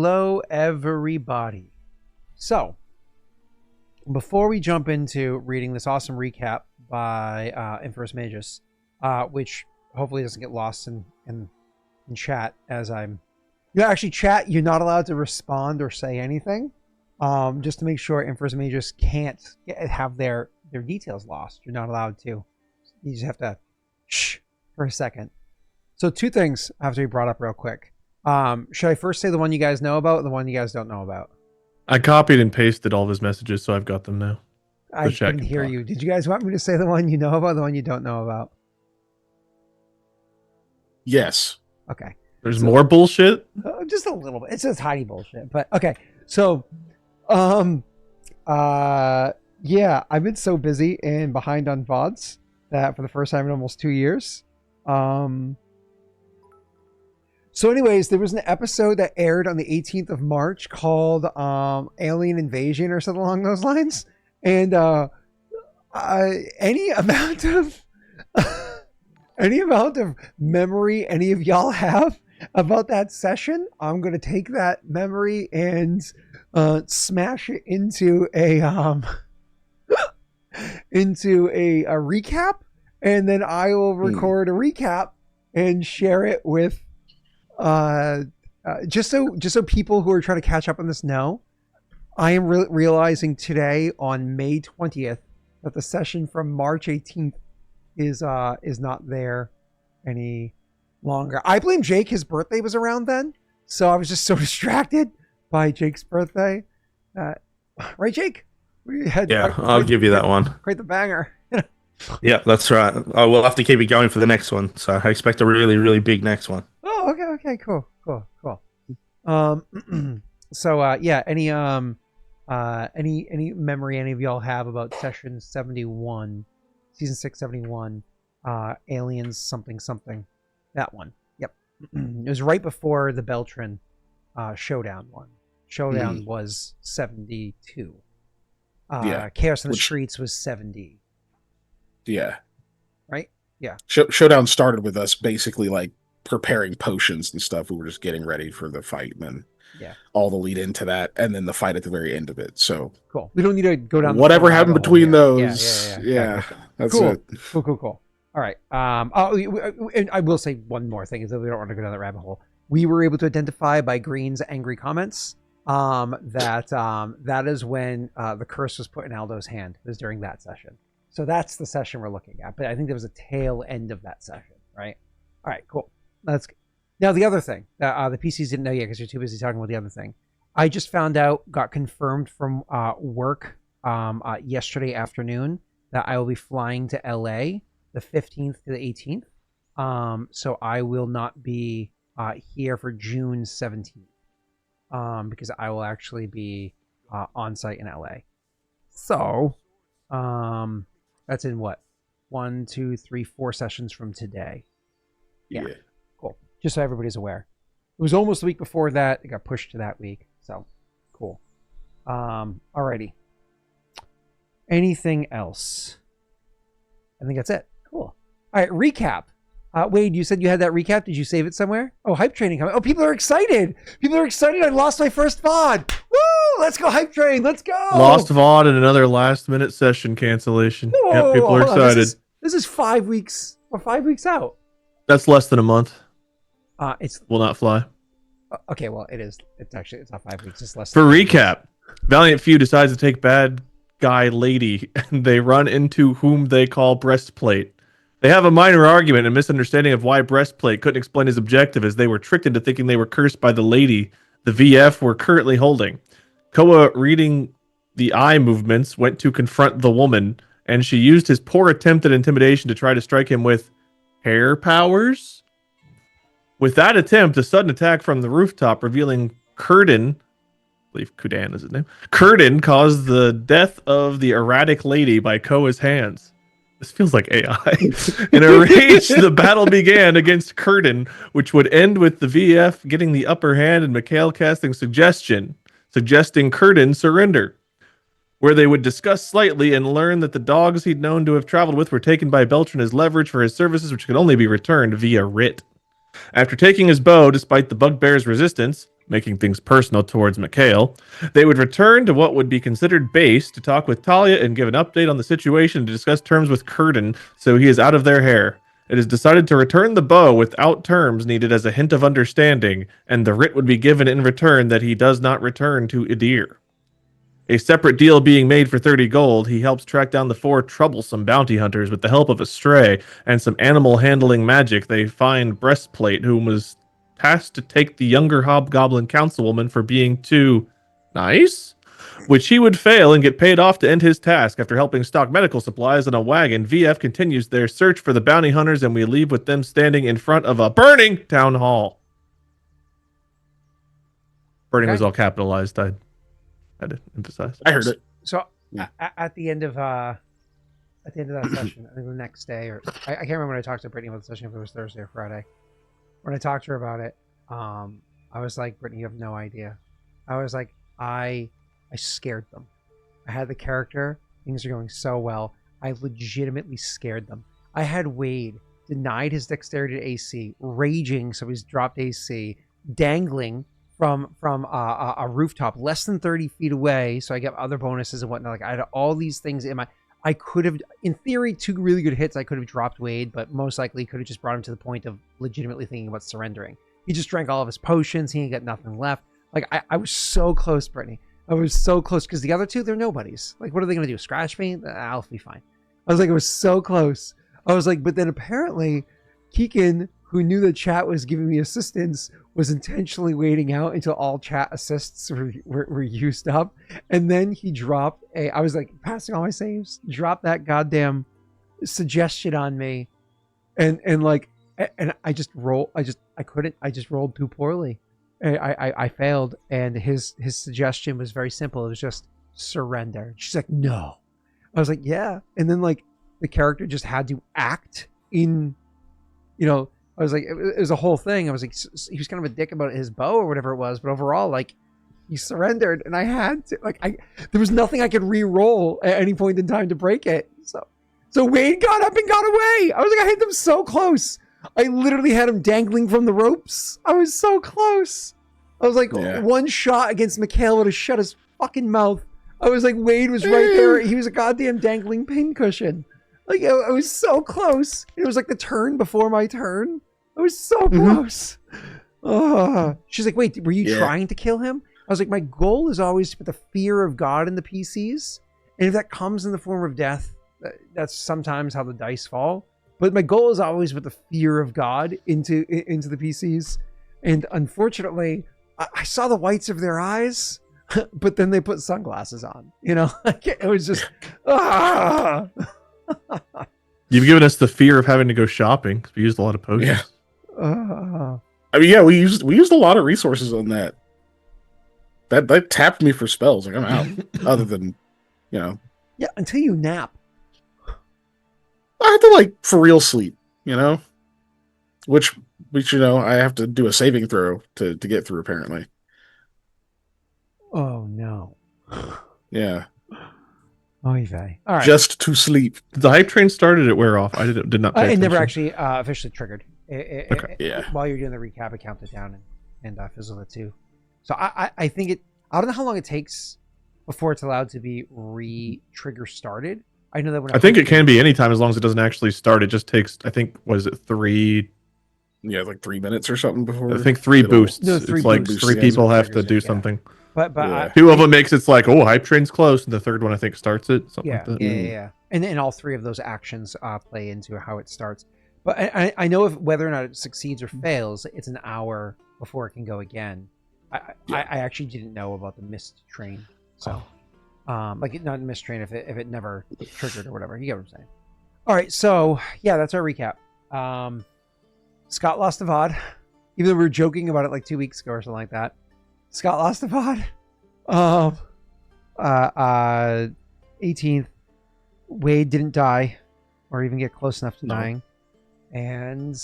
Hello, everybody. So, before we jump into reading this awesome recap by Inverse Magus, which hopefully doesn't get lost in chat as I'm... Yeah, actually, chat, you're not allowed to respond or say anything. Just to make sure Inverse Magus can't have their details lost. You're not allowed to. You just have to shh for a second. So 2 things have to be brought up real quick. Should I first say the one you guys know about and the one you guys don't know about? I copied and pasted all of his messages, so I've got them now. I couldn't hear you. Did you guys want me to say the one you know about, the one you don't know about? Yes. Okay. There's more bullshit? Just a little bit. It's just tiny bullshit. But okay. So, yeah, I've been so busy and behind on VODs that for the first time in almost 2 years. So anyways, there was an episode that aired on the 18th of March called Alien Invasion or something along those lines. And any amount of memory any of y'all have about that session, I'm going to take that memory and smash it into a recap, and then I will record a recap and share it with just so people who are trying to catch up on this know. I am realizing today on May 20th that the session from March 18th is not there any longer. I blame Jake. His birthday was around then, so I was just so distracted by Jake's birthday. Right, Jake? I'll give you that one. Quite the banger. Yeah, that's right. We'll have to keep it going for the next one, so I expect a really, really big next one. Oh, okay, cool. So yeah, any memory any of y'all have about session 71, season 671, aliens something, that one? Yep. It was right before the Beltran showdown one. Showdown was 72. Chaos in the Streets was 70. Yeah. Right? Yeah. Showdown started with us basically like preparing potions and stuff. We were just getting ready for the fight, and then all the lead into that, and then the fight at the very end of it. So cool. We don't need to go down whatever happened between those. Yeah. That's cool. it. Cool. All right. And I will say one more thing, is that we don't want to go down that rabbit hole. We were able to identify by Green's angry comments that is when the curse was put in Aldo's hand. It was during that session. So that's the session we're looking at. But I think there was a tail end of that session, right? All right, cool. Now the other thing that the PCs didn't know yet because you're too busy talking about the other thing. I just found out, got confirmed from work yesterday afternoon that I will be flying to LA the 15th to the 18th. So I will not be here for June 17th because I will actually be on site in LA. So that's in what? 1, 2, 3, 4 sessions from today. Yeah. Cool. Just so everybody's aware. It was almost the week before that. It got pushed to that week. So cool. Alrighty. Anything else? I think that's it. Cool. All right, recap. Wade, you said you had that recap. Did you save it somewhere? Oh, hype training coming. Oh, people are excited. I lost my first VOD. Woo! Let's go, hype train. Let's go. Lost VOD and another last-minute session cancellation. Yep, people are excited. This is 5 weeks or 5 weeks out. That's less than a month. It's will not fly. Okay, well, it is. It's not 5 weeks. It's less. For recap, Valiant Few decides to take bad guy lady, and they run into whom they call Breastplate. They have a minor argument and misunderstanding of why Breastplate couldn't explain his objective, as they were tricked into thinking they were cursed by the lady the VF were currently holding. Koa, reading the eye movements, went to confront the woman, and she used his poor attempt at intimidation to try to strike him with hair powers. With that attempt, a sudden attack from the rooftop revealing Kurdan, I believe Kudan is his name, Kurdan caused the death of the erratic lady by Koa's hands. This feels like AI. In a rage, the battle began against Kurdan, which would end with the VF getting the upper hand and Mikhail casting suggesting Kurdan surrender, where they would discuss slightly and learn that the dogs he'd known to have traveled with were taken by Beltran as leverage for his services, which could only be returned via writ. After taking his bow, despite the bugbear's resistance, making things personal towards Mikhail. They would return to what would be considered base to talk with Talia and give an update on the situation to discuss terms with Curtin, so he is out of their hair. It is decided to return the bow without terms needed as a hint of understanding, and the writ would be given in return that he does not return to Idir. A separate deal being made for 30 gold, he helps track down the 4 troublesome bounty hunters with the help of a stray and some animal handling magic. They find Breastplate, whom was tasked to take the younger hobgoblin councilwoman for being too nice, which he would fail and get paid off to end his task. After helping stock medical supplies in a wagon, VF continues their search for the bounty hunters, and we leave with them standing in front of a burning town hall. Burning was all capitalized. I had to emphasize. I heard it. So at the end of that session, I think the next day, or I can't remember when I talked to Brittany about the session, if it was Thursday or Friday. When I talked to her about it, I was like, Brittany, you have no idea. I was like, I scared them. I had the character. Things are going so well. I legitimately scared them. I had Wade denied his dexterity to AC, raging, so he's dropped AC, dangling from a rooftop less than 30 feet away, so I get other bonuses and whatnot. Like, I had all these things in my... I could have, in theory, 2 really good hits, I could have dropped Wade, but most likely could have just brought him to the point of legitimately thinking about surrendering. He just drank all of his potions. He ain't got nothing left. Like, I was so close, Brittany. I was so close, because the other 2, they're nobodies. Like, what are they going to do? Scratch me? I'll be fine. I was like, it was so close. I was like, but then apparently, Kiken, who knew the chat was giving me assistance, was intentionally waiting out until all chat assists were used up. And then he dropped I was like passing all my saves, dropped that goddamn suggestion on me. And I just rolled. I just rolled too poorly. I failed. And his suggestion was very simple. It was just surrender. She's like, no. I was like, yeah. And then like the character just had to act in, I was like, it was a whole thing. I was like, he was kind of a dick about his bow or whatever it was, but overall, like, he surrendered, and I had to, like, there was nothing I could re-roll at any point in time to break it. So Wade got up and got away. I was like, I hit them so close. I literally had him dangling from the ropes. I was so close. I was like, one shot against Mikhail would have shut his fucking mouth. I was like, Wade was right there. He was a goddamn dangling pincushion. Like, I was so close. It was like the turn before my turn. I was so close. She's like, wait, were you trying to kill him? I was like, my goal is always to put the fear of God in the PCs. And if that comes in the form of death, that's sometimes how the dice fall. But my goal is always with the fear of God into the PCs. And unfortunately, I saw the whites of their eyes, but then they put sunglasses on. It was just, You've given us the fear of having to go shopping because we used a lot of potions. Yeah. I mean, yeah, we used a lot of resources on that. That tapped me for spells. Like, I'm out. Other than, Yeah, until you nap. I had to, like, for real sleep, Which, I have to do a saving throw to get through, apparently. Oh, no. Yeah. Oh, okay. All right. Just to sleep. The hype train started at wear off. I did not pay It attention. never actually officially triggered. Yeah. While you're doing the recap, it counted down and fizzled it too. So I think I don't know how long it takes before it's allowed to be re-trigger started. I know that when I think it can be anytime as long as it doesn't actually start. It just takes, I think, was it 3? Yeah, like 3 minutes or something before. I think 3 boosts. No, it's 3 like boosts. 3 people have to do something. But Yeah. 2 of them makes it's like, oh, hype train's close, and the 3rd one I think starts it. Something like that. Yeah. And all 3 of those actions play into how it starts. But I know whether or not it succeeds or fails, it's an hour before it can go again. I actually didn't know about the missed train, so like not missed train if it never triggered or whatever. You get what I'm saying? All right, so yeah, that's our recap. Scott lost a VOD, even though we were joking about it like 2 weeks ago or something like that. Scott lost a VOD. 18th, Wade didn't die or even get close enough to dying. And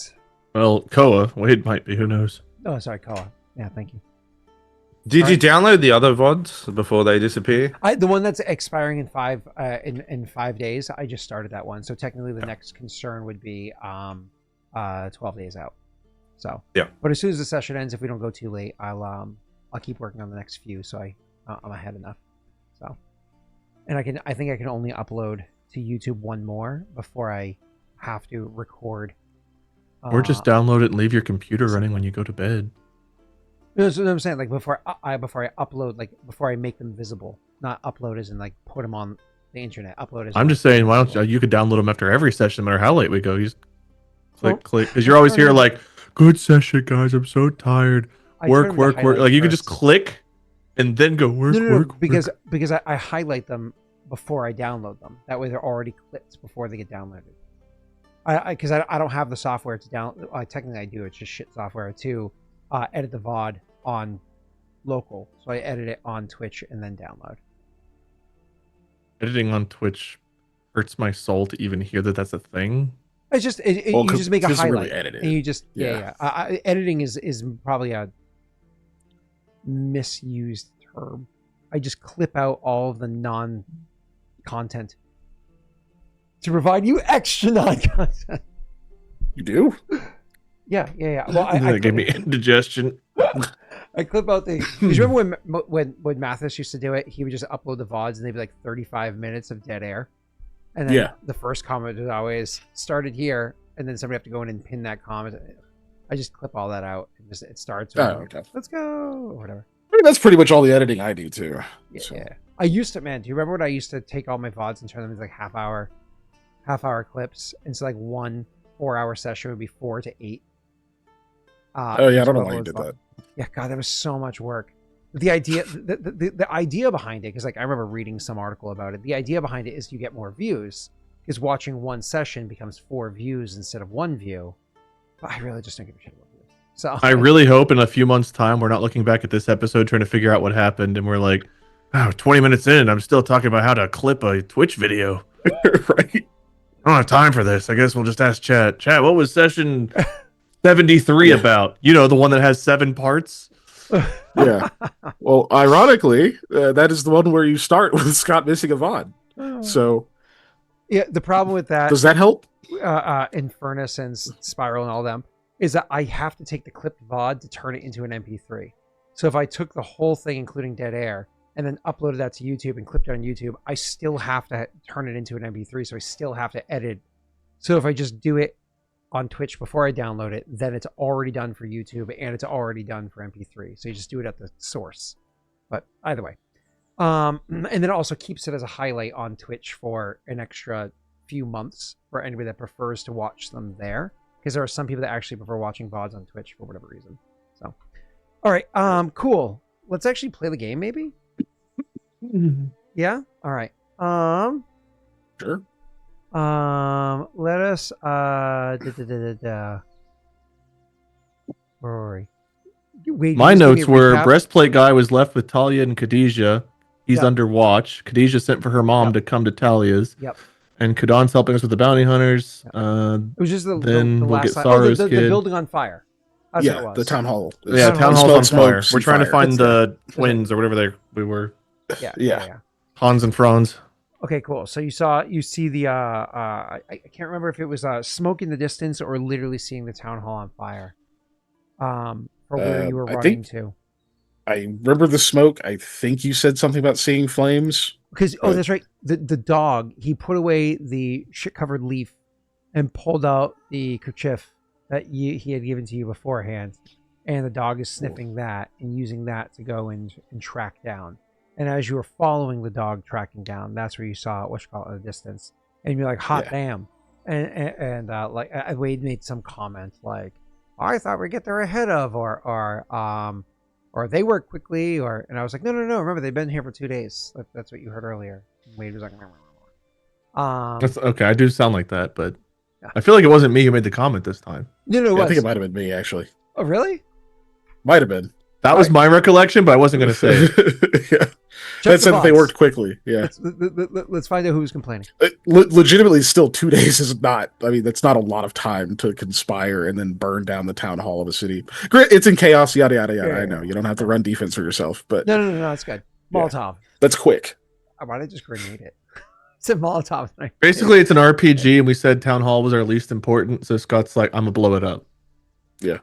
well, Koa, Wade might be, who knows? Oh, sorry, Koa. Yeah, thank you. Did you download the other VODs before they disappear? The one that's expiring in 5 days. I just started that one, so technically the next concern would be 12 days out. So yeah. But as soon as the session ends, if we don't go too late, I'll I'll keep working on the next few, so I'm ahead enough. So, and I think I can only upload to YouTube one more before I have to record. Or just download it and leave your computer running when you go to bed. That's what I'm saying. Like before I upload, like before I make them visible, not upload as in like put them on the internet. Upload as. I'm just saying, why don't you could download them after every session, no matter how late we go. You just click, because you're always here like, good session, guys. I'm so tired. Work. Like you could just click, and then go work. Because I highlight them before I download them. That way they're already clipped before they get downloaded. Because I don't have the software to download. Technically I do. It's just shit software to edit the VOD on local. So I edit it on Twitch and then download. Editing on Twitch hurts my soul to even hear that that's a thing. It's just you just make a highlight, really edit it. And you just editing is probably a misused term. I just clip out all of the non-content to provide you extra non-content. You do? Yeah. Well, I gave me indigestion. I clip out the. Because remember when Mathis used to do it, he would just upload the VODs and they'd be like 35 minutes of dead air. And then the first comment was always started here, and then somebody have to go in and pin that comment. I just clip all that out, and just it starts. Okay. Let's go, or whatever. I mean, that's pretty much all the editing I do too. Yeah. I used to, man. Do you remember when I used to take all my VODs and turn them into like half hour clips? And so like 1 4-hour session would be 4 to 8. I don't know why you did that. Yeah, God, that was so much work. The idea, the idea behind it, because like I remember reading some article about it. The idea behind it is you get more views, because watching one session becomes 4 views instead of 1 view. But I really just don't give a shit about views. So I really hope in a few months' time we're not looking back at this episode trying to figure out what happened, and we're like, oh, 20 minutes in, I'm still talking about how to clip a Twitch video. Right? I don't have time for this. I guess we'll just ask chat. Chat, what was session 73 about? You know, the one that has 7 parts. Yeah. Well, ironically, that is the one where you start with Scott missing a VOD. So, yeah, the problem with that, does that help? Infernus and Spiral and all them, is that I have to take the clipped VOD to turn it into an MP3. So if I took the whole thing, including dead air, and then uploaded that to YouTube and clipped it on YouTube, I still have to turn it into an MP3. So I still have to edit. So if I just do it on Twitch before I download it, then it's already done for YouTube and it's already done for MP3. So you just do it at the source. But either way. And then it also keeps it as a highlight on Twitch for an extra few months for anybody that prefers to watch them there. Because there are some people that actually prefer watching VODs on Twitch for whatever reason. So, all right, cool. Let's actually play the game, maybe. Yeah. All right. Sure. Let us. Where were we? Wait, my notes were breastplate guy was left with Talia and Khadijah. He's under watch. Khadijah sent for her mom to come to Talia's. Yep. And Kudan's helping us with the bounty hunters. It was just the then we'll get Saru's kid. the building on fire. That's what it was. The town hall. Yeah, town hall's on fire. We're trying to find the twins or whatever we were. Yeah. Hans and Franz. Okay, cool. So you see the I can't remember if it was smoke in the distance or literally seeing the town hall on fire. For where you were running to. I remember the smoke. I think you said something about seeing flames. Because that's right. The dog, he put away the shit covered leaf and pulled out the kerchief that he had given to you beforehand, and the dog is sniffing that and using that to go and track down. And as you were following the dog tracking down, that's where you saw what you call it at a distance, and you're like, "Hot damn!" And like Wade made some comment like, "I thought we'd get there ahead of," or they work quickly, and I was like, no. Remember, they've been here for 2 days. That's what you heard earlier. Wade was like, that's okay. I do sound like that, but I feel like it wasn't me who made the comment this time. No, I think it might have been me actually. Oh, really? Might have been. That was my recollection, but I wasn't going to say it. Yeah. That said that they worked quickly. Yeah. Let's find out who's complaining. Legitimately, still 2 days is not. I mean, that's not a lot of time to conspire and then burn down the town hall of a city. Great, it's in chaos. Yada yada yada. I know you don't have to run defense for yourself, but no, that's good. Molotov. That's quick. Why did I just grenade it? It's a Molotov. Basically, it's an RPG, and we said town hall was our least important. So Scott's like, "I'm gonna blow it up." Yeah.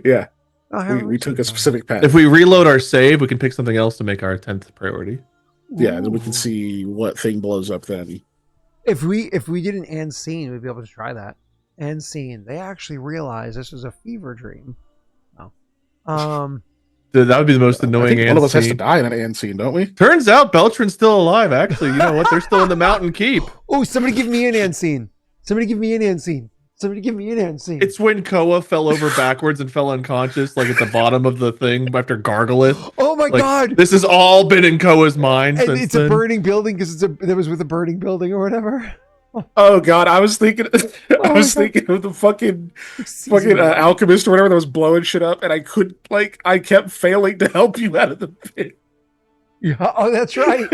Yeah. Oh, how We took a recent? specific path. If we reload our save, we can pick something else to make our 10th priority. Yeah, then we can Ooh. see what thing blows up then. If we did an end scene, we'd be able to try that. End scene. They actually realized this was a fever dream. Oh. That would be the most I annoying think one of us has to scene. die in an end scene, don't we? Turns out Beltran's still alive, actually. You know what? They're still in the mountain keep. Oh, somebody give me an end scene. Somebody give me an end scene. Somebody give me an end scene. It's when Koa fell over backwards and fell unconscious, like at the bottom of the thing after Gargalith. Oh my Like, god! this has all been in Koa's mind And since it's then. a burning building because that was with a burning building or whatever. Oh god, I was thinking my thinking of the fucking alchemist or whatever that was blowing shit up, and I kept failing to help you out of the pit. Yeah. Oh, that's right.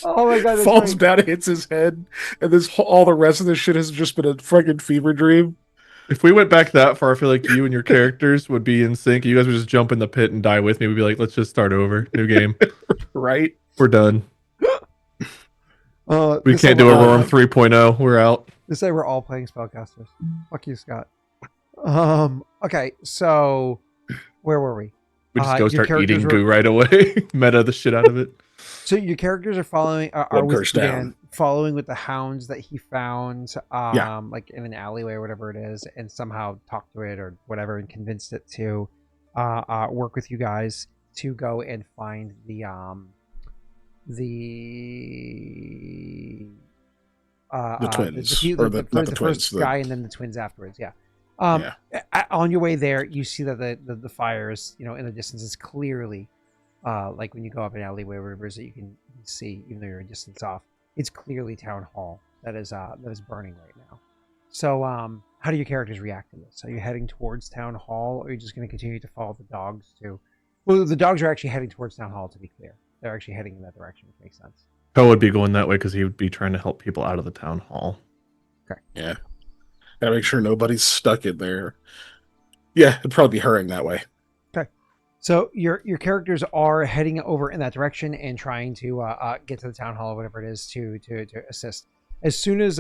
Oh my god, that's Falls right. down, hits his head, and all the rest of this shit has just been a fucking fever dream. If we went back that far, I feel like you and your characters would be in sync. You guys would just jump in the pit and die with me. We'd be like, let's just start over. New game. Right? We're done. We This can't time do we're all- Aurora 3.0. We're out. This say we're all playing spellcasters. Fuck you, Scott. Okay, so where were we? We just go your start characters eating were- goo right away. Meta the shit out of it. So your characters are following are One with curse Dan, down. following with the hounds that he found Yeah. like in an alleyway or whatever it is, and somehow talked to it or whatever and convinced it to work with you guys to go and find the twins, the or not the twins, first the- guy and then the twins afterwards. Yeah. Yeah. On your way there, you see that the fires, in the distance is clearly, like when you go up an alleyway or whatever it is that you can see, even though you're a distance off, it's clearly Town Hall that is burning right now. So, how do your characters react to this? Are you heading towards Town Hall, or are you just going to continue to follow the dogs to? Well, the dogs are actually heading towards Town Hall. To be clear, they're actually heading in that direction, which makes sense. Koa would be going that way because he would be trying to help people out of the town hall. Yeah. Gotta make sure nobody's stuck in there. Yeah, it'd probably be hurrying that way. So your characters are heading over in that direction and trying to get to the town hall or whatever it is to assist. As soon as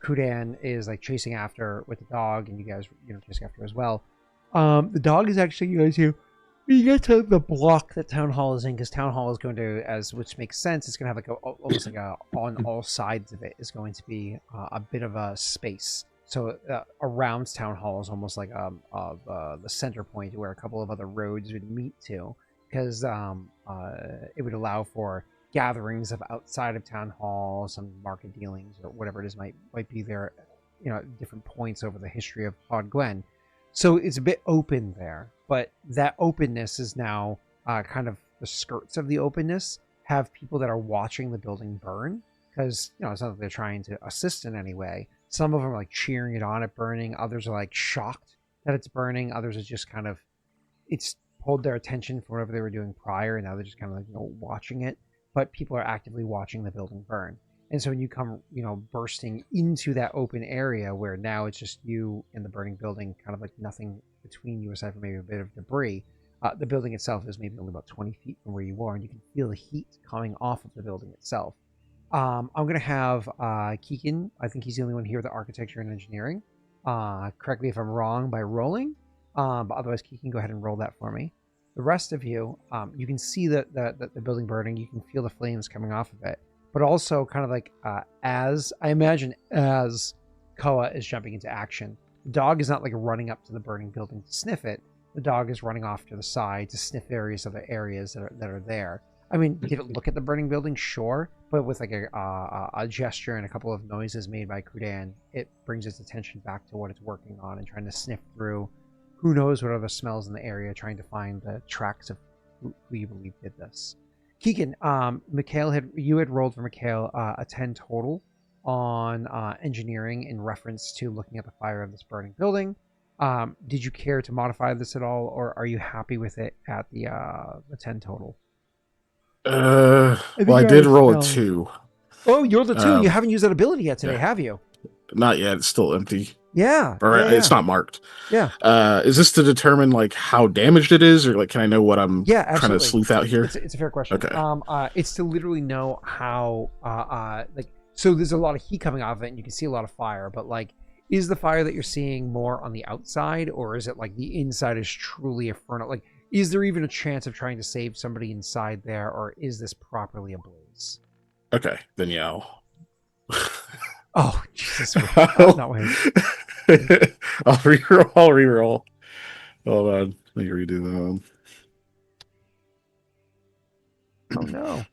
Kudan is like chasing after with the dog, and you guys chasing after as well. The dog is actually you get to the block that town hall is in, because town hall is going to, which makes sense, it's going to have like almost like on all sides of it is going to be a bit of a space. So around town hall is almost like the center point where a couple of other roads would meet to, because it would allow for gatherings of outside of town hall, some market dealings or whatever it is might be there, at different points over the history of Pod Gwen. So it's a bit open there, but that openness is now kind of the skirts of the openness have people that are watching the building burn, because it's not that they're trying to assist in any way. Some of them are like cheering it on at burning. Others are like shocked that it's burning. Others are just kind of, it's pulled their attention from whatever they were doing prior, and now they're just kind of like watching it. But people are actively watching the building burn. And so when you come, bursting into that open area where now it's just you and the burning building, kind of like nothing between you aside from maybe a bit of debris, the building itself is maybe only about 20 feet from where you are, and you can feel the heat coming off of the building itself. I'm going to have Kiken. I think he's the only one here with the architecture and engineering. Correct me if I'm wrong by rolling, but otherwise Kiken, go ahead and roll that for me. The rest of you, you can see the building burning. You can feel the flames coming off of it. But also kind of like as Koa is jumping into action, the dog is not like running up to the burning building to sniff it. The dog is running off to the side to sniff various other areas that are there. I mean, did it look at the burning building? Sure. But with like a gesture and a couple of noises made by Kudan, it brings its attention back to what it's working on and trying to sniff through who knows what other smells in the area, trying to find the tracks of who you believe did this. Keegan, Mikhail you had rolled for Mikhail a 10 total on engineering in reference to looking at the fire of this burning building. Did you care to modify this at all, or are you happy with it at the 10 total? Well, I did roll a 2. Oh, you rolled a 2. You haven't used that ability yet today, have you? Not yet. It's still empty. Yeah. Or yeah. it's not marked. Yeah. Is this to determine like how damaged it is, or like can I know what I'm trying to sleuth out here? It's a fair question. Okay. It's to literally know how so there's a lot of heat coming off of it, and you can see a lot of fire, but like is the fire that you're seeing more on the outside, or is it like the inside is truly inferno? Like, is there even a chance of trying to save somebody inside there, or is this properly ablaze? Okay, then yell. Oh, Jesus. Not wait. I'll reroll. Hold on. Let me redo that. Oh, no.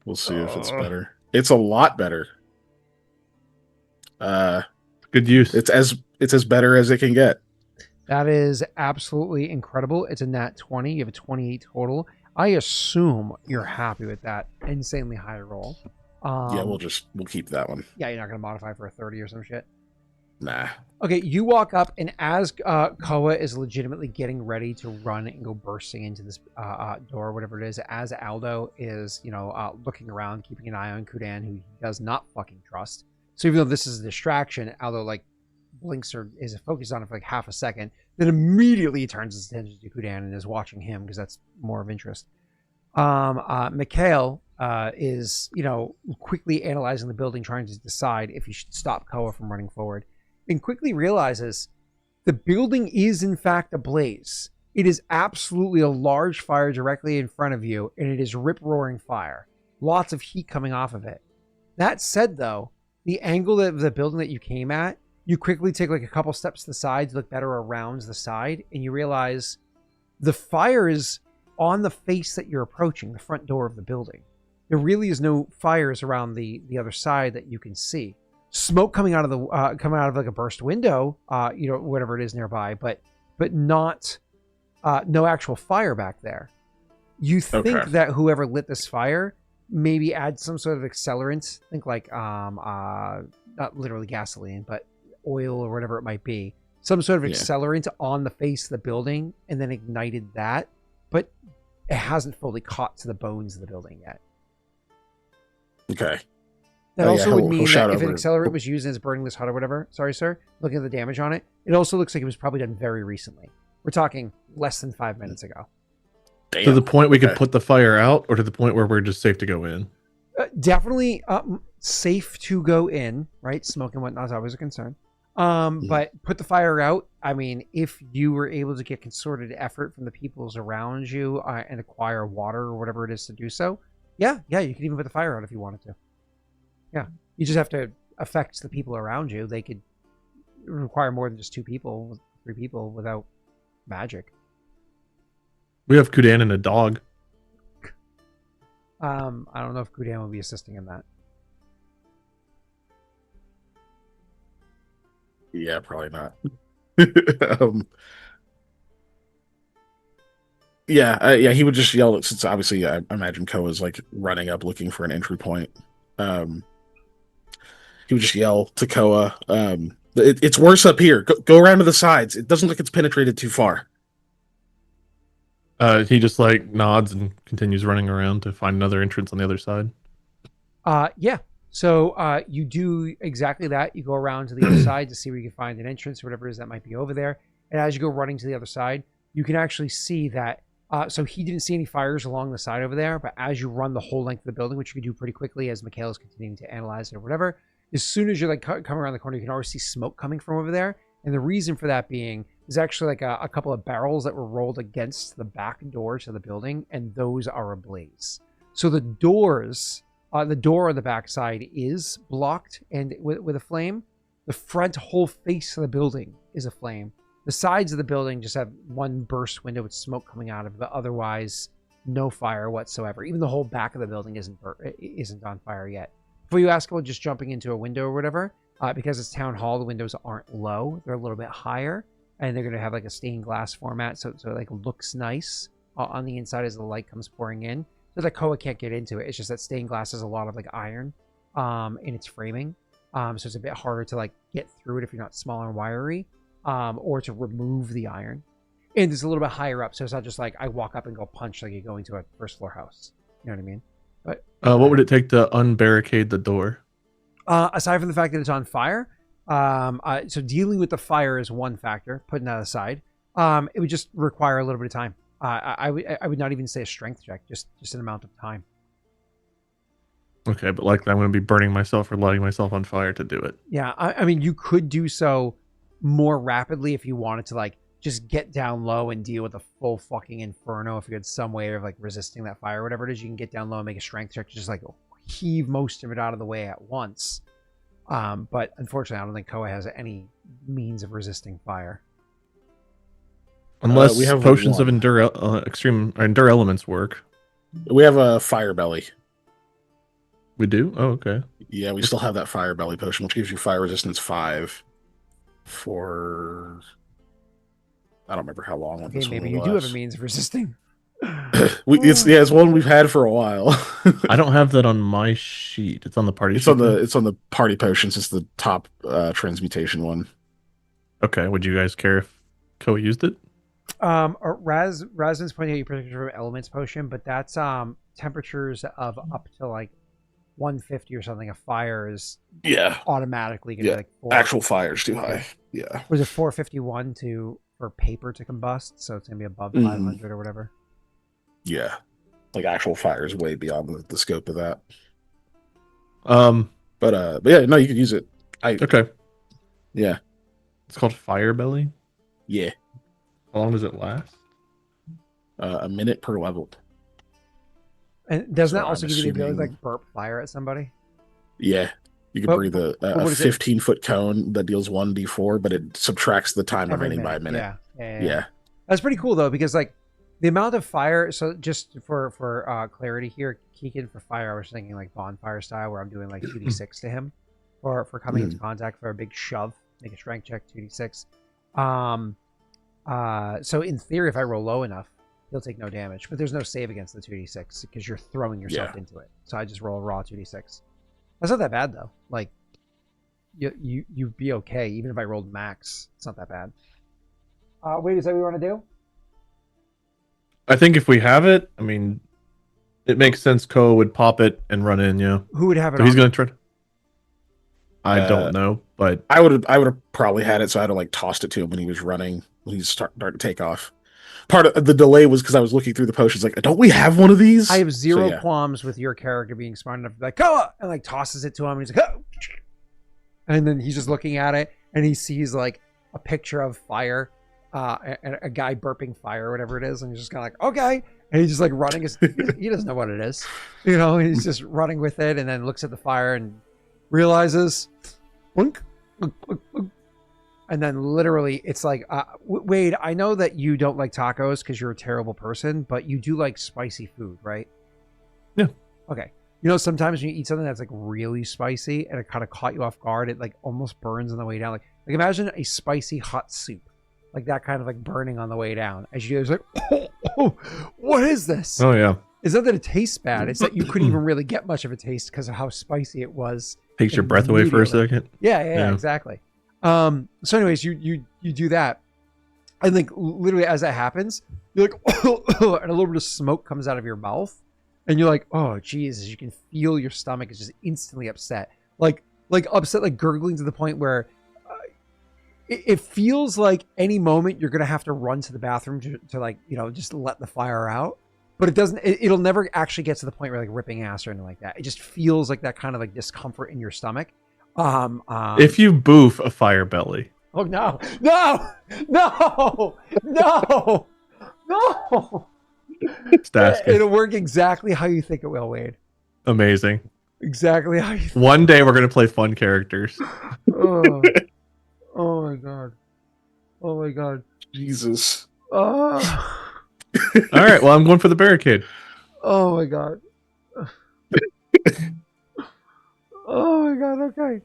We'll see if it's better. It's a lot better. Good use. It's as better as it can get. That is absolutely incredible. It's a nat 20. You have a 28 total. I assume you're happy with that insanely high roll. Yeah, we'll keep that one. Yeah, you're not going to modify for a 30 or some shit. Nah. Okay, you walk up, and as Koa is legitimately getting ready to run and go bursting into this door, whatever it is, as Aldo is, looking around, keeping an eye on Kudan, who he does not fucking trust. So even though this is a distraction, Aldo blinks or is focused on it for half a second, then immediately turns his attention to Kudan and is watching him because that's more of interest. Mikhail is, quickly analyzing the building, trying to decide if he should stop Koa from running forward, and quickly realizes the building is in fact ablaze. It is absolutely a large fire directly in front of you, and it is rip-roaring fire. Lots of heat coming off of it. That said, though, the angle of the building that you came at, you quickly take a couple steps to the side to look better around the side, and you realize the fire is on the face that you're approaching, the front door of the building. There really is no fires around the other side that you can see. Smoke coming out of a burst window, whatever it is nearby, but not no actual fire back there. You think that whoever lit this fire maybe add some sort of accelerant, think not literally gasoline, but oil or whatever it might be, some sort of accelerant on the face of the building, and then ignited that, but it hasn't fully caught to the bones of the building yet. Okay. That also would mean that if an over. accelerant was used and it's burning this hut or whatever, sorry, sir, looking at the damage on it, it also looks like it was probably done very recently. We're talking less than 5 minutes ago. Damn. To the point we could put the fire out, or to the point where we're just safe to go in? Definitely safe to go in, right? Smoke and whatnot is always a concern. But put the fire out. I mean, if you were able to get concerted effort from the peoples around you and acquire water or whatever it is to do so, yeah, you could even put the fire out if you wanted to. Yeah, you just have to affect the people around you. They could require more than just 2 people, 3 people without magic. We have Kudan and a dog. I don't know if Kudan will be assisting in that. Yeah, probably not. He would just yell, since obviously I imagine Koa's running up looking for an entry point. He would just yell to Koa, it's worse up here. Go around to the sides. It doesn't look it's penetrated too far. He just nods and continues running around to find another entrance on the other side. Yeah. So you do exactly that. You go around to the other side to see where you can find an entrance or whatever it is that might be over there. And as you go running to the other side, you can actually see that. So he didn't see any fires along the side over there, but as you run the whole length of the building, which you can do pretty quickly as Mikhail is continuing to analyze it or whatever, as soon as you're coming around the corner, you can already see smoke coming from over there. And the reason for that being is actually a couple of barrels that were rolled against the back door to the building, and those are ablaze. So the doors, the door on the back side is blocked and with a flame. The front whole face of the building is aflame. The sides of the building just have one burst window with smoke coming out of it, but otherwise no fire whatsoever. Even the whole back of the building isn't on fire yet. Before you ask about just jumping into a window or whatever, because it's town hall, the windows aren't low; they're a little bit higher, and they're going to have a stained glass format, so it looks nice on the inside as the light comes pouring in. So that Koa can't get into it. It's just that stained glass has a lot of iron in its framing, so it's a bit harder to get through it if you're not small and wiry. Or to remove the iron. And it's a little bit higher up, so it's not just I walk up and go punch like you go into a first floor house. You know what I mean? But what would it take to unbarricade the door? Aside from the fact that it's on fire, so dealing with the fire is one factor, putting that aside. It would just require a little bit of time. I would not even say a strength check, just an amount of time. Okay, but likely I'm going to be burning myself or lighting myself on fire to do it. Yeah, I mean, you could do so more rapidly if you wanted to, like, just get down low and deal with a full fucking inferno. If you had some way of, like, resisting that fire or whatever it is, you can get down low and make a strength check to just, like, heave most of it out of the way at once. But unfortunately, I don't think Koa has any means of resisting fire. Unless we have potions of one. endure endure elements work. We have a fire belly. We do? Oh, okay. Yeah, we still have that fire belly potion, which gives you fire resistance 5 for I don't remember how long. Okay, maybe you do have a means of resisting. It's one we've had for a while. I don't have that on my sheet. It's on the party It's sheet. on the party potions. It's the top transmutation one. Okay, would you guys care if Koa used it? Razan's pointing out you protect from elements potion, but that's temperatures of up to like 150 or something. A fire is automatically gonna be like 4. Actual fire's too high. Yeah. Was it 451 for paper to combust? So it's gonna be above 500 or whatever. Yeah. Like actual fire is way beyond the scope of that. But yeah, no, you could use it. Okay. Yeah. It's called Fire Belly. Yeah. How long does it last? A minute per level. And doesn't So that also I'm give you the ability to assuming- like burp fire at somebody? Yeah. You can But- breathe a what is it? 15-foot cone that deals 1d4, but it subtracts the time Every remaining by a minute. Yeah. That's pretty cool though, because like the amount of fire. So just for clarity here, Kiken, for fire, I was thinking like bonfire style, where I'm doing like 2d6 to him, for coming into contact for a big shove. Make a strength check, 2d6. So in theory, if I roll low enough, he'll take no damage. But there's no save against the 2d6 because you're throwing yourself into it. So I just roll a raw 2d6. That's not that bad though. Like you'd be okay even if I rolled max. It's not that bad. Wait, is that what you want to do? I think if we have it, I mean, it makes sense. Koa would pop it and run in. Yeah. Who would have it? So he's gonna try. I don't Uh, know, but I would have probably had it, so I'd have like tossed it to him when he was running, when he's starting to take off. Part of the delay was because I was looking through the potions, like, don't we have one of these? I have zero So, yeah. qualms with your character being smart enough to be like, Koa! And like tosses it to him, and he's like, oh! And then he's just looking at it, and he sees like a picture of fire, and a guy burping fire or whatever it is, and he's just kind of like, okay. And he's just like running. He doesn't know what it is, you know. And he's just running with it, and then looks at the fire and realizes, blink, blink, blink, blink. And then literally, it's like, Wade, I know that you don't like tacos because you're a terrible person, but you do like spicy food, right? Yeah. Okay. You know, sometimes when you eat something that's like really spicy and it kind of caught you off guard, it like almost burns on the way down. Like imagine a spicy hot soup, like that kind of like burning on the way down. As you do, it's like, oh, what is this? oh yeah, It's not that it tastes bad. It's that you couldn't even really get much of a taste because of how spicy it was. takes your breath away for a Immediately. second. Yeah, exactly. So anyways, you do that. I think literally as that happens, you're like, and a little bit of smoke comes out of your mouth, and you're like, oh Jesus, you can feel your stomach is just instantly upset. Like upset, like gurgling to the point where it feels like any moment you're going to have to run to the bathroom to like, you know, just let the fire out. But it doesn't, it'll never actually get to the point where like ripping ass or anything like that. It just feels like that kind of like discomfort in your stomach. If you boof a fire belly, oh no, Stasky. it'll work exactly how you think it will, Wade. Amazing. Exactly how you think. One day we're gonna play fun characters. Oh, oh my god. Oh my god. Jesus. Oh, All right, well I'm going for the barricade. oh my god. Oh my god, okay.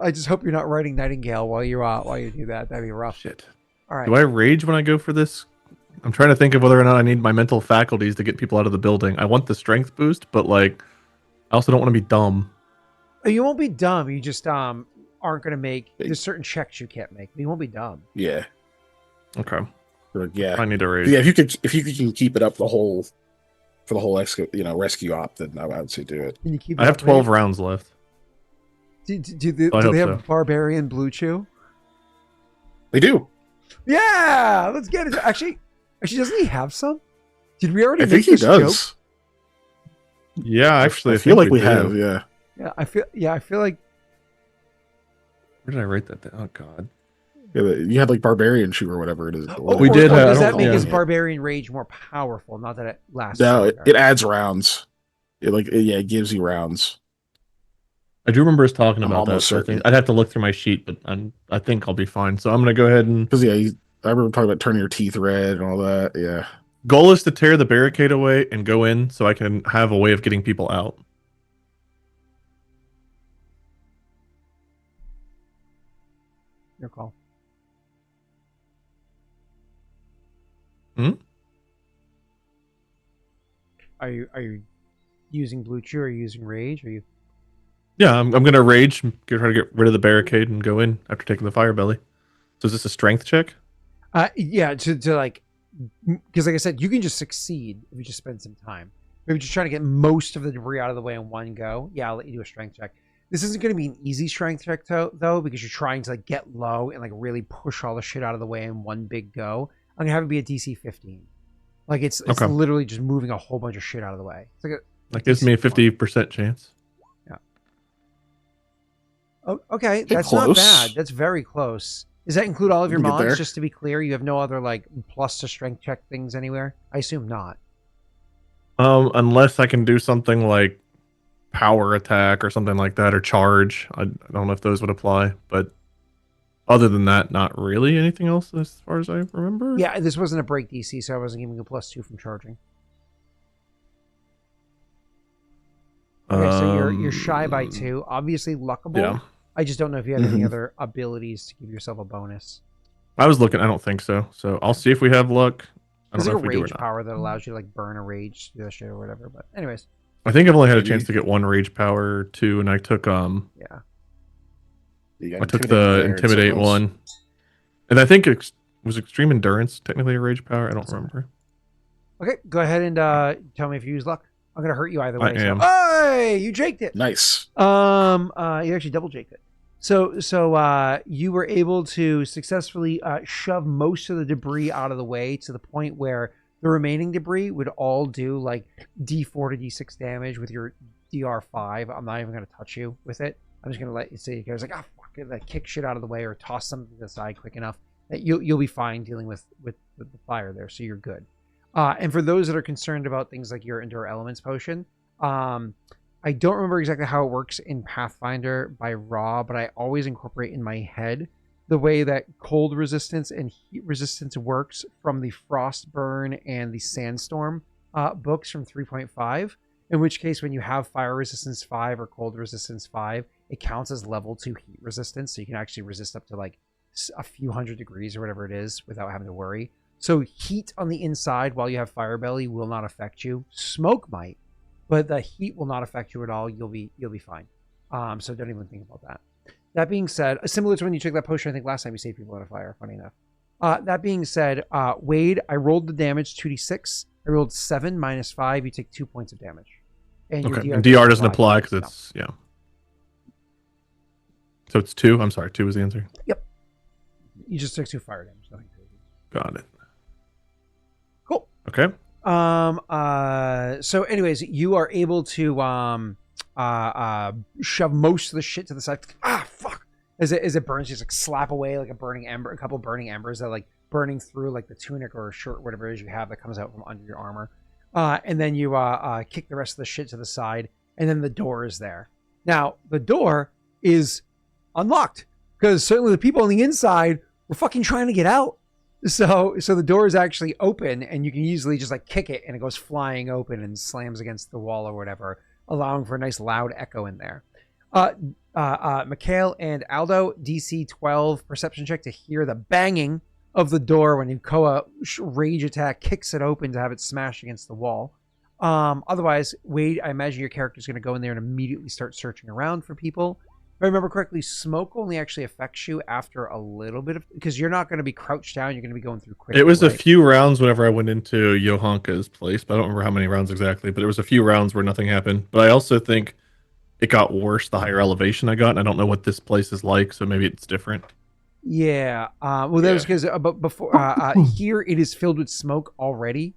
I just hope you're not writing Nightingale while you do that. That'd be rough. Shit. All right. Do I rage when I go for this? I'm trying to think of whether or not I need my mental faculties to get people out of the building. I want the strength boost, but like, I also don't want to be dumb. You won't be dumb. You just aren't going to make. There's certain checks you can't make. But you won't be dumb. Yeah. Okay. Yeah. I need to rage. Yeah, if you can keep it up for the whole rescue op, then I would say do it. Can you keep? I have 12 rounds left. Do they hope have so. Barbarian Blue Chew? They do. Yeah, let's get it. Actually, doesn't he have some? Did we already I make think he this does. joke? Yeah, actually, I I feel think like we do. have. Yeah. I feel like Where did I write that down? Oh God. Yeah, you had like barbarian shoe or whatever it is. We did Or have- does I that don't- make yeah. his barbarian rage more powerful? Not that it lasts No, longer. it adds rounds. It gives you rounds. I do remember us talking I'm about that. almost So I certain. think I'd have to look through my sheet, but I think I'll be fine. So I'm gonna go ahead and Because I remember talking about turning your teeth red and all that. Yeah. goal is to tear the barricade away and go in, so I can have a way of getting people out. Your call. Hmm? Are you using blue chew or are you using rage? Are you? Yeah, I'm gonna rage, try to get rid of the barricade, and go in after taking the fire belly. So is this a strength check? Yeah, to like, because like I said, you can just succeed if you just spend some time. Maybe just trying to get most of the debris out of the way in one go. Yeah, I'll let you do a strength check. This isn't going to be an easy strength check though, because you're trying to like get low and like really push all the shit out of the way in one big go. I'm gonna have it be a DC 15. Like it's Okay. literally just moving a whole bunch of shit out of the way. It's like That gives me a DC 1. 50% chance. Oh, okay, Hey, that's not close. bad. That's very close. Does that include all of your You get mods? there. Just to be clear, you have no other like plus to strength check things anywhere? I assume not. Unless I can do something like power attack or something like that, or charge. I don't know if those would apply, but other than that, not really anything else as far as I remember. Yeah, this wasn't a break DC, so I wasn't giving you a +2 from charging. Okay, so you're shy by 2. Obviously luckable. Yeah. I just don't know if you have any Mhm. other abilities to give yourself a bonus. I was looking. I don't think so. So I'll see if we have luck. I There's don't know like if a we do or rage not. power that allows you to like burn a rage, do that shit or whatever. But anyways, I think I've only had a Maybe. chance to get one rage power too, and I took yeah. You got I took Intimidate the there and intimidate something else. one, and I think was extreme endurance technically a rage power. I don't remember. Okay, go ahead and tell me if you use luck. I'm gonna hurt you either I way. am. So, hey, you jaked it. Nice. You actually double jaked it. So you were able to successfully shove most of the debris out of the way to the point where the remaining debris would all do like D4 to D6 damage with your DR5. I'm not even gonna touch you with it. I'm just gonna let you see. You guys like, ah, fuck it, like kick shit out of the way or toss something to the side quick enough that you'll be fine dealing with the fire there. So you're good. And for those that are concerned about things like your Endure Elements potion, I don't remember exactly how it works in Pathfinder by Raw, but I always incorporate in my head the way that cold resistance and heat resistance works from the Frostburn and the Sandstorm books from 3.5. In which case, when you have fire resistance 5 or cold resistance 5, it counts as level 2 heat resistance. So you can actually resist up to like a few hundred degrees or whatever it is without having to worry. So heat on the inside while you have fire belly will not affect you. Smoke might, but the heat will not affect you at all. You'll be fine. So don't even think about that. That being said, similar to when you took that potion, I think last time you saved people out of fire. Funny enough. That being said, Wade, I rolled the damage 2d6. I rolled 7 minus 5. You take 2 points of damage. And your Okay. And DR doesn't apply because No. it's yeah. So it's 2. I'm sorry, 2 was the answer. You just took 2 fire damage. Nothing crazy. Got it. Cool. Okay. So anyways, you are able to shove most of the shit to the side. Ah, fuck. As it burns, just like slap away like a burning ember, a couple burning embers that are like burning through like the tunic or shirt, or whatever it is you have that comes out from under your armor. And then you kick the rest of the shit to the side, and then the door is there. Now the door is unlocked because certainly the people on the inside were fucking trying to get out. So the door is actually open, and you can easily just like kick it, and it goes flying open and slams against the wall or whatever, allowing for a nice loud echo in there. Mikhail and Aldo, DC 12 perception check to hear the banging of the door when Koa rage attack kicks it open to have it smash against the wall. Otherwise, Wade, I imagine your character is going to go in there and immediately start searching around for people. If I remember correctly, smoke only actually affects you after a little bit of, because you're not going to be crouched down. You're going to be going through quickly. It was right? a few rounds whenever I went into Johanka's place, but I don't remember how many rounds exactly. But there was a few rounds where nothing happened. But I also think it got worse the higher elevation I got, and I don't know what this place is like, so maybe it's different. Yeah. Well, that was because before here it is filled with smoke already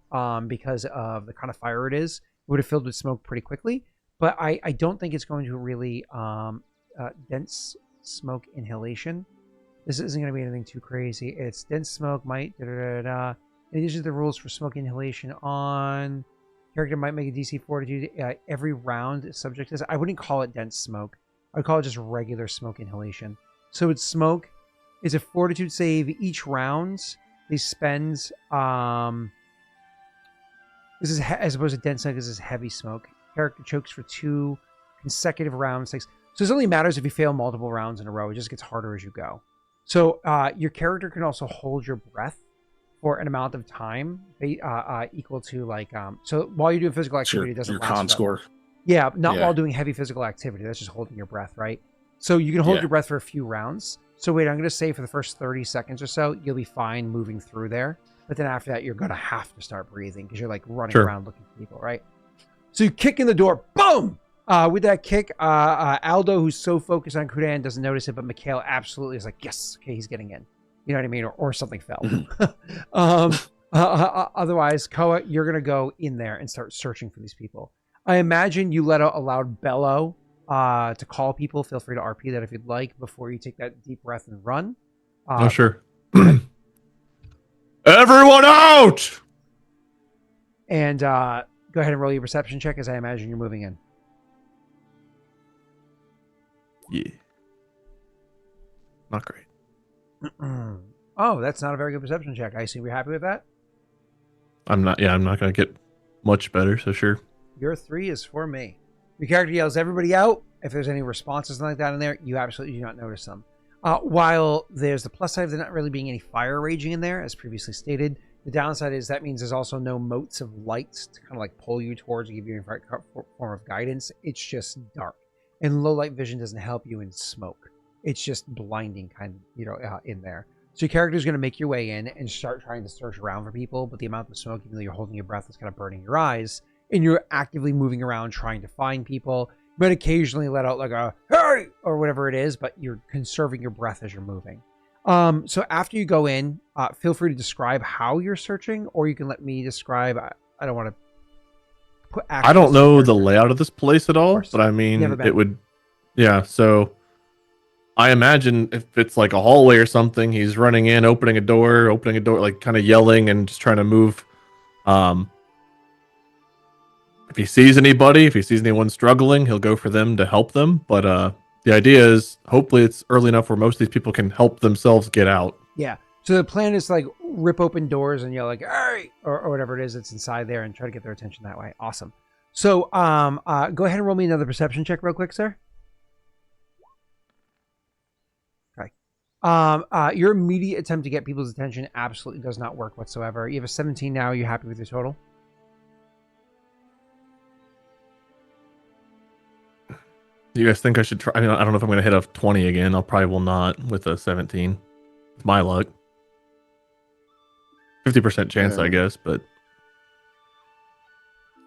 because of the kind of fire it is. would have filled with smoke pretty quickly. But I don't think it's going to really dense smoke inhalation. This isn't going to be anything too crazy. It's dense smoke might These are the rules for smoke inhalation on. Character might make a DC fortitude every round is subject to this. I wouldn't call it dense smoke. I would call it just regular smoke inhalation. So it's smoke. It's a fortitude save each round. They spend this is as opposed to dense smoke. This is heavy smoke. Character chokes for 2 consecutive rounds. So this only matters if you fail multiple rounds in a row. It just gets harder as you go. So your character can also hold your breath for an amount of time equal to like so while you're doing physical activity, it doesn't your last con forever. score. Yeah, not while doing heavy physical activity. That's just holding your breath, right? So you can hold your breath for a few rounds. So wait, I'm going to say for the first 30 seconds or so, you'll be fine moving through there. But then after that, you're going to have to start breathing because you're like running around looking for people, right? So you kick in the door, boom! With that kick, Aldo, who's so focused on Kudan, doesn't notice it, but Mikhail absolutely is like, yes, okay, he's getting in. You know what I mean? Or something fell. Otherwise, Koa, you're going to go in there and start searching for these people. I imagine you let out a loud bellow to call people. Feel free to RP that if you'd like before you take that deep breath and run. Oh, sure. Everyone out! And go ahead and roll your perception check as I imagine you're moving in. Yeah. Not great. Oh, that's not a very good perception check. I assume you're happy with that? I'm not going to get much better, so sure. Your 3 is for me. Your character yells everybody out. If there's any responses like that in there, you absolutely do not notice them. While there's the plus side of there not really being any fire raging in there, as previously stated, the downside is that means there's also no motes of lights to kind of like pull you towards and give you any form of guidance. It's just dark. And low light vision doesn't help you in smoke. It's just blinding kind of, in there. So your character is going to make your way in and start trying to search around for people, but the amount of smoke, even though you're holding your breath, is kind of burning your eyes, and you're actively moving around trying to find people. You might occasionally let out like a hey or whatever it is, but you're conserving your breath as you're moving. So after you go in, feel free to describe how you're searching, or you can let me describe. I don't want to put. I don't know the layout of this place at all, but I mean, it would. Yeah, so I imagine if it's like a hallway or something, he's running in, opening a door, like kind of yelling and just trying to move. If he sees anybody, if he sees anyone struggling, he'll go for them to help them. But the idea is hopefully it's early enough where most of these people can help themselves get out. Yeah. So the plan is to like rip open doors and yell like, hey, or whatever it is that's inside there and try to get their attention that way. Awesome. So go ahead and roll me another perception check real quick, sir. Okay. Your immediate attempt to get people's attention absolutely does not work whatsoever. You have a 17 now. Are you happy with your total? Do you guys think I should try? I mean, I don't know if I'm going to hit a 20 again. I'll probably will not with a 17. It's my luck. 50% chance, I guess, but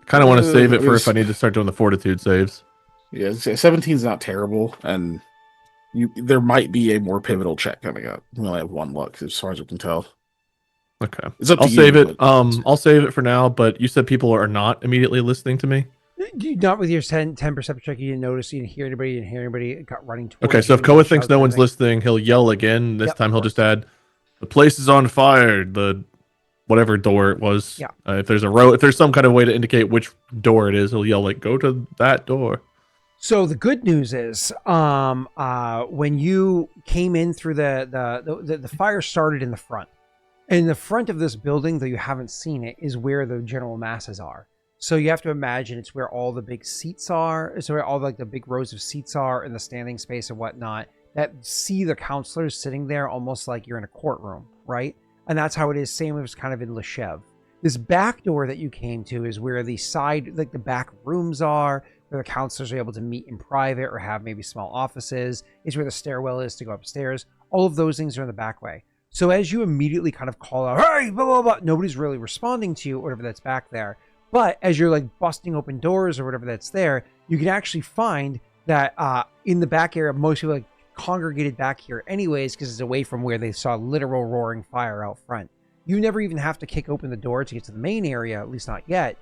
I kind of want to save it for if I need to start doing the fortitude saves. Yeah, 17 is not terrible, and there might be a more pivotal check coming up. We only have 1 luck, as far as we can tell. Okay, it's up to I'll you, save it. I'll save it for now. But you said people are not immediately listening to me. Not with your 10 perception check. You didn't notice. You didn't hear anybody. You didn't hear anybody. It got running towards. Okay, so if Koa thinks no one's listening, he'll yell again. This time he'll just add, "The place is on fire." The whatever door it was. Yeah. If there's some kind of way to indicate which door it is, he'll yell like, "Go to that door." So the good news is, when you came in through the fire started in the front. In the front of this building, though you haven't seen it, is where the general masses are. So you have to imagine it's where all the big seats are. It's where all like the big rows of seats are in the standing space and whatnot that see the counselors sitting there almost like you're in a courtroom, right? And that's how it is. Same as kind of in Leshev. This back door that you came to is where the side, like the back rooms are, where the counselors are able to meet in private or have maybe small offices. It's where the stairwell is to go upstairs. All of those things are in the back way. So as you immediately kind of call out, hey, blah, blah, blah, nobody's really responding to you, whatever that's back there. But as you're like busting open doors or whatever that's there, you can actually find that in the back area, most people like congregated back here anyways, because it's away from where they saw literal roaring fire out front. You never even have to kick open the door to get to the main area, at least not yet.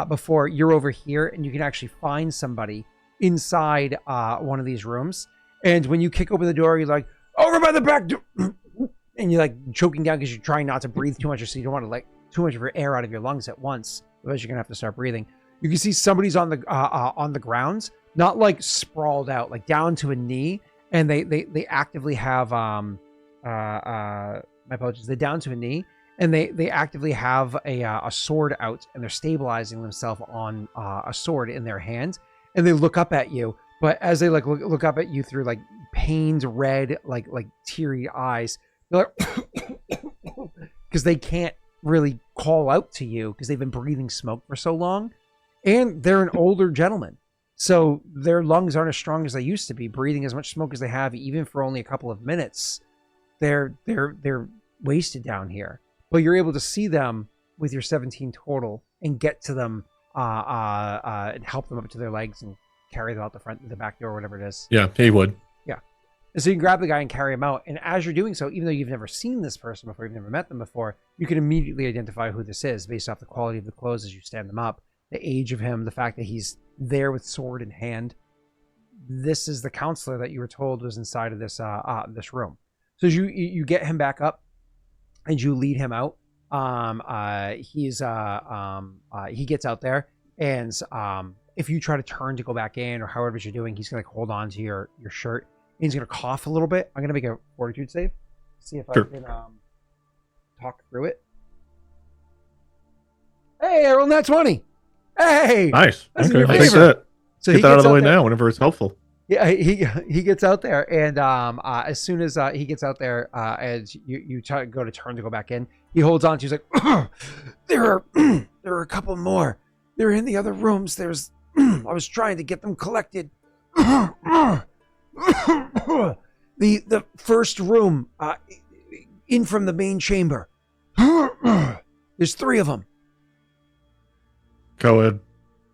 before you're over here, and you can actually find somebody inside one of these rooms. And when you kick open the door, you're like, over by the back door. And you're like choking down because you're trying not to breathe too much, so you don't want to let too much of your air out of your lungs at once. Otherwise, you're gonna have to start breathing. You can see somebody's on the grounds, not like sprawled out, like down to a knee, and they actively have my apologies. They're down to a knee, and they actively have a sword out, and they're stabilizing themselves on a sword in their hand, and they look up at you. But as they like look up at you through like pained red, like teary eyes, they're like, because they can't really call out to you because they've been breathing smoke for so long, and they're an older gentleman, so their lungs aren't as strong as they used to be. Breathing as much smoke as they have, even for only a couple of minutes, they're wasted down here. But you're able to see them with your 17 total and get to them and help them up to their legs and carry them out the back door, whatever it is. Yeah, he would. And so you can grab the guy and carry him out. And as you're doing so, even though you've never seen this person before, you've never met them before, you can immediately identify who this is based off the quality of the clothes as you stand them up, the age of him, the fact that he's there with sword in hand. This is the counselor that you were told was inside of this this room. So as you get him back up and you lead him out, he gets out there, and if you try to turn to go back in or however you're doing, he's gonna like hold on to your shirt. He's going to cough a little bit. I'm going to make a fortitude save. See if I can talk through it. Hey, I rolled that 20. Hey! Nice. That's Okay, in your take favor. that. So Get that out of the way now whenever it's helpful. Yeah, he gets out there, and as soon as he gets out there, as you go to turn to go back in, he holds on to you. He's like, there are a couple more. They're in the other rooms. There's I was trying to get them collected. The first room in from the main chamber. There's 3 of them. Koa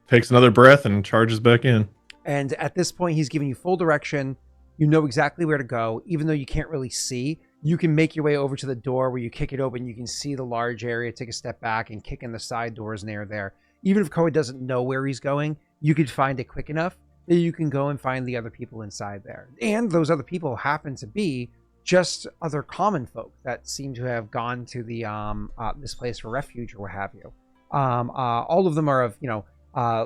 takes another breath and charges back in. And at this point, he's giving you full direction. You know exactly where to go. Even though you can't really see, you can make your way over to the door where you kick it open. You can see the large area, take a step back, and kick in the side doors near there. Even if Koa doesn't know where he's going, you could find it quick enough that you can go and find the other people inside there. And those other people happen to be just other common folk that seem to have gone to the this place for refuge or what have you. All of them are of,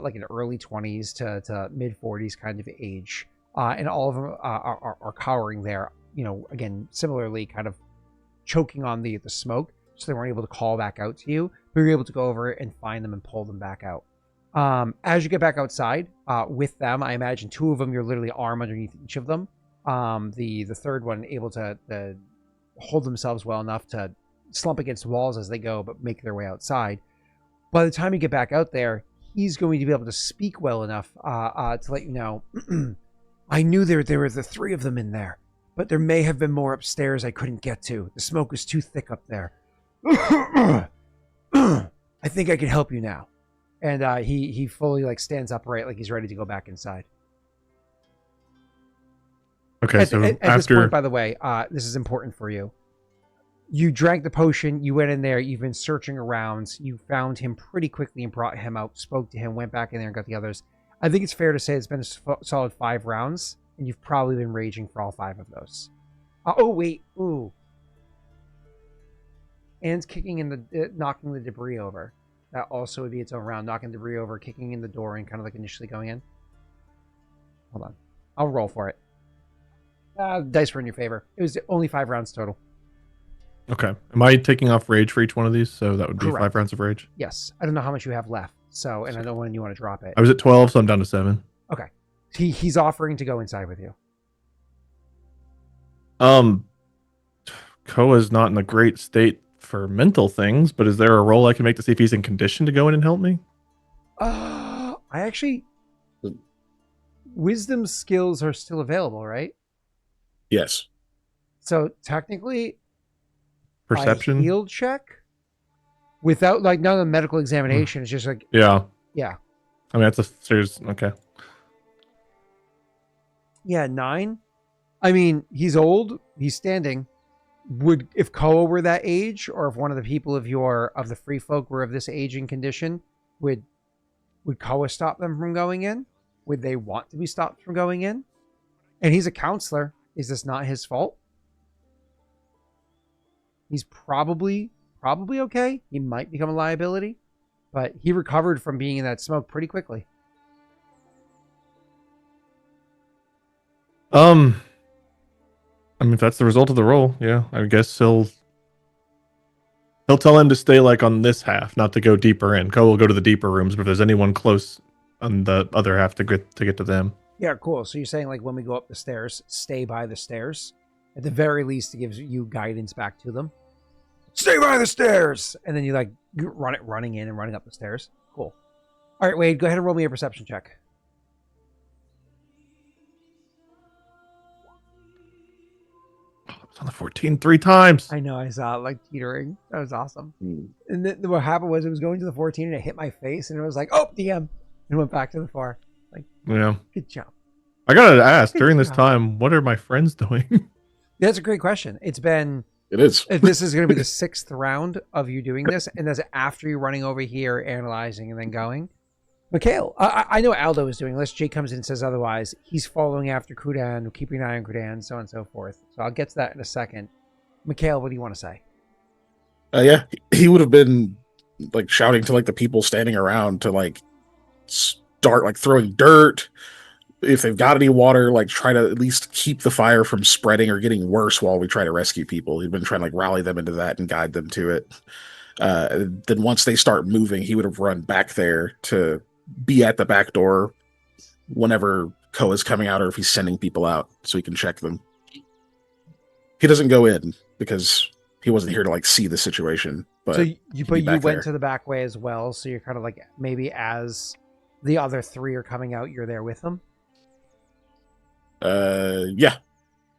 like in early 20s to mid 40s kind of age. And all of them are cowering there, again, similarly kind of choking on the smoke, so they weren't able to call back out to you, but you're able to go over and find them and pull them back out. As you get back outside with them, I imagine 2 of them, you're literally arm underneath each of them. The third one able to hold themselves well enough to slump against walls as they go, but make their way outside. By the time you get back out there, he's going to be able to speak well enough to let you know, I knew there were the 3 of them in there, but there may have been more upstairs I couldn't get to. The smoke was too thick up there. I think I can help you now. And he fully like stands upright, like he's ready to go back inside. Okay, At after this point, by the way, this is important for you. You drank the potion. You went in there. You've been searching around. You found him pretty quickly and brought him out. Spoke to him. Went back in there and got the others. I think it's fair to say it's been a solid 5 rounds, and you've probably been raging for all 5 of those. Oh wait, ooh, and kicking in the knocking the debris over. That also would be its own round. Knocking debris over, kicking in the door, and kind of like initially going in. Hold on. I'll roll for it. Dice were in your favor. It was only 5 rounds total. Okay. Am I taking off rage for each one of these? So that would be Correct. 5 rounds of rage? Yes. I don't know how much you have left. So, and I don't know when you want to drop it. I was at 12, so I'm down to 7. Okay. He's offering to go inside with you. Koa's not in a great state for mental things, but is there a roll I can make to see if he's in condition to go in and help me? I actually... Wisdom skills are still available, right? Yes. So technically, Perception? a heal check without like none of the medical examination. It's just like Yeah. yeah. I mean, that's a serious... Okay. Yeah, 9. I mean, he's old. He's standing. Would if Koa were that age, or if one of the people of the free folk were of this age and condition, would Koa stop them from going in? Would they want to be stopped from going in? And he's a counselor. Is this not his fault? He's probably okay. He might become a liability, but he recovered from being in that smoke pretty quickly. I mean, if that's the result of the roll, yeah, I guess he'll tell him to stay like on this half, not to go deeper in. Ko will go to the deeper rooms, but if there's anyone close on the other half to get to them. Yeah, cool. So you're saying like when we go up the stairs, stay by the stairs. At the very least, it gives you guidance back to them. Stay by the stairs, and then you like running in and running up the stairs. Cool. All right, Wade, go ahead and roll me a perception check. It's on the 14 3 times. I know, I saw it like teetering. That was awesome. Hmm. And then what happened was it was going to the 14 and it hit my face, and it was like, oh, DM, and went back to the 4. Like, Yeah. good job. I gotta ask, Good during this job. time, what are my friends doing? That's a great question. It's been It is. this is going to be the 6th round of you doing this, and that's after you running over here, analyzing, and then going. Mikhail, I know what Aldo is doing. Unless Jake comes in and says otherwise, he's following after Kudan, keeping an eye on Kudan, so on and so forth. So I'll get to that in a second. Mikhail, what do you want to say? Yeah, he would have been like shouting to like the people standing around to like start like throwing dirt. If they've got any water, like try to at least keep the fire from spreading or getting worse while we try to rescue people. He'd been trying to like rally them into that and guide them to it. Then once they start moving, he would have run back there to be at the back door whenever Koa's coming out or if he's sending people out so he can check them. He doesn't go in because he wasn't here to like see the situation. But So you went there. to the back way as well. So you're kind of like maybe as the other 3 are coming out, you're there with them. Yeah.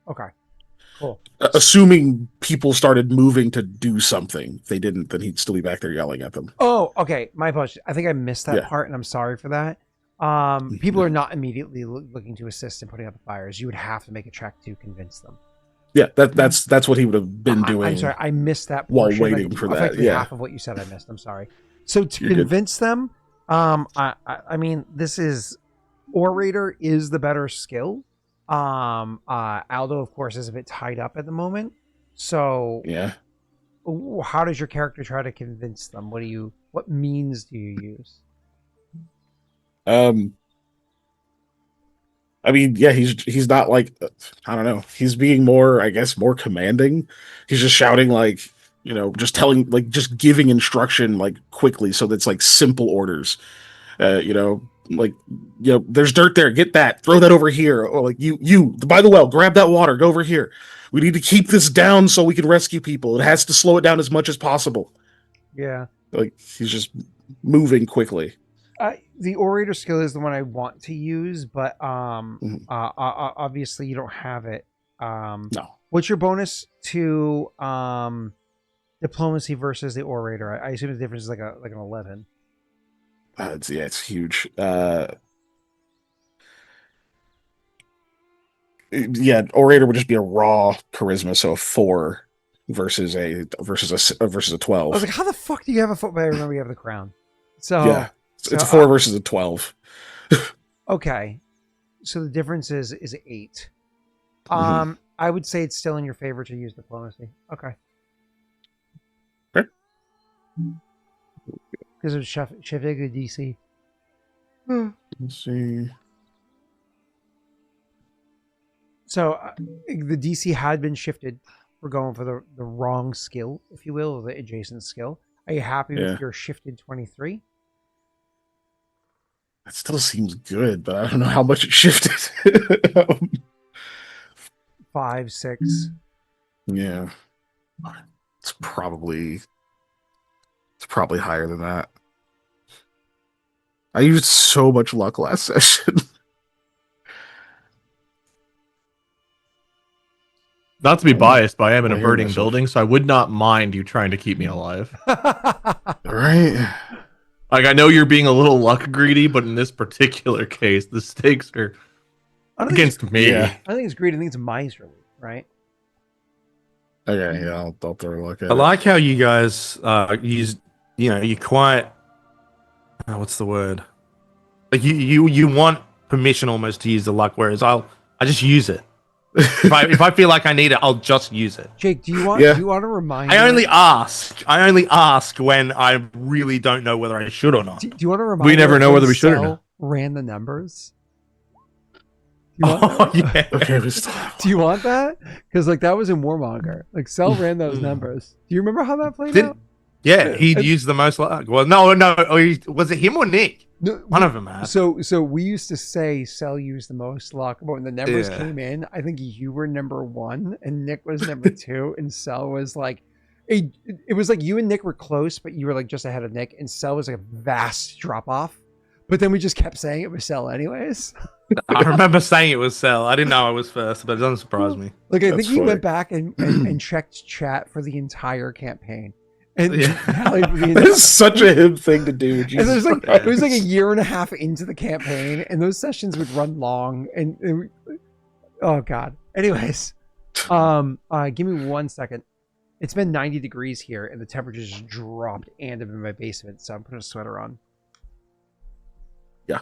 Okay, cool. Assuming people started moving to do something. If they didn't, then he'd still be back there yelling at them. Oh, okay. My apologies. I think I missed that Yeah. part, and I'm sorry for that. People are not immediately looking to assist in putting out the fires. You would have to make a check to convince them. Yeah, that's what he would have been doing. I'm sorry, I missed that while portion. waiting for that, Effectively yeah. half of what you said I missed. I'm sorry. So to You're good. convince them, I mean, this is Orator is the better skill. Aldo, of course, is a bit tied up at the moment. So Yeah. how does your character try to convince them? What means do you use? I mean, yeah, he's not like, I don't know. He's being more, I guess, more commanding. He's just shouting like, just telling, like, just giving instruction like quickly, so that's like simple orders. There's dirt there. Get that. Throw that over here. Or like you by the well, grab that water. Go over here. We need to keep this down so we can rescue people. It has to slow it down as much as possible. Yeah. Like he's just moving quickly. The Orator skill is the one I want to use, but obviously you don't have it. No. What's your bonus to diplomacy versus the Orator? I assume the difference is like an 11. It's huge. Orator would just be a raw charisma, so a 4 versus a 12. I was like, how the fuck do you have a foot? But I remember you have the crown. So Yeah, it's a 4 versus a 12. Okay, so the difference is 8. Mhm. I would say it's still in your favor to use diplomacy. Okay. Okay. Because of shifting the DC. Let's see. So the DC had been shifted. We're going for the wrong skill, if you will, or the adjacent skill. Are you happy with your shifted 23? That still seems good, but I don't know how much it shifted. 5, 6. Yeah. It's probably higher than that. I used so much luck last session. Not to be biased, but I am in a I hear burning myself. building, so I would not mind you trying to keep me alive. Right? Like, I know you're being a little luck greedy, but in this particular case, the stakes are against me. Yeah. I think it's great. I think it's miserly, right? Okay, yeah, I'll throw a look at I it. like how you guys use, you're quite what's the word? Like you want permission almost to use the luck, whereas I just use it. If I feel like I need it, I'll just use it. Jake, do you want to remind? I only ask when I really don't know whether I should or not. Do you want to remind? We never know whether we should or not. Ran the numbers. Yeah. Okay, Do you want that? Because like that was in Warmonger. Like Cell ran those numbers. Do you remember how that played out? Yeah, he'd used the most luck. Well, no. Was it him or Nick? No, one of them had. So we used to say Cell used the most luck, but when the numbers came in, I think you were number 1 and Nick was number 2, and Cell was like, it was like you and Nick were close, but you were like just ahead of Nick, and Cell was like a vast drop off. But then we just kept saying it was Cell anyways. I remember saying it was Cell. I didn't know I was first, but it doesn't surprise me. Like I think he went back and checked chat for the entire campaign. And it's such a him thing to do. And it was like a year and a half into the campaign, and those sessions would run long. And oh god. Anyways, give me 1 second. It's been 90 degrees here, and the temperature just dropped, and I'm in my basement, so I'm putting a sweater on. Yeah.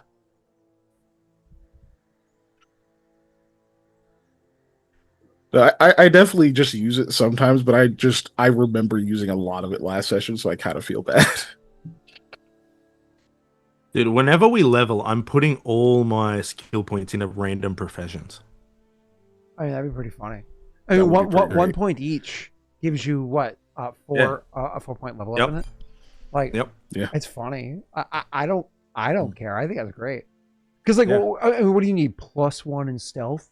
I definitely just use it sometimes, but I remember using a lot of it last session, so I kind of feel bad. Dude, whenever we level, I'm putting all my skill points into random professions. I mean, that'd be pretty funny. I mean, one point each gives you what? A 4-point level up in it? Like, it's funny. I don't care. I think that's great. Because like, I mean, what do you need? +1 in stealth?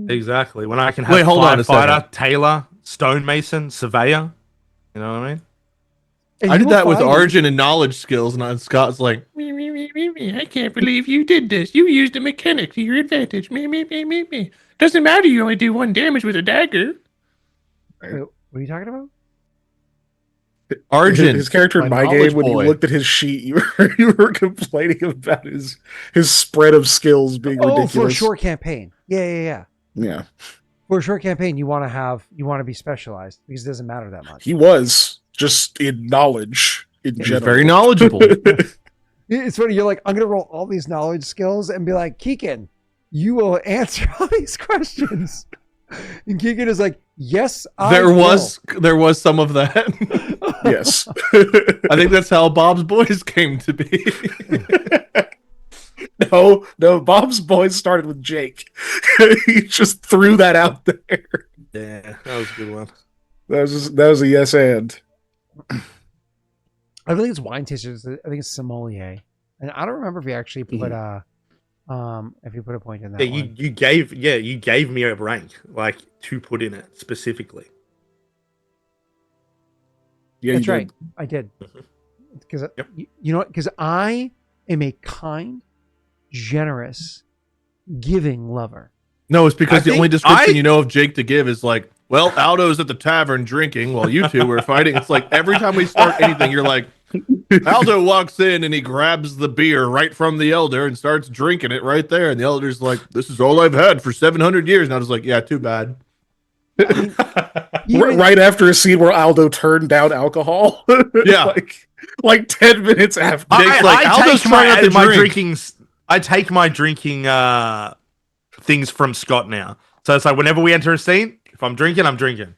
Exactly. When I can have fighter, tailor, stonemason, surveyor. You know what I mean? And I did that with Arjun and knowledge skills, and Scott's like, me. I can't believe you did this. You used a mechanic to your advantage. Me. Doesn't matter. You only do 1 damage with a dagger. Wait, what are you talking about? Arjun, his character in my game, when you looked at his sheet, you were complaining about his spread of skills being ridiculous. For a short campaign. Yeah. Yeah. For a short campaign, you want to be specialized because it doesn't matter that much. He was just in knowledge in general. Very knowledgeable. It's funny. You're like, I'm gonna roll all these knowledge skills and be like, Keegan, you will answer all these questions. And Keegan is like, yes, there was some of that. Yes. I think that's how Bob's Boys came to be. No, Bob's Boys started with Jake. He just threw that out there. Yeah, that was a good one. That was a yes and. I think it's wine tasters. I think it's sommelier, and I don't remember if you actually put if you put a point in that. Yeah, you gave me a rank like to put in it specifically. Yeah, that's right. I did because you know what? Because I am a kind, generous, giving lover. No, it's because the only description you know of Jake to give is like, well, Aldo's at the tavern drinking while you two were fighting. It's like every time we start anything, you're like, Aldo walks in and he grabs the beer right from the elder and starts drinking it right there. And the elder's like, this is all I've had for 700 years. And I was like, yeah, too bad. Right after a scene where Aldo turned down alcohol. Yeah. like 10 minutes after. Aldo's trying out my drinking. I take my drinking things from Scott now. So it's like whenever we enter a scene, if I'm drinking, I'm drinking.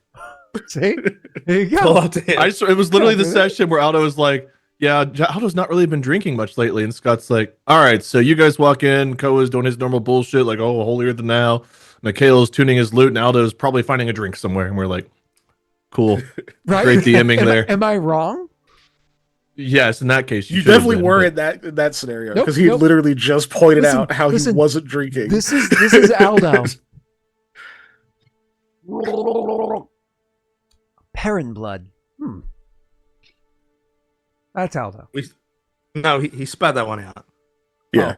See? There you go. It was literally the session where Aldo was like, yeah, Aldo's not really been drinking much lately. And Scott's like, all right, so you guys walk in, Koa's doing his normal bullshit, like, oh, holier than thou. Mikhail's tuning his lute, and Aldo's probably finding a drink somewhere. And we're like, cool. Right? Great DMing there. Am I wrong? Yes, in that case. You definitely were in that scenario. Because he literally just pointed out how he wasn't drinking. This is Aldo. Perrin blood. That's Aldo. No, he spat that one out. Yeah.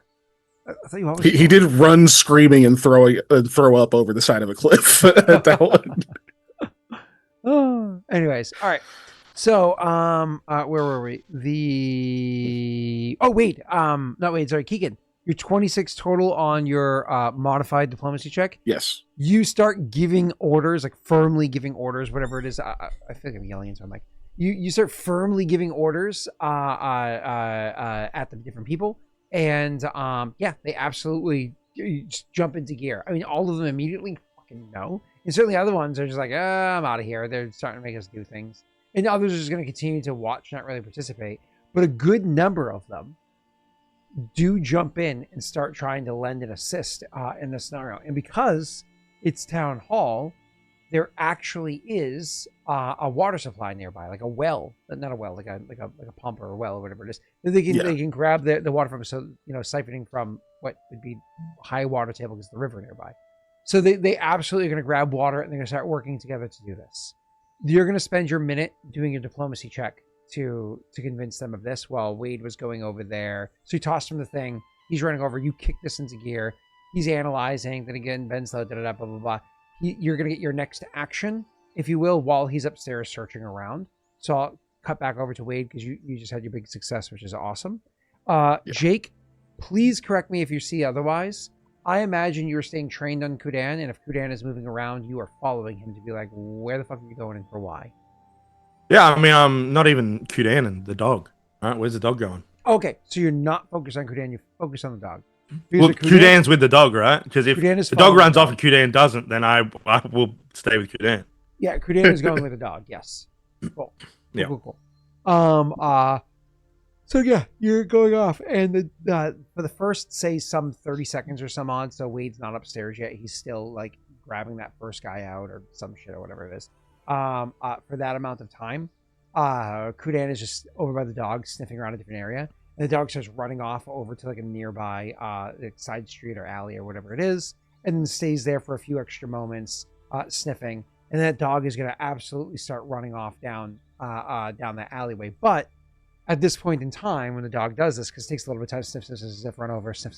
I thought you he did run screaming and throw up over the side of a cliff at that one. Anyways, all right. So, where were we? Sorry, Keegan. You're 26 total on your modified diplomacy check. Yes. You start giving orders, like firmly giving orders, whatever it is. I feel like I'm yelling into my mic. You start firmly giving orders at the different people, and yeah, they absolutely just jump into gear. I mean, all of them immediately fucking know, and certainly other ones are just like, I'm out of here. They're starting to make us do things, and others are just going to continue to watch, not really participate. But a good number of them do jump in and start trying to lend an assist in this scenario, and because it's town hall, there actually is a water supply nearby, like a well, not a well, like a pump or a well or whatever it is. They can grab the water from, so siphoning from what would be high water table because the river nearby. So they absolutely are going to grab water and they're going to start working together to do this. You're going to spend your minute doing a diplomacy check to convince them of this while Wade was going over there. So you tossed him the thing. He's running over. You kick this into gear. He's analyzing. Then again, Ben's low, blah, blah, blah. You're going to get your next action, if you will, while he's upstairs searching around. So I'll cut back over to Wade because you just had your big success, which is awesome. Jaaek, please correct me if you see otherwise. I imagine you're staying trained on Kudan, and if Kudan is moving around, you are following him to be like, where the fuck are you going and for why? Yeah, I mean, I'm not even Kudan and the dog. All right, where's the dog going? Okay, so you're not focused on Kudan, you're focused on the dog. Well, Kudan's with the dog, right? Because if the dog runs off and Kudan doesn't, then I will stay with Kudan. Yeah, Kudan is going with the dog. Yes. Cool. Yeah. Cool. So yeah, you're going off, and for the first, say, some 30 seconds or some odd. So Wade's not upstairs yet. He's still like grabbing that first guy out or some shit or whatever it is. For that amount of time, Kudan is just over by the dog, sniffing around a different area. And the dog starts running off over to like a nearby side street or alley or whatever it is, and then stays there for a few extra moments, sniffing. And that dog is going to absolutely start running off down that alleyway. But at this point in time, when the dog does this, because it takes a little bit of time, sniff, run over, sniff.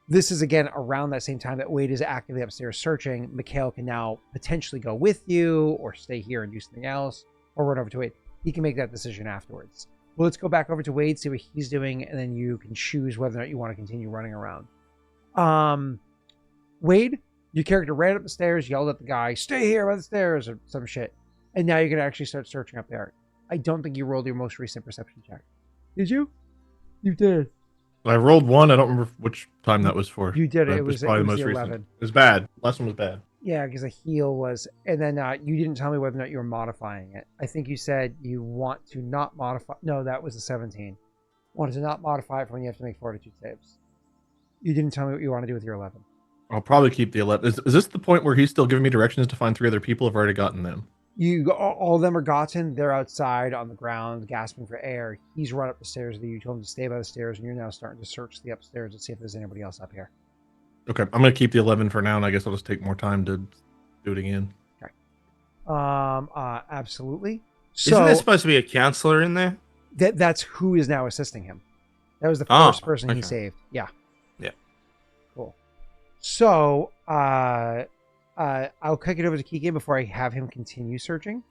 This is again around that same time that Wade is actively upstairs searching. Mikhail can now potentially go with you, or stay here and do something else, or run over to Wade. He can make that decision afterwards. Well, let's go back over to Wade, see what he's doing, and then you can choose whether or not you want to continue running around. Wade, your character ran up the stairs, yelled at the guy, stay here by the stairs, or some shit. And now you're going to actually start searching up there. I don't think you rolled your most recent perception check. Did you? You did. I rolled one. I don't remember which time that was for. You did it. It was probably the most recent. 11. It was bad. Last one was bad. Yeah, because the heal was... And then you didn't tell me whether or not you were modifying it. I think you said you want to not modify... No, that was a 17. Wanted to not modify it for when you have to make fortitude saves. You didn't tell me what you want to do with your 11. I'll probably keep the 11. Is this the point where he's still giving me directions to find 3 other people? I've already gotten them. All of them are gotten. They're outside on the ground, gasping for air. He's run up the stairs. You told him to stay by the stairs, and you're now starting to search the upstairs to see if there's anybody else up here. Okay, I'm going to keep the 11 for now, and I guess I'll just take more time to do it again. Okay. Absolutely. So, isn't there supposed to be a counselor in there? That's who is now assisting him. That was the first person he saved. Yeah. Yeah. Cool. So, I'll kick it over to Keegan before I have him continue searching.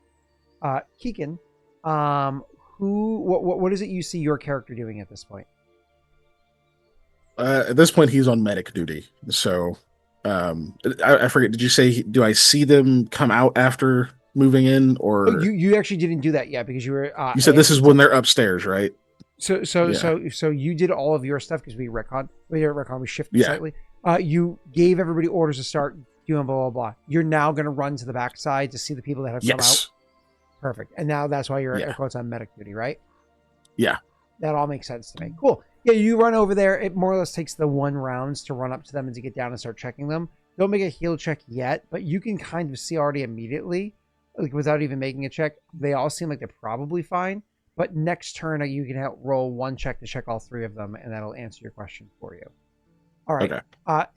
Keegan, what is it you see your character doing at this point? At this point, he's on medic duty. So, I forget. Did you say? Do I see them come out after moving in, or you actually didn't do that yet because you were? You said this is when they're upstairs, right? So you did all of your stuff because we shifted slightly. You gave everybody orders to start doing blah, blah, blah. You're now going to run to the backside to see the people that have come out. Perfect. And now that's why you're air quotes on medic duty, right? Yeah. That all makes sense to me. Cool. Yeah, you run over there. It more or less takes the 1 rounds to run up to them and to get down and start checking them. Don't make a heal check yet, but you can kind of see already immediately, like without even making a check, they all seem like they're probably fine. But next turn, you can roll 1 check to check all 3 of them, and that'll answer your question for you. All right. Okay.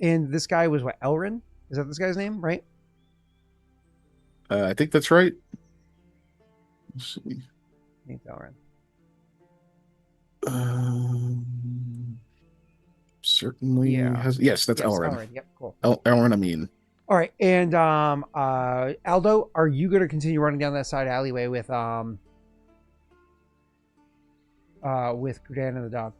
And this guy was what, Elrin? Is that this guy's name, right? I think that's right. Let's see. I think Elrin. Certainly has. Yes, that's Elrin. Elrin. Yep, cool. Elrin, I mean. All right, and Aldo, are you going to continue running down that side alleyway with Kudan and the dog?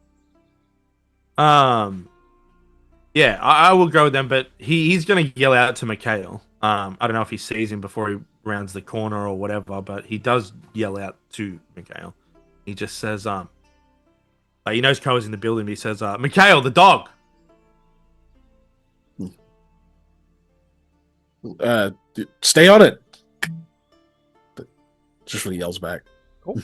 Yeah, I will go with them, but he's going to yell out to Mikhail. I don't know if he sees him before he rounds the corner or whatever, but he does yell out to Mikhail. He just says, he knows Koa's in the building, but he says, Mikhail, the dog. Stay on it. Just what he yells back. Cool.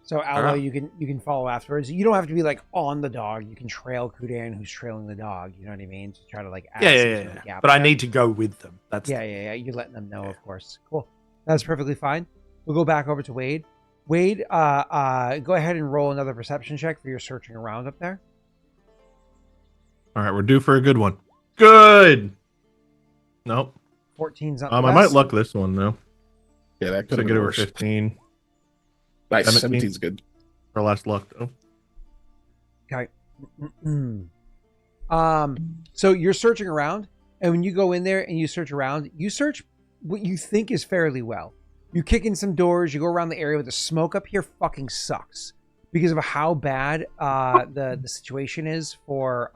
So Aldo, you can follow afterwards. You don't have to be like on the dog. You can trail Kudan, who's trailing the dog. You know what I mean? To try to like add some gap. But I need to go with them. That's yeah. You're letting them know, of course. Cool. That's perfectly fine. We'll go back over to Wade. Wade, go ahead and roll another perception check for your searching around up there. All right, we're due for a good one. Good. Nope. 14's up. I might luck this one though. Yeah, that could get over 15. Nice. 17's good. Our last luck though. Okay. So you're searching around, and when you go in there and you search around, you search what you think is fairly well. You kick in some doors, you go around the area, but the smoke up here fucking sucks because of how bad the situation is for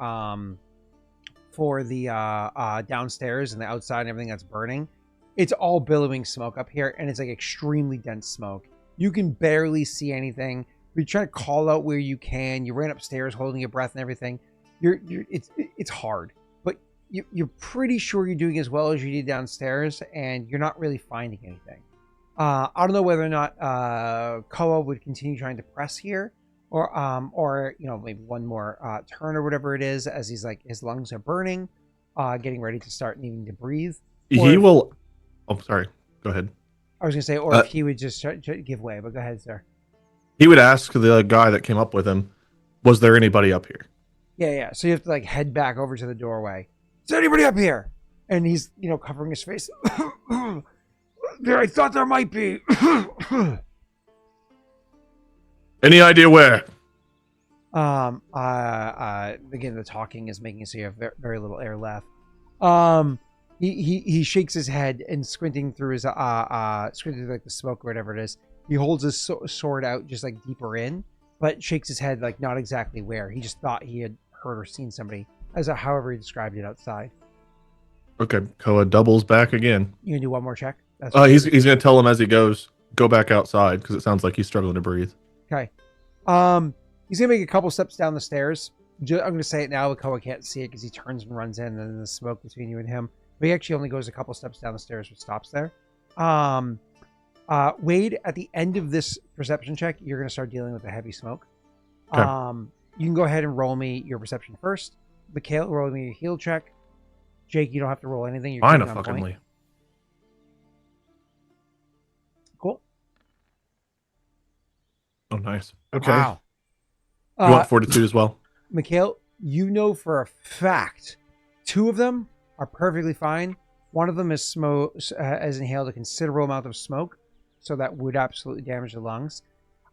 the downstairs and the outside and everything that's burning. It's all billowing smoke up here, and it's like extremely dense smoke. You can barely see anything. You're trying to call out where you can. You ran upstairs holding your breath and everything. It's hard, but you're pretty sure you're doing as well as you did downstairs, and you're not really finding anything. I don't know whether or not Koa would continue trying to press here, or maybe one more turn or whatever it is, as he's like his lungs are burning, getting ready to start needing to breathe. He will. Oh, sorry. Go ahead. I was gonna say, or if he would just give way, but go ahead, sir. He would ask the guy that came up with him, "Was there anybody up here?" Yeah. So you have to like head back over to the doorway. Is there anybody up here? And he's covering his face. There, I thought there might be. Any idea where? Again, the talking is making it so you have very little air left. He shakes his head and squinting through his squinting through like the smoke or whatever it is. He holds his sword out just like deeper in, but shakes his head like not exactly where. He just thought he had heard or seen somebody, however he described it outside. Okay, Koa doubles back again. You gonna do one more check? He's gonna tell him as he goes, go back outside because it sounds like he's struggling to breathe. Okay. He's gonna make a couple steps down the stairs. I'm gonna say it now, but Koa can't see it because he turns and runs in, and then the smoke between you and him. But he actually only goes a couple steps down the stairs, which stops there. Wade, at the end of this perception check, you're gonna start dealing with the heavy smoke. Okay. You can go ahead and roll me your perception first. Mikhail, roll me your heal check. Jake, you don't have to roll anything. You're Fine, a on fucking point. Lee. Cool. Oh, nice. Okay. Wow. You want fortitude as well? Mikhail, you know for a fact 2 of them are perfectly fine. One of them has inhaled a considerable amount of smoke, so that would absolutely damage the lungs.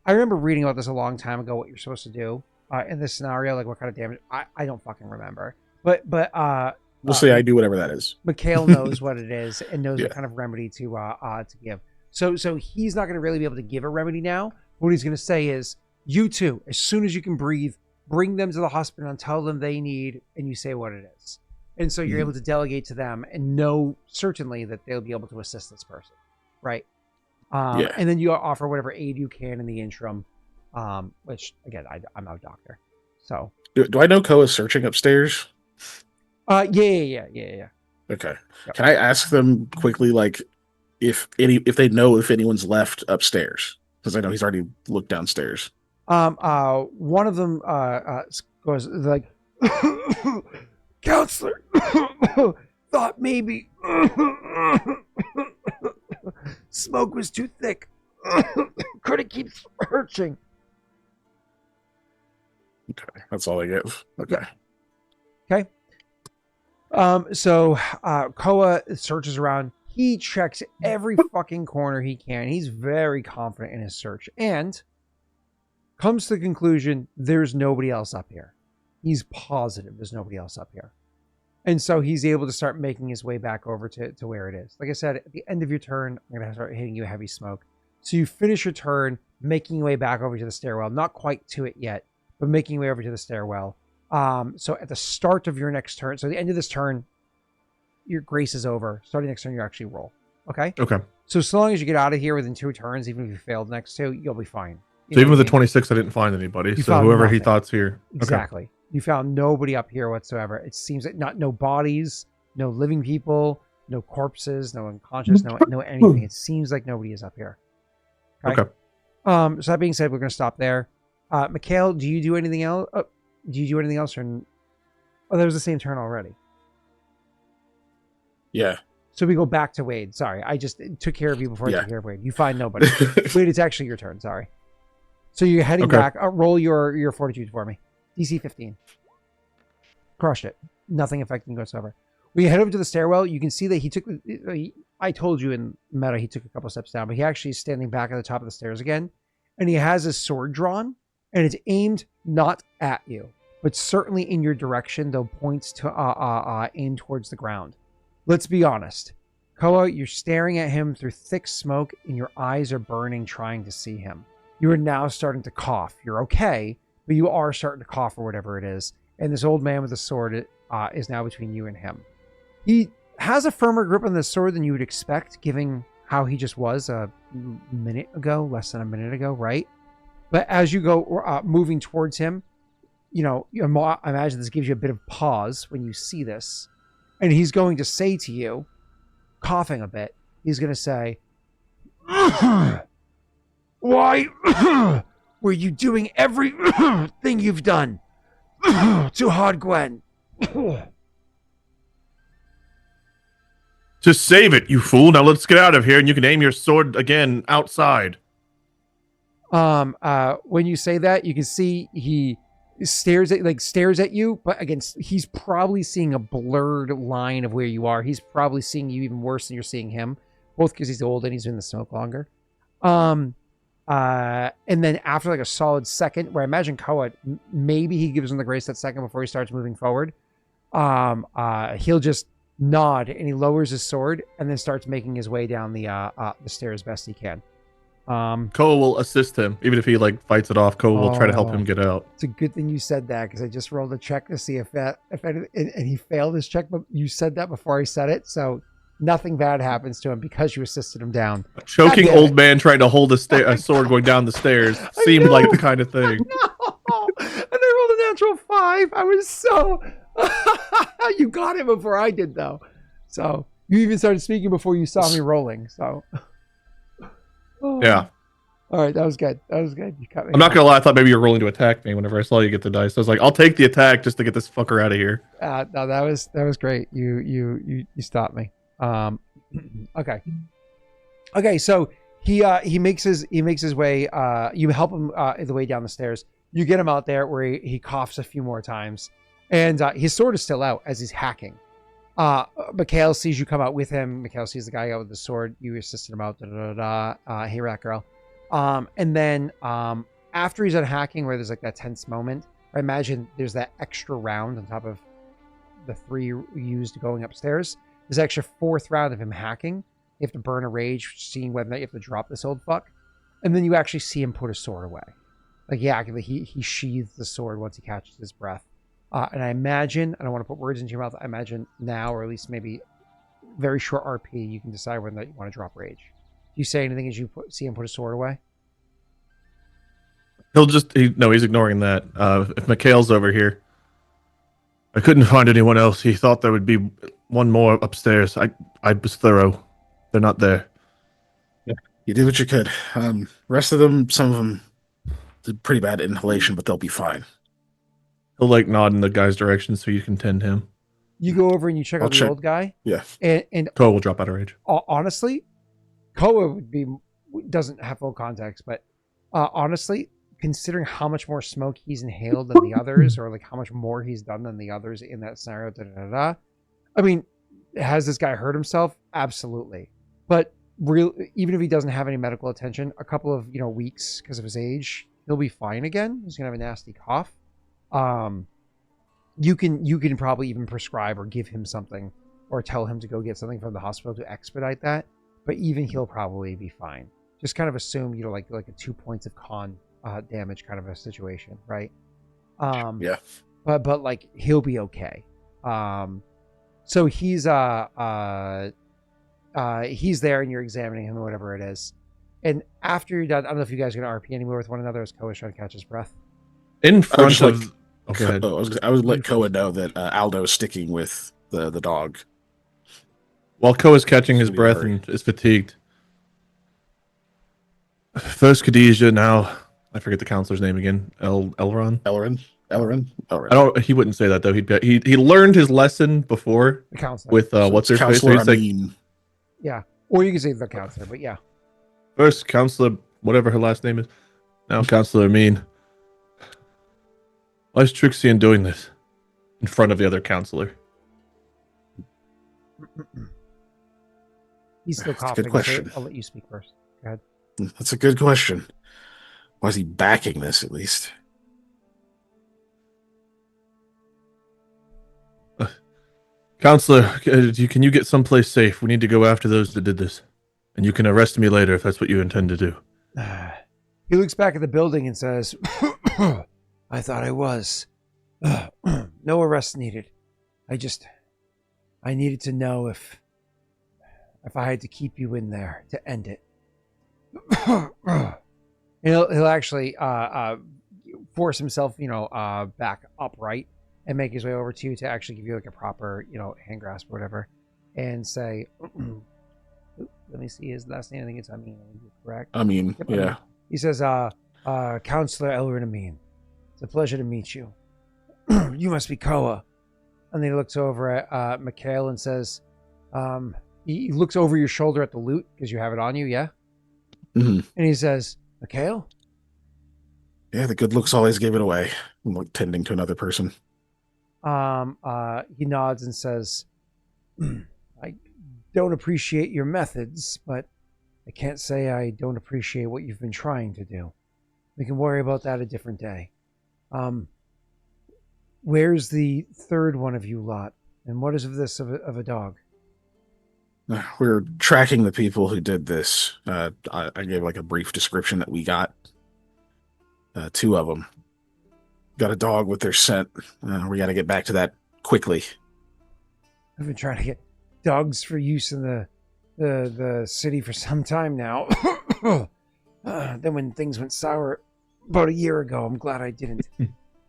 I remember reading about this a long time ago, what you're supposed to do in this scenario, like what kind of damage. I don't fucking remember. But we'll say I do whatever that is. Mikhail knows what it is and knows what kind of remedy to give. So he's not going to really be able to give a remedy now. What he's going to say is, you two, as soon as you can breathe, bring them to the hospital and tell them they need, and you say what it is. And so you're able to delegate to them and know certainly that they'll be able to assist this person, right? And then you offer whatever aid you can in the interim, which, again, I'm not a doctor. So do I know Koa's searching upstairs? Yeah. Okay. Yep. Can I ask them quickly, like, if they know if anyone's left upstairs? Because I know he's already looked downstairs. One of them goes like, counselor, thought maybe smoke was too thick. Couldn't keep searching. Okay, that's all I give. Okay. Okay. So Koa searches around. He checks every fucking corner he can. He's very confident in his search and comes to the conclusion there's nobody else up here. He's positive there's nobody else up here. And so he's able to start making his way back over to where it is. Like I said, at the end of your turn, I'm going to start hitting you a heavy smoke. So you finish your turn, making your way back over to the stairwell. Not quite to it yet, but making your way over to the stairwell. So at the start of your next turn, so at the end of this turn, your grace is over. Starting next turn, you actually roll. Okay. Okay. So long as you get out of here within 2 turns, even if you failed the next 2, you'll be fine. You So know even what with I the mean? 26, I didn't find anybody. You So found whoever he nothing. thought's here. Exactly. Okay. You found nobody up here whatsoever. It seems like no bodies, no living people, no corpses, no unconscious, no anything. It seems like nobody is up here. Okay. So that being said, we're going to stop there. Mikhail, do you do anything else? Do you do anything else? Oh, that was the same turn already. Yeah. So we go back to Wade. Sorry, I just took care of you before I Yeah. took care of Wade. You find nobody. Wade, it's actually your turn. Sorry. So you're heading back. Roll your fortitude for me. DC 15. Crushed it. Nothing affecting whatsoever. When you head over to the stairwell, you can see that he took. I told you in meta he took a couple steps down, but he actually is standing back at the top of the stairs again, and he has his sword drawn, and it's aimed not at you, but certainly in your direction, though points to aim towards the ground. Let's be honest. Koa, you're staring at him through thick smoke, and your eyes are burning trying to see him. You are now starting to cough. You're okay, but you are starting to cough or whatever it is. And this old man with the sword is now between you and him. He has a firmer grip on the sword than you would expect, given how he just was a minute ago, less than a minute ago, right? But as you go moving towards him, I imagine this gives you a bit of pause when you see this. And he's going to say to you, coughing a bit, he's going to say, why were you doing everything you've done to Hard Gwen? To save it, you fool. Now let's get out of here and you can aim your sword again outside. When you say that, you can see he stares at you, but again, he's probably seeing a blurred line of where you are. He's probably seeing you even worse than you're seeing him, both because he's old and he's in the smoke longer. And then after like a solid second, where I imagine Koa, maybe he gives him the grace that second before he starts moving forward. He'll just nod and he lowers his sword and then starts making his way down the stairs best he can. Koa will assist him, even if he fights it off. Koa will try to help him get out. It's a good thing you said that, because I just rolled a check to see if he failed his check, but you said that before I said it, so nothing bad happens to him because you assisted him down. A choking old man trying to hold a sword going down the stairs seemed like the kind of thing. No. And I rolled a natural 5. I was so you got it before I did, though. So you even started speaking before you saw me rolling. So yeah. All right, that was good. You cut me. I'm not gonna lie, I thought maybe you were rolling to attack me whenever I saw you get the dice. I was like, I'll take the attack just to get this fucker out of here. No, that was great. You stopped me. Okay. So he makes his way. You help him the way down the stairs. You get him out there where he coughs a few more times, and his sword is still out as he's hacking. Mikhail sees you come out with him. Mikhail sees the guy out with the sword. You assisted him out. Hey, rat girl. And then after he's done hacking, where there's that tense moment, I imagine there's that extra round on top of the 3 you used going upstairs. There's an extra 4th round of him hacking. You have to burn a rage, seeing whether or not you have to drop this old fuck. And then you actually see him put his sword away. He sheathes the sword once he catches his breath. And I imagine, I don't want to put words into your mouth, I imagine now, or at least maybe very short RP, you can decide whether or not you want to drop rage. Do you say anything as you see him put his sword away? He's ignoring that. If Mikhail's over here, I couldn't find anyone else. He thought there would be one more upstairs. I was thorough. They're not there. Yeah, you did what you could. Rest of them, some of them did pretty bad inhalation, but they'll be fine. He'll nod in the guy's direction so you can tend him. You go over and you check out the old guy. Yeah. And Koa will drop out of rage. Honestly, Koa doesn't have full context, but honestly, considering how much more smoke he's inhaled than the others, or how much more he's done than the others in that scenario, I mean, has this guy hurt himself? Absolutely. But even if he doesn't have any medical attention, a couple of weeks because of his age, he'll be fine again. He's gonna have a nasty cough. You can probably even prescribe or give him something, or tell him to go get something from the hospital to expedite that. But even he'll probably be fine. Just kind of assume like a 2 points of con damage kind of a situation, right? Yeah. But he'll be okay. So he's he's there and you're examining him or whatever it is. And after you're done, I don't know if you guys are going to RP anywhere with one another as Koa's trying to catch his breath. In front of... I would let Koa know that Aldo is sticking with the dog. While Koa's catching his breath and is fatigued. First Khadijah, now... I forget the counselor's name again. Elron? Elrin. He wouldn't say that, though. He learned his lesson before. The counselor. With what's her face? Counselor So Amin. Yeah. Or you can say the counselor, but yeah. First, Counselor, whatever her last name is. Now, Counselor Amin. Why is Trixie in doing this? In front of the other counselor. He's still That's a coughing. good question. I'll let you speak first. Go ahead. That's a good question. Why is he backing this, at least? Counselor, can you get someplace safe? We need to go after those that did this. And you can arrest me later if that's what you intend to do. He looks back at the building and says, I thought I was. No arrest needed. I needed to know if I had to keep you in there to end it. He'll actually force himself, back upright and make his way over to you to actually give you like a proper, hand grasp or whatever, and say, let me see his last name. I think it's Amin. Correct? Amin, Yep, yeah. Amin. He says, Counselor Elrin Amin, it's a pleasure to meet you. You must be Koa. And then he looks over at Mikhail and says, he looks over your shoulder at the loot because you have it on you, yeah? Mm-hmm. And he says, Mikhail? Yeah, the good looks always gave it away. I'm like tending to another person. He nods and says, I don't appreciate your methods, but I can't say I don't appreciate what you've been trying to do. We can worry about that a different day. Where's the third one of you lot? And what is of this of a dog? We're tracking the people who did this. I gave like a brief description that we got. Two of them. Got a dog with their scent. We got to get back to that quickly. I've been trying to get dogs for use in the city for some time now. Then when things went sour about a year ago, I'm glad I didn't.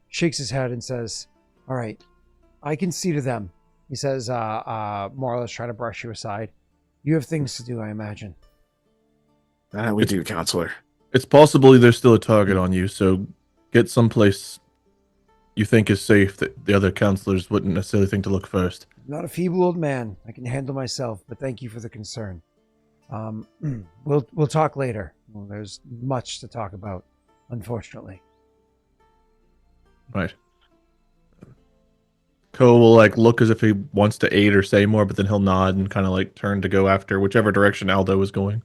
Shakes his head and says, all right, I can see to them. He says, more or less trying to brush you aside. You have things to do, I imagine. We do, Counselor. It's possibly there's still a target on you, so get someplace you think is safe that the other counselors wouldn't necessarily think to look first. I'm not a feeble old man. I can handle myself, but thank you for the concern. We'll talk later. Well, there's much to talk about, unfortunately. Right. Ko will look as if he wants to aid or say more, but then he'll nod and kind of turn to go after whichever direction Aldo was going.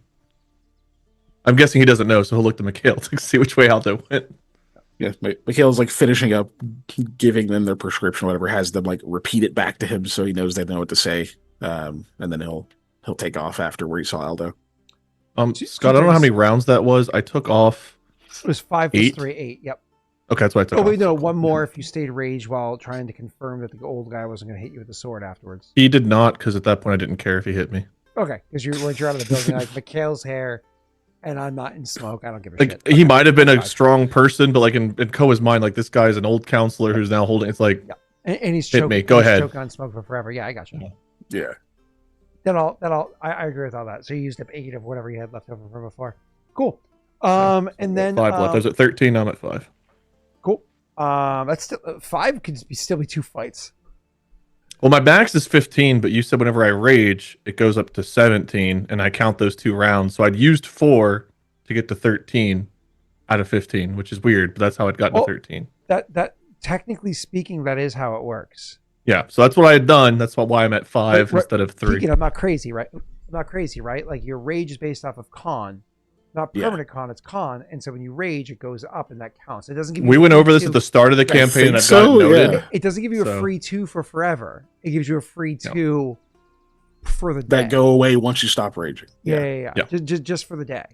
I'm guessing he doesn't know, so he'll look to Mikhail to see which way Aldo went. Yeah, Mikhail's finishing up, giving them their prescription, whatever, has them repeat it back to him so he knows they know what to say. And then he'll take off after where he saw Aldo. Scott, I don't know how many rounds that was. I took off. It was 5 plus 3, 8. Yep. Okay, that's what I took. Oh wait, no, one more if you stayed raged while trying to confirm that the old guy wasn't going to hit you with the sword afterwards. He did not, because at that point I didn't care if he hit me. Okay, because you're out of the building, Mikhail's hair, and I'm not in smoke. I don't give a shit. He might have been a strong person, but in Koa's mind, this guy's an old counselor who's now holding. It's yeah. And he's hit me. Go ahead. Choking on smoke for forever. Yeah, I got you. Yeah. I agree with all that. So you used up 8 of whatever you had left over from before. Cool. And then 5 left. I was at 13. Now I'm at 5. Cool. That's still 5 could still be 2 fights. Well, my max is 15, but you said whenever I rage, it goes up to 17, and I count those 2 rounds. So I'd used 4 to get to 13 out of 15, which is weird, but that's how I'd gotten to 13. That technically speaking, that is how it works. Yeah, so that's what I had done. That's why I'm at 5 instead of 3. I'm not crazy, right? Your rage is based off of con. Not permanent con, it's con, and so when you rage, it goes up, and that counts. It doesn't give you. We went over this at the start of the campaign, and I've got noted. Yeah. It doesn't give you a free 2 for forever. It gives you a free 2 for the day. That go away once you stop raging. Yeah. Just for the day.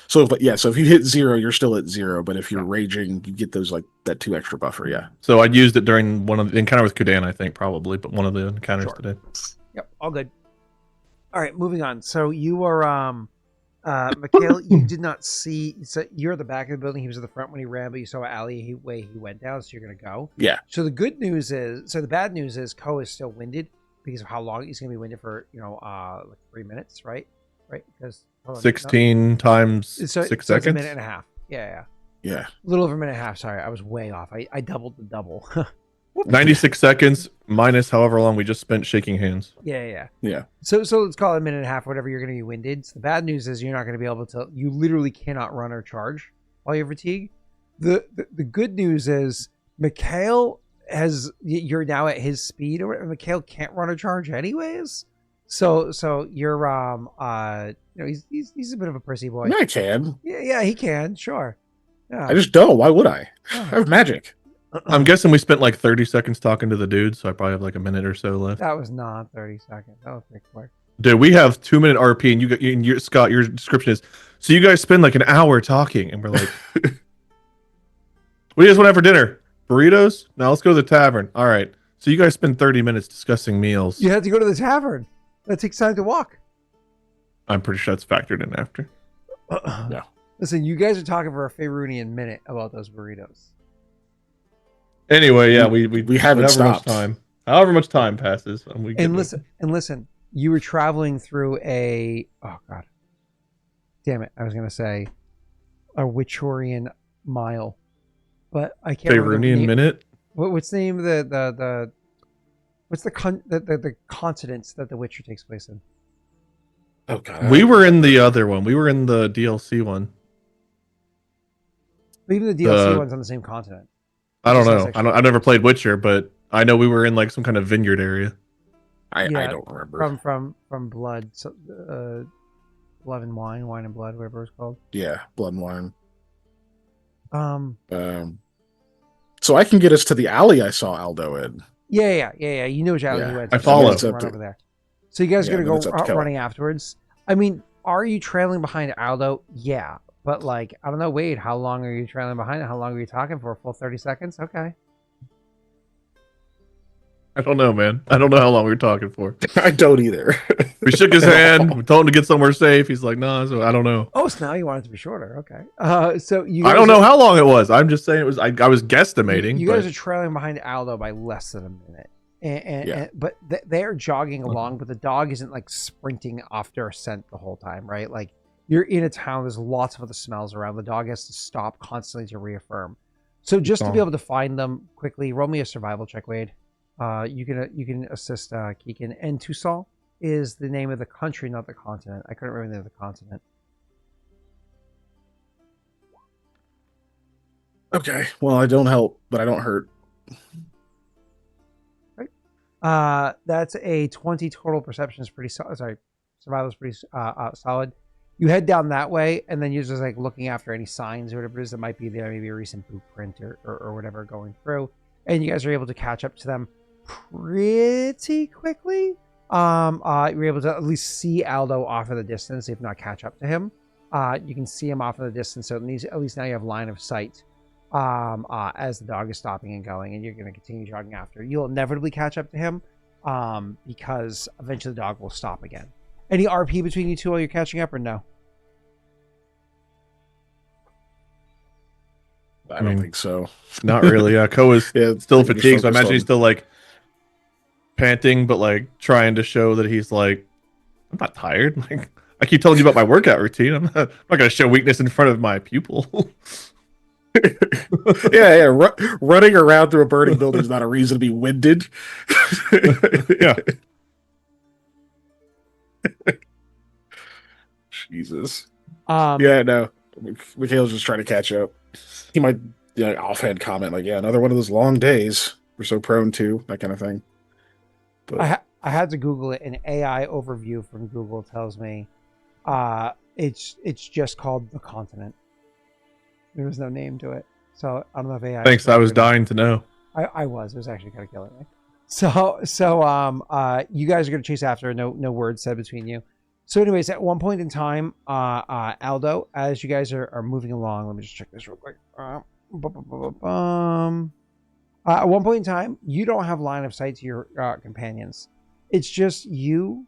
So if you hit 0, you're still at 0. But if you're raging, you get those that 2 extra buffer. Yeah. So I'd used it during one of the encounter with Kudan, I think probably, but one of the encounters today. Yep, all good. All right, moving on. So you are Mikhail, you did not see. So you're at the back of the building. He was at the front when he ran, but you saw way he went down. So you're gonna go. Yeah. So the good news is, the bad news is, Koa is still winded because of how long he's gonna be winded for. Like 3 minutes, right? Right? Because 16 times 6 so seconds. It's a minute and a half. Yeah. Yeah. A little over a minute and a half. Sorry, I was way off. I doubled the double. 96 seconds minus however long we just spent shaking hands. Yeah. Yeah. So let's call it a minute and a half, whatever. You're going to be winded. So the bad news is you're not going to be able to. You literally cannot run or charge while you're fatigued. The good news is Mikhail you're now at his speed, or Mikhail can't run or charge anyways. So you're he's a bit of a prissy boy. Yeah, I can. Yeah, he can, sure. Yeah. I just don't. Why would I? I have magic. I'm guessing we spent like 30 seconds talking to the dude, so I probably have like a minute or so left. That was not 30 seconds. That was pretty quick. Dude, we have 2-minute RP, and Scott, your description is, so you guys spend like an hour talking, and we're like, what do you guys want to have for dinner? Burritos? Now let's go to the tavern. All right. So you guys spend 30 minutes discussing meals. You had to go to the tavern. That takes time to walk. I'm pretty sure that's factored in after. Yeah. Listen, you guys are talking for a Faerunian minute about those burritos. Anyway, yeah, we haven't stopped. However much time passes, and listen, you were traveling through a damn it, I was gonna say a Witchorian mile, but I can't remember the Faerunian name. minute. What's the name of the what's the continents that the Witcher takes place in? Oh god. We were in the other one. We were in the DLC one. Even the DLC one's on the same continent. I don't know. I've never played Witcher, but I know we were in like some kind of vineyard area. I don't remember. From blood, so, blood and wine and blood, whatever it's called. Yeah, blood and wine. So I can get us to the alley I saw Aldo in. Yeah. You know which alley you went. I follow. Run over there. So you guys are gonna go running afterwards. I mean, are you trailing behind Aldo? Yeah. But like, I don't know, Wade, how long are you trailing behind? How long are you talking for? A full 30 seconds? Okay. I don't know, man. I don't know how long we were talking for. I don't either. We shook his hand. We told him to get somewhere safe. He's like, no, so I don't know. Oh, so now you want it to be shorter. Okay. So you guys I don't know how long it was. I'm just saying it was. I was guesstimating. You guys are trailing behind Aldo by less than a minute. But they're jogging along, but the dog isn't like sprinting after a scent the whole time, right? Like, you're in a town, there's lots of other smells around. The dog has to stop constantly to reaffirm. So just to be able to find them quickly, roll me a survival check, Wade. You can assist Kiken. And Tusal is the name of the country, not the continent. I couldn't remember the name of the continent. Okay. Well, I don't help, but I don't hurt. Right. That's a 20 total. Perception is pretty solid. Sorry, survival is pretty solid. You head down that way, and then you're just like looking after any signs or whatever it is that might be there, maybe a recent boot print or whatever going through. And you guys are able to catch up to them pretty quickly. You're able to at least see Aldo off in the distance, if not catch up to him. You can see him off in the distance, so at least now you have line of sight as the dog is stopping and going, and you're going to continue jogging after. You'll inevitably catch up to him because eventually the dog will stop again. Any RP between you two while you're catching up, or no? I don't think so. Not really. Koa's still fatigued, so I imagine he's still like panting, but like trying to show that he's like, I'm not tired. Like, I keep telling you about my workout routine. I'm not going to show weakness in front of my pupil. Running around through a burning building is not a reason to be winded. Yeah. Jesus. No. Mikhail's just trying to catch up. He might offhand comment like, another one of those long days we're so prone to, that kind of thing. But I had to Google it. An AI overview from Google tells me it's just called the continent. There was no name to it, so I don't know if AI. Thanks. I was dying to know. I was. It was actually kind of killing me. So you guys are gonna chase after. No words said between you. So, anyways, at one point in time, Aldo, as you guys are moving along, let me just check this real quick. At one point in time, you don't have line of sight to your companions. It's just you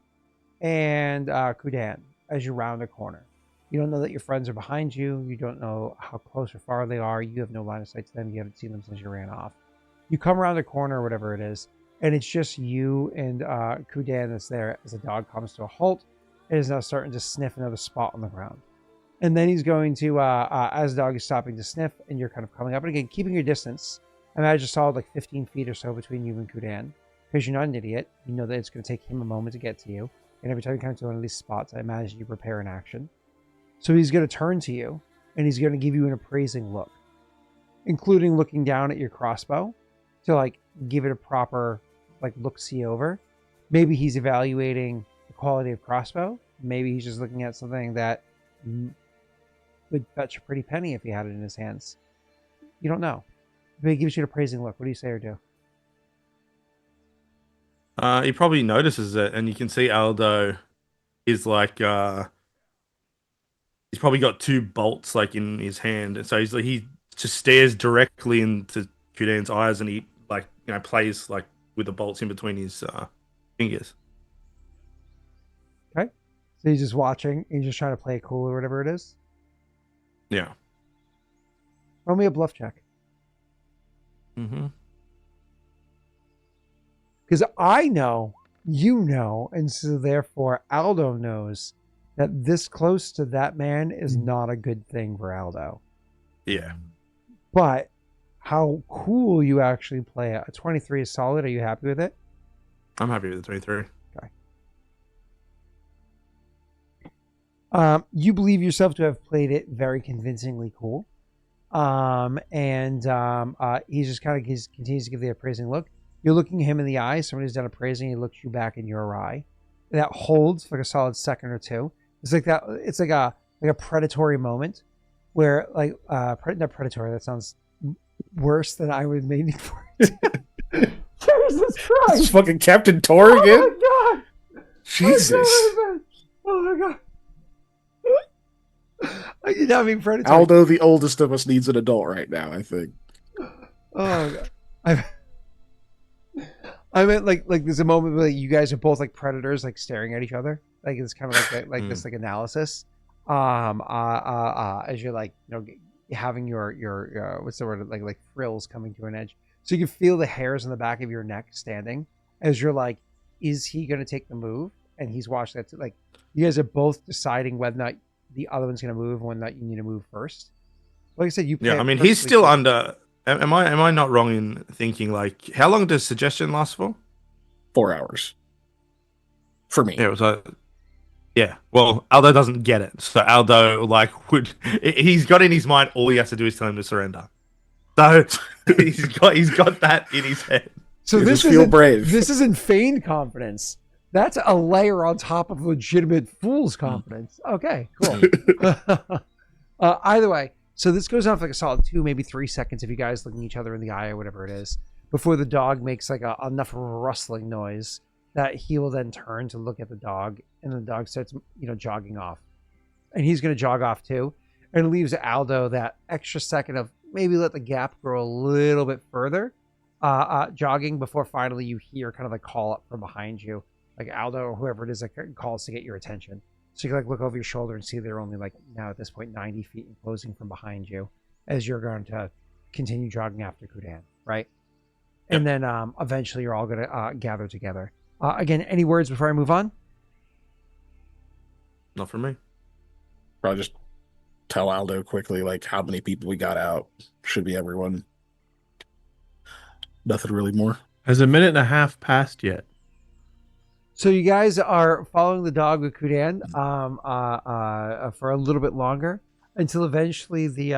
and Kudan as you round a corner. You don't know that your friends are behind you. You don't know how close or far they are. You have no line of sight to them. You haven't seen them since you ran off. You come around the corner or whatever it is, and it's just you and Kudan that's there as the dog comes to a halt and is now starting to sniff another spot on the ground. And then he's going to, as the dog is stopping to sniff, and you're kind of coming up. And again, keeping your distance. I imagine solid like 15 feet or so between you and Kudan. Because you're not an idiot. You know that it's going to take him a moment to get to you. And every time you come to one of these spots, I imagine you prepare an action. So he's going to turn to you, and he's going to give you an appraising look. Including looking down at your crossbow to like give it a proper like look-see over. Maybe he's evaluating the quality of crossbow. Maybe he's just looking at something that would fetch a pretty penny if he had it in his hands. You don't know. But he gives you an appraising look. What do you say or do? He probably notices it, and you can see Aldo is like he's probably got two bolts like in his hand, and so he just stares directly into Kudan's eyes, and he like plays like with the bolts in between his fingers. Okay, so he's just watching. He's just trying to play it cool or whatever it is. Yeah. Roll me a bluff check. Mm-hmm. Because I know, you know, and so therefore Aldo knows that this close to that man is not a good thing for Aldo. Yeah. But how cool you actually play it. A 23 is solid. Are you happy with it? I'm happy with the 23. Okay. You believe yourself to have played it very convincingly cool. And he just kind of continues to give the appraising look. You're looking him in the eye. Somebody's done appraising. He looks you back in your eye. That holds for like a solid second or two. It's like that. It's like a predatory moment where like not predatory. That sounds worse than I was made for. Jesus Christ! It's fucking Captain Tor again. Oh my God! Jesus! Oh my God! I did not mean predatory. Aldo, the oldest of us, needs an adult right now, I think. Oh God! I meant like there's a moment where you guys are both like predators, like staring at each other. Like it's kind of like this like analysis. As you're like having your what's the word like frills coming to an edge, so you can feel the hairs on the back of your neck standing as you're like, is he going to take the move? And he's watching that. Like you guys are both deciding whether or not the other one's going to move, and whether or not you need to move first. Like I said, you. Yeah, I mean he's still under. Am I not wrong in thinking like how long does suggestion last for? 4 hours. For me. Yeah, it was yeah. Well, Aldo doesn't get it, so Aldo he's got in his mind all he has to do is tell him to surrender. So he's got that in his head. So you this just feel brave. This isn't feigned confidence. That's a layer on top of legitimate fool's confidence. Okay, cool. Either way, so this goes on for like a solid 2, maybe 3 seconds if you guys looking each other in the eye or whatever it is, before the dog makes like enough rustling noise that he will then turn to look at the dog, and the dog starts jogging off, and he's going to jog off too, and leaves Aldo that extra second of maybe let the gap grow a little bit further, jogging before finally you hear kind of like call up from behind you, like Aldo or whoever it is that calls to get your attention. So you can like look over your shoulder and see they're only like now at this point 90 feet and closing from behind you as you're going to continue jogging after Kudan, right? Yep. And then eventually you're all going to gather together. Again, any words before I move on? Not for me. Probably just tell Aldo quickly like how many people we got out. Should be everyone. Nothing really more. Has a minute and a half passed yet? So you guys are following the dog with Kudan for a little bit longer until eventually the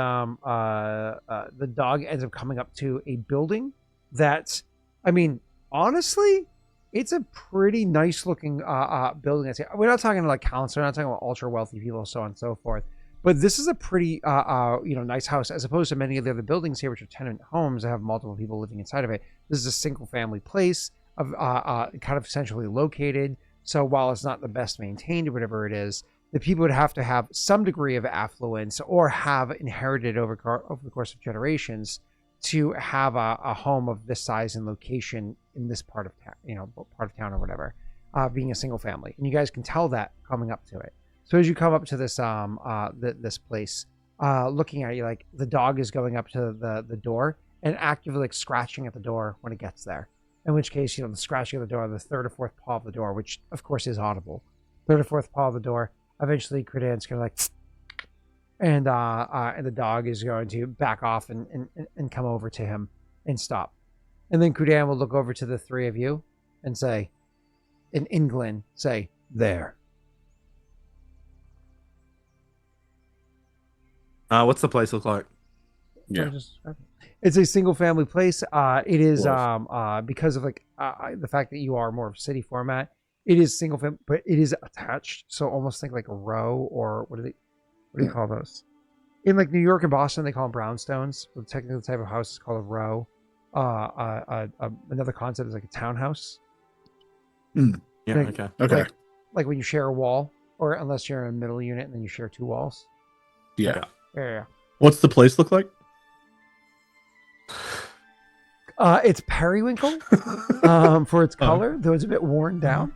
dog ends up coming up to a building that, I mean, honestly, it's a pretty nice looking building. We're not talking like counselor, we're not talking about ultra wealthy people, so on and so forth. But this is a pretty nice house as opposed to many of the other buildings here, which are tenant homes that have multiple people living inside of it. This is a single family place of kind of centrally located. So while it's not the best maintained or whatever it is, the people would have to have some degree of affluence or have inherited over the course of generations to have a home of this size and location in this part of town, part of town or whatever. being a single family, and you guys can tell that coming up to it. So as you come up to this this place, looking at you, like the dog is going up to the door and actively like scratching at the door when it gets there. In which case, the scratching of the door, the third or fourth paw of the door, which of course is audible, third or fourth paw of the door. Eventually, Credan's gonna like, and the dog is going to back off and come over to him and stop. And then Credan will look over to the three of you and say, in England, say, there. What's the place look like? Yeah. It's a single family place. It is Was. because of like the fact that you are more of a city format. It is single family, but it is attached. So almost think like a row, or what do you call those? In like New York and Boston, they call them brownstones. But technically, the type of house is called a row. Another concept is like a townhouse. Yeah. Like- Okay. Like when you share a wall, or unless you're in a middle unit and then you share two walls. Yeah. Okay. Yeah. What's the place look like? It's periwinkle for its color, though it's a bit worn down.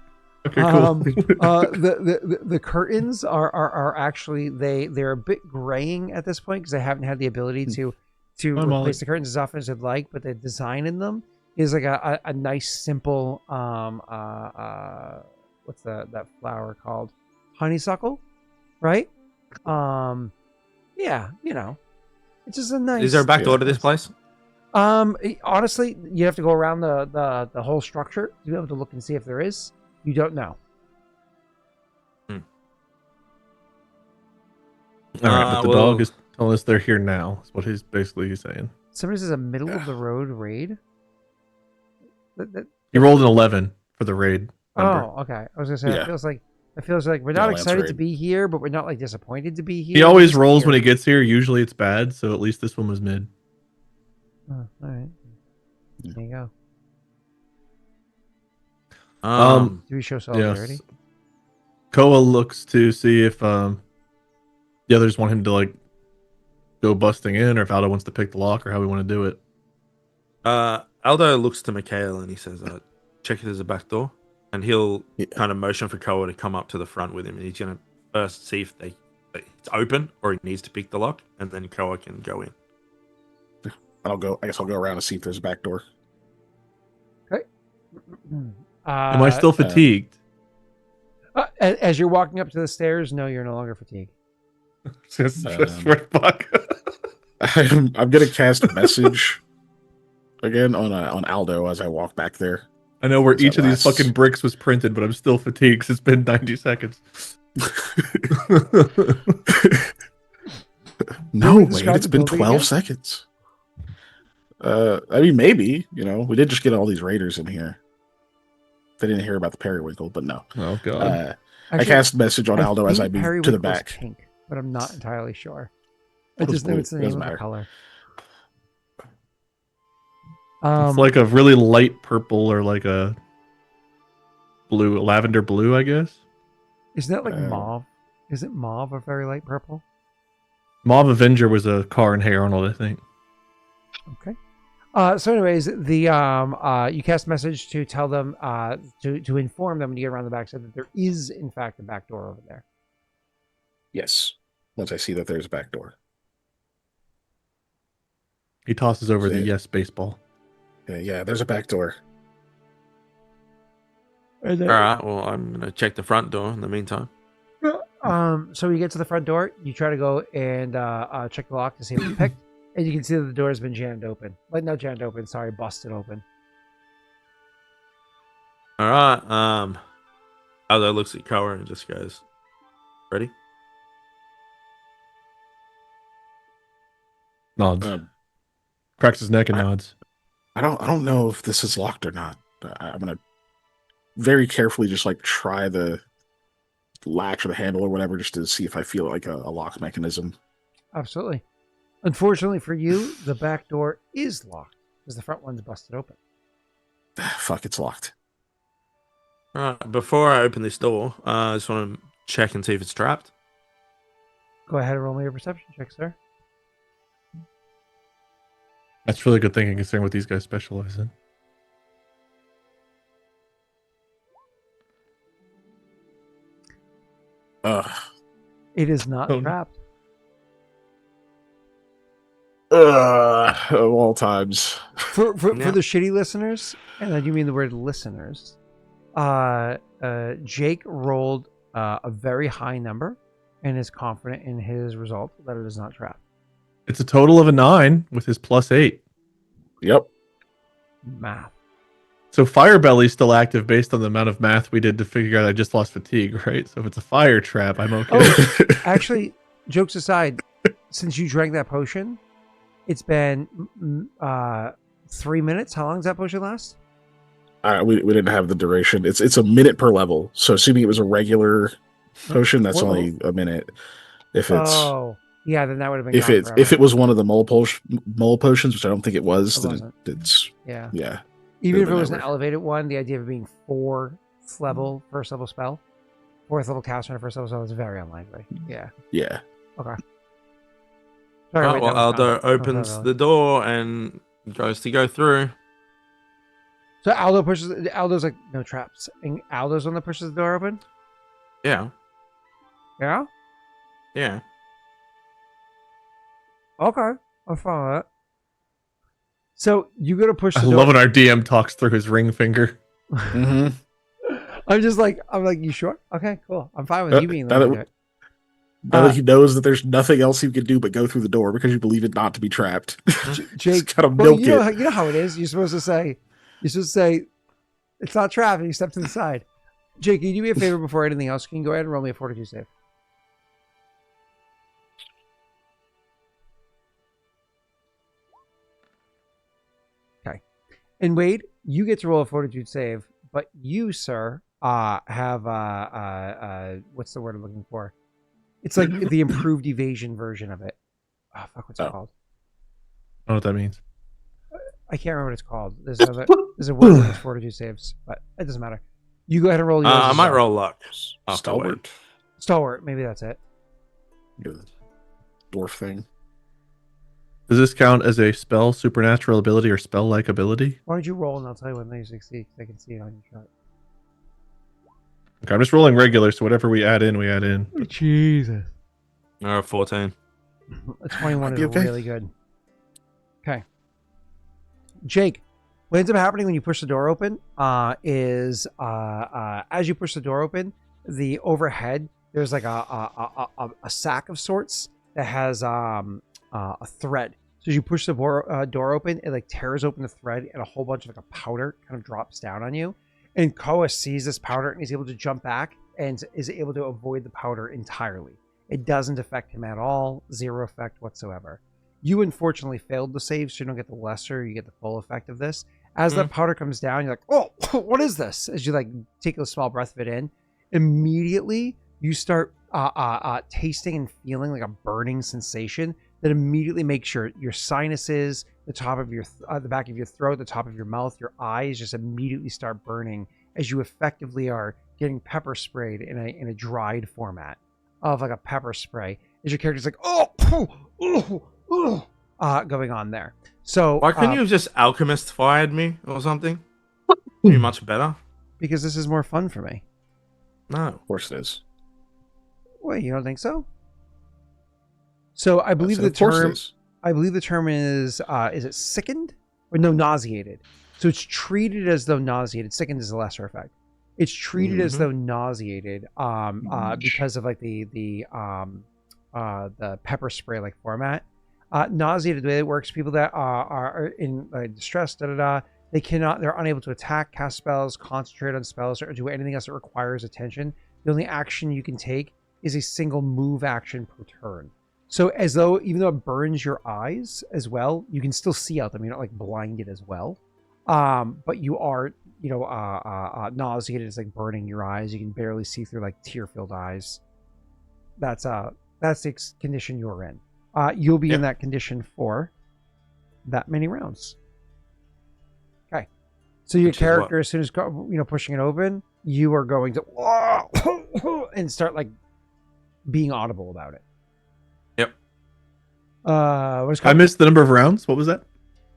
Okay, cool. The curtains are actually they're a bit graying at this point because they haven't had the ability to replace the curtains as often as they'd like, but the design in them is like a nice simple what's that flower called? Honeysuckle, right? Yeah, it's just a nice. Is there a back door to this place? Honestly, you have to go around the whole structure to be able to look and see if there is. You don't know. All right, but the dog is telling us they're here now. That's what he's saying. Somebody says a middle of the road raid. He rolled an 11 for the raid. Number. Oh, okay. I was gonna say Yeah. it feels like we're not Lance excited to raid. be here, but we're not like disappointed to be here. He We're always just rolls here. when he gets here. Usually it's bad, so at least this one was mid. Oh, all right. There you go. Do we show solidarity? Yes. Koa looks to see if the others want him to like go busting in, or if Aldo wants to pick the lock, or how we want to do it. Aldo looks to Mikhail and he says, check if there's a back door. And he'll kind of motion for Koa to come up to the front with him. And he's going to first see if it's open or he needs to pick the lock. And then Koa can go in. I guess I'll go around and see if there's a back door. Okay. Am I still fatigued? As you're walking up to the stairs, no, you're no longer fatigued. just for fuck. I'm gonna cast a message again on Aldo as I walk back there. I know where What's each that of these last? fucking bricks was printed, but I'm still fatigued 'cause it's been 90 seconds. No, we wait, describe it's the been building 12 again? seconds. I mean, maybe, we did just get all these raiders in here. They didn't hear about the periwinkle, but no. Oh god. I cast message on Aldo as I think move to the periwinkle's back. pink, but I'm not entirely sure. I What is just know blue? it's the It name doesn't of the matter. color. It's like a really light purple or like a lavender blue, I guess. Isn't that like Uh, mauve? Is it mauve or very light purple? Mauve Avenger was a car in Hey Arnold, I think. Okay. So anyways, you cast a message to tell them to inform them when you get around the back, so that there is in fact a back door over there. Yes. Once I see that there's a back door. He tosses over the See? yes baseball. Yeah, there's a back door. And All right. Well, I'm going to check the front door in the meantime. So you get to the front door, you try to go and check the lock to see if it's picked, and you can see that the door has been jammed open. Like not jammed open, sorry, busted open. All right. Aldo looks at Koa and just goes, ready? Nods. Um, Cracks his neck and nods. I don't know if this is locked or not. I'm gonna very carefully just like try the latch or the handle or whatever just to see if I feel like a lock mechanism. Absolutely. Unfortunately for you, the back door is locked because the front one's busted open. Fuck, it's locked. All right. Before I open this door, I just want to check and see if it's trapped. Go ahead and roll me a perception check, sir. That's really good thinking considering what these guys specialize in. It is not Oh. trapped. Of all times. For Yeah. the shitty listeners, and I do mean the word listeners, Jake rolled a very high number and is confident in his result that it is not trapped. It's a total of a 9 with his +8. Yep. Math. So fire belly's still active based on the amount of math we did to figure out I just lost fatigue, right? So if it's a fire trap, I'm okay. Oh, actually, jokes aside, since you drank that potion, it's been 3 minutes. How long does that potion last? We didn't have the duration. It's a minute per level. So assuming it was a regular potion, that's What only a minute. If it's yeah, then that would have been if gone it forever. if it was one of the mole potions, which I don't think it was, It then wasn't. it's Yeah. Could've Even if it been was an over. elevated one, the idea of it being first level spell, fourth level caster and a first level spell is very unlikely. Yeah. yeah. Sorry, Oh, wait, well, that was Aldo fine. opens That was the door and goes to go through. So Aldo pushes. Aldo's like, no traps. And Aldo's one that pushes the door open. Yeah, Yeah. yeah. Okay, I'll follow that. So you go to push the I door. love when our DM talks through his ring finger. Mm-hmm. I'm like, you sure? Okay, cool. I'm fine with you being the Now one to that- do it. Now that he knows that there's nothing else he can do but go through the door because you believe it not to be trapped. Jake, Just gotta well, milk you know, it. you know how it is. You're supposed to say, it's not trapped, and you step to the side. Jake, can you do me a favor before anything else? Can you go ahead and roll me a fortitude save? Okay. And Wade, you get to roll a fortitude save, but you, sir, have what's the word I'm looking for? It's like the improved evasion version of it. Oh fuck, what's it called? I don't know what that means. I can't remember what it's called. There's a word that has fortitude saves, but it doesn't matter. You go ahead and roll yours. I as might well. roll luck. afterward. Stalwart. Stalwart, maybe that's it. Yeah, dwarf thing. Does this count as a spell, supernatural ability, or spell-like ability? Why don't you roll and I'll tell you when they succeed, because I can see it on your chart. Okay, I'm just rolling regular, so whatever we add in, we add in. Jesus. 14. A 21 is Okay. really good. Okay. Jake, what ends up happening when you push the door open is as you push the door open, the overhead, there's like a sack of sorts that has a thread. So as you push the door open, it like tears open the thread and a whole bunch of like a powder kind of drops down on you. And Koa sees this powder and he's able to jump back and is able to avoid the powder entirely. It doesn't affect him at all. Zero effect whatsoever. You unfortunately failed the save, so you don't get the lesser, you get the full effect of this. As that powder comes down, you're like, oh, what is this? As you like take a small breath of it in, immediately you start tasting and feeling like a burning sensation that immediately makes your sinuses, the top of your, the back of your throat, the top of your mouth, your eyes just immediately start burning as you effectively are getting pepper sprayed in a dried format of like a pepper spray. As your character's like, going on there. So Why couldn't you have just alchemist fired me or something? Be much better. because this is more fun for me. No. Of course it is. Wait, you don't think so? So I believe So the of course it term. is. I believe the term is it sickened or no, nauseated? So it's treated as though nauseated. Sickened is a lesser effect. It's treated as Mhm. though nauseated because of like the pepper spray like format. Nauseated, the way it works, people that are in distress, they're unable to attack, cast spells, concentrate on spells, or do anything else that requires attention. The only action you can take is a single move action per turn. So as though, even though it burns your eyes as well, you can still see out them. You're not like blinded as well. But you are, nauseated. It's like burning your eyes. You can barely see through like tear-filled eyes. That's the condition you're in. You'll be in that condition for that many rounds. Okay. So your Which is character, as soon as pushing it open, you are going to and start like being audible about it. Yep. What is I called? missed the number of rounds. What was that?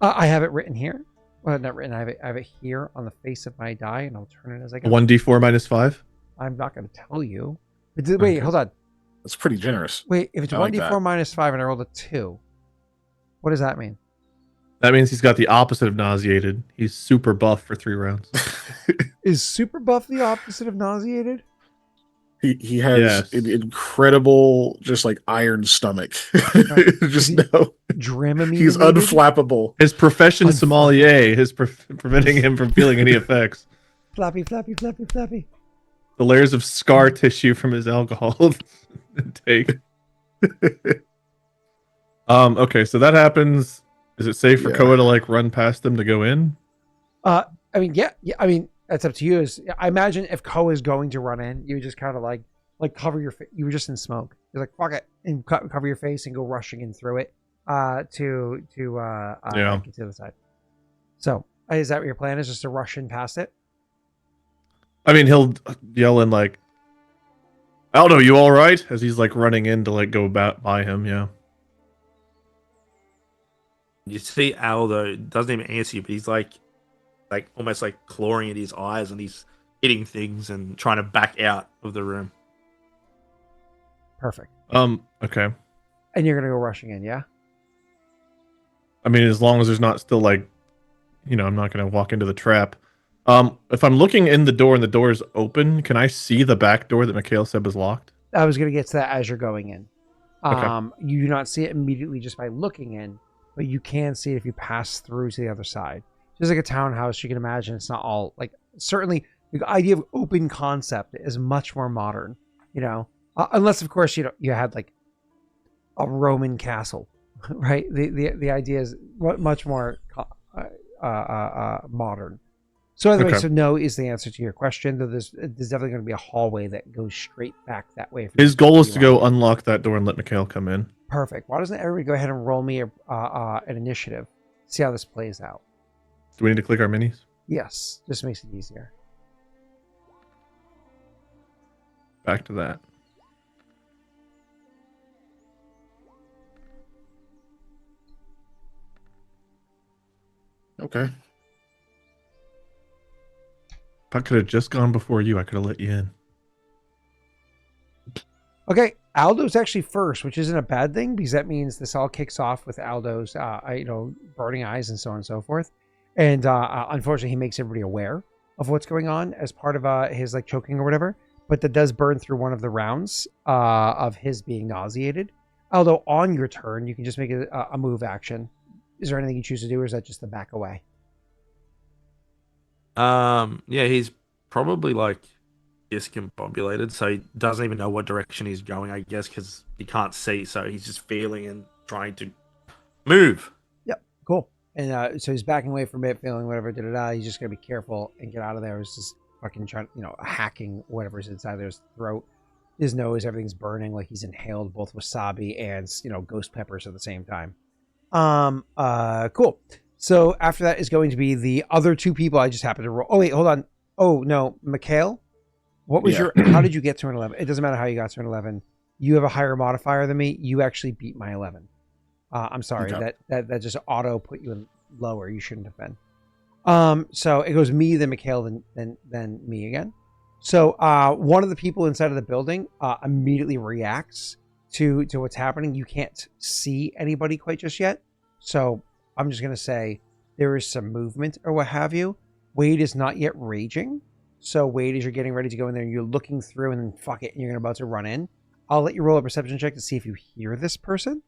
I have it written here. Well, not written. I have it here on the face of my die, and I'll turn it as I go. 1d4 minus 5. I'm not going to tell you. But wait, Okay. hold on. That's pretty generous. Wait, if it's I like 1d4 that. minus 5 and I rolled a 2, what does that mean? That means he's got the opposite of nauseated. He's super buff for 3 rounds. Is super buff the opposite of nauseated? He has Yes. an incredible, just like iron stomach. Right. Just Is he- no, Dramamine. he's unflappable. His profession Unfuck. sommelier is preventing him from feeling any effects. Flappy, flappy, flappy, flappy. The layers of scar tissue from his alcohol intake. Okay, so that happens. Is it safe for Yeah. Koa to like run past them to go in? I mean, yeah. I mean, that's up to you. I imagine if Koa is going to run in, you would just kind of like cover your face. You were just in smoke. You're like, fuck it, and cover your face and go rushing in through it to get to the side. So is that what your plan is? Just to rush in past it? I mean, he'll yell in like, "Aldo, you all right?" As he's like running in to like go by him. Yeah. You see Aldo doesn't even answer you, but he's like almost like clawing at his eyes, and he's hitting things and trying to back out of the room. Perfect. Okay. And you're gonna go rushing in, yeah? I mean, as long as there's not still like, I'm not gonna walk into the trap. If I'm looking in the door and the door is open, can I see the back door that Mikhail said was locked? I was gonna get to that as you're going in. Okay. You do not see it immediately just by looking in, but you can see it if you pass through to the other side. Just like a townhouse, you can imagine it's not all like, certainly the idea of open concept is much more modern, unless of course you had like a Roman castle, right? The idea is much more modern. So anyway, Okay. so no is the answer to your question. Though there's definitely going to be a hallway that goes straight back that way. His goal is to go unlock that door and let Mikhail come in. Perfect. Why doesn't everybody go ahead and roll me an initiative? See how this plays out. Do we need to click our minis? Yes, just makes it easier. Back to that. Okay. If I could have just gone before you, I could have let you in. Okay, Aldo's actually first, which isn't a bad thing because that means this all kicks off with Aldo's, burning eyes and so on and so forth. And unfortunately, he makes everybody aware of what's going on as part of his like choking or whatever. But that does burn through one of the rounds of his being nauseated. Aldo, on your turn, you can just make a move action. Is there anything you choose to do, or is that just the back away? Yeah, he's probably like discombobulated, so he doesn't even know what direction he's going, I guess, because he can't see, so he's just feeling and trying to move. Yep, cool. And so he's backing away from it, feeling whatever, He's just gonna be careful and get out of there. He's just fucking trying, hacking whatever's inside his throat, his nose, everything's burning, like he's inhaled both wasabi and ghost peppers at the same time. Cool. So after that is going to be the other two people I just happened to roll. Oh wait, hold on. Oh no, Mikhail, what was Yeah. how did you get to an 11? It doesn't matter how you got to an 11. You have a higher modifier than me. You actually beat my 11. I'm sorry, Okay. that just auto put you in lower. You shouldn't have been. So it goes me, then Mikhail, then me again. So one of the people inside of the building immediately reacts to what's happening. You can't see anybody quite just yet. So I'm just gonna say there is some movement or what have you. Wade is not yet raging. So Wade, as you're getting ready to go in there and you're looking through and then fuck it, and you're about to run in, I'll let you roll a perception check to see if you hear this person.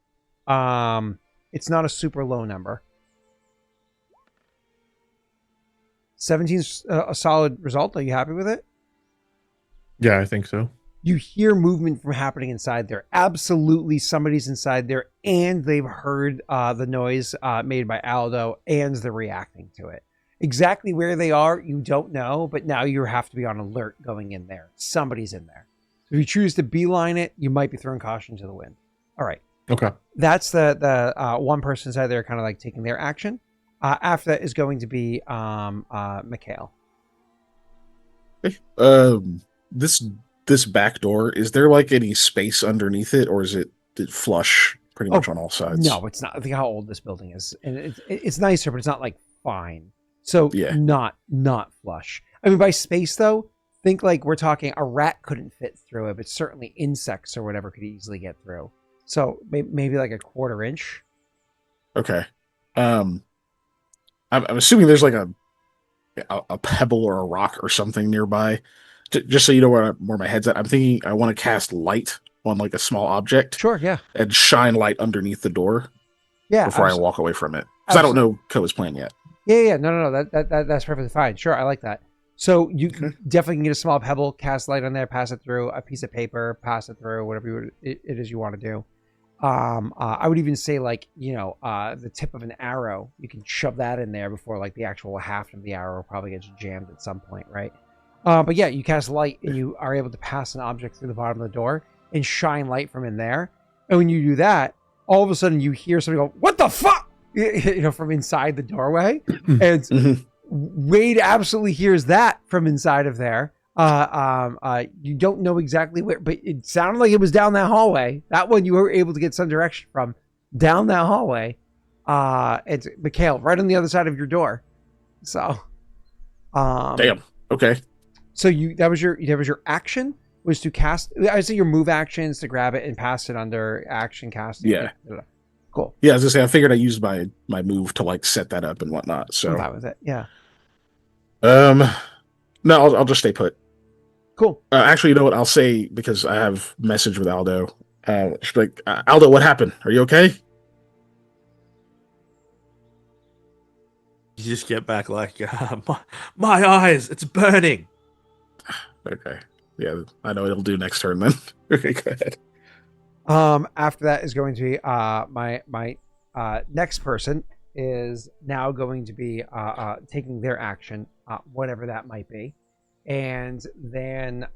It's not a super low number. 17's a solid result. Are you happy with it? Yeah, I think so. You hear movement from happening inside there. Absolutely somebody's inside there, and they've heard the noise made by Aldo, and they're reacting to it. Exactly where they are, you don't know, but now you have to be on alert going in there. Somebody's in there. If you choose to beeline it, you might be throwing caution to the wind. All right. Okay. That's the one person inside there kind of like taking their action. After that is going to be Mikhail. This back door, is there like any space underneath it, or is it flush pretty much on all sides? No, it's not. I think how old this building is, and it's nicer, but it's not like fine. So Yeah. not flush. I mean, by space though, think like we're talking a rat couldn't fit through it, but certainly insects or whatever could easily get through. So maybe like a 1/4 inch. Okay. I'm assuming there's like a pebble or a rock or something nearby. Just so you know where my head's at. I'm thinking I want to cast light on like a small object Sure, yeah. and shine light underneath the door before I walk away from it. Because I don't know Koa's plan yet. Yeah. No. That's perfectly fine. Sure, I like that. So you definitely can get a small pebble, cast light on there, pass it through a piece of paper, pass it through whatever it is you want to do. I would even say like, the tip of an arrow, you can shove that in there before like the actual haft of the arrow probably gets jammed at some point, right? But yeah, you cast light and you are able to pass an object through the bottom of the door and shine light from in there. And when you do that, all of a sudden you hear somebody go, "What the fuck?" From inside the doorway. And Wade absolutely hears that from inside of there. You don't know exactly where, but it sounded like it was down that hallway. That one you were able to get some direction from down that hallway. It's Mikhail right on the other side of your door. So, Damn. Okay. So that was your action, was to cast. I say your move action is to grab it and pass it under action casting. Yeah. Cool. Yeah, as I say, I figured I used my move to like set that up and whatnot. So I'm fine with it. Yeah. No, I'll just stay put. Cool. Actually, you know what? I'll say, because I have message with Aldo. She's like, Aldo, what happened? Are you okay? You just get back like, my eyes, it's burning. Okay. Yeah, I know what it'll do next turn then. Okay, go ahead. After that is going to be my next person is now going to be taking their action, whatever that might be, and then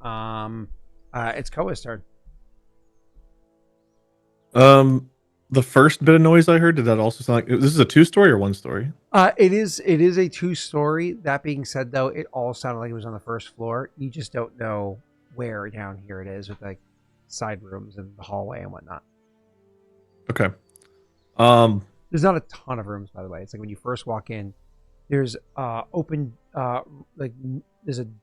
it's Koa's turn. The first bit of noise I heard, did that also sound like this is a 2-story or 1-story? It is a 2-story. That being said, though, it all sounded like it was on the first floor. You just don't know where down here it is with like side rooms and the hallway and whatnot. Okay. There's not a ton of rooms, by the way. It's like when you first walk in, there's there's an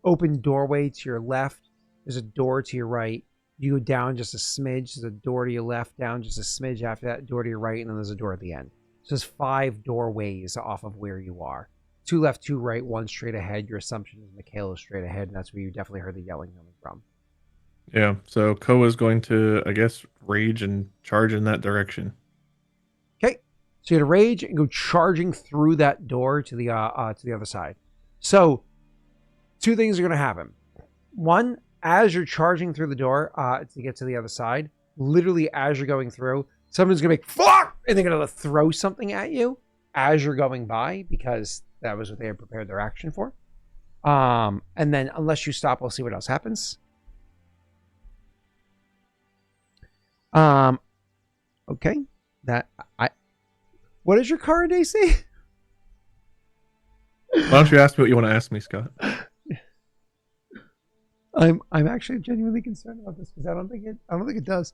open doorway to your left. There's a door to your right. You go down just a smidge. There's a door to your left. Down just a smidge after that. Door to your right, and then there's a door at the end. So there's 5 doorways off of where you are. 2 left, 2 right, 1 straight ahead. Your assumption is Mikhail is straight ahead, and that's where you definitely heard the yelling coming from. Yeah, so Koa is going to, I guess, rage and charge in that direction. Okay, so you had to rage and go charging through that door to the other side. So 2 things are going to happen. One, as you're charging through the door to get to the other side, literally as you're going through, someone's going to make fuck, and they're going to throw something at you as you're going by, because that was what they had prepared their action for. And then unless you stop, we'll see what else happens. Okay. What is your current AC? Why don't you ask me what you want to ask me, Scott? I'm actually genuinely concerned about this because I don't think it does.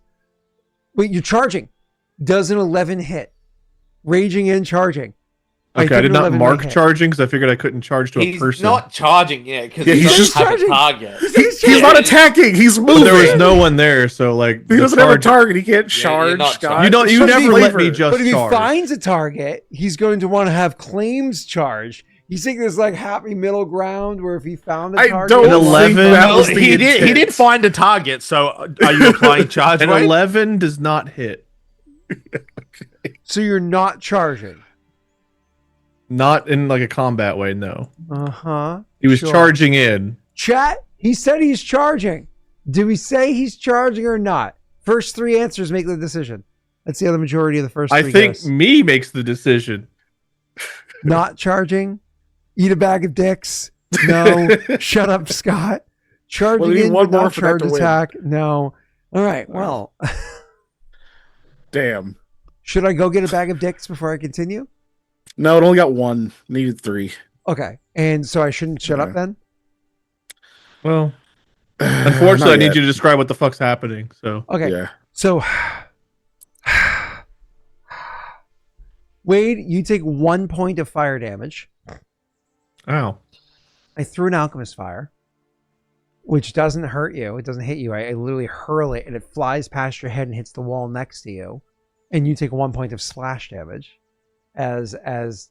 Wait, you're charging. Does an 11 hit? Raging and charging. Okay, I did not mark charging because I figured I couldn't charge to a person. He's not charging yet because Yeah, he he's doesn't just have charging. a target. He's not attacking. He's But moving. there was no one there, so like He doesn't have a target. He can't charge. not Scott. charged. You It's never supposed let to me be just But if he charge. finds a target, he's going to want to have claims charged. He's thinking there's like happy middle ground where if he found a I target, don't An 11 that was the he did intent. find a target, so are you applying charge An rate? 11 does not hit. so you're not charging. Not in like a combat way, no. Uh-huh. He was Sure. charging in. Chat, he said he's charging. Do we say he's charging or not? First 3 answers make the decision. Let's see how the majority of the first 3 I think goes. me makes the decision. Not charging. Eat a bag of dicks. No. Shut up, Scott. Charging Well, we need in, one but more not for that charge to win. attack. No. All right. Well, Damn. should I go get a bag of dicks before I continue? No, it only got 1. Needed 3. Okay. And so I shouldn't shut up Okay. then? Well, unfortunately, I Not need yet. you to describe what the fuck's happening. So Okay. Yeah. So, Wade, you take 1 point of fire damage. ow. I threw an alchemist fire. which doesn't hurt you. It doesn't hit you. I literally hurl it, and it flies past your head and hits the wall next to you, and you take 1 point of splash damage, as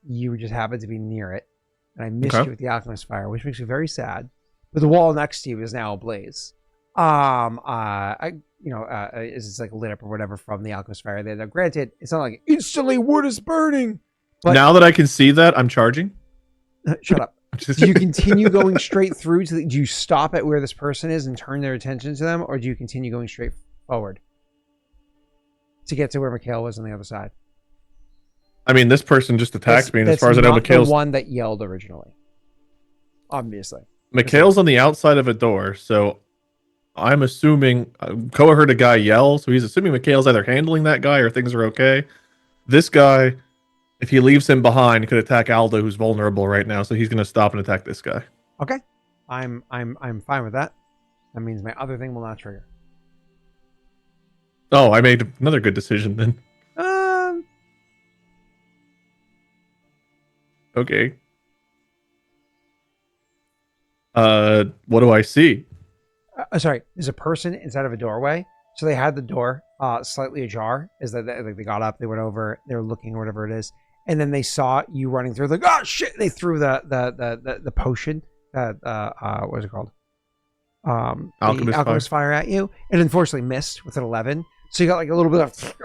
you just happen to be near it, and I missed you with the alchemist fire, which makes me very sad. But the wall next to you is now ablaze. It's like lit up or whatever from the alchemist fire. Now, granted, it's not like instantly wood is burning. But now that I can see that, I'm charging. Shut up. Do you continue going straight through do you stop at where this person is and turn their attention to them, or do you continue going straight forward to get to where Mikhail was on the other side? I mean, this person just attacked me, and as far as I know, Mikhail's the one that yelled originally. Obviously, Mikhail's on the outside of a door, so I'm assuming Koa heard a guy yell, so he's assuming Mikhail's either handling that guy or things are okay. This guy, if he leaves him behind, could attack Aldo, who's vulnerable right now, so he's going to stop and attack this guy. Okay, I'm fine with that. That means my other thing will not trigger. Oh, I made another good decision then. Okay. What do I see? Sorry, there's a person inside of a doorway. So they had the door slightly ajar. Is that they got up, they went over, they were looking or whatever it is, and then they saw you running through. Like, oh shit! They threw the potion. What is it called? Alchemist fire at you, and unfortunately missed with an 11. So you got like a little bit of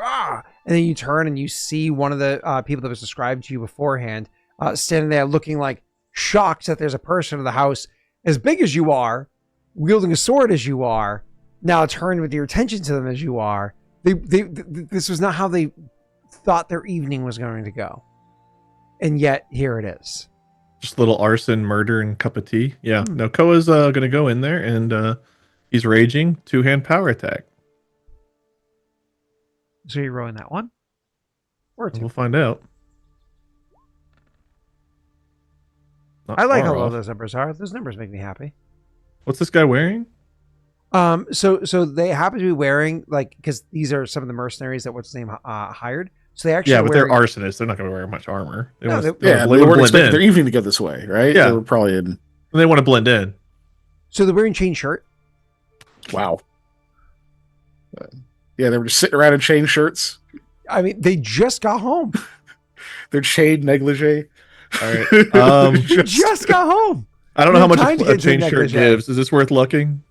and then you turn and you see one of the people that was described to you beforehand standing there looking like shocked that there's a person in the house as big as you are, wielding a sword as you are, now turn with your attention to them as you are. This was not how they thought their evening was going to go. And yet, here it is. Just a little arson, murder, and cup of tea. Yeah. No, Koa's going to go in there, and he's raging. 2-hand power attack. So you're rolling that one? Or two? We'll find out. Not I like how far low off. those numbers are. Those numbers make me happy. What's this guy wearing? So they happen to be wearing, like, because these are some of the mercenaries that what's his name hired. So they actually Yeah, but they're arsonists. They're not going to wear much armor. They No, want they- Yeah, they blend weren't expecting in. their evening to go this way, right? Yeah. They were probably in. They want to blend in. So they're wearing chain shirt. Wow. Yeah, they were just sitting around in chain shirts. I mean, they just got home. Their chain negligee. All right. Just got home. I don't know how much Time to a get to chain the shirt negligee. gives. Is this worth looking?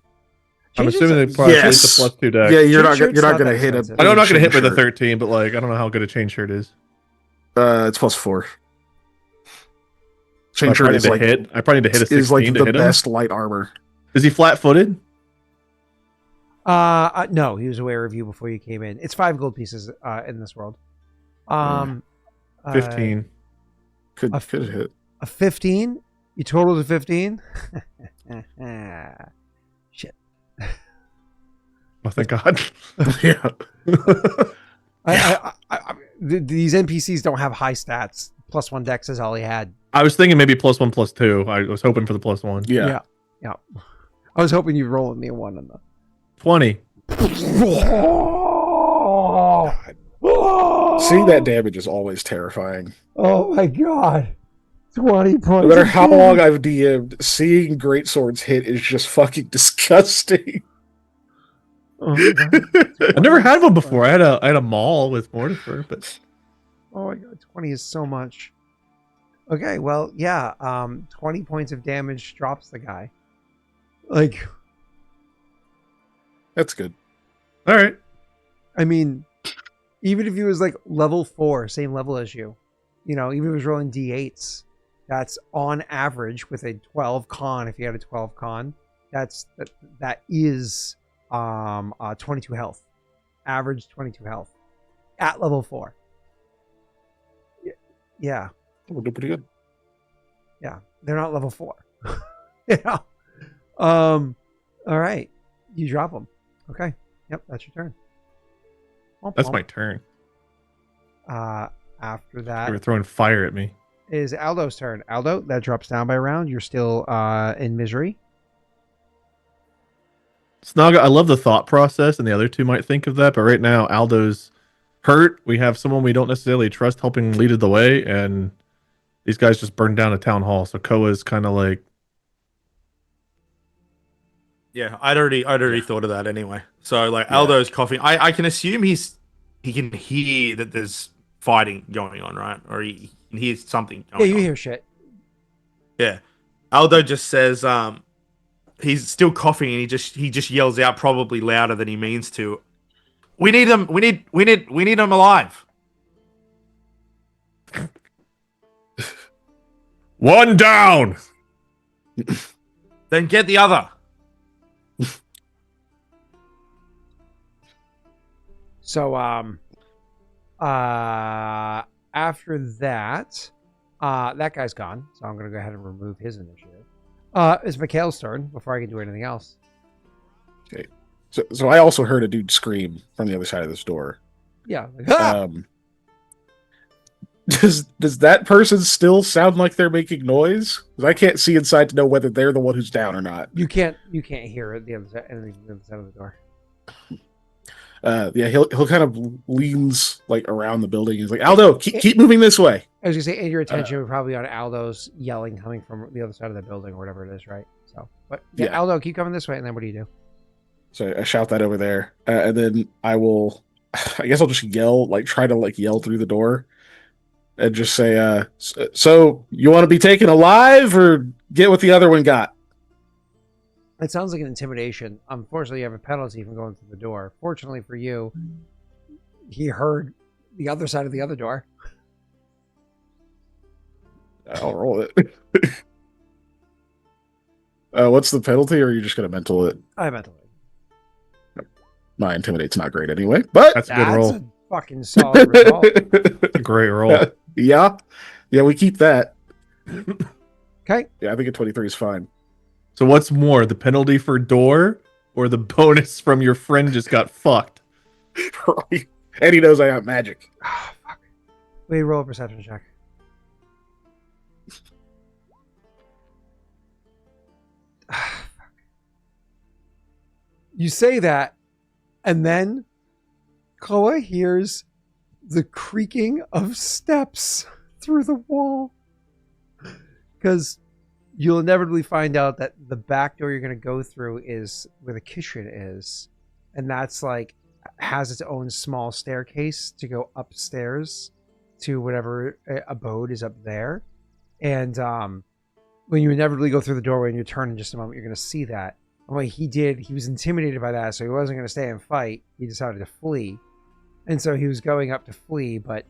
I'm Chain assuming they shirts- probably Yes. it's a +2 deck. Yeah, Chain you're not shirt's not going to that hit a. expensive. I know I'm not going to chain hit with a shirt. 13, but like I don't know how good a chain shirt is. It's +4. Chain I shirt probably is need to like hit. I probably need to hit a 16 is like to the hit him. best light armor. Is he flat-footed? No, he was aware of you before you came in. It's 5 gold pieces in this world. 15. Could a- hit. A 15? You totaled a 15? Shit. Oh, thank God. Yeah. These NPCs don't have high stats. +1 dex is all he had. I was thinking maybe +1, +2. I was hoping for the +1. Yeah. Yeah. I was hoping you'd roll me a 1 on the 20. Seeing that damage is always terrifying. Oh my god. 20 points. No matter how long I've DM'd, seeing great swords hit is just fucking disgusting. Oh my god. I've never had one before. I had a maul with Mortifer, but Oh my god, 20 is so much. Okay, well, yeah, 20 points of damage drops the guy. Like, That's good. all right. I mean, even if he was like level 4, same level as you, you know, even if he was rolling d8s, that's on average with a 12 con. If you had a 12 con, that is 22 health, average 22 health at level 4. Yeah, We're doing pretty good. yeah, they're not level 4. You know, all right, you drop them. Okay, yep, that's your turn. That's my turn. After They that were throwing fire at me. is Aldo's turn. Aldo, that drops down by a round. You're still in misery. Snaga, I love the thought process, and the other two might think of that, but right now Aldo's hurt. We have someone we don't necessarily trust helping lead the way, and these guys just burned down a town hall. So Koa's kind of like Yeah, I'd already thought of that anyway. So like Yeah. Aldo's coughing. I can assume he can hear that there's fighting going on, right? Or he can hear something Yeah, going you on. hear shit. Yeah. Aldo just says he's still coughing and he just yells out probably louder than he means to. We need them. We need them alive. One down. Then get the other. So after that, that guy's gone. So I'm gonna go ahead and remove his initiative. It's Mikhail's turn before I can do anything else. Okay. So I also heard a dude scream from the other side of this door. Yeah. Like, "Ah!" Does that person still sound like they're making noise? 'Cause I can't see inside to know whether they're the one who's down or not. You can't hear it the other side, anything from the other side of the door. Yeah, he'll kind of leans like around the building. He's like, Aldo, keep moving this way. I was gonna say, and your attention would probably on Aldo's yelling coming from the other side of the building or whatever it is, right? So, but yeah, Yeah. Aldo, keep coming this way, and then what do you do? So I shout that over there, and then I guess I'll just yell, like try to like yell through the door, and just say, "So you want to be taken alive, or get what the other one got?" It sounds like an intimidation. Unfortunately, you have a penalty from going through the door. Fortunately for you, he heard the other side of the other door. I'll roll it. What's the penalty, or are you just gonna mental it? I meant to. My intimidate's not great anyway, but That's a good roll. A fucking solid result. A great roll. Yeah, we keep that. Okay. Yeah, I think a 23 is fine. So what's more, the penalty for door or the bonus from your friend just got fucked? Right. And he knows I got magic. Oh, fuck. Wait, roll a perception check. You say that, and then Koa hears the creaking of steps through the wall. Because you'll inevitably find out that the back door you're going to go through is where the kitchen is. And that's like, has its own small staircase to go upstairs to whatever abode is up there. And when you inevitably go through the doorway and you turn in just a moment, you're going to see that. And what he did, he was intimidated by that, so he wasn't going to stay and fight. He decided to flee. And so he was going up to flee, but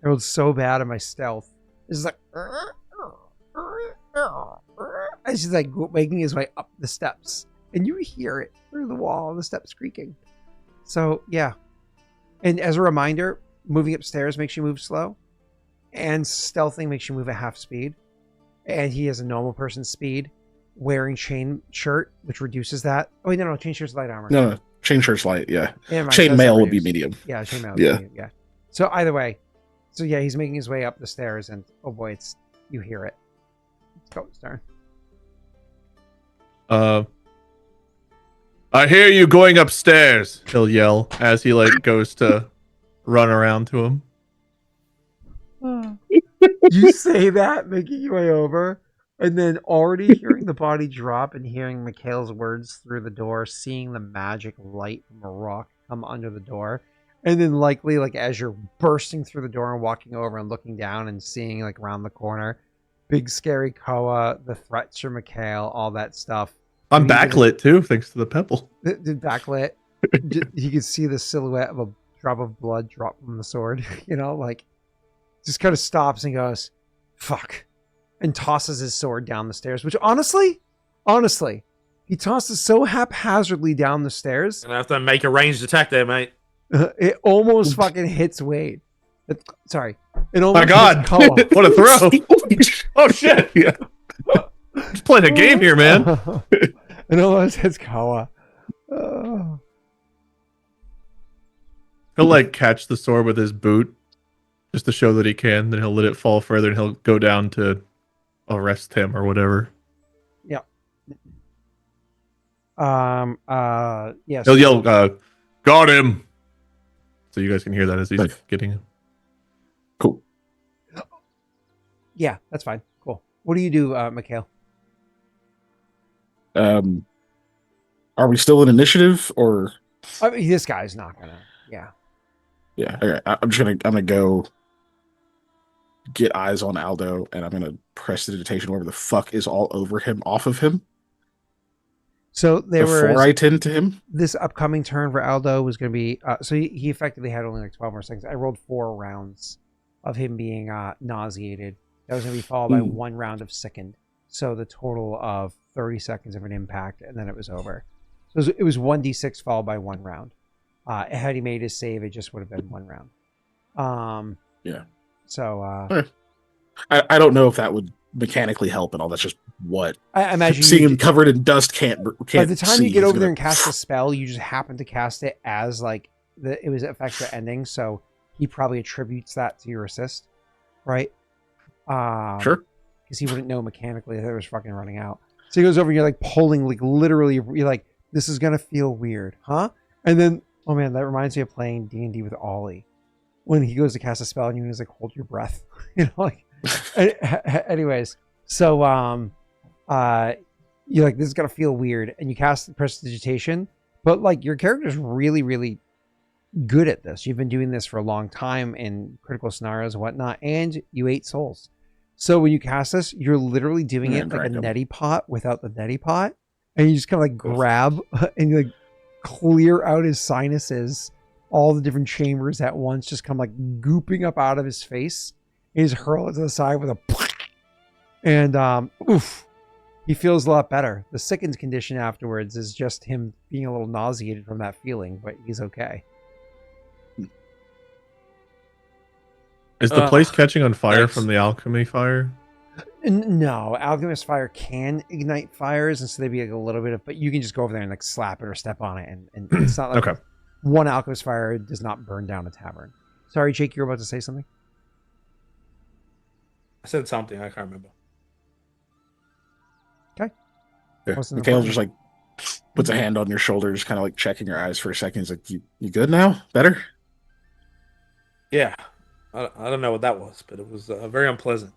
I rolled so bad on my stealth. This is like... And she's like making his way up the steps. And you hear it through the wall, the steps creaking. So, yeah. And as a reminder, moving upstairs makes you move slow. And stealthing makes you move at half speed. And he has a normal person's speed. Wearing chain shirt, which reduces that. Oh, wait, no, chain shirt's light armor. No, chain shirt's light, yeah. Never mind, Chain that's mail not would be reduced. medium. Yeah, chain mail would be medium, yeah. So either way. So yeah, he's making his way up the stairs, and oh boy, you hear it. It's Koa's turn. I hear you going upstairs, he'll yell as he like goes to run around to him. You say that, making your way over, and then already hearing the body drop and hearing Mikhail's words through the door, seeing the magic light from a rock come under the door, and then likely like as you're bursting through the door and walking over and looking down and seeing like around the corner, big scary Koa, the threats from Mikhail, all that stuff. I'm backlit too, thanks to the pebble. The backlit. You could see the silhouette of a drop of blood drop from the sword, you know, like just kind of stops and goes, fuck, and tosses his sword down the stairs, which honestly, he tosses so haphazardly down the stairs. Gonna have to make a ranged attack there, mate. It almost fucking hits Wade. Sorry. It almost My God, hits Koa. what a throw! Oh shit! Yeah, just playing a game here, man. It almost hits Koa. Oh. He'll like catch the sword with his boot just to show that he can. Then he'll let it fall further, and he'll go down to arrest him or whatever. Yeah. Yes. He'll yell, "Got him!" So you guys can hear that as he's Nice. getting him. Cool. Yeah, that's fine. Cool. What do you do, Mikhail? Are we still in initiative or? I mean, this guy's not gonna. Yeah. Yeah. Okay. I'm gonna go get eyes on Aldo, and I'm gonna press the digitation wherever the fuck is all over him off of him So there before was I tend to him. this upcoming turn for Aldo was going to be. So he effectively had only like 12 more seconds. I rolled 4 rounds of him being nauseated. That was going to be followed by 1 round of sickened. So the total of 30 seconds of an impact, and then it was over. So it was 1d6 followed by 1 round. Had he made his save, it just would have been 1 round. Yeah. So I don't know if that would mechanically help at all. That's just what I imagine seeing him covered in dust can't. by the time you get over there and gonna... cast a spell, you just happen to cast it as like it was effects the ending. So he probably attributes that to your assist, right? Sure. Because he wouldn't know mechanically that it was fucking running out. So he goes over and you're like pulling, like literally, you're like, this is gonna feel weird, huh? And then, oh man, that reminds me of playing D&D with Ollie. When he goes to cast a spell and you just like hold your breath, you know, like. Anyways, so you're like, this is gonna feel weird, and you cast prestidigitation, but like your character's really, really good at this. You've been doing this for a long time in critical scenarios and whatnot, and you 8 souls. So when you cast this, you're literally doing it like a neti pot without the neti pot, and you just kind of like grab and you like clear out his sinuses, all the different chambers at once, just come like gooping up out of his face. And just hurl it to the side with a and oof, he feels a lot better. The sickened condition afterwards is just him being a little nauseated from that feeling, but he's okay. Is the place catching on fire from the alchemy fire? No, alchemist fire can ignite fires, and so they'd be like a little bit of, but you can just go over there and like slap it or step on it, and it's not like Okay. One alchemist fire does not burn down a tavern. Sorry, Jake, you're about to say something? I said something. I can't remember. Okay. Yeah. Wasn't Mikhail important. just like puts a hand on your shoulder, just kind of like checking your eyes for a second. He's like, you good now? Better? Yeah. I don't know what that was, but it was very unpleasant.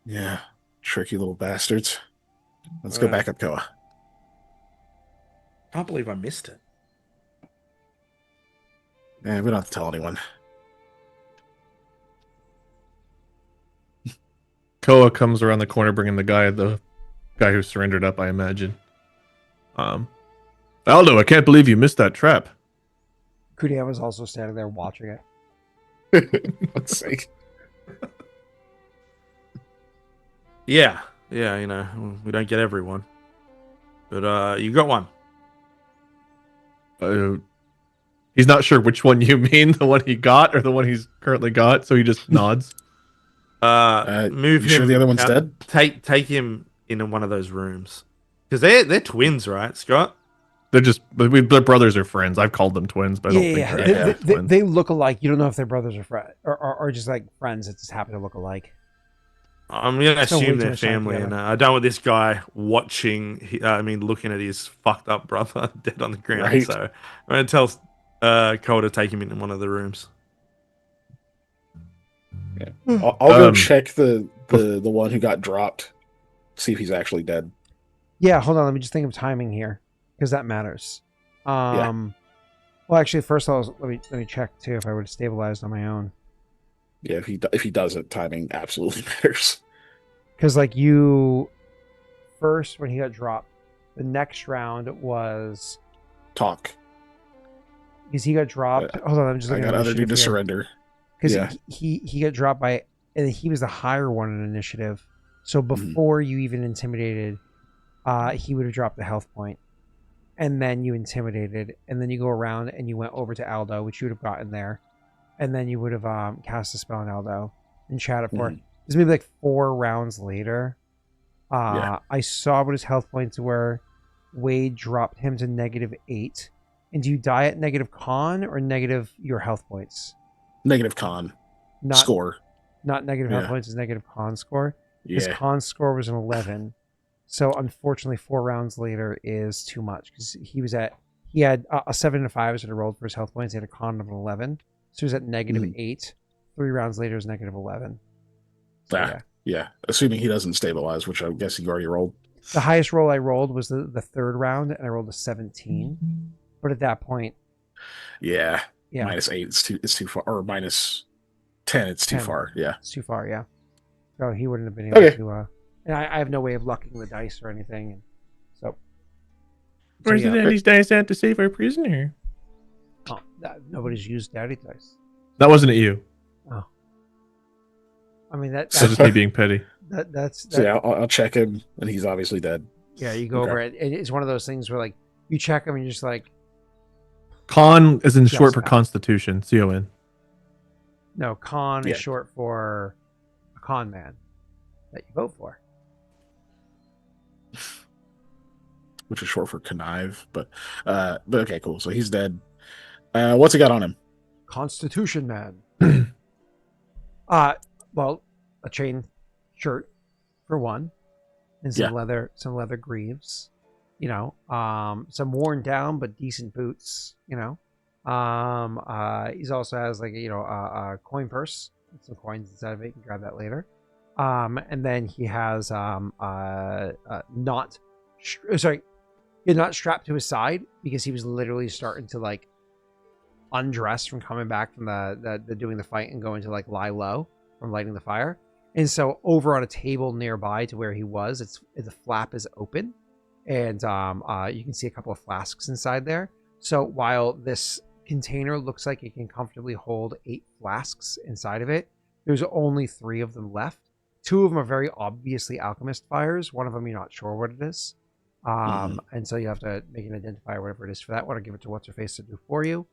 Yeah. Tricky little bastards. Let's go back up, Koa. Can't believe I missed it. Yeah, we don't have to tell anyone. Koa comes around the corner bringing the guy who surrendered up, I imagine. Aldo, I can't believe you missed that trap. Kudia was also standing there watching it. Let's see. Yeah, you know, we don't get everyone. But you got one. He's not sure which one you mean, the one he got or the one he's currently got, so he just nods. Move him. Sure the other one's dead? Take him in one of those rooms. Because they're twins, right, Scott? They're brothers or friends. I've called them twins, but I don't think they're actually twins. They look alike. You don't know if they're brothers or just like friends that just happen to look alike. I'm going to assume way they're too much time family, together. and I don't want this guy looking at his fucked up brother dead on the ground. Right. So I'm going to tell Cole to take him in one of the rooms. Yeah. I'll go check the one who got dropped, see if he's actually dead. Yeah, hold on. Let me just think of timing here because that matters. Well, actually, first of all, let me check too if I would have stabilized on my own. Yeah, if he does it, timing absolutely matters. Because like you, first when he got dropped, the next round was Talk. because he got dropped. Hold on, I'm just I looking got at other dude to initiative here. surrender. Because Yeah. he got dropped by, and he was the higher one in initiative. So before you even intimidated, he would have dropped the health point, and then you intimidated, and then you go around and you went over to Aldo, which you would have gotten there, and then you would have cast a spell on Aldo and chat it for. This maybe like 4 rounds later. I saw what his health points were. Wade dropped him to -8. And do you die at negative con or negative your health points? Negative con. Not Score. Not negative health points, is negative con score. His Yeah. con score was an 11. So unfortunately 4 rounds later is too much because he had a 7 and a 5 that had rolled for his health points. He had a con of an 11. So he was at -8. 3 rounds later is -11. So, Yeah. Assuming he doesn't stabilize, which I guess he already rolled. The highest roll I rolled was the third round, and I rolled a 17. But at that point, Yeah. yeah, -8. It's too far. Or -10. It's too 10. far. Yeah. It's too far. Yeah. So he wouldn't have been able Okay. to. And I have no way of lucking the dice or anything. And so. Where's yeah. the these dice at to save our prisoner? Oh, nobody's used daddy dice. That wasn't you. Oh. I mean That was just me being petty. that's So yeah, I'll check him, and he's obviously dead. yeah. You go Okay. over it. It's one of those things where like you check them and you're just like, Con is in Just short for that. Constitution. CON. no, con Yeah. is short for a con man that you vote for. Which is short for connive, but okay, cool. So he's dead. What's he got on him? Constitution man. Well, a chain shirt for one, and some leather greaves. You know, some worn down but decent boots. You know, he's also has like a coin purse with some coins inside of it. You can grab that later. And then he has he's not strapped to his side because he was literally starting to like undress from coming back from the doing the fight and going to like lie low from lighting the fire. And so over on a table nearby to where he was, the flap is open, and you can see a couple of flasks inside there. So while this container looks like it can comfortably hold 8 flasks inside of it, there's only 3 of them left. 2 of them are very obviously alchemist fires. One of them you're not sure what it is. And so you have to make an identifier, whatever it is for that one, or give it to what's her face to do for you.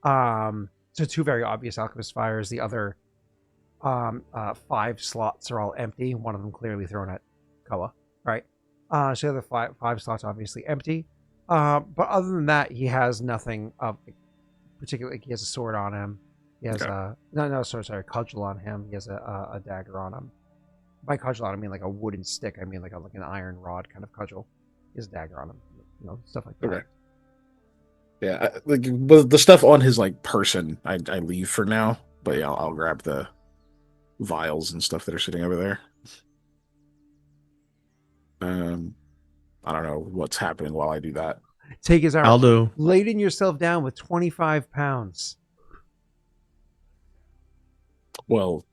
So 2 very obvious alchemist fires. The other 5 slots are all empty. One of them clearly thrown at Koa, right? So the other 5 slots obviously empty. But other than that, he has nothing of particular. He has a sword on him. He has a cudgel on him. He has a dagger on him. By cudgel on, I mean like a wooden stick. I mean like an iron rod kind of cudgel. He has a dagger on him. You know, stuff like that. Okay. Yeah, like the stuff on his like person, I leave for now. But yeah, I'll grab the vials and stuff that are sitting over there. I don't know what's happening while I do that. Take his armor. Aldo. Laden yourself down with 25 pounds. Well,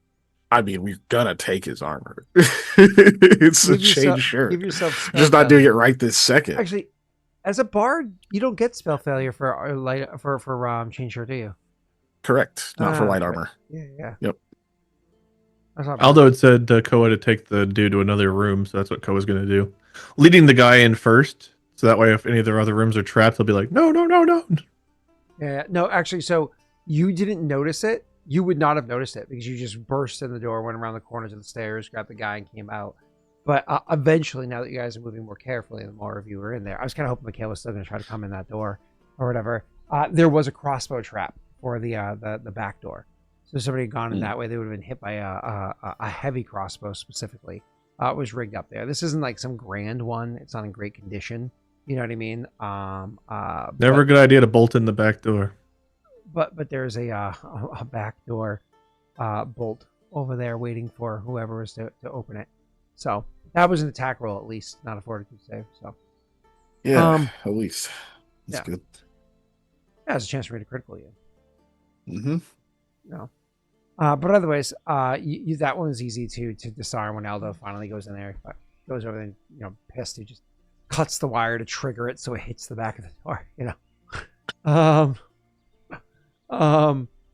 I mean, we're gonna take his armor. It's a chain shirt. Give yourself Just not doing it right this second. Actually, as a bard, you don't get spell failure for chain shirt, do you? Correct. Not for light armor. Yeah. Yep. That's not bad. Aldo had said Koa to take the dude to another room, so that's what Koa's going to do. Leading the guy in first, so that way if any of their other rooms are trapped, he'll be like, no. Yeah. No, actually, so you didn't notice it. You would not have noticed it because you just burst in the door, went around the corners of the stairs, grabbed the guy, and came out. But eventually, now that you guys are moving more carefully, the more of you are in there. I was kind of hoping Mikhail was still going to try to come in that door or whatever. There was a crossbow trap for the back door. So if somebody had gone in that way, they would have been hit by a heavy crossbow specifically. It was rigged up there. This isn't like some grand one. It's not in great condition. You know what I mean? Never a good idea to bolt in the back door. But there's a back door bolt over there waiting for whoever is to open it. So that was an attack roll, at least, not a fortitude save. So Yeah, at least. That's yeah. good. Yeah, it's a chance for me to critical you. Mm-hmm. No. But otherwise, that one was easy to disarm when Aldo finally goes in there. But goes over there, pissed. He just cuts the wire to trigger it so it hits the back of the door,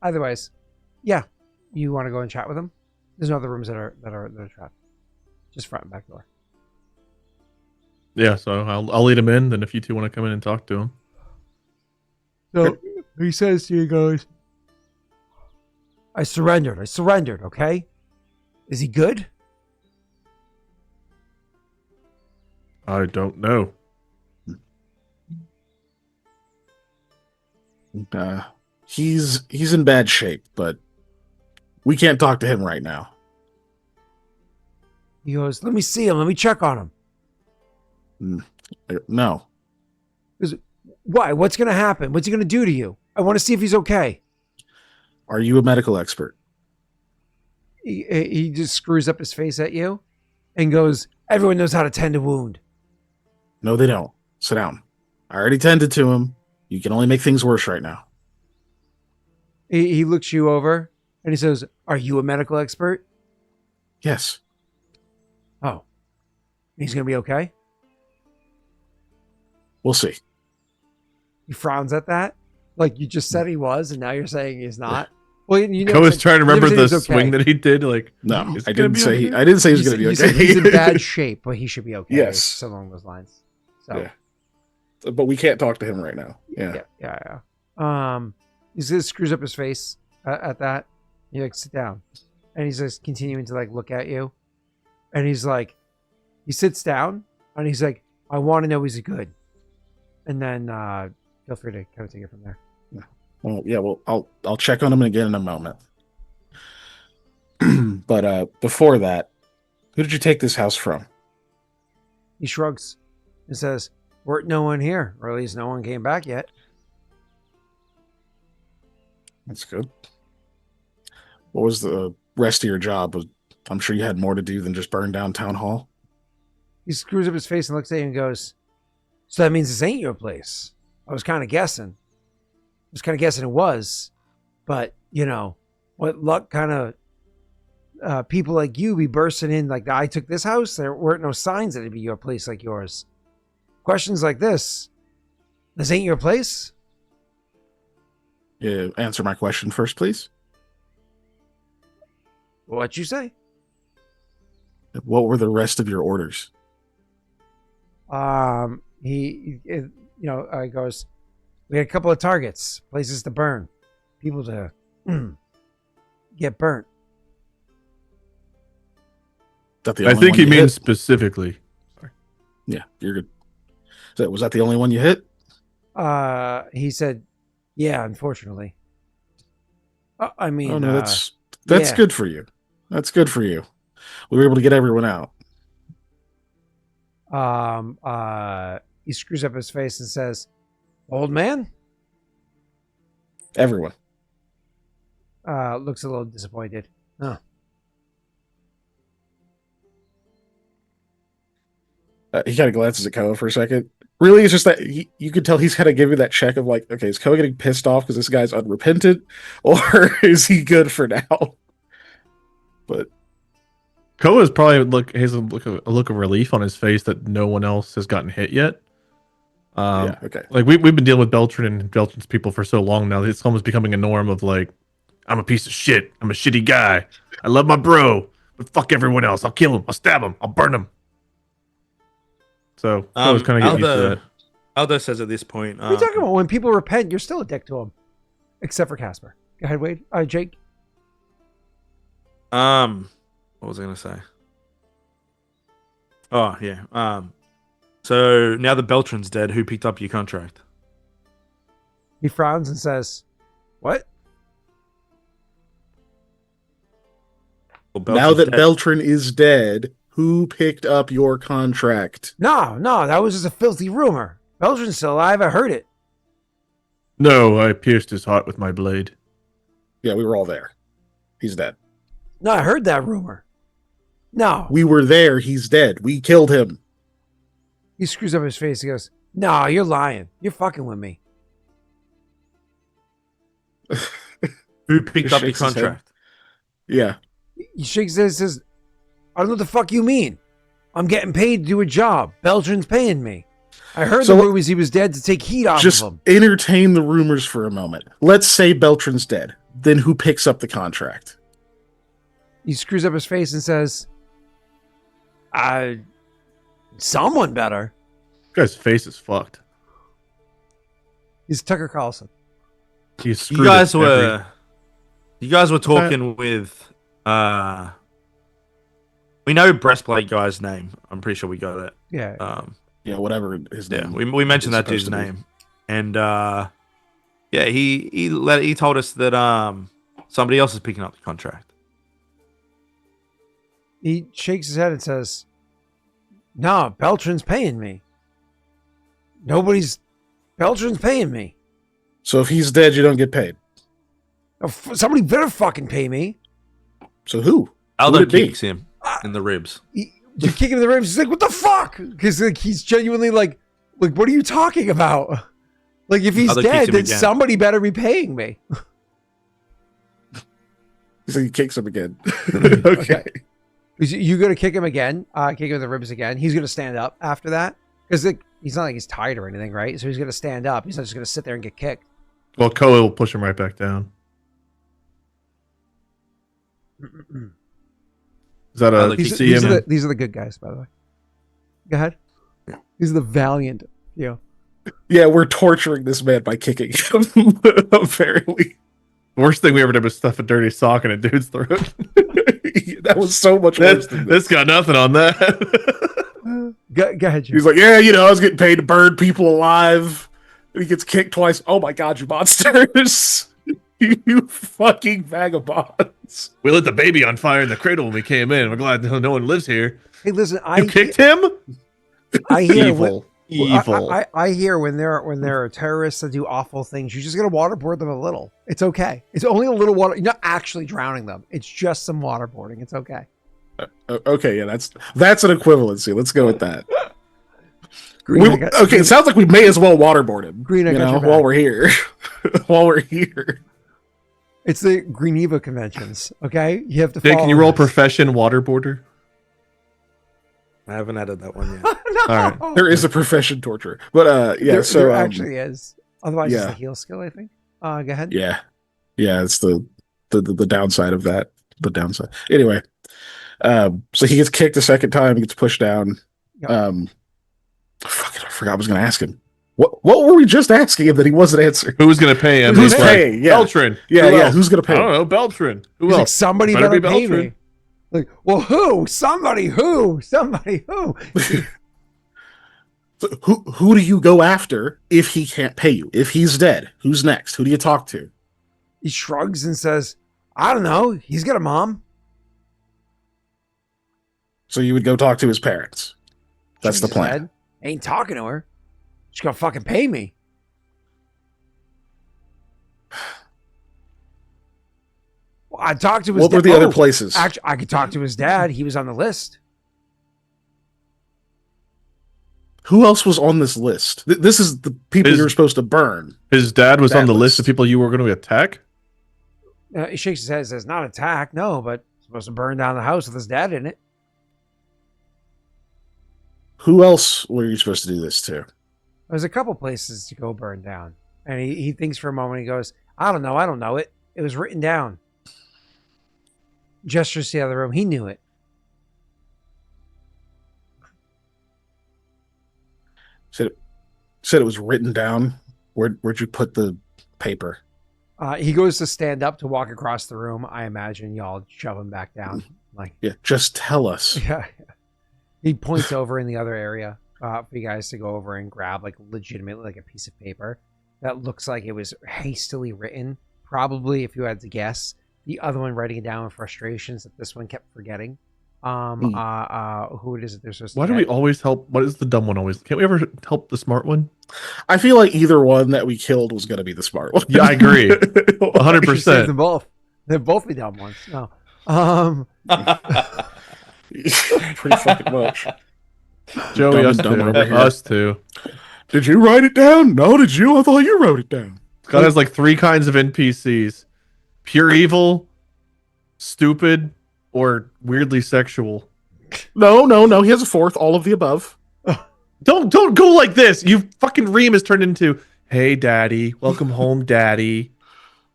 Otherwise, yeah, you want to go and chat with him? There's no other rooms that are trapped. Just front and back door. Yeah, so I'll lead him in, then if you two want to come in and talk to him. So he says to you, he goes, I surrendered, okay? Is he good? I don't know. He's in bad shape, but we can't talk to him right now. He goes, let me see him. Let me check on him. No. Why? What's going to happen? What's he going to do to you? I want to see if he's okay. Are you a medical expert? He just screws up his face at you and goes, everyone knows how to tend a wound. No, they don't. Sit down. I already tended to him. You can only make things worse right now. He looks you over and he says, "Are you a medical expert?" Yes. Oh. He's going to be okay? We'll see. He frowns at that. Like you just said he was, and now you're saying he's not. Well, you know, I was trying to remember the he's okay. swing that he did. Like, No, is I it gonna didn't be say. okay? I didn't say he was You going to be said okay. he's in bad shape, but he should be okay. Yes. It's along those lines. So Yeah. But we can't talk to him right now. yeah. He just screws up his face at that. He like, sit down, and he's just continuing to like look at you, and he's like, he sits down, and he's like, I want to know is he good, and then feel free to kind of take it from there. Well, yeah. Well, I'll check on him again in a moment. But before that, who did you take this house from? He shrugs and says, "Weren't no one here, or at least no one came back yet." That's good. What was the rest of your job? I'm sure you had more to do than just burn down town hall. He screws up his face and looks at you and goes, "So that means this ain't your place." I was kind of guessing. It was, but you know, what luck kind of people like you be bursting in like I took this house. There weren't no signs that it'd be your place like yours. Questions like this ain't your place? Yeah, answer my question first, please. What you say? What were the rest of your orders? He goes, we had a couple of targets, places to burn, people to get burnt. Is that the I only think one he you means hit? specifically. Yeah, you're good. Was that the only one you hit? He said, yeah, unfortunately. I mean, Oh no, that's yeah. good for you. That's good for you. We were able to get everyone out. He screws up his face and says, "Old man?" Everyone. Looks a little disappointed. Huh. He kind of glances at Koa for a second. Really, it's just that you could tell he's kind of giving that check of like, okay, is Koa getting pissed off because this guy's unrepentant, or is he good for now? But Koa's probably has a look of relief on his face that no one else has gotten hit yet. yeah, okay. Like we've been dealing with Beltran and Beltran's people for so long now, it's almost becoming a norm of like, I'm a piece of shit. I'm a shitty guy. I love my bro, but fuck everyone else. I'll kill him. I'll stab him. I'll burn him. So Koa's kind of getting used to that. Aldo says at this point, What are you talking about? When people repent, you're still a dick to them, except for Casper. Go ahead, Wade. Jake. what was I gonna say? Oh yeah. So now the Beltran's dead, who picked up your contract? He frowns and says, "What?" Well, Now that dead. Beltran is dead, who picked up your contract? No, that was just a filthy rumor. Belgian's still alive. I heard it. No, I pierced his heart with my blade. Yeah, we were all there. He's dead. No, I heard that rumor. No. We were there. He's dead. We killed him. He screws up his face. He goes, "No, you're lying. You're fucking with me." Who picked up your Shakes his head. contract? Yeah. He shakes his head and says, "I don't know what the fuck you mean. I'm getting paid to do a job. Belgian's paying me. I heard So- the rumors he was dead to take heat off Just of him." entertain the rumors for a moment. Let's say Beltran's dead. Then who picks up the contract? He screws up his face and says, someone better." This guy's face is fucked. He's Tucker Carlson. He's screwed You guys at every- were talking with we know Breastplate guy's name. I'm pretty sure we got it. Yeah. Yeah, whatever his Yeah, name. we mentioned is that dude's supposed to be. name, and yeah, he told us that somebody else is picking up the contract. He shakes his head and says, "No, Beltran's paying me. Beltran's paying me. So if he's dead, you don't get paid. Somebody better fucking pay me." So who? Aldo would it be? kicks him in the ribs. You kick him in the ribs. He's like, "What the fuck?" Because like he's genuinely like, what are you talking about? Like, if he's Aldo dead, kicks him then again. somebody better be paying me. So he kicks him again. Okay. You gonna kick him again? Kick him in the ribs again. He's gonna stand up after that because he's not like he's tired or anything, right? So he's gonna stand up. He's not just gonna sit there and get kicked. Well, Koa will push him right back down. Is that a These- These CM? are the good guys, by the way. Go ahead. These are the valiant. Yeah, we're torturing this man by kicking him. Apparently, Worst thing we ever did was stuff a dirty sock in a dude's throat. that was so much worse than this. This got nothing on that. Go ahead, Jim. He's like, yeah, I was getting paid to burn people alive. And he gets kicked twice. Oh my god, you monsters! You fucking vagabonds! We lit the baby on fire in the cradle when we came in. We're glad no one lives here. Hey, listen, You kicked him? I hear Evil. Evil. I hear when there are terrorists that do awful things, you just gotta waterboard them a little. It's okay. It's only a little water. You're not actually drowning them. It's just some waterboarding. It's okay. Okay, yeah, that's an equivalency. Let's go with that. Green, I got- Okay, it sounds like we may as well waterboard him. Green, I got your back. while we're here. While we're here. It's the Green Eva conventions. Okay, you have to. Jake, can follow you roll this. profession waterboarder? I haven't added that one yet. No. All right. There is a profession torture, but yeah. There actually is. Otherwise, yeah. it's a heal skill. I think. Go ahead. Yeah, it's the downside of that. The downside. Anyway, so he gets kicked a second time. He gets pushed down. Yep. Fuck, I forgot I was going to ask him. What were we just asking him that he wasn't answering? Who's going to pay him? Who's He's like, paying? Yeah. Beltran. Yeah, Who yeah. else? Who's going to I pay? don't know. Beltran. Who He's like, else? somebody Better better be pay Beltran. me. Like, well, who? Somebody who? Somebody who? So who do you go after if he can't pay you? If he's dead, who's next? Who do you talk to? He shrugs and says, "I don't know. He's got a mom." So you would go talk to his parents. That's the Shakes his plan. head. Ain't talking to her. She's gonna fucking pay me. Well, I talked to his What were dad. the other places? Actually, I could talk to his dad. He was on the list. Who else was on this list? This is the people His- you're supposed to burn. His dad was That on the list of list. people you were going to attack? He shakes his head and says, "Not attack, no, but supposed to burn down the house with his dad in it." Who else were you supposed to do this to? There's a couple places to go burn down. And he thinks for a moment. He goes, I don't know it. It was written down. Gestures to the other room. He knew it. Said it was written down. Where'd you put the paper? He goes to stand up to walk across the room. I imagine y'all shove him back down. Like, Yeah, just tell us. yeah. He points over in the other area for you guys to go over and grab like legitimately like a piece of paper that looks like it was hastily written. Probably, if you had to guess, the other one writing it down in frustrations that this one kept forgetting. Who it is that they're supposed to Why do get. we always help? What is the dumb one always? Can't we ever help the smart one? I feel like either one that we killed was going to be the smart one. Yeah, I agree. We should save 100%. them both. They'd both be dumb ones. No. Pretty fucking much. Joey, Dumb us and dumber too. over here. Us too. Did you write it down? No, did you? I thought you wrote it down. God has like 3 kinds of NPCs: pure evil, stupid, or weirdly sexual. No. He has a fourth. All of the above. Don't go like this. You fucking Reem has turned into, "Hey, Daddy, welcome home, Daddy.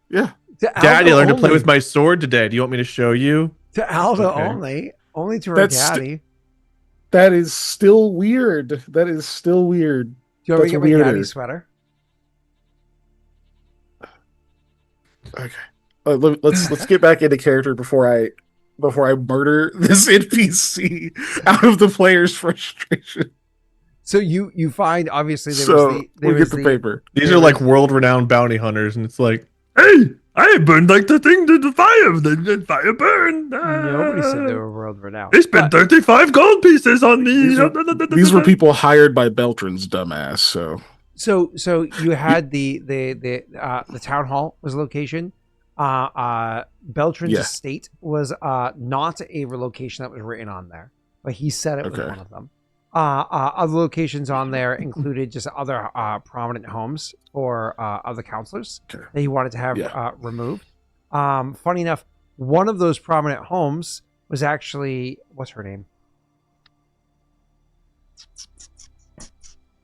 Yeah. To Daddy, I Aldo learned to play only. with my sword today. Do you want me to show you?" To Aldo Okay. only. Only to her That's daddy. That is still weird. That is still weird. Do you want me to that's get my weirder. daddy sweater? Okay. Let's get back into character before I murder this NPC out of the player's frustration. So you find obviously there So was the we get the paper. These are like world-renowned bounty hunters, and it's like, "Hey, I burned like the thing to the fire. The fire burned. Nobody said they were world renowned. They spent 35 gold pieces on me." These were people hired by Beltran's dumbass. So you had the town hall was a location. Beltran's Yeah. estate was not a location that was written on there. but he said it was Okay. one of them. Other locations on there included just other prominent homes for other counselors Okay. that he wanted to have Yeah. removed. Funny enough, one of those prominent homes was actually, what's her name?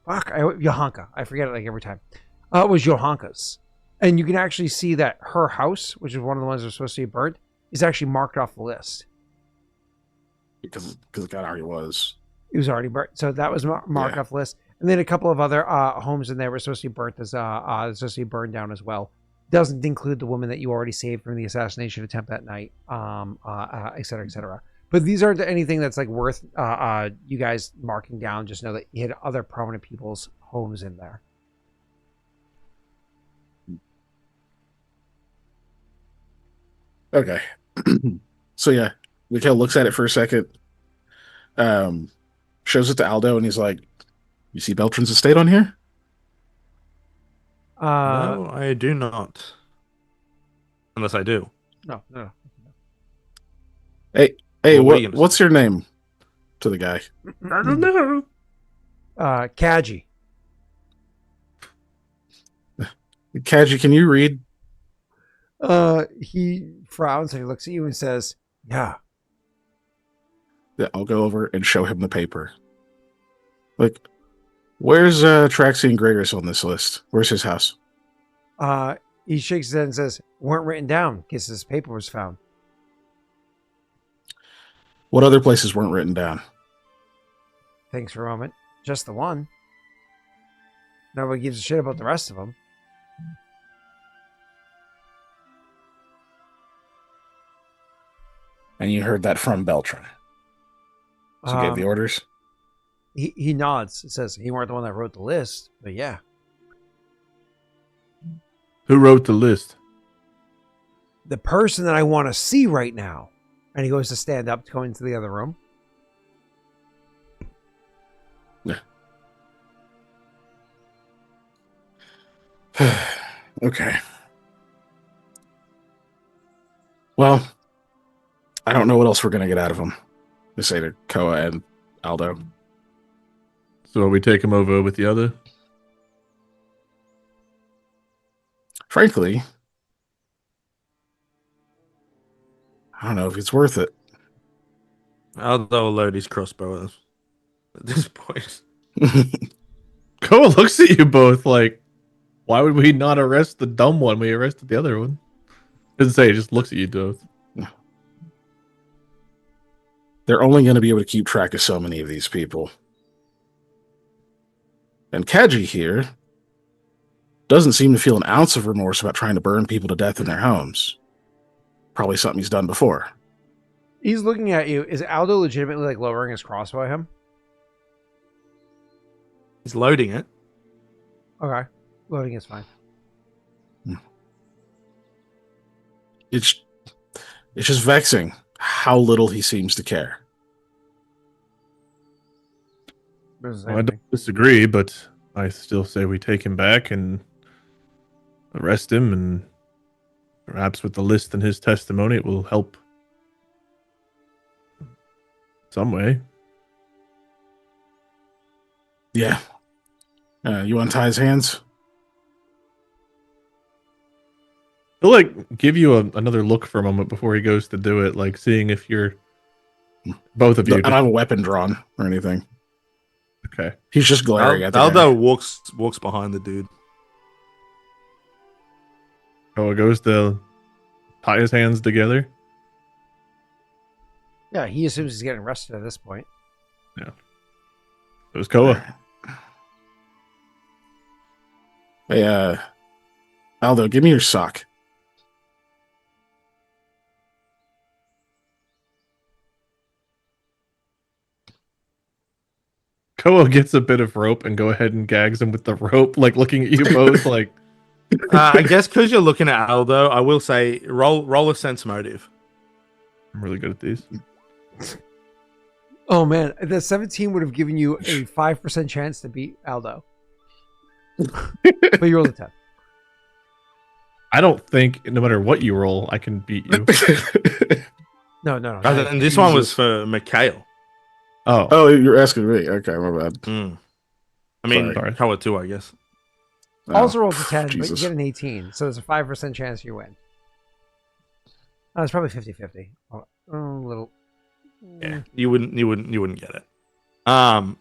Johanka. I forget it like every time. It was Johanka's. And you can actually see that her house, which is one of the ones that are supposed to be burnt, is actually marked off the list. Because the guy already was. It was already burnt. So that was marked off the list. And then a couple of other homes in there were supposed to be burnt as supposed to be burned down as well. Doesn't include the woman that you already saved from the assassination attempt that night, et cetera, et cetera. But these aren't anything that's like worth you guys marking down. Just know that you had other prominent people's homes in there. Okay. So yeah, Mikhail looks at it for a second, shows it to Aldo, and he's like, "You see Beltran's estate on here?" No, I do not. Unless I do. No. Hey, Well, what are you gonna what's your name? To the guy. I don't know. Kaji. Kaji, can you read? He frowns and he looks at you and says, "Yeah." Yeah, I'll go over and show him the paper. Like, where's Traxian Gregors on this list? Where's his house? He shakes his head and says, "Weren't written down in case this paper was found." What other places weren't written down? Thanks for a moment. Just the one. Nobody gives a shit about the rest of them. And you heard that from Beltran. So he gave the orders? He nods and says, "He weren't the one that wrote the list, but yeah." Who wrote the list? The person that I want to see right now. And he goes to stand up to go into the other room. Okay. Well, I don't know what else we're going to get out of him. To say to Koa and Aldo. So we take him over with the other? Frankly, I don't know if it's worth it. Aldo will load his crossbow at this point. Koa looks at you both like, why would we not arrest the dumb one? We arrested the other one. Doesn't say, he just looks at you both. They're only going to be able to keep track of so many of these people. And Kaji here doesn't seem to feel an ounce of remorse about trying to burn people to death in their homes. Probably something he's done before. He's looking at you. Is Aldo legitimately like lowering his crossbow at him? He's loading it. Okay. Loading is fine. It's just vexing how little he seems to care. Well, I don't disagree, but I still say we take him back and arrest him, and perhaps with the list and his testimony, it will help some way. Yeah. You untie his hands? He'll like give you another look for a moment before he goes to do it, like seeing if you're both of you. I don't have a weapon drawn or anything. Okay. He's just glaring at the Aldo guy. walks behind the dude. Koa goes to tie his hands together. Yeah, he assumes he's getting arrested at this point. It was Koa. Hey, Aldo, give me your sock. Koa gets a bit of rope and go ahead and gags him with the rope, like looking at you both like... I guess because you're looking at Aldo, I will say roll a sense motive. I'm really good at these. Oh man, the 17 would have given you a 5% chance to beat Aldo. But you rolled a 10. I don't think, no matter what you roll, I can beat you. No. And this one was for Mikhail. Oh, you're asking me. Okay, my bad. I mean, Sorry. Koa too, I guess. Also rolls a 10, but you Jesus. get an 18, so there's a 5% chance you win. Oh, it's probably 50-50. Oh, a little. Yeah, you wouldn't get it.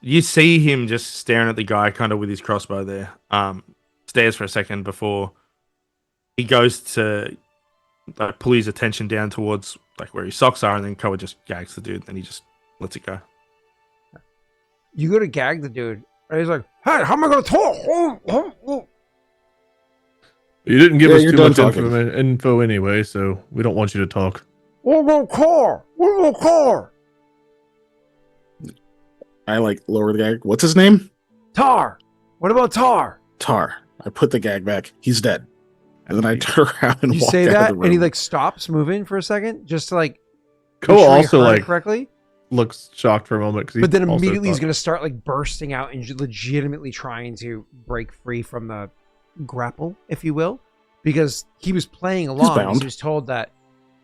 You see him just staring at the guy, kind of with his crossbow there. Stares for a second before he goes to pull his attention down towards like where his socks are, and then Koa just gags the dude, and he just lets it go. You go to gag the dude, and he's like, "Hey, how am I going to talk?" You didn't give Yeah, us you're too done much talking. info anyway, so we don't want you to talk. What about car? What about car? I like lower the gag. What's his name? Tar. What about Tar? Tar. I put the gag back. He's dead. And then I turn around and You walk say out that, of the room. and he like stops moving for a second, just to like. Koa make sure he also heard it like correctly, looks shocked for a moment, but then also immediately he's thought- going to start like bursting out and legitimately trying to break free from the grapple, if you will, because he was playing along. bound. He was told that.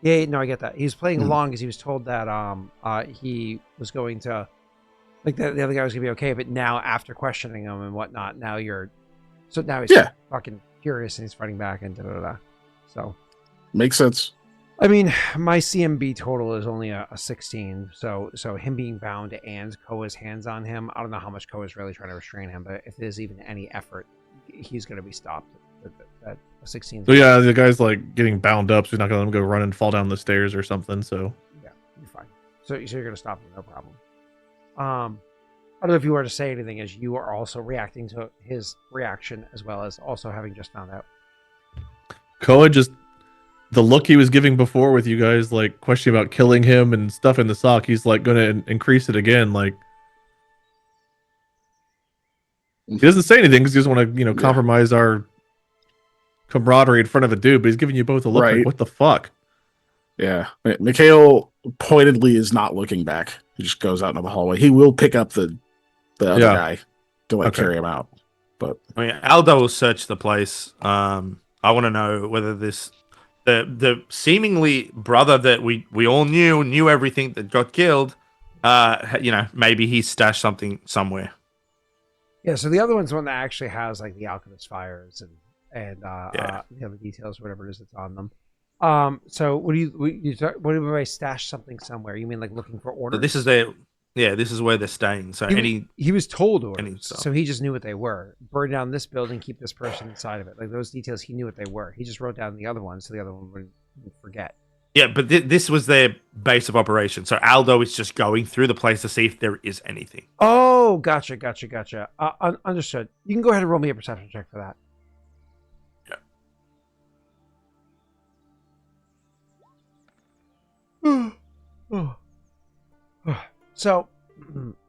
Yeah, no, I get that. He was playing Mhm. along because he was told that he was going to, like the other guy was going to be okay, but now after questioning him and whatnot, now he's fucking furious and he's fighting back and da da da. So. Makes sense. I mean, my CMB total is only a 16, so him being bound and Koa's hands on him, I don't know how much Koa's really trying to restrain him, but if there's even any effort, he's going to be stopped at a 16. So yeah, the guy's like getting bound up, so he's not gonna let him go run and fall down the stairs or something. So Yeah, you're fine. So you're going to stop him, no problem. I don't know if you were to say anything, as you are also reacting to his reaction as well as also having just found out. Koa just the look he was giving before with you guys, like questioning about killing him and stuff in the sock, he's like going to increase it again. Like he doesn't say anything because he doesn't want to, Yeah. compromise our camaraderie in front of a dude. But he's giving you both a look like, Right. what the fuck? Yeah. Mikhail pointedly is not looking back. He just goes out into the hallway. He will pick up the other Yeah. guy to like Okay. carry him out. But I mean, Aldo will search the place. I want to know whether the seemingly brother that we all knew everything that got killed. Maybe he stashed something somewhere. Yeah, so the other one's one that actually has like the alchemist fires and Yeah. the other details, whatever it is that's on them. So what do you mean by stash something somewhere? You mean like looking for So orders? this is where they're staying. So he was told any orders, stuff. so he just knew what they were. Burn down this building, keep this person inside of it. Like those details, he knew what they were. He just wrote down the other one, so the other one wouldn't forget. Yeah, but this was their base of operation. So Aldo is just going through the place to see if there is anything. Oh, gotcha. Understood. You can go ahead and roll me a perception check for that. So,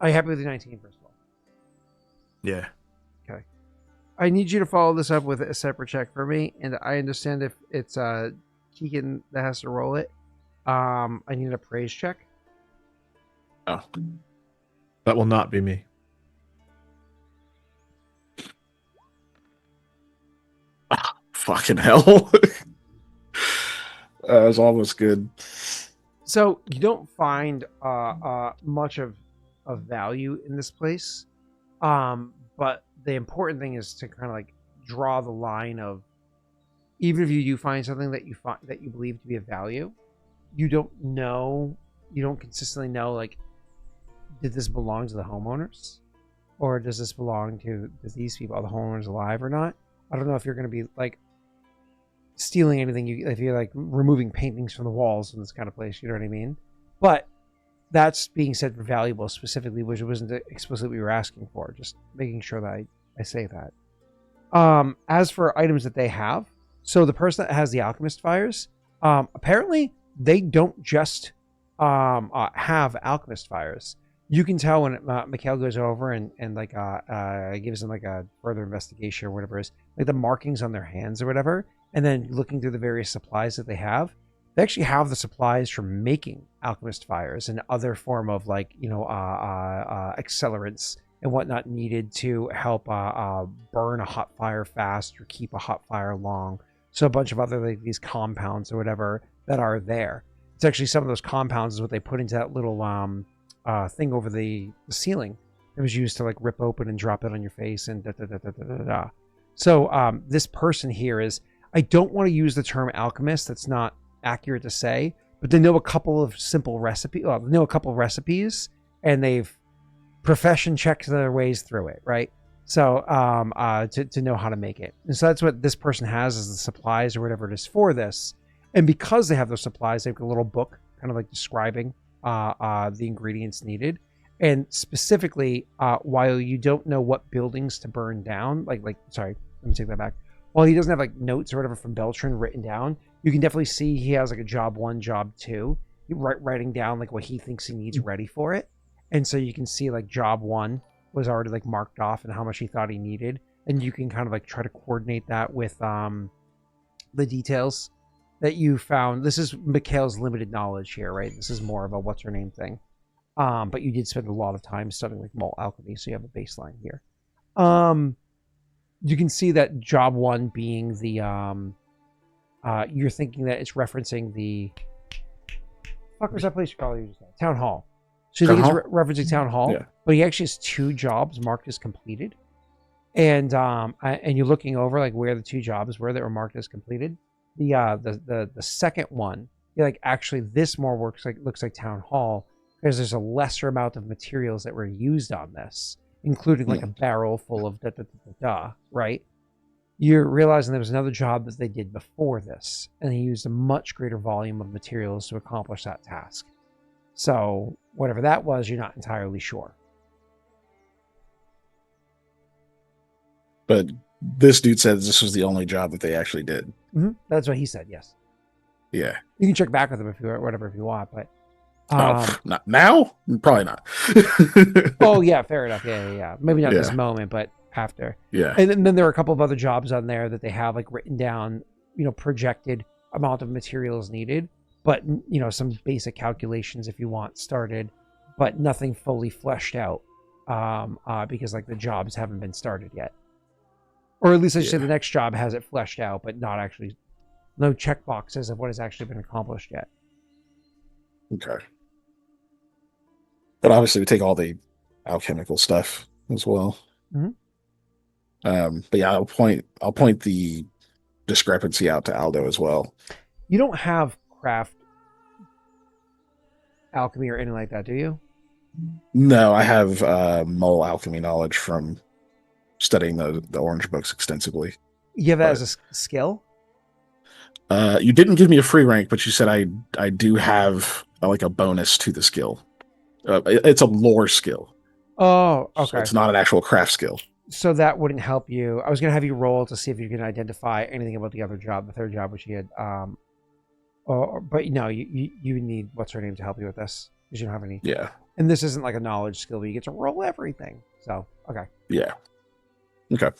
are you happy with the 19, first of all? Yeah. I need you to follow this up with a separate check for me, and I understand if it's Keegan that has to roll it. I need an appraise check. oh, That will not be me. fucking hell. That was almost good. So you don't find much of value in this place, but the important thing is to kind of like draw the line of, even if you do find something that you believe to be of value, you don't consistently know, like, did this belong to the homeowners, or does this belong to these people? Are the homeowners alive or not? I don't know if you're going to be like stealing anything. If you're like removing paintings from the walls in this kind of place, you know what I mean? But that's being said for valuable specifically, which wasn't explicitly what you were asking for. Just making sure that I say that. As for items that they have, so the person that has the alchemist fires, apparently they don't just have alchemist fires. You can tell when Mikhail goes over and like gives them like a further investigation or whatever it is, like the markings on their hands or whatever, and then looking through the various supplies that they actually have the supplies for making alchemist fires and other form of like accelerants and whatnot needed to help burn a hot fire fast or keep a hot fire long. So a bunch of other like these compounds or whatever that are there. It's actually some of those compounds is what they put into that little thing over the ceiling. It was used to like rip open and drop it on your face and da da da da da da da. So this person here is, I don't want to use the term alchemist. That's not accurate to say, but they know a couple of simple recipes. Well, they know a couple of recipes, and they've profession checked their ways through it, right? So to know how to make it. And so that's what this person has, is the supplies or whatever it is for this. And because they have those supplies, they've got a little book kind of like describing the ingredients needed. And specifically, while you don't know what buildings to burn down, sorry, let me take that back. While he doesn't have like notes or whatever from Beltran written down, you can definitely see he has like a job 1, job 2, writing down like what he thinks he needs ready for it. And so you can see like job 1 was already like marked off and how much he thought he needed. And you can kind of like try to coordinate that with the details that you found. This is Mikhail's limited knowledge here, right? This is more of a what's her name thing. But you did spend a lot of time studying like malt alchemy, so you have a baseline here. You can see that job 1 being the you're thinking that it's referencing the fuck was that place you call it? Town hall. So you think it's referencing town hall, Yeah. but he actually has 2 jobs marked as completed. And you're looking over like where the 2 jobs were that were marked as completed. The second one, you're like, actually this more looks like town hall, because there's a lesser amount of materials that were used on this, including like a barrel full of right? You're realizing there was another job that they did before this, and he used a much greater volume of materials to accomplish that task. So whatever that was, you're not entirely sure. But this dude said this was the only job that they actually did. Mm-hmm. That's what he said, yes. Yeah. You can check back with him if you want, but not now? Probably not. oh yeah, fair enough. Yeah. Maybe not this moment, but after. Yeah. And then there are a couple of other jobs on there that they have like written down, projected amount of materials needed, but some basic calculations if you want started, but nothing fully fleshed out because like the jobs haven't been started yet. Or at least I should say the next job has it fleshed out, but not actually, no check boxes of what has actually been accomplished yet. Okay. But obviously we take all the alchemical stuff as well. Mm-hmm. But yeah, I'll point the discrepancy out to Aldo as well. You don't have craft alchemy or anything like that, do you? No, I have mole alchemy knowledge from studying the orange books extensively. You have that as a skill? You didn't give me a free rank, but you said I do have like a bonus to the skill. It's a lore skill. Oh, okay. So it's not an actual craft skill. So that wouldn't help you. I was going to have you roll to see if you can identify anything about the other job, the third job, which you had. But no, you need what's her name to help you with this, because you don't have any. Yeah. And this isn't like a knowledge skill where you get to roll everything. So okay. Yeah. Okay.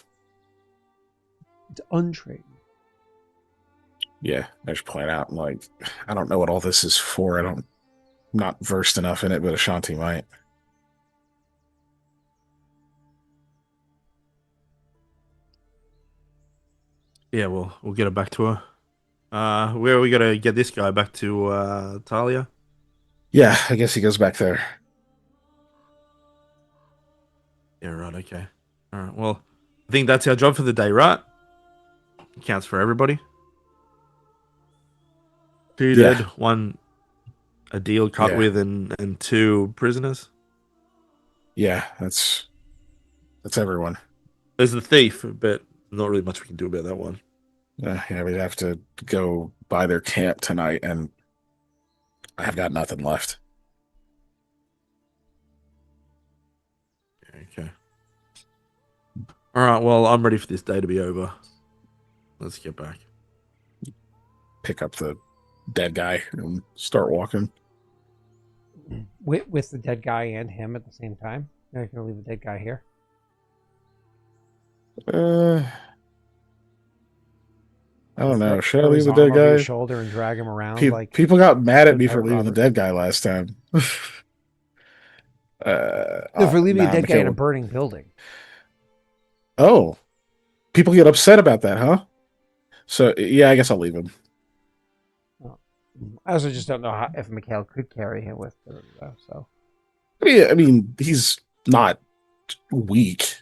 It's untrained. Yeah, I should point out, like, I don't know what all this is for. I'm not versed enough in it, but Ashanti might. Yeah, we'll get it back to her. Where are we gonna get this guy back to? Talia? Yeah, I guess he goes back there. Yeah, right. Okay. All right. Well, I think that's our job for the day, right? Counts for everybody. 2 dead, 1 a deal cut with, and 2 prisoners. Yeah, that's everyone. There's the thief, but not really much we can do about that one. Yeah, we'd have to go by their camp tonight, and I've got nothing left. Okay. All right. Well, I'm ready for this day to be over. Let's get back. Pick up the dead guy and start walking. With the dead guy and him at the same time? You're not going to leave the dead guy here? I don't know. Should I Throw leave his the arm dead over your guy? shoulder and drag him around People got mad at me for Robert. leaving the dead guy last time. If we're leaving a dead guy in a burning building. Oh, people get upset about that, huh? So yeah, I guess I'll leave him. I also just don't know if Mikhail could carry him with her, so. I mean, he's not weak.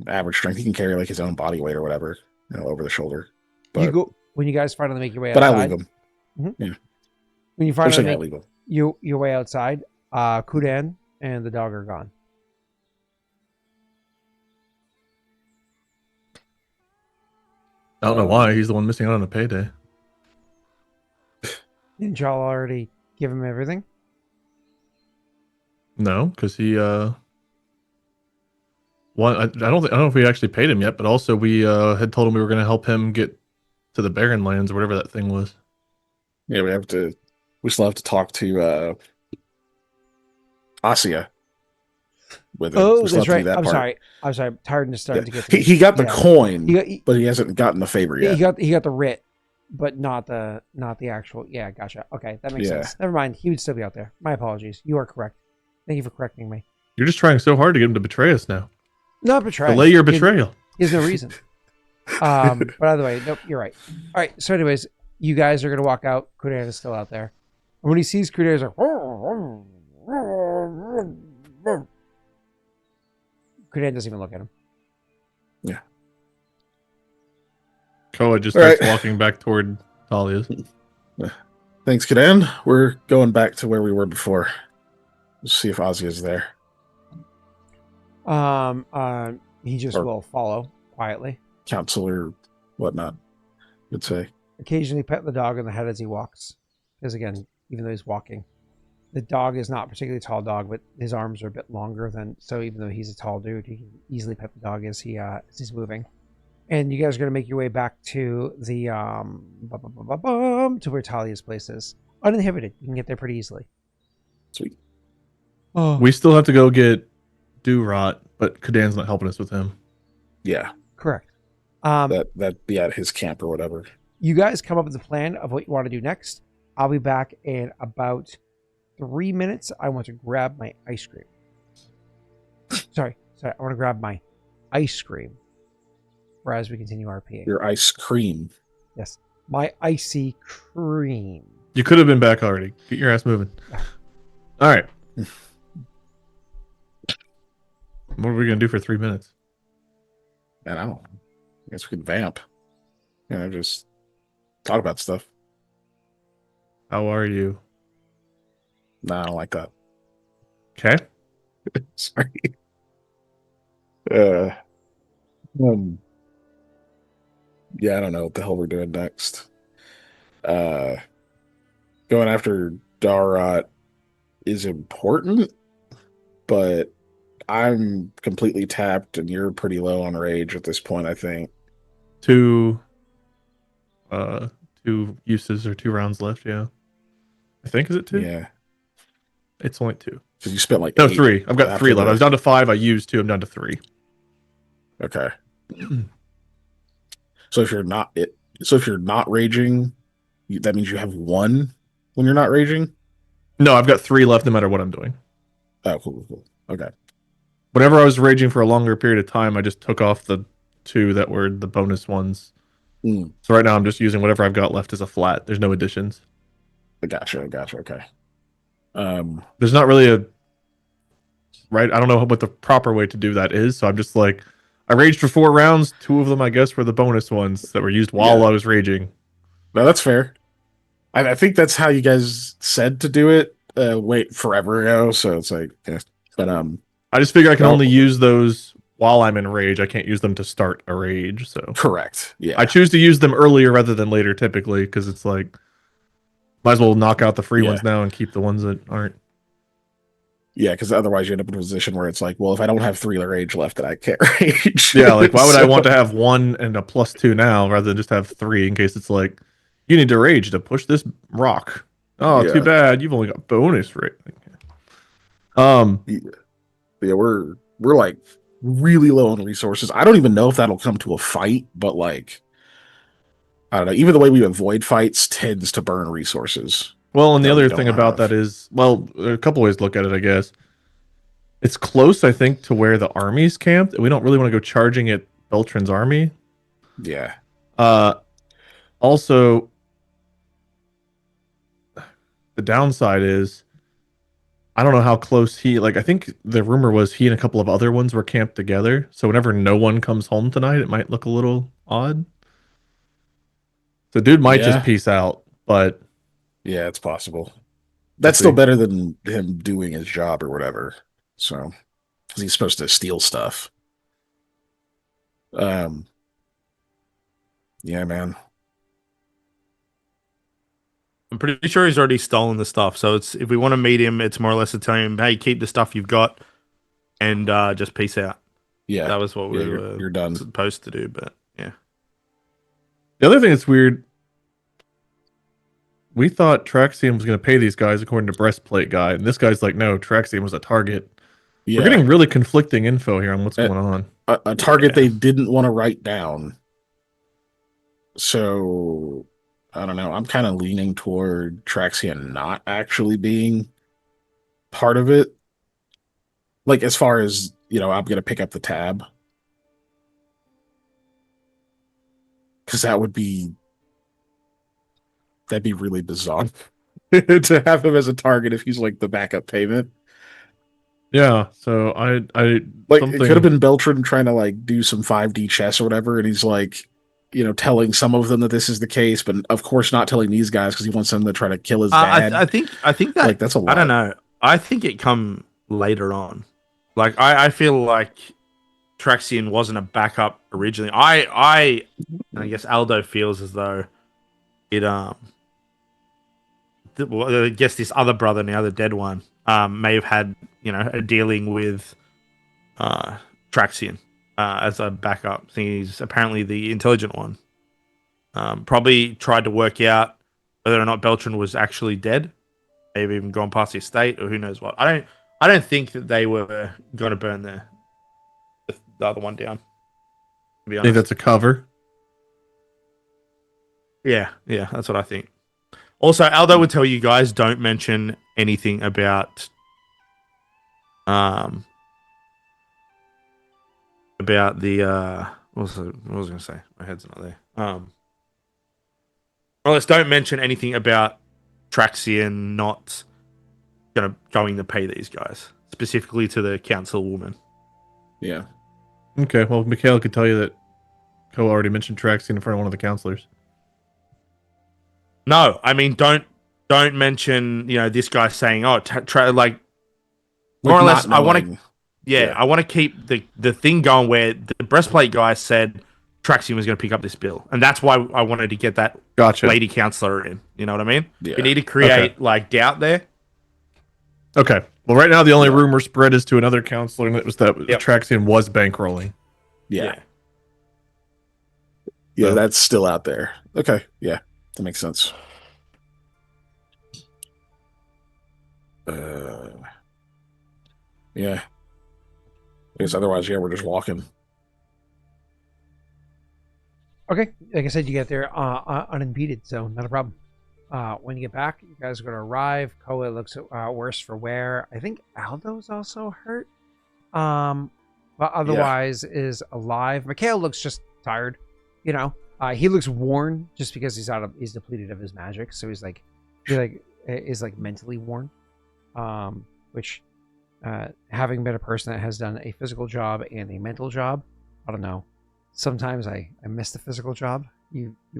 Average strength. He can carry like his own body weight or whatever, over the shoulder. You But go when you guys finally make your way but I outside. leave him. When you I'm finally saying I make leave him. your way outside, Kudan and the dog are gone. I don't know why. He's the one missing out on a payday. Didn't y'all already give him everything? No, because he one. I don't know if we actually paid him yet, but also we had told him we were going to help him get to the Barren Lands or whatever that thing was. Yeah, we still have to talk to Asia with him. Oh, We still that's have to do right. that I'm part. sorry. I'm sorry. I'm tired and just starting to get. He got the coin, He but he hasn't gotten the favor yet. he got the writ, but not the actual. Yeah, gotcha. Okay, that makes sense. Never mind. He would still be out there. My apologies. You are correct. Thank you for correcting me. You're just trying so hard to get him to betray us now. Not betray. Delay your betrayal. There's no reason. But either way, nope, you're right. All right. So, anyways, you guys are gonna walk out. Kudan is still out there. And when he sees Kudan, he's like, Kudan doesn't even look at him. Yeah. Koa just All starts right. walking back toward Talia's. Thanks, Kadan. We're going back to where we were before. We'll see if Ozzy is there. He just Or- will follow quietly. Counselor, whatnot. You'd say. Occasionally pet the dog on the head as he walks. Because again, even though he's walking, the dog is not a particularly tall dog, but his arms are a bit longer than. So even though he's a tall dude, he can easily pet the dog as he's moving. And you guys are gonna make your way back to the to where Talia's place is, uninhibited. You can get there pretty easily. Sweet. Oh, We still have to go get Durot, but Kadan's not helping us with him. Yeah, correct. that'd be at his camp or whatever. You guys come up with a plan of what you want to do next. I'll be back in about 3 minutes. I want to grab my ice cream. Sorry. I want to grab my ice cream. As we continue RPing. Your ice cream. Yes. My icy cream. You could have been back already. Get your ass moving. Yeah. All right. What are we going to do for 3 minutes? Man, I don't know. I guess we could vamp. Just talk about stuff. How are you? Nah, I don't like that. Okay. Sorry. Yeah, I don't know what the hell we're doing next. Going after Darot is important, but I'm completely tapped and you're pretty low on rage at this point, I think. Two uses or 2 rounds left, yeah. I think, is it 2? Yeah. It's only 2. Because you spent like No, 8 3. I've got 3 after left. I was down to 5. I used 2. I'm down to 3. Okay. So if you're not raging, that means you have 1 when you're not raging? No, I've got 3 left no matter what I'm doing. Oh, cool. Okay. Whenever I was raging for a longer period of time, I just took off the 2 that were the bonus ones. Mm. So right now I'm just using whatever I've got left as a flat. There's no additions. Gotcha. Okay. There's not really a right. I don't know what the proper way to do that is. So I'm just like, I raged for 4 rounds. 2 of them, I guess, were the bonus ones that were used while I was raging. No, that's fair. I think that's how you guys said to do it. Wait, forever ago. So it's like, yeah. But I just figure I can only use those while I'm in rage. I can't use them to start a rage. So correct. Yeah. I choose to use them earlier rather than later, typically, because it's like, might as well knock out the free ones now and keep the ones that aren't. Yeah, because otherwise you end up in a position where it's like, well, if I don't have 3 rage left, then I can't rage. Yeah, like why would I want to have 1 and a +2 now rather than just have 3 in case it's like, you need to rage to push this rock. Oh, too bad. You've only got bonus rate. Yeah, we're like really low on resources. I don't even know if that'll come to a fight, but like, I don't know. Even the way we avoid fights tends to burn resources. Well, and the that we other don't thing about have. that is, well, there are a couple ways to look at it, I guess. It's close, I think, to where the army's camped. And we don't really want to go charging at Beltran's army. Yeah. Also, the downside is I don't know how close he like. I think the rumor was he and a couple of other ones were camped together. So whenever no one comes home tonight, it might look a little odd. The dude might just Yeah. peace out, but Yeah, it's possible. we'll That's still see. better than him doing his job or whatever. So, because he's supposed to steal stuff. Um, yeah, man. I'm pretty sure he's already stolen the stuff. So it's if we want to meet him, it's more or less to tell him, hey, keep the stuff you've got and just peace out. Yeah, That was what yeah, we were you're done. supposed to do, but yeah. The other thing that's weird, we thought Traxium was going to pay these guys according to Breastplate Guy, and this guy's like, no, Traxium was a target. Yeah, We're getting really conflicting info here on what's Uh, going on. a target Yeah. they didn't want to write down. So I don't know. I'm kind of leaning toward Traxian not actually being part of it. Like as far as, I'm gonna pick up the tab. Because that'd be really bizarre to have him as a target if he's like the backup payment. Yeah, so I Like something, it could have been Beltran trying to like do some 5D chess or whatever, and he's like, telling some of them that this is the case, but of course not telling these guys because he wants them to try to kill his dad. I think that Like that's a lot. I don't know. I think it come later on. Like I feel like Traxian wasn't a backup originally. And I guess Aldo feels as though it well, I guess this other brother now, the dead one, may have had a dealing with Traxian as a backup. He's apparently the intelligent one. Probably tried to work out whether or not Beltran was actually dead, maybe even gone past the estate, or who knows what. I don't think that they were going to burn the other one down. To be I think honest, that's a cover. yeah, that's what I think. Also, Aldo would tell you guys don't mention anything about the what was I going to say? My head's not there. Well, let's don't mention anything about Traxian not going to pay these guys, specifically to the councilwoman. Yeah. Okay, well, Mikhail could tell you that Koa already mentioned Traxian in front of one of the counselors. No, I mean don't mention this guy saying like more or less. I want to I want to keep the thing going where the breastplate guy said Traxian was going to pick up this bill, and that's why I wanted to get that lady counselor in. You know what I mean? Yeah. We need to create like doubt there. Okay. Well, right now the only rumor spread is to another counselor, and it was that Traxian was bankrolling. Yeah, So- that's still out there. Okay, yeah, that makes sense. Yeah. I guess otherwise, we're just walking. Okay, like I said, you get there unimpeded, so not a problem. When you get back, you guys are going to arrive. Koa looks worse for wear. I think Aldo's also hurt, but otherwise is alive. Mikhail looks just tired. He looks worn just because he's depleted of his magic, so he's mentally worn. Which, having been a person that has done a physical job and a mental job, I don't know. Sometimes I miss the physical job.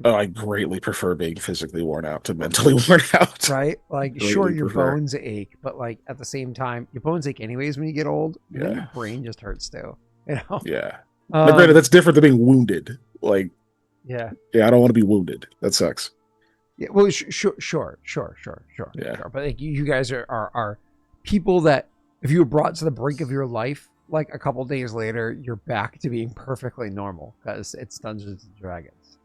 I greatly prefer being physically worn out to mentally worn out. Right? Like, Greatly sure, your prefer. bones ache, but like at the same time, your bones ache anyways when you get old. And then Yeah. your brain just hurts too. Yeah. Um, But granted, that's different than being wounded. Like, yeah. I don't want to be wounded. That sucks. Yeah. Well, sure. Yeah. Sure. But like, you guys are people that if you were brought to the brink of your life, like a couple days later, you're back to being perfectly normal because it's Dungeons and Dragons.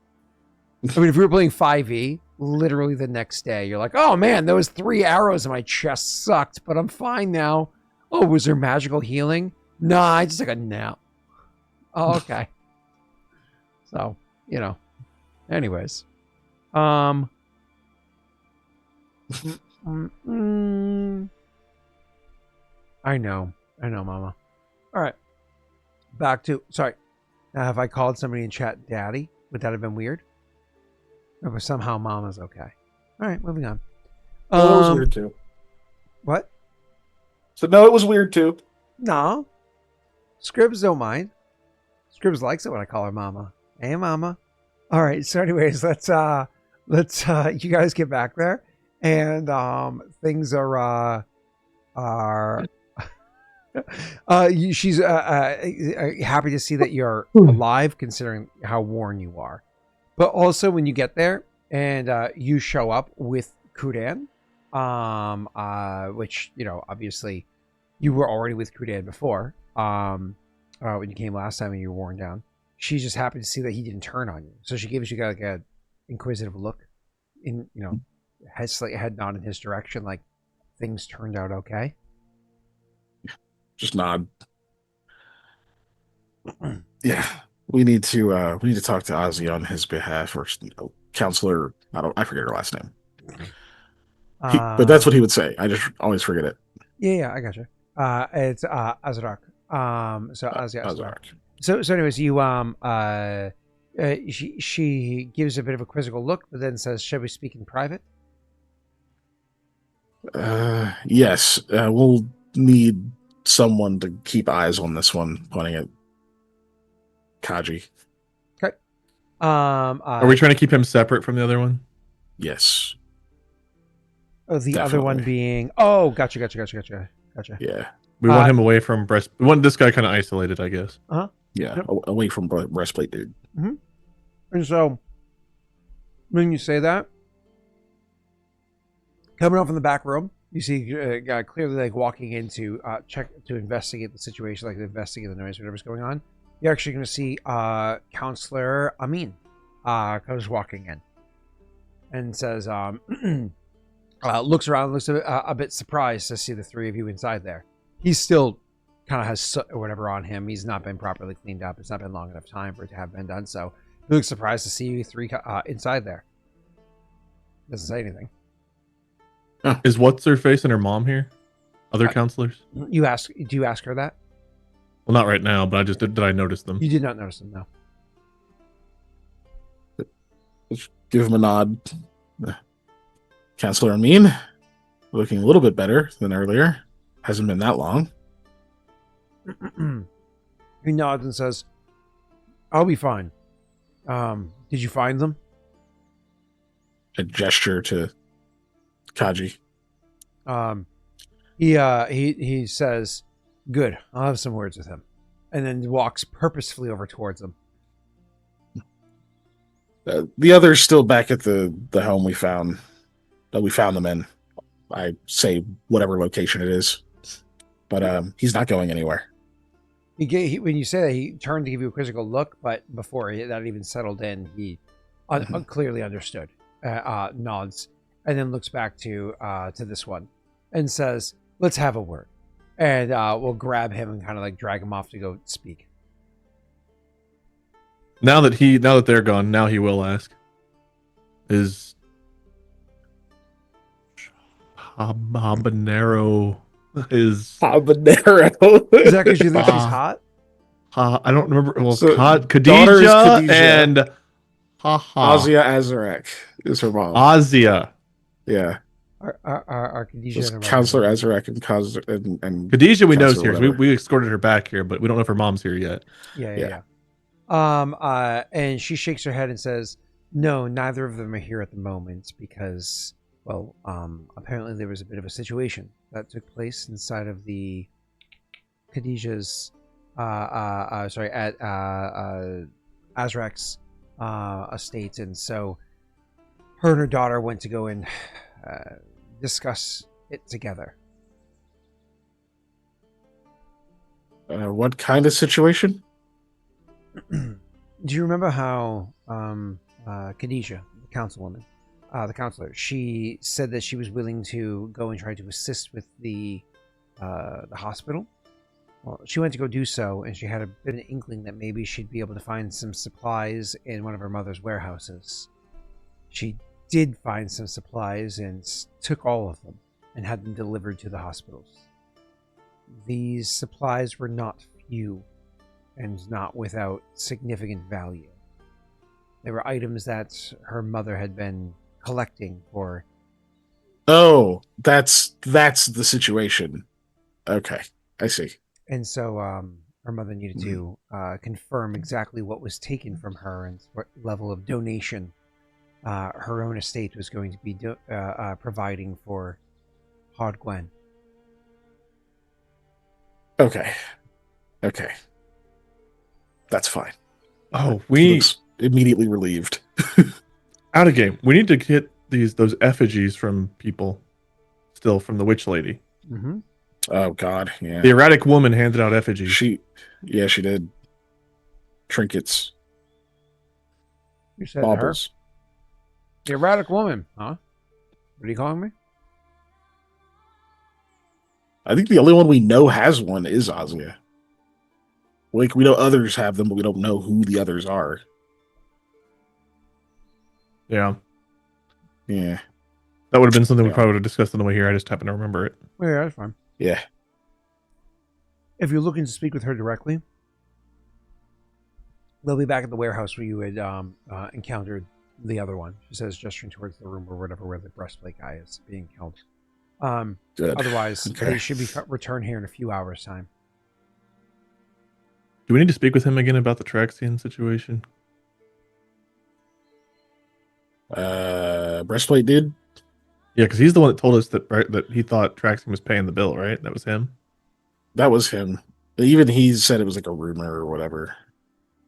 I mean, if we were playing 5e, literally the next day, you're like, oh man, those 3 arrows in my chest sucked, but I'm fine now. Oh, was there magical healing? Nah, I just took a nap. Oh, okay. So, anyways. I know, Mama. All right. Back to, sorry. Have I called somebody in chat daddy? Would that have been weird? Or was somehow Mama's okay? All right, moving on. Well, that was weird too. What? So no, it was weird too. No. Scribs don't mind. Scribs likes it when I call her mama. Hey, mama. All right. So, anyways, let's you guys get back there, and things are she's happy to see that you're alive, considering how worn you are. But also, when you get there and you show up with Kudan, which obviously you were already with Kudan before. When you came last time and you were worn down, she's just happy to see that he didn't turn on you. So she gives you like a inquisitive look, head nod in his direction, like things turned out okay. Just nod. Yeah, we need to talk to Ozzy on his behalf, or counselor. I forget her last name. But that's what he would say. I just always forget it. Yeah, I got you. It's Azrak. So Azrak. So anyways, you she gives a bit of a quizzical look, but then says, "Shall we speak in private?" Yes. We'll need someone to keep eyes on this one, pointing at Kaji. Okay. Are we trying to keep him separate from the other one? Yes. Oh, the other Definitely. one being. Oh, gotcha. Yeah. We want him away from breast. We want this guy kind of isolated, I guess. Uh-huh. Yeah. Yep. Away from breastplate, dude. Mm-hmm. And so, when you say that, coming up from the back room, you see a guy clearly like walking in to check to investigate the situation, like investigate the noise, whatever's going on. You're actually going to see Counselor Amin comes walking in and says, looks around, looks a bit surprised to see the three of you inside there. He's still kind of has soot or whatever on him. He's not been properly cleaned up. It's not been long enough time for it to have been done. So he looks surprised to see you three inside there. Doesn't say anything. Is what's her face and her mom here? Other counselors? Do you ask her that? Well, not right now, but did I notice them? You did not notice them, no. Just give him a nod. Counselor Amin, looking a little bit better than earlier. Hasn't been that long. He nods and says, "I'll be fine. Did you find them?" A gesture to Kaji. He says, "Good. I'll have some words with him," and then walks purposefully over towards them. The others still back at the home we found them in. I say whatever location it is, but he's not going anywhere. When you say that, he turned to give you a quizzical look, but before that even settled in, he clearly understood. Nods, and then looks back to this one, and says, "Let's have a word," and we'll grab him and kind of like drag him off to go speak. Now that they're gone, now he will ask. Is Habanero is Habanero. Is that because you think she's hot? I don't remember. Well, So, daughter is Khadija Khadija. and Azia Azarek is her mom. Azia. Yeah. Our Khadija It's and her Counselor mother. Azarek and Khadija we know is Counselor here. whatever. We escorted her back here, but we don't know if her mom's here yet. Yeah. And she shakes her head and says, "No, neither of them are here at the moment because, well, apparently there was a bit of a situation that took place inside of the Khadija's, at Azrak's estate, and so her and her daughter went to go and discuss it together." What kind of situation? Do you remember how Khadija, the councilwoman, the counselor, she said that she was willing to go and try to assist with the hospital? Well, she went to go do so, and she had a bit of an inkling that maybe she'd be able to find some supplies in one of her mother's warehouses. She did find some supplies and took all of them and had them delivered to the hospitals. These supplies were not few and not without significant value. They were items that her mother had been collecting for. Oh, that's the situation. Okay, I see. And so her mother needed to confirm exactly what was taken from her and what level of donation her own estate was going to be providing for Hod Gwen. Okay, that's fine. Oh, He we looks immediately relieved. out of game. We need to get those effigies from people still from the witch lady. Mm-hmm. Oh God, yeah. The erratic woman handed out effigies. She did. Trinkets, You said baubles. her? The erratic woman, huh? What are you calling me? I think the only one we know has one is Ozia. Like, we know others have them, but we don't know who the others are. Yeah. Yeah. That would have been something we Yeah. probably would have discussed on the way here. I just happen to remember it. Oh, yeah, that's fine. Yeah. If you're looking to speak with her directly, they'll be back at the warehouse where you had encountered the other one. She says, gesturing towards the room or whatever where the breastplate guy is being held. Good. Otherwise, Okay. they should be return here in a few hours' time. Do we need to speak with him again about the Traxian situation? Breastplate did? Yeah, because he's the one that told us that he thought Traxian was paying the bill, right? That was him. That was him. Even he said it was like a rumor or whatever.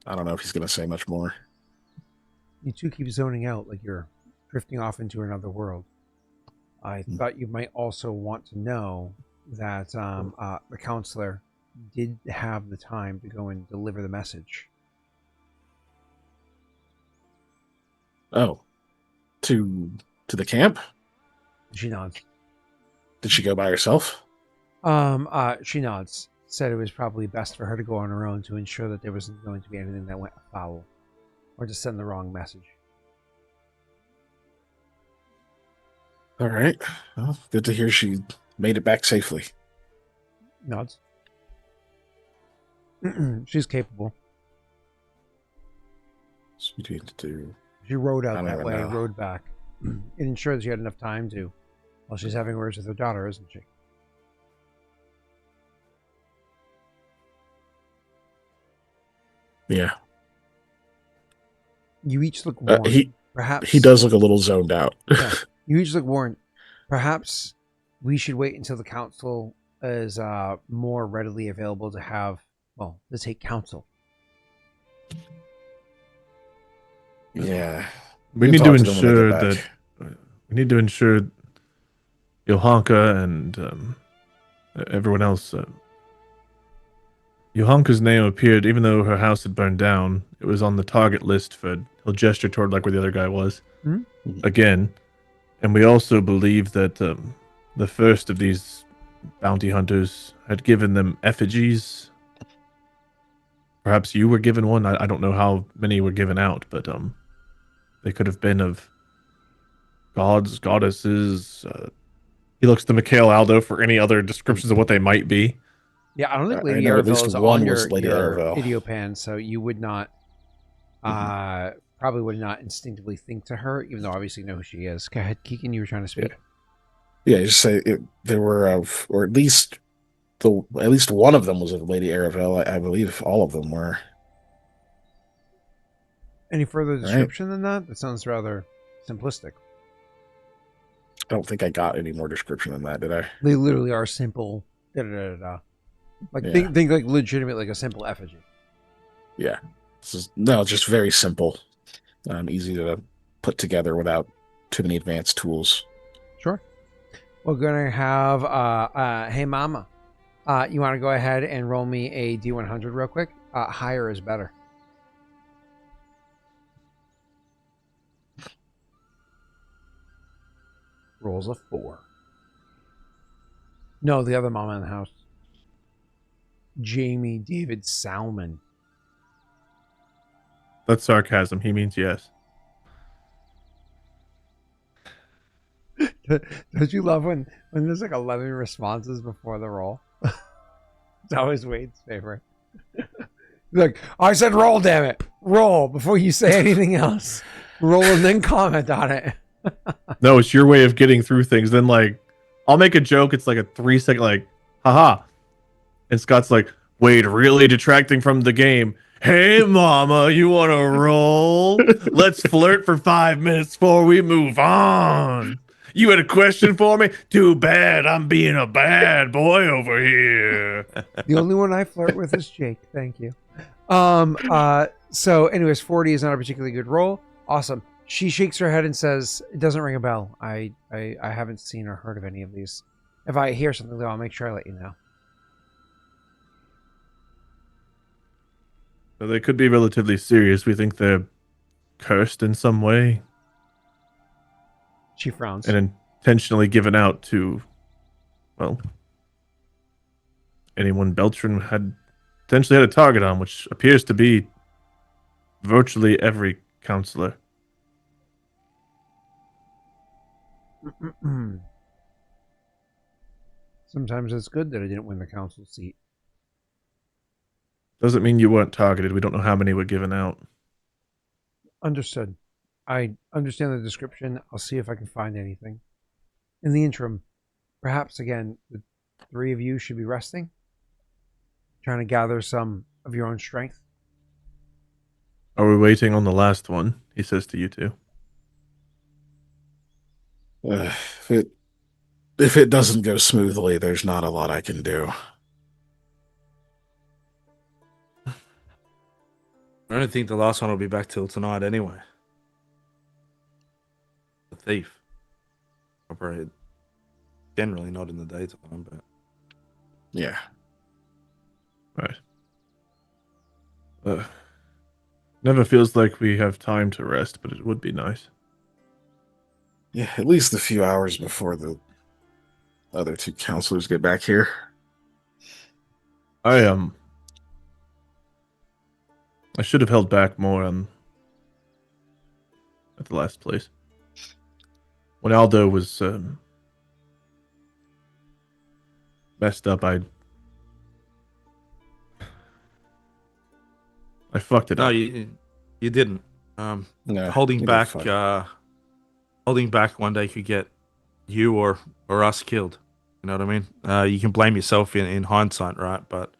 I don't know if he's going to say much more. You two keep zoning out like you're drifting off into another world. I thought you might also want to know that the counselor did have the time to go and deliver the message. Oh. To the camp? She nods. Did she go by herself? She nods. Said it was probably best for her to go on her own to ensure that there wasn't going to be anything that went afoul or to send the wrong message. All right. Well, good to hear she made it back safely. Nods. She's capable. Between the two. She rode I out don't that even way, know. rode back. It ensures she had enough time to. Well, she's having words with her daughter, isn't she? Yeah. You each look worn. Perhaps He does look a little zoned out. Yeah, you each look worn. Perhaps we should wait until the council is more readily available to have, well, to take counsel. Yeah. We need to ensure that Johanka and everyone else. Johanka's name appeared, even though her house had burned down. It was on the target list for. He'll gesture toward like where the other guy was. Mm-hmm. Again, and we also believe that the first of these bounty hunters had given them effigies. Perhaps you were given one. I don't know how many were given out, but they could have been of gods, goddesses. He looks to Mikhail, Aldo for any other descriptions of what they might be. Yeah, I don't think I Lady know at Aravel least is one on was your Lady Aravel. Idiopan, so you would not, probably would not instinctively think to her, even though obviously you know who she is. Go ahead, Keegan, you were trying to speak. Yeah, just say there were or at least one of them was of Lady Aravel. I believe all of them were. Any further Right. description than that? That sounds rather simplistic. I don't think I got any more description than that, did I? They literally are simple. Da-da-da-da-da. Like Yeah. think like legitimate, like a simple effigy. Yeah. It's just very simple. Easy to put together without too many advanced tools. Sure. We're gonna have hey mama. You want to go ahead and roll me a D100 real quick? Higher is better. Rolls a 4. No, the other mama in the house. Jamie David Salmon. That's sarcasm. He means yes. Don't you love when there's like 11 responses before the roll? It's always Wade's favorite. Like, I said roll, damn it. Roll before you say anything else. Roll and then comment on it. No, it's your way of getting through things. Then like, I'll make a joke. It's like a 3-second like, haha. And Scott's like, Wade, really detracting from the game. Hey, mama, you want to roll? Let's flirt for 5 minutes before we move on. You had a question for me? Too bad, I'm being a bad boy over here. The only one I flirt with is Jake. Thank you. So anyways, 40 is not a particularly good roll. Awesome. She shakes her head and says, it doesn't ring a bell. I haven't seen or heard of any of these. If I hear something though, I'll make sure I let you know. So they could be relatively serious. We think they're cursed in some way She frowns. and intentionally given out to, well, anyone Beltran had potentially had a target on, which appears to be virtually every counselor. Sometimes it's good that I didn't win the council seat. Doesn't mean you weren't targeted. We don't know how many were given out. Understood. I understand the description. I'll see if I can find anything. In the interim, perhaps again, the three of you should be resting, trying to gather some of your own strength. Are we waiting on the last one? He says to you two. If it doesn't go smoothly, there's not a lot I can do. I don't think the last one will be back till tonight anyway. The thief operated generally not in the daytime, but Yeah. Right. Never feels like we have time to rest, but it would be nice. Yeah, at least a few hours before the other two counselors get back here. I should have held back more at the last place. When Aldo was messed up, I fucked it no, up. you didn't. No, Holding you back, got holding back one day could get you or us killed. You know what I mean? You can blame yourself in hindsight, right? But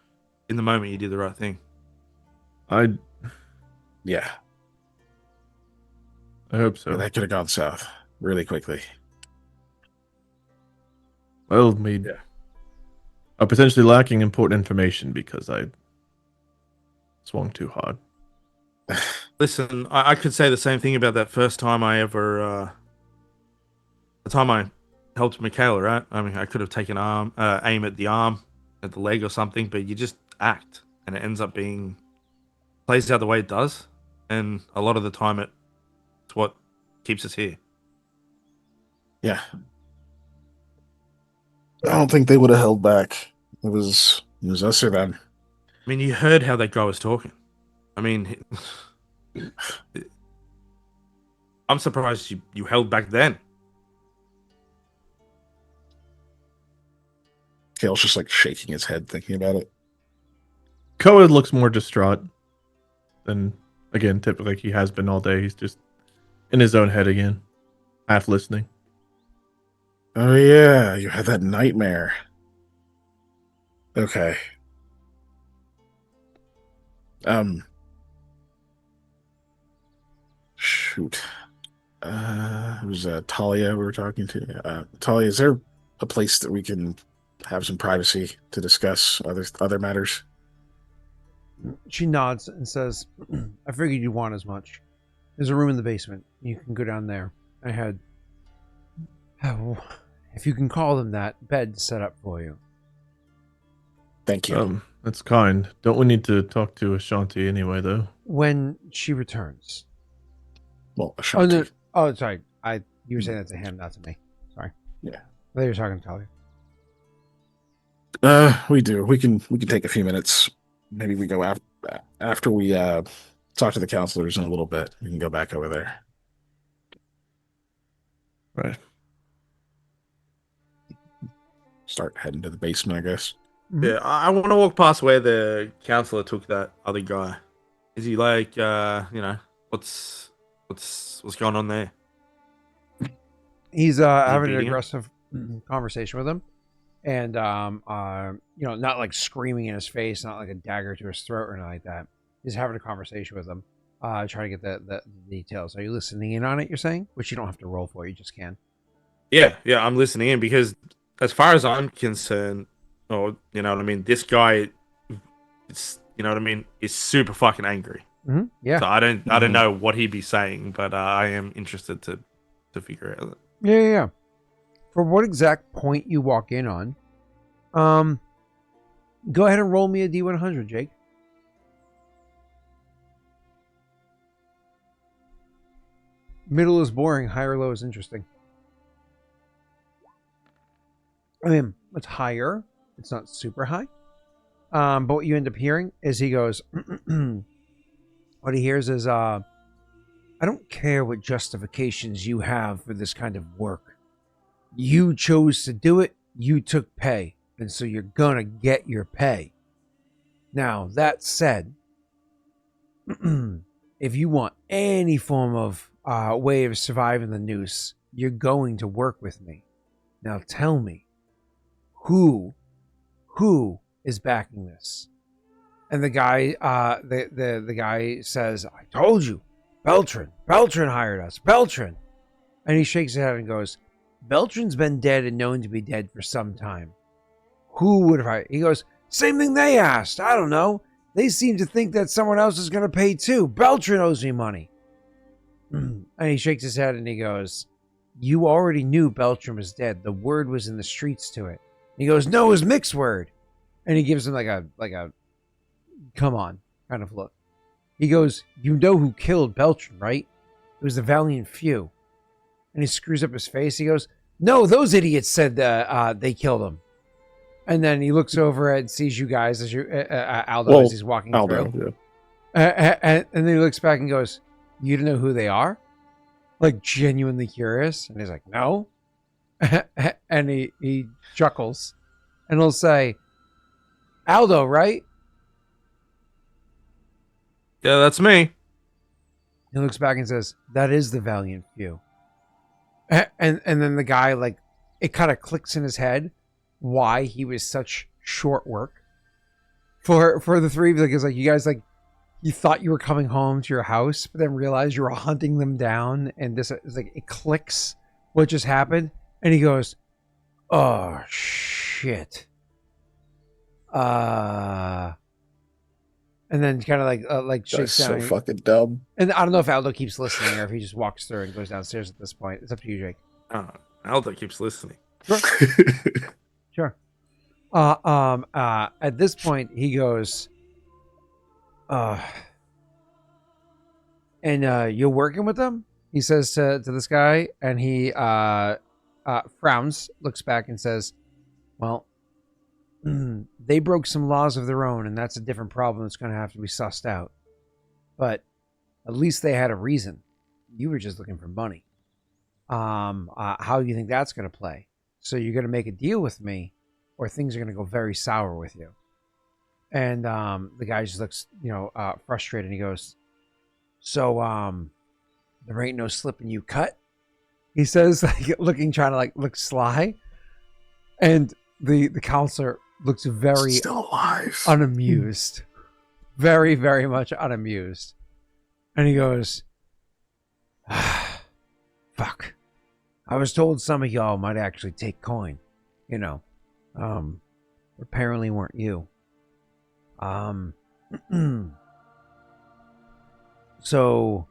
in the moment, you did the right thing. Yeah, I hope so. that could have gone south really quickly. Well, we are potentially lacking important information because I swung too hard. Listen, I could say the same thing about that first time I ever, the time I helped Mikhail, right? I mean, I could have taken aim at the arm, at the leg or something, but you just act, and it ends up plays out the way it does, and a lot of the time it's what keeps us here. Yeah. I don't think they would have held back. It was us or them. I mean, you heard how that guy was talking. I mean, I'm surprised you held back then. Kale's just like shaking his head thinking about it. Koa looks more distraught than, again, typically like he has been all day. He's just in his own head again, half listening. Oh yeah, you had that nightmare. Okay. Shoot. It was Talia we were talking to. Talia, is there a place that we can have some privacy to discuss other matters? She nods and says, I figured you'd want as much. There's a room in the basement. You can go down there. I had, if you can call them that, bed set up for you. Thank you. That's kind. Don't we need to talk to Ashanti anyway, though? When she returns. Well, Oh, Ashanti. no. Oh, sorry. You were saying that to him, not to me. Sorry. Yeah. I thought you were talking to Talia. We do. We can take a few minutes. Maybe we go after we talk to the counselors in a little bit. We can go back over there. Right. Start heading to the basement, I guess. Yeah, I want to walk past where the counselor took that other guy. Is he like, what's going on there? He's having an beating him? aggressive conversation with him. and not like screaming in his face, not like a dagger to his throat or anything like that. He's having a conversation with him, trying to get the details. Are you listening in on it? You're saying, which you don't have to roll for, you just can. Yeah, I'm listening in because, as far as I'm concerned, or you know what I mean, this guy, is super fucking angry. Mm-hmm. Yeah. So I don't know what he'd be saying, but I am interested to figure it out. Yeah. For what exact point you walk in on, go ahead and roll me a D100, Jake. Middle is boring, high or low is interesting. I mean, it's higher. It's not super high. But what you end up hearing is he goes, what he hears is, I don't care what justifications you have for this kind of work. You chose to do it. You took pay. And so you're going to get your pay. Now, that said, if you want any form of way of surviving the noose, you're going to work with me. Now tell me, who is backing this? And the guy, the guy says, I told you, Beltran hired us, Beltran. And he shakes his head and goes, Beltran's been dead and known to be dead for some time. Who would have hired? He goes, same thing they asked. I don't know. They seem to think that someone else is going to pay too. Beltran owes me money. And he shakes his head and he goes, you already knew Beltran was dead. The word was in the streets to it. And he goes, no, it was Mick's word. And he gives him like a come on kind of look. He goes, you know who killed Beltran, right? It was the Valiant Few. And he screws up his face. He goes, no, those idiots said they killed him. And then he looks over and sees you guys as you Aldo as he's walking through. Yeah. And then he looks back and goes, you don't know who they are? Like genuinely curious. And he's like, no. And he chuckles. And he'll say, Aldo, right? Yeah, that's me. He looks back and says, that is the Valiant Few. And then the guy, like, it kind of clicks in his head why he was such short work for the three of you. Because like you guys, like, you thought you were coming home to your house, but then realized you were hunting them down, and this is like it clicks what just happened. And he goes, oh shit. And then kind of like shakes down. So fucking dumb. And I don't know if Aldo keeps listening or if he just walks through and goes downstairs at this point. It's up to you, Jake. Aldo keeps listening. Sure. At this point, he goes, and you're working with them? He says to this guy, and he frowns, looks back, and says, well, they broke some laws of their own, and that's a different problem that's going to have to be sussed out. But at least they had a reason. You were just looking for money. How do you think that's going to play? So you're going to make a deal with me, or things are going to go very sour with you. And the guy just looks, frustrated. And he goes, so there ain't no slipping you cut? He says, like, trying to look sly. And the counselor looks very still alive, unamused, very, very much unamused. And he goes, fuck. I was told some of y'all might actually take coin, apparently weren't you. So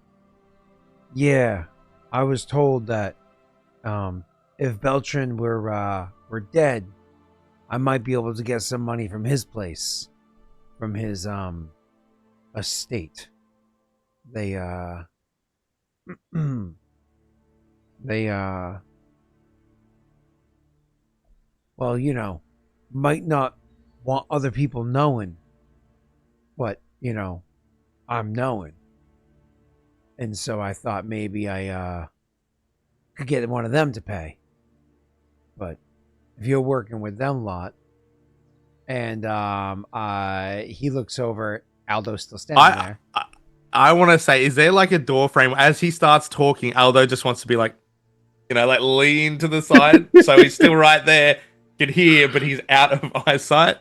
yeah, I was told that if Beltran were dead, I might be able to get some money from his place, from his estate. They might not want other people knowing, but I'm knowing. And so I thought maybe I could get one of them to pay. But if you're working with them lot, and he looks over, Aldo's still standing there. I want to say, is there like a door frame? As he starts talking, Aldo just wants to be like, like lean to the side, so he's still right there. can hear, but he's out of eyesight.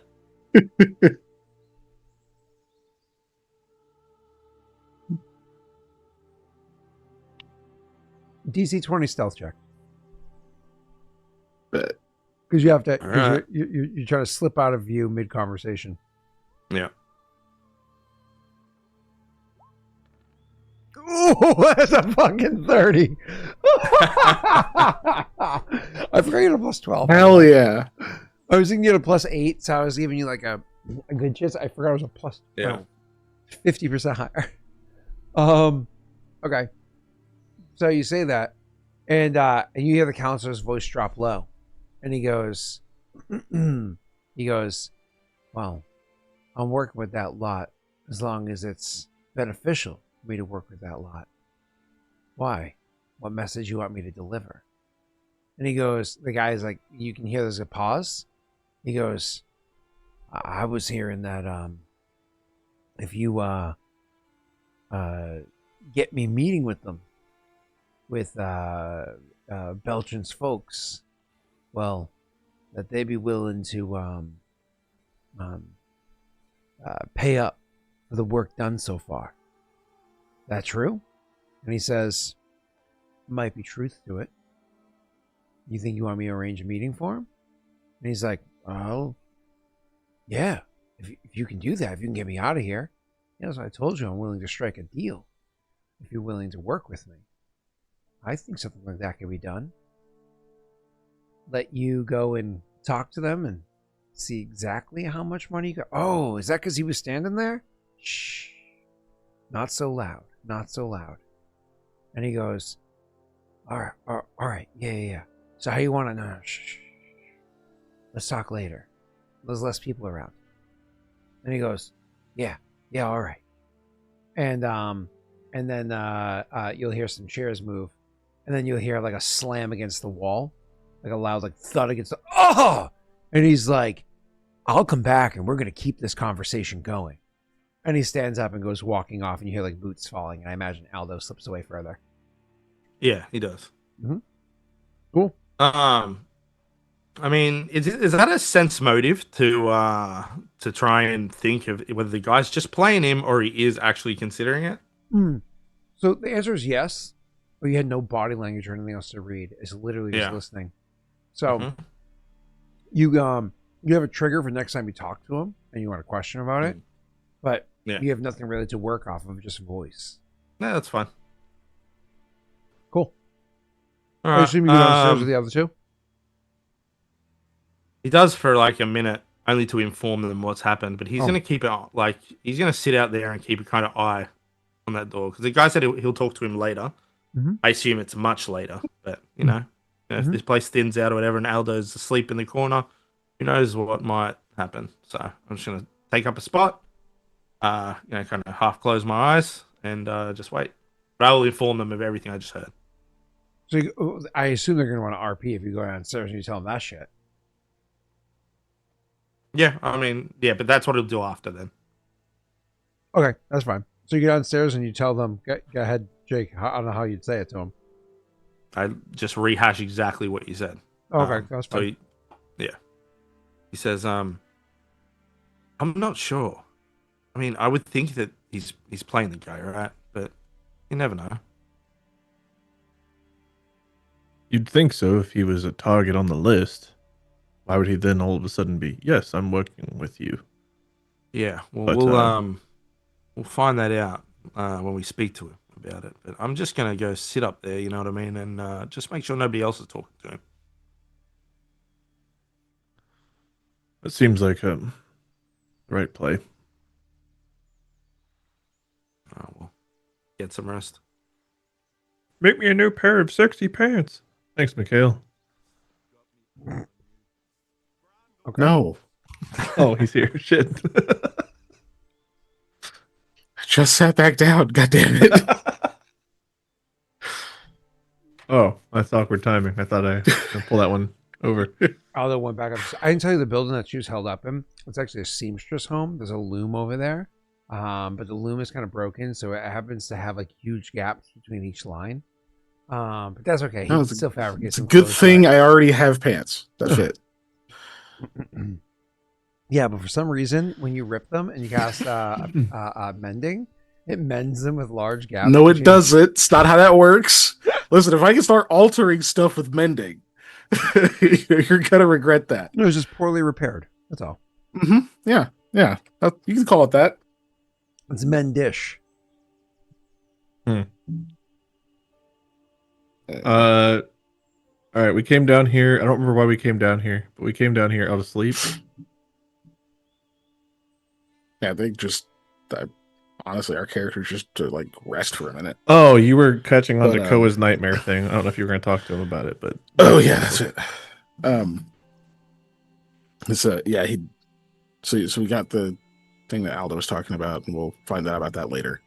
DC 20 stealth check. Bet. Because you have to. All right. You try to slip out of view mid conversation. Yeah. Oh, that's a fucking 30. I forgot you had a plus 12. Hell yeah. I was thinking you had a plus 8, so I was giving you like a good chance. I forgot it was a plus 12. 50% higher. Okay. So you say that, and you hear the counselor's voice drop low, and he goes, well, I'm working with that lot as long as it's beneficial for me to work with that lot. Why? What message you want me to deliver? And he goes, the guy's like, you can hear there's a pause. He goes, I was hearing that if you get me meeting with them, with Belgian's folks, well, that they be willing to pay up for the work done so far. That true? And he says, might be truth to it. You think you want me to arrange a meeting for him? And he's like, oh, yeah. If you can do that, if you can get me out of here. Yes, I told you I'm willing to strike a deal if you're willing to work with me. I think something like that can be done. Let you go and talk to them and see exactly how much money you got. Oh, is that because he was standing there? Shh. Not so loud. Not so loud. And he goes, all right. Yeah. So how you want to know? Shh. Let's talk later. There's less people around. And he goes, yeah, all right. And then you'll hear some chairs move, and then you'll hear like a slam against the wall, like a loud like thud against the and he's like, I'll come back and we're gonna keep this conversation going. And he stands up and goes walking off, and you hear like boots falling, and I imagine Aldo slips away further. Yeah, he does. Mm-hmm. Cool. I mean, is that a sense motive to try and think of whether the guy's just playing him or he is actually considering it? So the answer is yes, but you had no body language or anything else to read. It's literally just listening. So you have a trigger for next time you talk to him and you want a question about it, but you have nothing really to work off of, just voice. No, that's fine. Cool. All I right. assume you go downstairs with the other two? He does for like a minute, only to inform them what's happened. But he's going to keep it like he's going to sit out there and keep a kind of eye on that door, because the guy said he'll talk to him later. I assume it's much later, but if this place thins out or whatever, and Aldo's asleep in the corner, who knows what might happen. So I'm just going to take up a spot, kind of half close my eyes and just wait. But I will inform them of everything I just heard. So I assume they're going to want to RP if you go downstairs and you tell them that shit. Yeah, I mean, but that's what he'll do after then. Okay, that's fine. So you get downstairs and you tell them, go ahead, Jake. I don't know how you'd say it to him. I just rehash exactly what you said. Okay, that's fine. So he says, I'm not sure. I mean, I would think that he's playing the guy, right? But you never know. You'd think so if he was a target on the list. Why would he then all of a sudden be, yes, I'm working with you? Yeah, well, But, we'll find that out when we speak to him about it. But I'm just going to go sit up there, you know what I mean, and just make sure nobody else is talking to him. It seems like the right play. Oh, well, get some rest. Make me a new pair of sexy pants. Thanks, Mikhail. Okay. No. Oh, he's here. Shit. Just sat back down. God damn it. Oh, that's awkward timing. I thought I'd pull that one over. Aldo went back up. I can tell you the building that she was held up in. It's actually a seamstress home. There's a loom over there. But the loom is kind of broken, so it happens to have like huge gaps between each line. But that's okay. He can still fabricate. It's a good thing I already have pants. That's it. Yeah, but for some reason, when you rip them and you cast mending, it mends them with large gaps. No, it doesn't. It's not how that works. Listen, if I can start altering stuff with mending, you're gonna regret that. No, it's just poorly repaired. That's all. Yeah. You can call it that. It's mendish. All right, we came down here. I don't remember why we came down here, but we came down here out of sleep. Yeah, they just honestly, our characters just to like rest for a minute. Oh, you were catching on to But, Koa's nightmare thing. I don't know if you were going to talk to him about it, but oh yeah, that's it. It's yeah, so we got the thing that Aldo was talking about, and we'll find out about that later.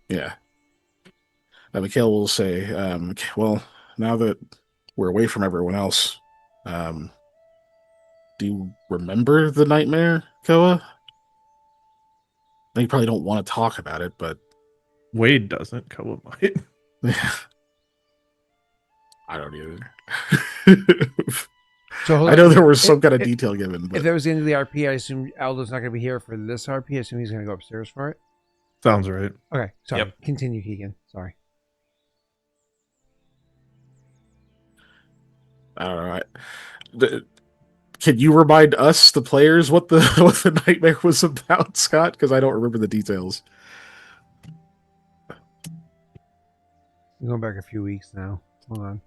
Yeah. Mikhail will say, well, now that we're away from everyone else, do you remember the nightmare, Koa? You probably don't want to talk about it, but Wade doesn't. Koa might. I don't either. So I know there was some kind of detail given. But if that was the end of the RP, I assume Aldo's not going to be here for this RP. I assume he's going to go upstairs for it. Sounds right. Okay, sorry. Yep. Continue, Keegan. Sorry. All right. Can you remind us, the players, what the nightmare was about, Scott? Because I don't remember the details. I'm going back a few weeks now. Hold on.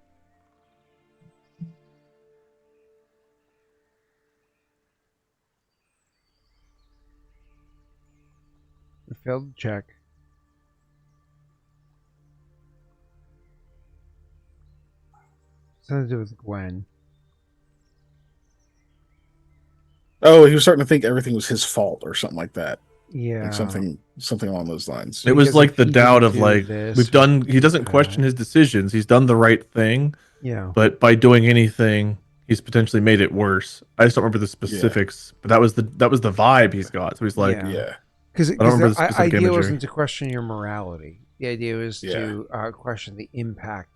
I failed to check. Something to do with Gwen. Oh, he was starting to think everything was his fault or something like that. Yeah. Like something along those lines. It was Because like if the he doubt didn't of do like this, we've done. He doesn't that. question his decisions. He's done the right thing, Yeah. but by doing anything, he's potentially made it worse. I just don't remember the specifics, but that was the vibe he's got. So he's like, Yeah. Yeah. Because don't remember the the specific idea imagery. wasn't to question your morality. The idea was Yeah. to question the impact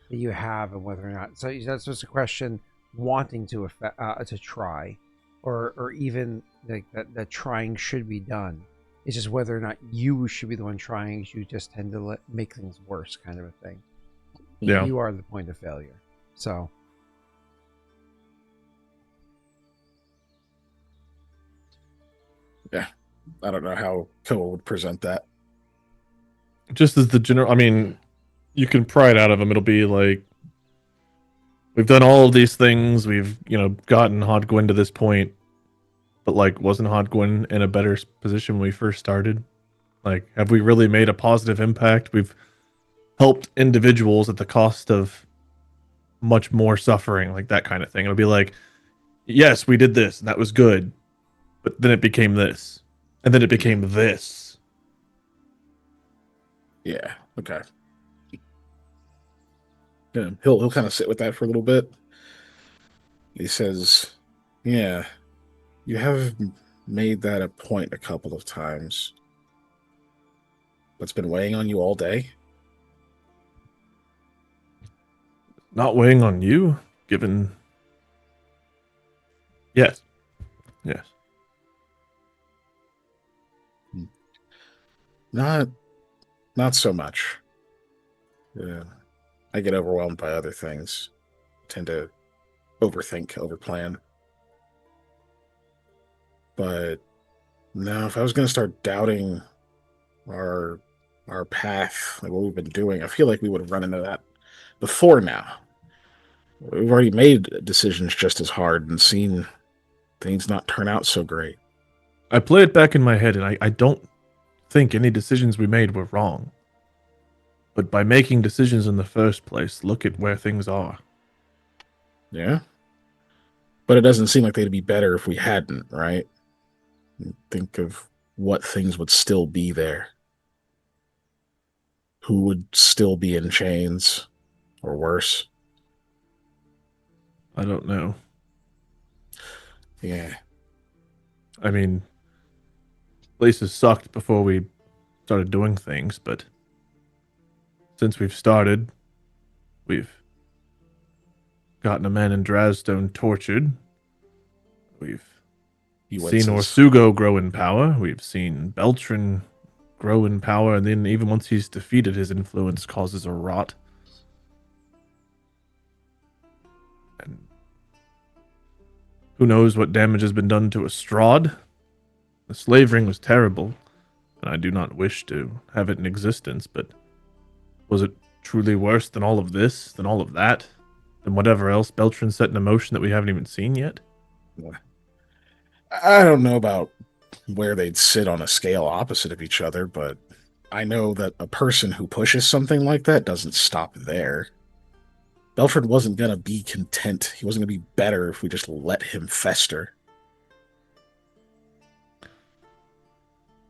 that you have and whether or not. So that's just a question wanting to try, or even like that trying should be done. It's just whether or not you should be the one trying. You just tend to make things worse, kind of a thing. Yeah. You are the point of failure. So. Yeah. I don't know how Koa would present that. just as the general. I mean, you can pry it out of him. It'll be like, we've done all of these things. We've gotten Hodgwyn to this point, but like, wasn't Hodgwyn in a better position when we first started? Like, have we really made a positive impact? We've helped individuals at the cost of much more suffering, like that kind of thing. It'll be like, yes, we did this, and that was good, but then it became this, and then it became this. Yeah. Okay. Yeah, he'll kind of sit with that for a little bit. He says, "Yeah, you have made that a point a couple of times. What's been weighing on you all day?" Not weighing on you, given. Yes. Yes. Not so much. Yeah. I get overwhelmed by other things. Tend to overthink, overplan. But no, if I was going to start doubting our path, like what we've been doing, I feel like we would have run into that before now. We've already made decisions just as hard and seen things not turn out so great. I play it back in my head, and I don't think any decisions we made were wrong. But by making decisions in the first place, look at where things are. Yeah. But it doesn't seem like they'd be better if we hadn't, right? Think of what things would still be there. Who would still be in chains, or worse? I don't know. Yeah. I mean, places sucked before we started doing things, but since we've started, we've gotten a man in Drazstone tortured. We've He seen winces. Orsugo grow in power. We've seen Beltran grow in power, and then even once he's defeated, his influence causes a rot. And who knows what damage has been done to Estrad? The slave ring was terrible, and I do not wish to have it in existence, but was it truly worse than all of this, than all of that, than whatever else Beltran set in motion that we haven't even seen yet? I don't know about where they'd sit on a scale opposite of each other, but I know that a person who pushes something like that doesn't stop there. Belford wasn't going to be content. He wasn't going to be better if we just let him fester.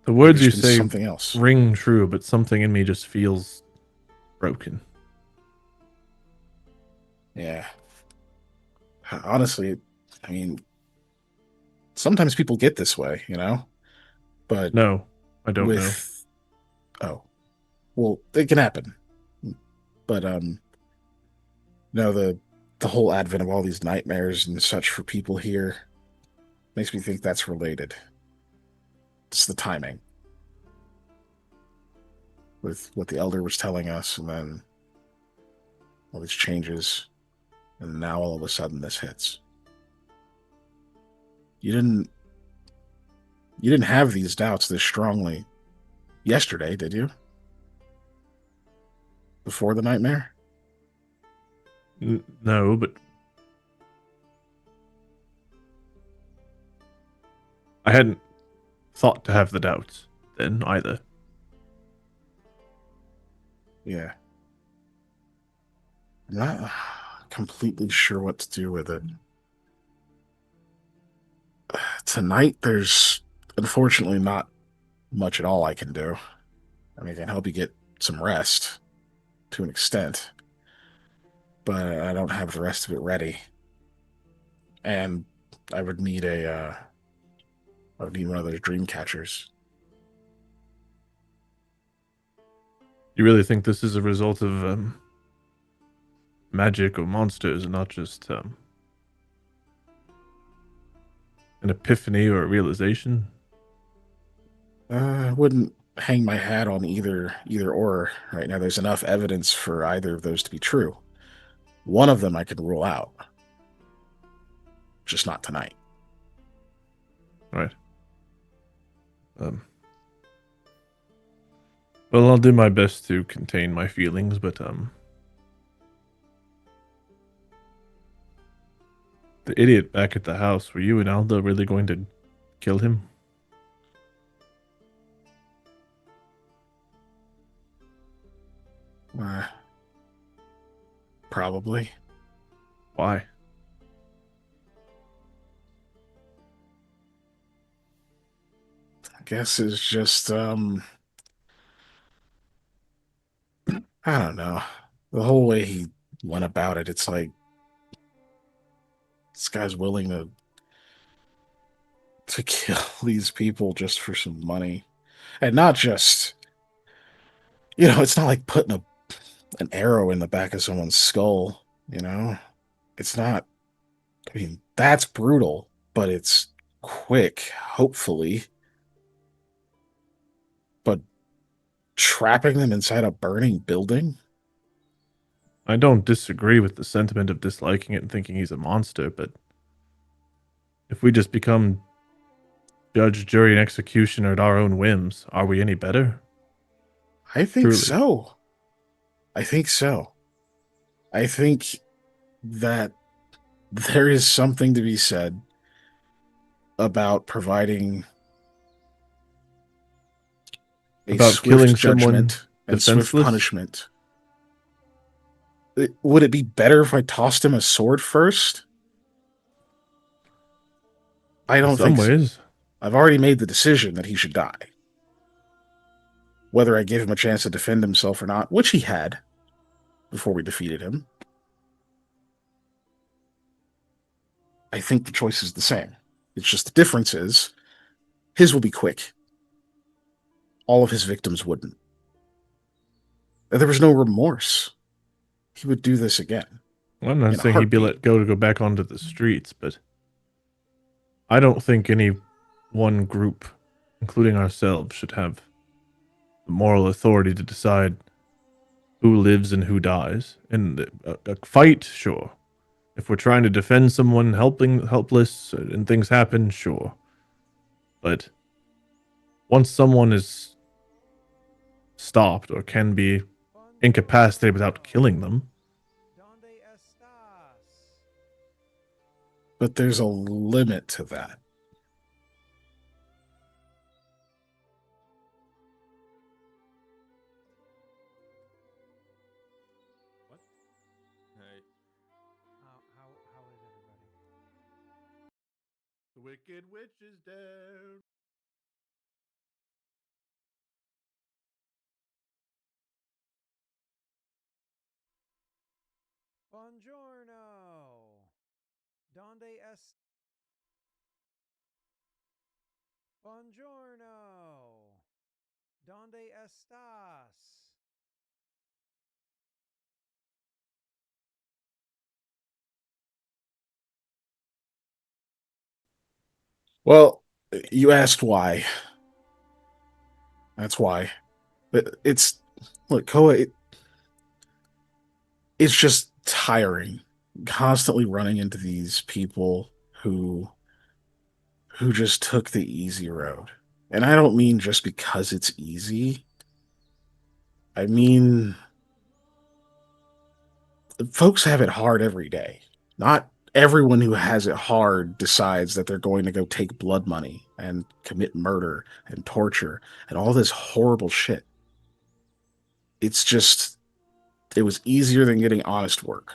The words you There's been say something else. ring true, but something in me just feels broken. Yeah. Honestly, I mean, sometimes people get this way, you know? But No, I don't know. Oh. Well, it can happen. But no, the whole advent of all these nightmares and such for people here makes me think that's related. It's the timing. With what the elder was telling us, and then all these changes, and now all of a sudden this hits. You didn't have these doubts this strongly yesterday, did you? Before the nightmare? No, but I hadn't thought to have the doubts then either. Yeah. I'm not completely sure what to do with it. Tonight, there's unfortunately not much at all I can do. I mean, I can help you get some rest to an extent, but I don't have the rest of it ready. And I would need I would need one of those dream catchers. You really think this is a result of magic or monsters and not just an epiphany or a realization? I wouldn't hang my hat on either or right now. There's enough evidence for either of those to be true. One of them I can rule out, just not tonight. Right. Well, I'll do my best to contain my feelings, but the idiot back at the house, were you and Aldo really going to kill him? Probably. Why? I guess it's just I don't know. The whole way he went about it, it's like this guy's willing to kill these people just for some money. And not just, it's not like putting an arrow in the back of someone's skull, you know? It's not, I mean, that's brutal, but it's quick, hopefully. But trapping them inside a burning building? I don't disagree with the sentiment of disliking it and thinking he's a monster, but if we just become judge, jury, and executioner at our own whims, are we any better? I think Truly. so. I think so. I think that there is something to be said about providing About swift killing judgment someone and swift defenseless? punishment. Would it be better if I tossed him a sword first? I In don't some think so. ways. I've already made the decision that he should die. Whether I gave him a chance to defend himself or not, which he had before we defeated him, I think the choice is the same. It's just the difference is his will be quick. All of his victims wouldn't. There was no remorse. He would do this again. Well, I'm not in a saying he'd be heartbeat. let go to go back onto the streets, but I don't think any one group, including ourselves, should have the moral authority to decide who lives and who dies. In a fight, sure. If we're trying to defend someone, helpless, and things happen, sure. But once someone is stopped or can be incapacitated without killing them, But there's a limit to that. What? Hey. How is everybody? the Wicked Witch is down. Buongiorno. Donde est? Buongiorno. Donde estas? Well, you asked why. That's why. It's look, Koa. It's just tiring, constantly running into these people who just took the easy road. And I don't mean just because it's easy. I mean, folks have it hard every day. Not everyone who has it hard decides that they're going to go take blood money and commit murder and torture and all this horrible shit. It's just, it was easier than getting honest work.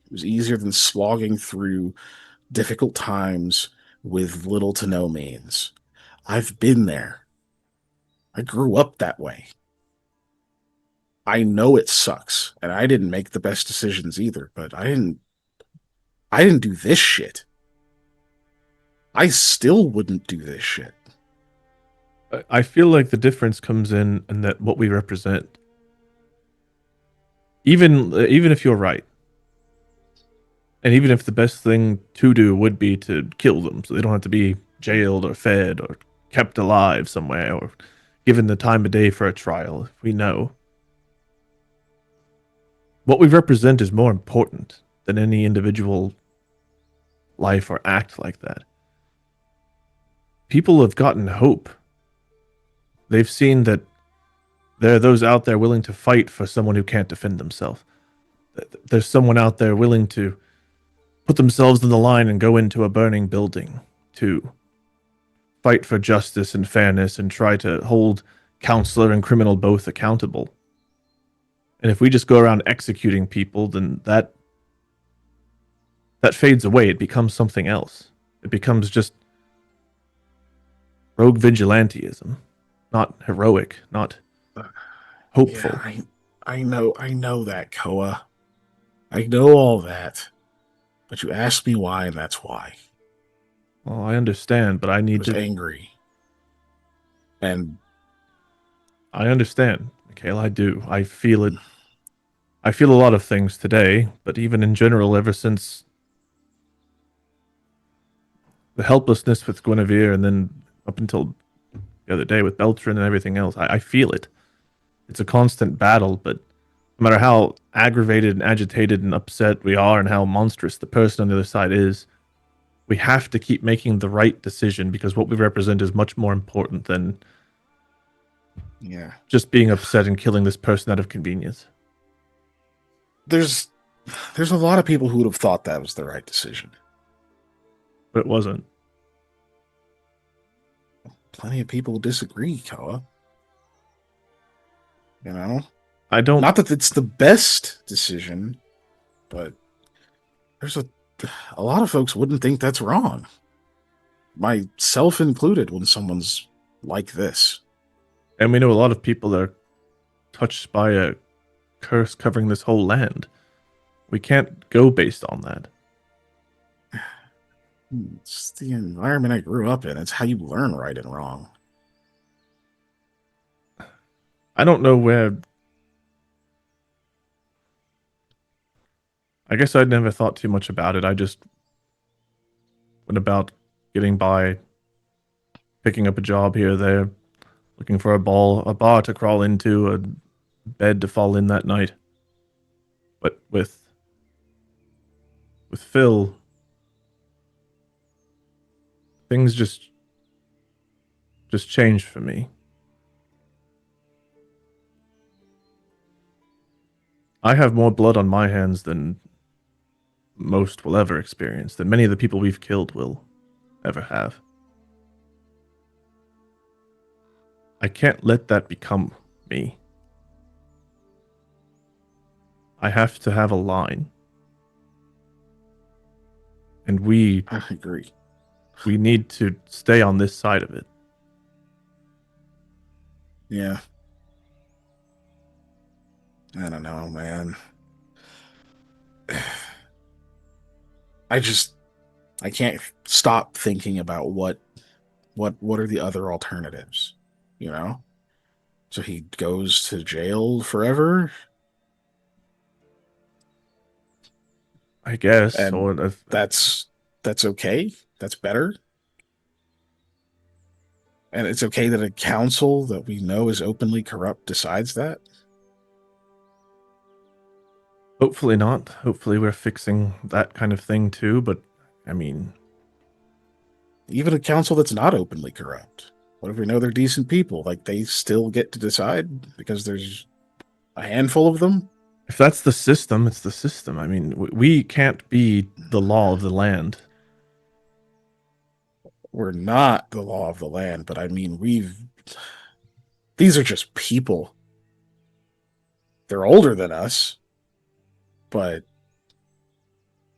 It was easier than slogging through difficult times with little to no means. I've been there. I grew up that way. I know it sucks, and I didn't make the best decisions either, but I didn't do this shit. I still wouldn't do this shit. I feel like the difference comes in that what we represent. Even if you're right, and even if the best thing to do would be to kill them, so they don't have to be jailed or fed or kept alive somewhere or given the time of day for a trial, we know what we represent is more important than any individual life or act like that. People have gotten hope. They've seen that there are those out there willing to fight for someone who can't defend themselves. There's someone out there willing to put themselves in the line and go into a burning building to fight for justice and fairness and try to hold counselor and criminal both accountable. And if we just go around executing people, then that fades away. It becomes something else. It becomes just rogue vigilantism, not heroic, not hopeful. Yeah, I know that, Koa. I know all that. But you asked me why, and that's why. Well, I understand, but I I need was to. angry. And I understand, Mikhail. I do. I feel it. I feel a lot of things today, but even in general, ever since the helplessness with Guinevere and then up until the other day with Beltran and everything else, I feel it. It's a constant battle, but no matter how aggravated and agitated and upset we are and how monstrous the person on the other side is, we have to keep making the right decision because what we represent is much more important than yeah, just being upset and killing this person out of convenience. there's a lot of people who would have thought that was the right decision. But it wasn't. Plenty of people disagree, Koa. You know? I don't. Not that it's the best decision, but there's a lot of folks wouldn't think that's wrong. Myself included when someone's like this. And we know a lot of people that are touched by a curse covering this whole land. We can't go based on that. It's the environment I grew up in. It's how you learn right and wrong. I guess I'd never thought too much about it. I just went about getting by, picking up a job here or there, looking for a bar to crawl into, a bed to fall in that night. But with Phil, things just changed for me. I have more blood on my hands than most will ever experience, than many of the people we've killed will ever have. I can't let that become me. I have to have a line. And I agree. we need to stay on this side of it. Yeah. I don't know, man. I can't stop thinking about what are the other alternatives, you know? So he goes to jail forever, I guess, and or if, that's okay. That's better. And it's okay that a council that we know is openly corrupt decides that. hopefully not. Hopefully we're fixing that kind of thing too, but I mean, Even a council that's not openly corrupt. What if we know they're decent people? Like, they still get to decide because there's a handful of them? if that's the system, it's the system. I mean, we can't be the law of the land. We're not the law of the land, but I mean, these are just people. They're older than us, but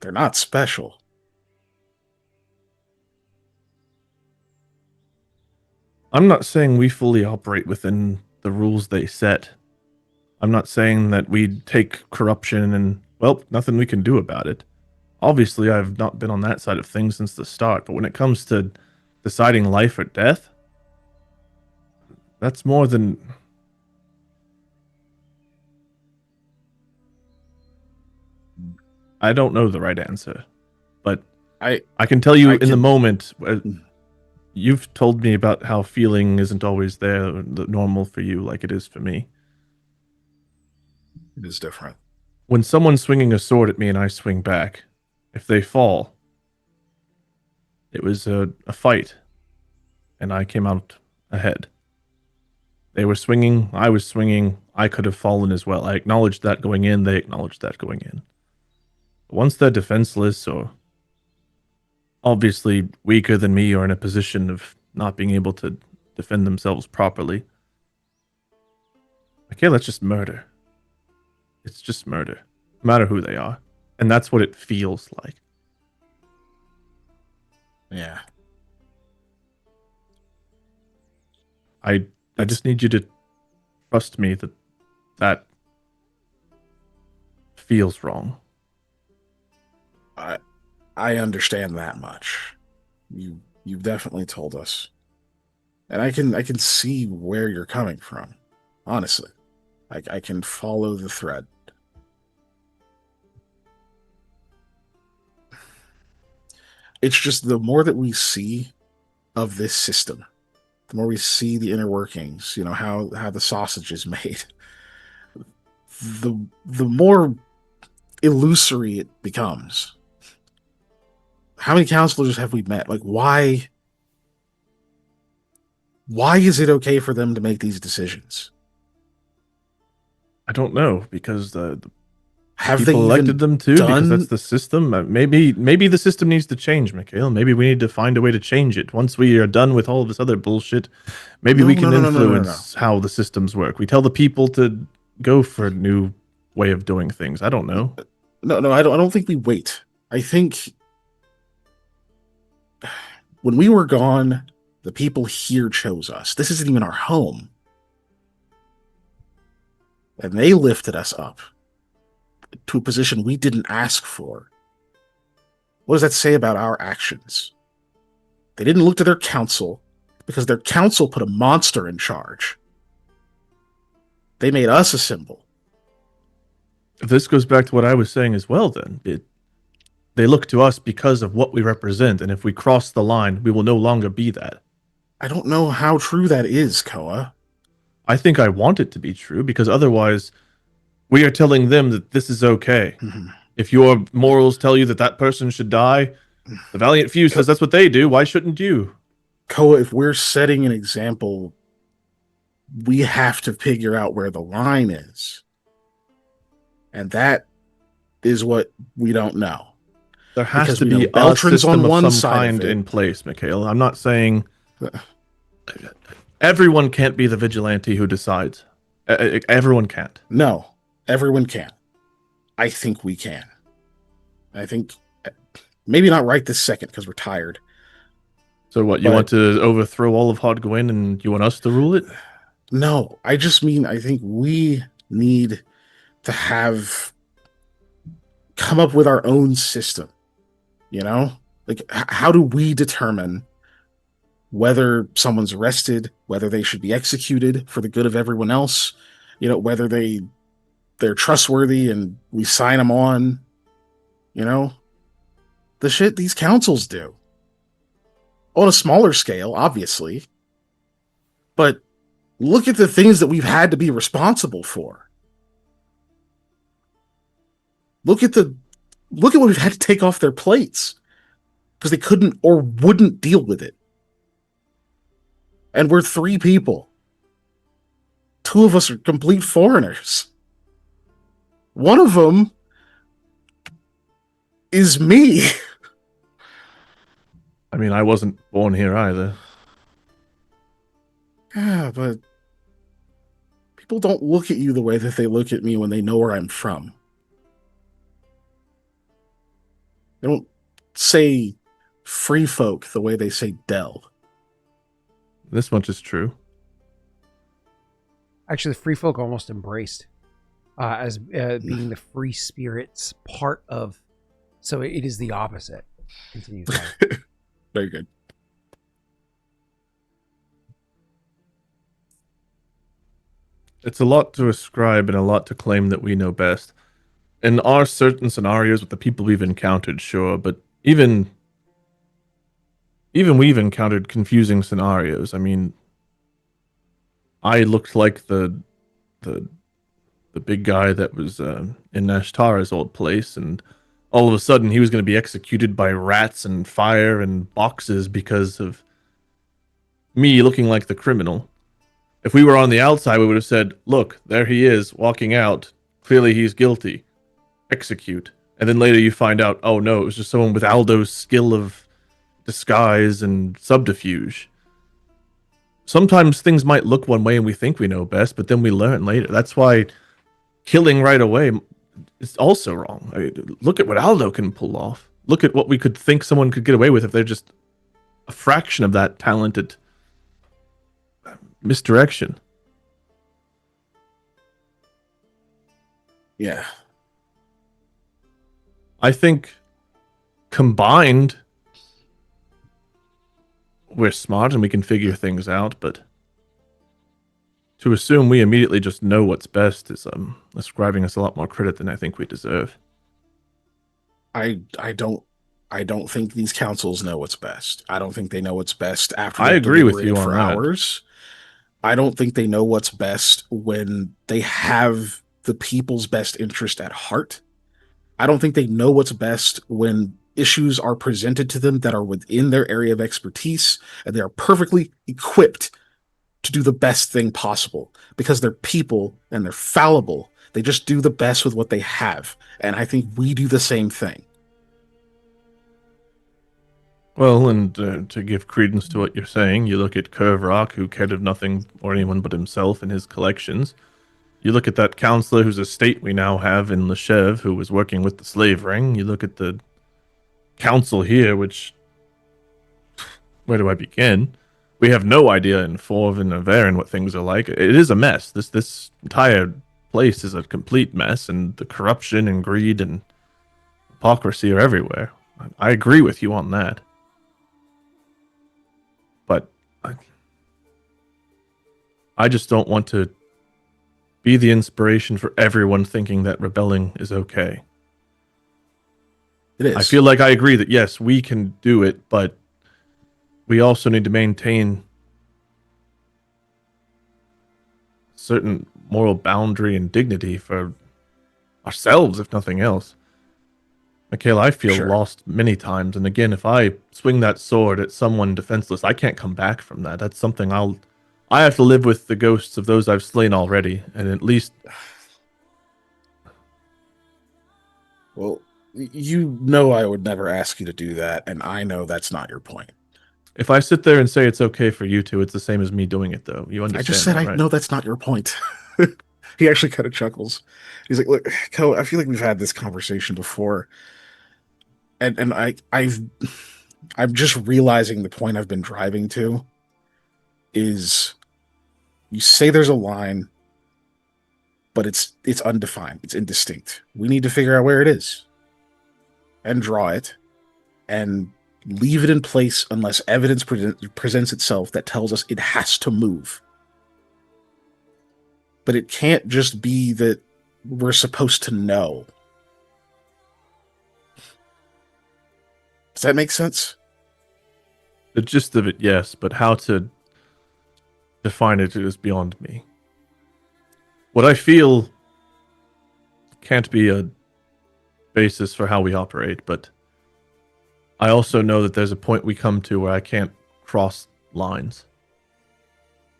they're not special. I'm not saying we fully operate within the rules they set. I'm not saying that we take corruption and, well, nothing we can do about it. Obviously, I've not been on that side of things since the start, but when it comes to deciding life or death, that's more than... I don't know the right answer, but I can tell you I in the can- moment, you've told me about how feeling isn't always there, normal for you like it is for me. It is different. When someone's swinging a sword at me and I swing back, if they fall, it was a fight, and I came out ahead. They were swinging, I was swinging, I could have fallen as well. I acknowledged that going in, they acknowledged that going in. But once they're defenseless or obviously weaker than me or in a position of not being able to defend themselves properly, okay, that's just murder. It's just murder, no matter who they are. And that's what it feels like. Yeah. I just need you to trust me that that feels wrong. I understand that much. You've definitely told us. And I can see where you're coming from. Honestly. I can follow the thread. It's just the more that we see of this system, the more we see the inner workings, how the sausage is made, the more illusory it becomes. How many counselors have we met? Like, why is it okay for them to make these decisions? I don't know, because the Have people they elected even them too, because done? that's the system. Maybe the system needs to change, Mikhail. Maybe we need to find a way to change it. Once we are done with all of this other bullshit, maybe we can influence how the systems work. We tell the people to go for a new way of doing things. I don't know. No, I don't think we wait. I think when we were gone, the people here chose us. This isn't even our home. And they lifted us up to a position we didn't ask for. What does that say about our actions? They didn't look to their council because their council put a monster in charge. They made us a symbol. If this goes back to what I was saying as well, then they look to us because of what we represent, and if we cross the line, we will no longer be that. I don't know how true that is, Koa. I think I want it to be true, because otherwise we are telling them that this is okay. Mhm. If your morals tell you that that person should die, the Valiant Few says that's what they do. Why shouldn't you? Koa, if we're setting an example, we have to figure out where the line is. And that is what we don't know. There has Because to we know be a Beltran's system on of one some side of kind it. in place, Mikhail. I'm not saying everyone can't be the vigilante who decides. Everyone can't. No, everyone can. I think we can. I think maybe not right this second because we're tired. So what, you But- want to overthrow all of Hodgwyn and you want us to rule it? No, I just mean I think we need to come up with our own system. You know? Like, how do we determine whether someone's arrested, whether they should be executed for the good of everyone else, you know, whether they're trustworthy and we sign them on, you know? The shit these councils do. On a smaller scale, obviously. But look at the things that we've had to be responsible for. Look at what we've had to take off their plates because they couldn't or wouldn't deal with it. And we're 3 people. 2 of us are complete foreigners. One of them is me. I mean, I wasn't born here either. Yeah, but people don't look at you the way that they look at me when they know where I'm from. They don't say free folk the way they say Del. This much is true. Actually, the free folk almost embraced as being the free spirits part of. So it is the opposite. Continues on. Very good. It's a lot to ascribe and a lot to claim that we know best. And are certain scenarios with the people we've encountered, sure, but even we've encountered confusing scenarios. I mean, I looked like the big guy that was in Nashtara's old place, and all of a sudden he was going to be executed by rats and fire and boxes because of me looking like the criminal. If we were on the outside, we would have said, look, there he is, walking out. Clearly he's guilty. Execute. And then later you find out, oh no, it was just someone with Aldo's skill of disguise and subterfuge. Sometimes things might look one way and we think we know best, but then we learn later. That's why killing right away is also wrong. I mean, look at what Aldo can pull off. Look at what we could think someone could get away with if they're just a fraction of that talented. Misdirection. Yeah. I think combined, we're smart and we can figure things out, but to assume we immediately just know what's best is ascribing us a lot more credit than I think we deserve. I don't think these councils know what's best. I don't think they know what's best after I they've agree with you deliberated on for that. hours. I don't think they know what's best when they have the people's best interest at heart. I don't think they know what's best when issues are presented to them that are within their area of expertise and they are perfectly equipped to do the best thing possible because they're people and they're fallible. They just do the best with what they have. And I think we do the same thing. Well, and to give credence to what you're saying, you look at Curve Rock, who cared of nothing or anyone but himself and his collections. You look at that counselor whose estate we now have in Leshev, who was working with the slave ring. You look at the council here, which... Where do I begin? We have no idea in Forv and Averin what things are like. It is a mess. This entire place is a complete mess, and the corruption and greed and hypocrisy are everywhere. I agree with you on that. But I just don't want to be the inspiration for everyone thinking that rebelling is okay. It is. I feel like I agree that yes, we can do it, but we also need to maintain certain moral boundary and dignity for ourselves, if nothing else. Mikhail, I feel Sure. lost many times, and again, if I swing that sword at someone defenseless, I can't come back from that. That's something I have to live with the ghosts of those I've slain already, and at least Well, you know I would never ask you to do that, and I know that's not your point. if I sit there and say it's okay for you to, it's the same as me doing it, though. You I just understand said that, I right? know that's not your point. He actually kind of chuckles. He's like, "Look, Ko, I feel like we've had this conversation before, and I'm just realizing the point I've been driving to is you say there's a line, but it's undefined, it's indistinct. We need to figure out where it is and draw it and leave it in place unless evidence presents itself that tells us it has to move. But it can't just be that we're supposed to know. Does that make sense? The gist of it, yes, but how to define it is beyond me. What I feel can't be a basis for how we operate, but I also know that there's a point we come to where I can't cross lines.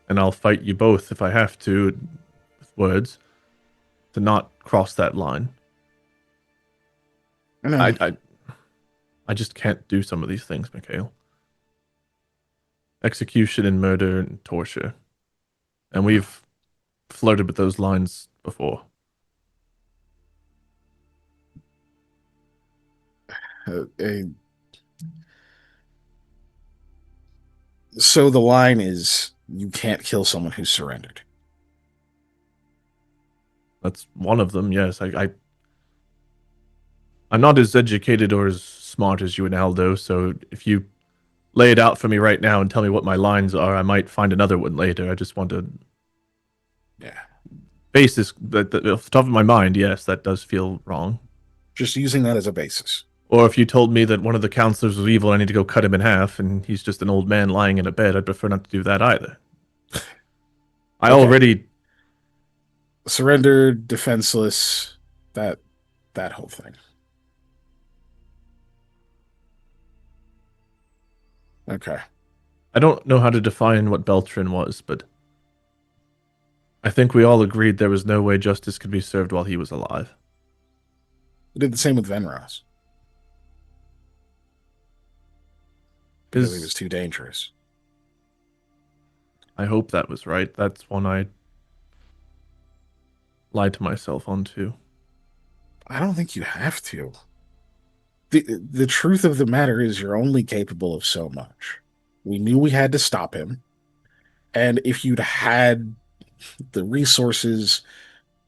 And I'll fight you both if I have to, with words, to not cross that line. I know. I just can't do some of these things, Mikhail. Execution and murder and torture. And we've flirted with those lines before. So the line is you can't kill someone who's surrendered. That's one of them, yes. I'm not as educated or as smart as you and Aldo, so if you lay it out for me right now and tell me what my lines are, I might find another one later. I just want to Yeah. basis that off the top of my mind, yes, that does feel wrong. Just using that as a basis. Or if you told me that one of the counselors was evil, I need to go cut him in half, and he's just an old man lying in a bed, I'd prefer not to do that either. I Okay. already Surrendered, defenseless, that whole thing. Okay. I don't know how to define what Beltran was, but I think we all agreed there was no way justice could be served while he was alive. We did the same with Venros. Because he was too dangerous. I hope that was right. That's one I lied to myself on too. I don't think you have to. The truth of the matter is you're only capable of so much. We knew we had to stop him. And if you'd had the resources,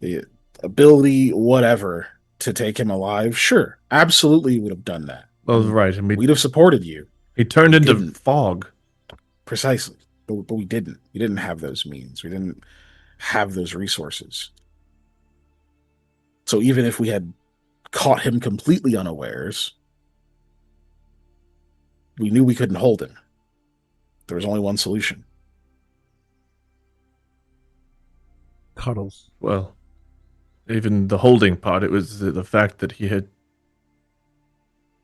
the ability, whatever, to take him alive, sure, absolutely you would have done that. Well, right, and we'd have supported you. He turned into didn't. fog. Precisely. But we didn't. We didn't have those means. We didn't have those resources. So even if we had caught him completely unawares, we knew we couldn't hold him. There was only one solution. Cuddles. Well, even the holding part, it was the fact that he had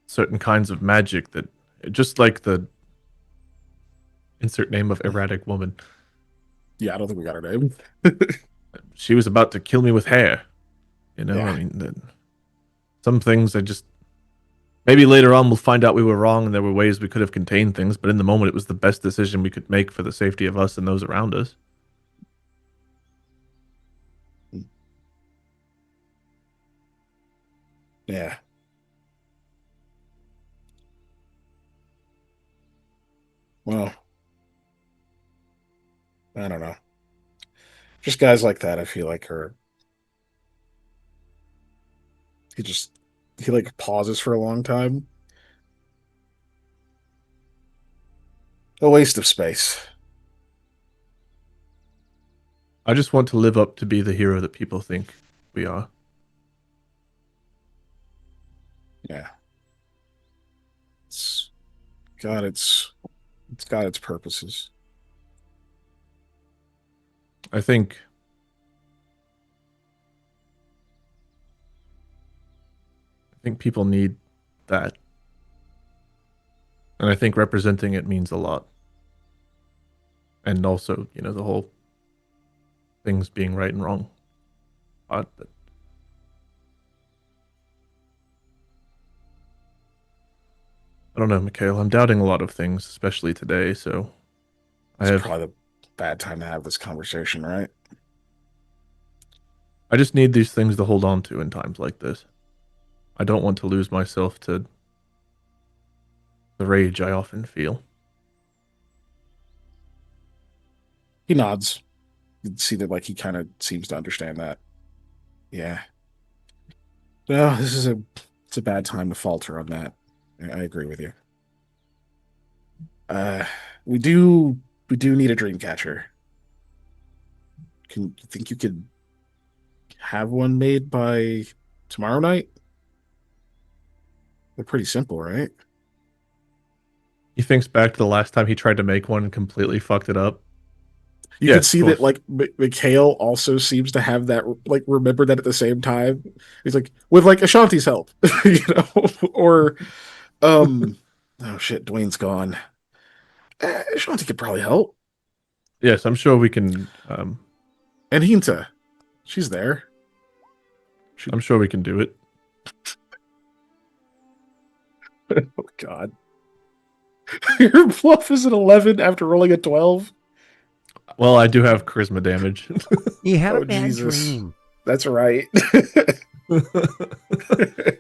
certain kinds of magic that, just like the insert name of erratic woman. Yeah, I don't think we got her name. She was about to kill me with hair. You know, Yeah. I mean, some things I just... Maybe later on we'll find out we were wrong and there were ways we could have contained things, but in the moment it was the best decision we could make for the safety of us and those around us. Yeah. Well, I don't know. Just guys like that, I feel like are... He like pauses for a long time. A waste of space. I just want to live up to be the hero that people think we are. Yeah. It's got its purposes. I think people need that. And I think representing it means a lot. And also, the whole things being right and wrong. But I don't know, Mikhail. I'm doubting a lot of things, especially today, so It's probably the bad time to have this conversation, right? I just need these things to hold on to in times like this. I don't want to lose myself to the rage I often feel. He nods. You can see that, like, he kind of seems to understand that. Yeah. Well, it's a bad time to falter on that. I agree with you. We do need a dream catcher. You think you could have one made by tomorrow night? They're pretty simple, right? He thinks back to the last time he tried to make one and completely fucked it up. You Yes, can see of that, course. like, Mikhail also seems to have that, like, remember that at the same time. He's like, with, like, Ashanti's help, or, oh shit, Dwayne's gone. Ashanti could probably help. Yes, I'm sure we can. And Hinta, she's there. I'm sure we can do it. Oh, God. Your bluff is an 11 after rolling a 12? Well, I do have charisma damage. He had Oh, a bad Jesus. dream. That's right. I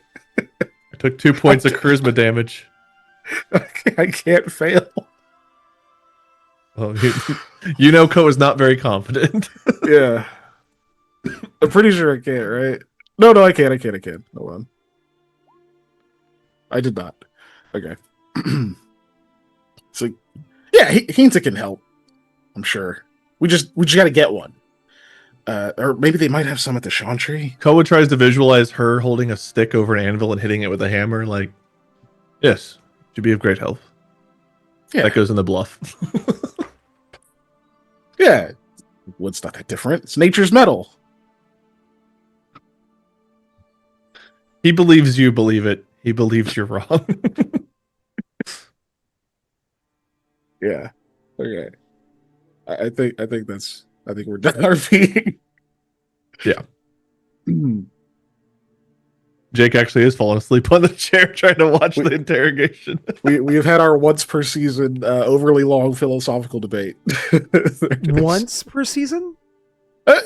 took 2 points of charisma damage. I can't fail. Well, Koa is not very confident. Yeah. I'm pretty sure I can't, right? No, I can't. Hold on. I did not. Okay. So, yeah, Hinta can help. I'm sure. We just got to get one. Or maybe they might have some at the Chantry. Koa tries to visualize her holding a stick over an anvil and hitting it with a hammer. Like, yes, should be of great help. Yeah. That goes in the bluff. Yeah. Wood's not that different. It's nature's metal. He believes you believe it. He believes you're wrong. Yeah. Okay. I think we're done RPing. Yeah. Jake actually is falling asleep on the chair trying to watch the interrogation. we have had our once per season overly long philosophical debate. Once per season?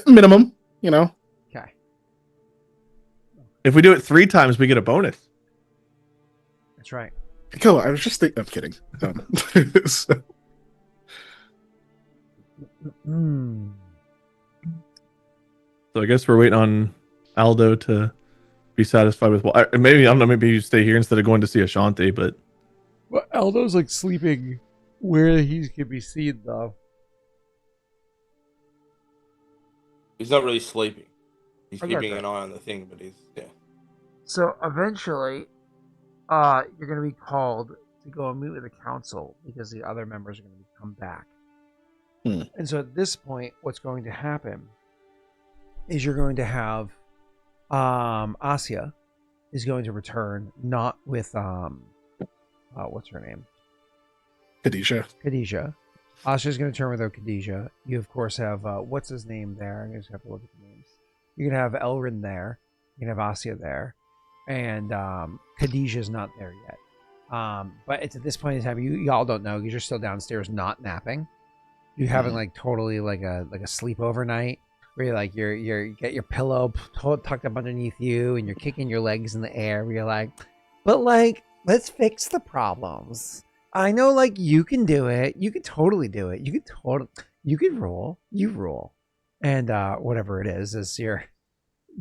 Minimum, Okay. If we do it 3 times, we get a bonus. That's right. Cool. I was just thinking. I'm kidding. So- Mm. So I guess we're waiting on Aldo to be satisfied with maybe, I don't know, maybe you stay here instead of going to see Ashanti, but Well, Aldo's like sleeping where he could be seen, though. He's not really sleeping. He's I get keeping that. an eye on the thing, but yeah. So eventually, you're going to be called to go and meet with the council because the other members are going to come back. And so at this point, what's going to happen is you're going to have Asya is going to return, not with what's her name? Khadijah. Asya is going to turn without Khadijah. You of course have what's his name there. I'm just have to look at the names. You're gonna have Elrin there. You can have Asya there, and Khadijah's not there yet. But it's at this point in time y'all don't know because you're still downstairs not napping. You're having like totally like a sleepover night where you're like you get your pillow tucked up underneath you and you're kicking your legs in the air. Where you're like, but like let's fix the problems. I know like you can do it. You can totally do it. You could rule. You rule. And whatever it is as you're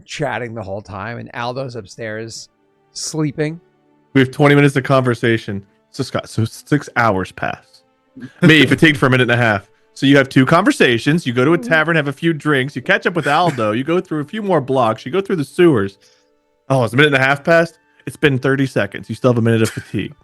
chatting the whole time and Aldo's upstairs sleeping. we have 20 minutes of conversation. So 6 hours pass. Me, fatigued for a minute and a half. So you have 2 conversations. You go to a tavern, have a few drinks. You catch up with Aldo. You go through a few more blocks. You go through the sewers. Oh, it's a minute and a half passed. It's been 30 seconds. You still have a minute of fatigue.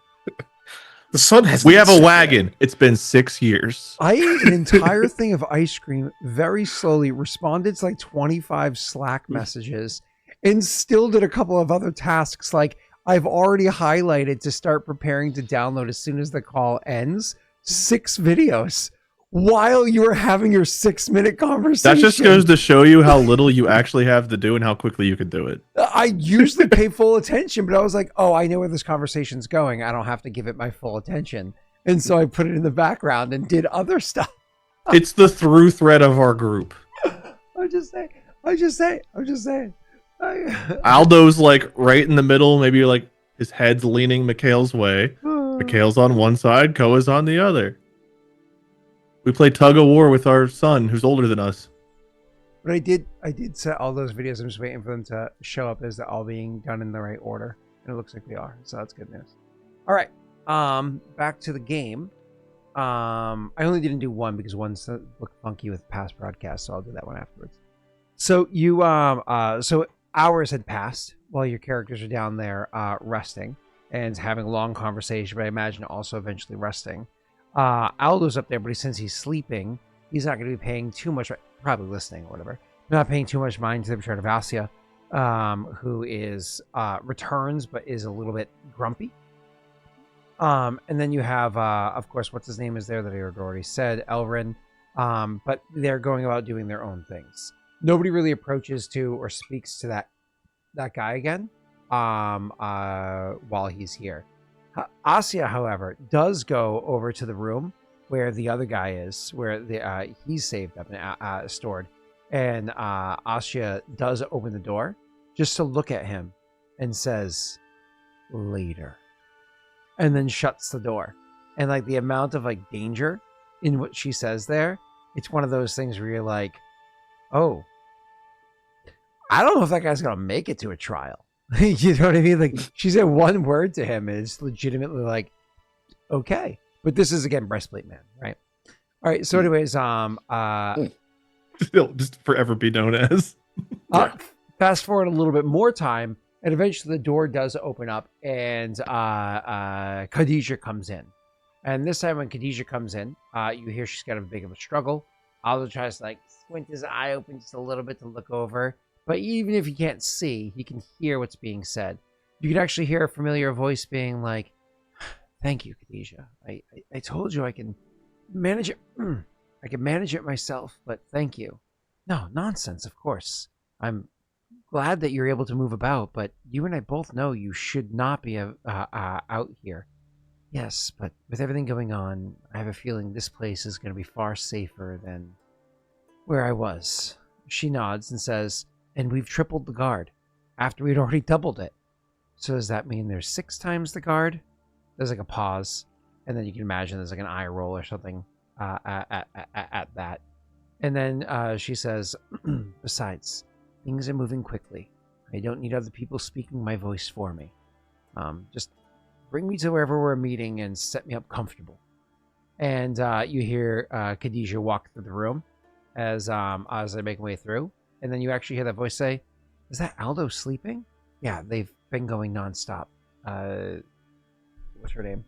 The sun has. We have a wagon. It's been 6 years. I ate an entire thing of ice cream very slowly, responded to like 25 Slack messages, and still did a couple of other tasks. Like I've already highlighted to start preparing to download as soon as the call ends 6 videos while you were having your 6-minute conversation. That just goes to show you how little you actually have to do and how quickly you can do it. I usually pay full attention, but I was like, oh, I know where this conversation's going. I don't have to give it my full attention. And so I put it in the background and did other stuff. It's the through thread of our group. I'm just saying. Aldo's like right in the middle, maybe like his head's leaning Mikhail's way. Mikhail's on one side, Koa's on the other. We play tug of war with our son, who's older than us. But I did set all those videos. I'm just waiting for them to show up as they're all being done in the right order. And it looks like they are. So that's good news. All right. Back to the game. I only didn't do one because one's looked funky with past broadcasts, so I'll do that one afterwards. So you so hours had passed while your characters are down there resting and having a long conversation, but I imagine also eventually resting. Aldo's up there, but since he's sleeping, he's not going to be paying too much, probably listening or whatever. Not paying too much mind to the return of Vasya, who is returns but is a little bit grumpy. And then you have, of course, what's his name is there that I had already said, Elrin. But they're going about doing their own things. Nobody really approaches to or speaks to that guy again while he's here. Asya, however, does go over to the room where the other guy is, where he's saved up and stored. And Asya does open the door just to look at him and says, later. And then shuts the door. And like the amount of like danger in what she says there, it's one of those things where you're like, oh, I don't know if that guy's going to make it to a trial. You know what I mean? Like she said one word to him and it's legitimately like, okay. But this is again breastplate man, right? All right. So anyways, Still just forever be known as. Fast forward a little bit more time, and eventually the door does open up, and Khadijah comes in. And this time when Khadijah comes in, you hear she's got a big of a struggle. Aldo tries to like squint his eye open just a little bit to look over. But even if you can't see, you can hear what's being said. You can actually hear a familiar voice being like, thank you, Khadijah. I told you I can manage it. I can manage it myself, but thank you. No, nonsense, of course. I'm glad that you're able to move about, but you and I both know you should not be out here. Yes, but with everything going on, I have a feeling this place is going to be far safer than where I was. She nods and says, and we've tripled the guard after we'd already doubled it. So does that mean there's 6 times the guard? There's like a pause, and then you can imagine there's like an eye roll or something at that. And then she says, besides, things are moving quickly. I don't need other people speaking my voice for me. Just bring me to wherever we're meeting and set me up comfortable. And you hear Khadijah walk through the room as they make their way through. And then you actually hear that voice say, is that Aldo sleeping? Yeah, they've been going nonstop. What's her name?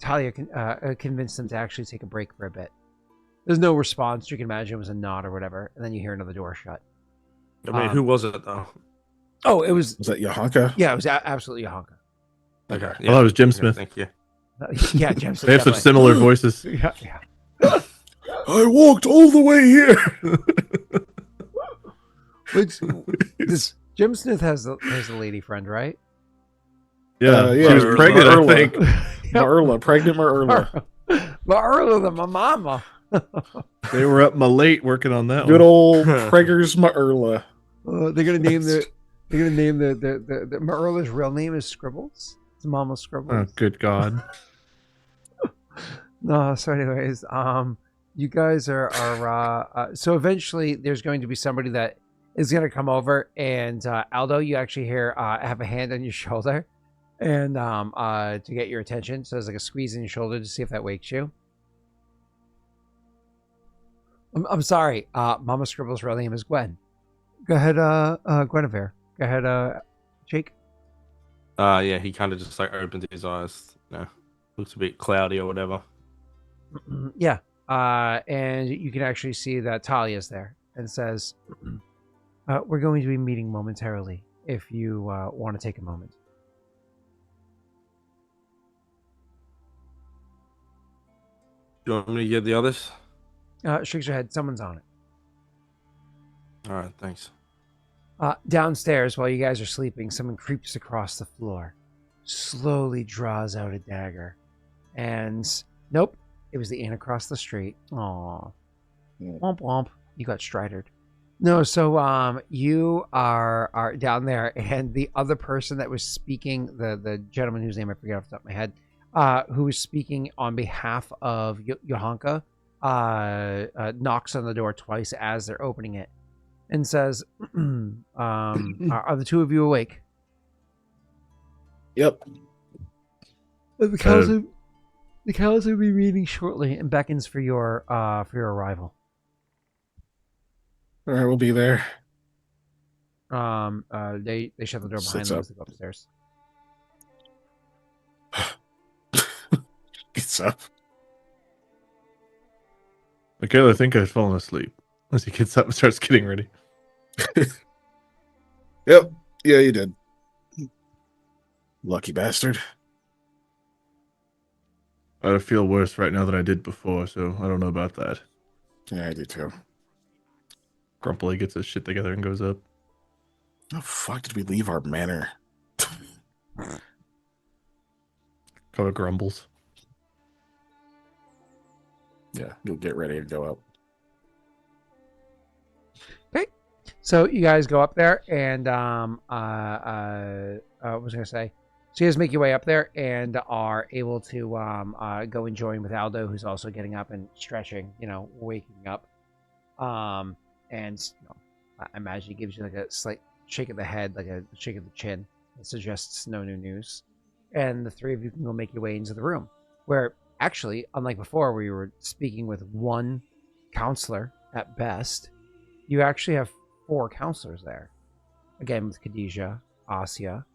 Talia convinced them to actually take a break for a bit. There's no response. You can imagine it was a nod or whatever. And then you hear another door shut. I mean, who was it though? Oh, it was... Was that Jaaek? Yeah, it was absolutely Jaaek. Okay. I thought it was Jim Smith. Thank you. Yeah, Jim Smith. They have such similar voices. Yeah. I walked all the way here. This Jim Smith has a lady friend, right? Yeah, yeah, she was pregnant, I think. Marla, pregnant Marla. Marla, the mama. They were up my late working on that Good one. old Preggers Marla. They're gonna name the Marla's real name is Scribbles. It's Mama Scribbles. Oh, good God. No, so anyways, you guys are so eventually there's going to be somebody that is going to come over, and Aldo, you actually hear have a hand on your shoulder and to get your attention. So there's like a squeeze in your shoulder to see if that wakes you. I'm sorry. Mama Scribble's real name is Gwen. Go ahead, Guinevere. Go ahead, Jake. Yeah, he kind of just like opens his eyes. Looks a bit cloudy or whatever. Yeah. And you can actually see that Talia's there and says, we're going to be meeting momentarily if you want to take a moment. Do you want me to get the others? Shakes her head. Someone's on it. All right, thanks. Downstairs, while you guys are sleeping, someone creeps across the floor, slowly draws out a dagger, and nope, it was the ant across the street. Aw. Womp womp. You got stridered. No, so you are down there, and the other person that was speaking, the gentleman whose name I forget off the top of my head, who was speaking on behalf of Johanka, knocks on the door twice as they're opening it, and says, are the two of you awake? Yep. The cows will be meeting shortly and beckons for your arrival. All right, we'll be there. They shut the door behind Sits them up. as they go upstairs. Gets up. Mikhail, I think I've fallen asleep. As he gets up and starts getting ready. Yep. Yeah, you did. Lucky bastard. I feel worse right now than I did before, so I don't know about that. Yeah, I do too. Grumpily gets his shit together and goes up. How the fuck did we leave our manor? Koa grumbles. Yeah, you'll get ready and go up. So you guys go up there, and what was I gonna say? So you guys make your way up there and are able to go and join with Aldo, who's also getting up and stretching, waking up. And I imagine he gives you like a slight shake of the head, like a shake of the chin, that suggests no new news. And the three of you can go make your way into the room, where actually, unlike before, where you were speaking with one counselor at best, you actually have 4 counselors there. Again, with Khadijah, Asya,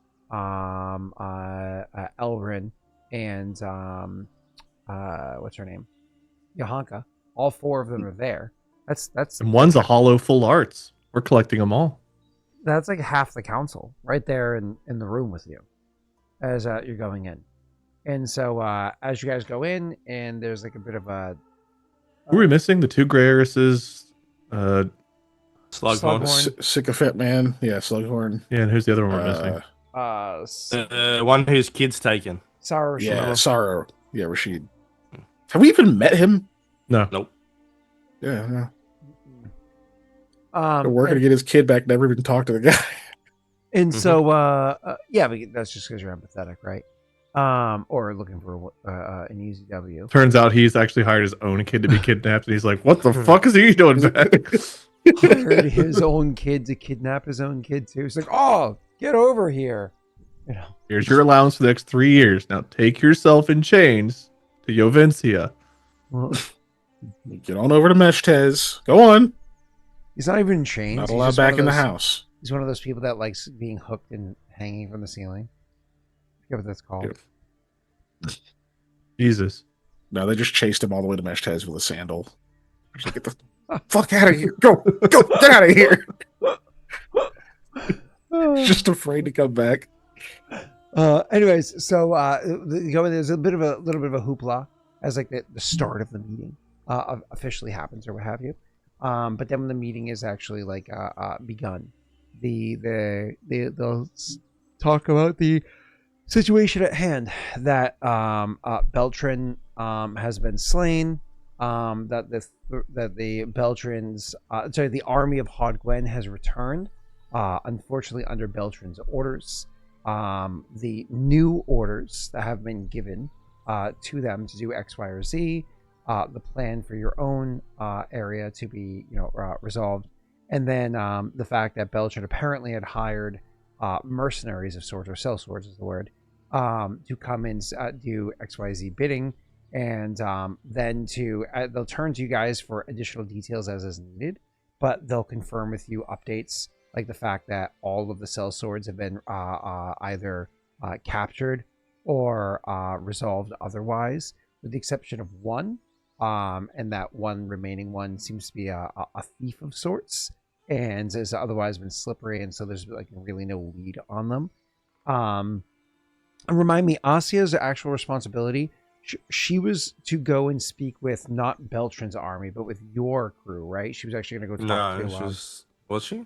Elrin, and what's her name? Johanka. All 4 of them are there. That's And one's a hollow full arts. We're collecting them all. that's like half the council right there in the room with you as you're going in. And so as you guys go in, and there's like a bit of a Who are we missing? The 2 gray heiresses. Slughorn. Sycophant man. Yeah, Slughorn. Yeah, and who's the other one we're missing? One whose kid's taken. Sorrow. Yeah, Sorrow. Yeah, Rashid. Have we even met him? No. Nope. Yeah, no. They're working and, to get his kid back. Never even talked to the guy. and so yeah, but that's just because you're empathetic, right? Or looking for an easy W. Turns out he's actually hired his own kid to be kidnapped, and he's like, what the fuck is he doing back? Hired his own kid to kidnap his own kid too. He's like, oh, get over here. Here's your allowance for the next 3 years. Now take yourself in chains to Jovencia. Well, Get on over to Meshtez. Go on. he's not even in chains. Not He's allowed just one back of in the those- house. He's one of those people that likes being hooked and hanging from the ceiling. I forget what that's called. Jesus. No, they just chased him all the way to Meshtez with a sandal. Just like, get the fuck out of here. Go, get out of here. Just afraid to come back. Anyways, so there's a little bit of a hoopla as like the start of the meeting officially happens or what have you. But then when the meeting is actually like begun, they'll talk about the situation at hand, that Beltran has been slain, that the Beltrans, the army of Hodgwen has returned, unfortunately under Beltran's orders. The new orders that have been given to them to do X, Y, or Z, the plan for your own area to be resolved, and then the fact that Beltran apparently had hired mercenaries of sorts, or sellswords is the word, to come and do XYZ bidding, and then they'll turn to you guys for additional details as is needed, but they'll confirm with you updates like the fact that all of the cell swords have been either captured or resolved otherwise, with the exception of one, and that one remaining one seems to be a thief of sorts, and has otherwise been slippery, and so there's like really no lead on them. And remind me, Asia's actual responsibility, she was to go and speak with not Beltran's army, but with your crew, right? She was actually going to go talk to... was she?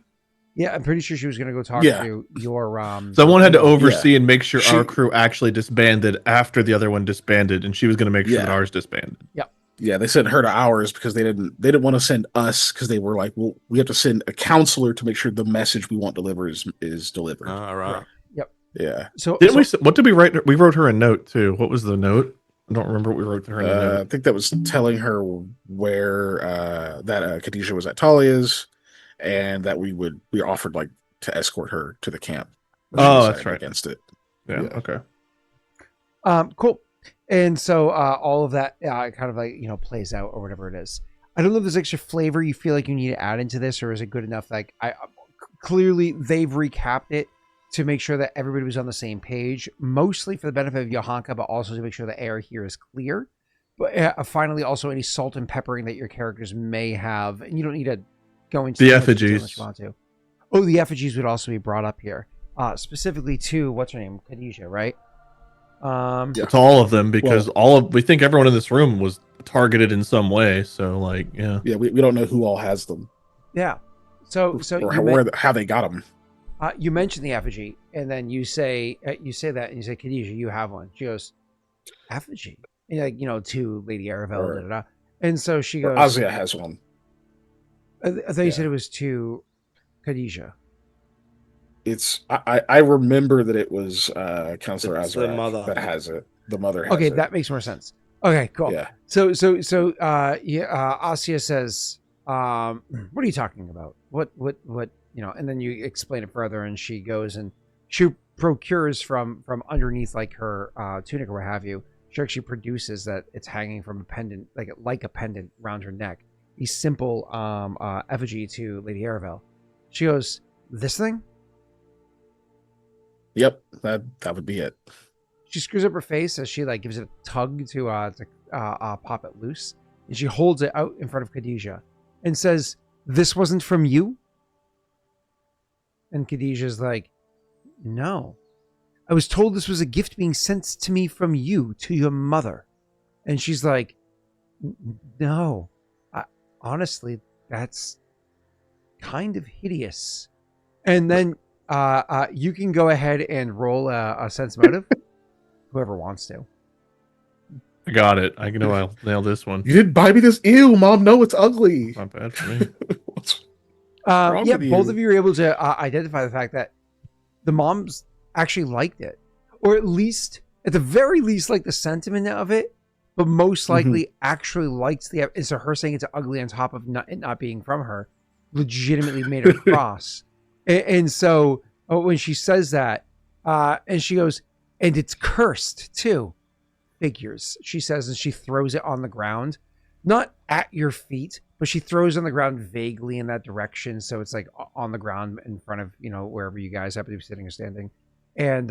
Yeah, I'm pretty sure she was going to go talk to your... Someone had to oversee and make sure our crew actually disbanded after the other one disbanded, and she was going to make sure that ours disbanded. Yep. Yeah, they sent her to ours because they didn't want to send us, because they were like, well, we have to send a counselor to make sure the message we want delivered is delivered. All right. Yep. Yeah. So what did we write? We wrote her a note too. What was the note? I don't remember what we wrote to her in the note. I think that was telling her where that Khadijah was at Talia's, and that we offered like to escort her to the camp. Oh, that's right. Against it. Yeah. Okay. Cool. And so all of that kind of like, plays out or whatever it is. I don't know if there's extra flavor you feel like you need to add into this, or is it good enough? Like, clearly they've recapped it to make sure that everybody was on the same page, mostly for the benefit of Johanka, but also to make sure the air here is clear. But finally, also any salt and peppering that your characters may have, and you don't need to go into the effigies. You want to. Oh, the effigies would also be brought up here, specifically to what's her name, Khadijah, right? It's all of them, because we think everyone in this room was targeted in some way. So like, we don't know who all has them. Yeah. So or how they got them. You mention the effigy, and then you say that, and you say, Khadijah, you have one. She goes, effigy, to Lady Aravel, and so she goes, Asia has one. I thought you said it was to Khadijah. I remember that it was Counselor Azra that has it. The mother has it. That makes more sense. Okay, cool. Yeah. So Asia says, what are you talking about? What and then you explain it further, and she goes and she procures from underneath like her tunic or what have you. She actually produces that it's hanging from a pendant, like a pendant around her neck. A simple effigy to Lady Aravel. She goes, this thing? Yep, that would be it. She screws up her face as she gives it a tug to pop it loose, and she holds it out in front of Khadijah and says, "This wasn't from you?" And Khadijah's like, "No, I was told this was a gift being sent to me from you to your mother." And she's like, "No, honestly, that's kind of hideous." And then you can go ahead and roll a sense motive. Whoever wants to. I got it. I know I'll nail this one. You didn't buy me this. Ew, Mom. No, it's ugly. Not bad for me. Both of you are able to identify the fact that the moms actually liked it, or at the very least, like the sentiment of it. But most likely, actually likes and so her saying it's ugly on top of it not being from her, legitimately made her cross. And so when she says that, and she goes, and it's cursed too. Figures, she says, and she throws it on the ground, not at your feet, but she throws on the ground vaguely in that direction. So it's like on the ground in front of, wherever you guys happen to be sitting or standing. And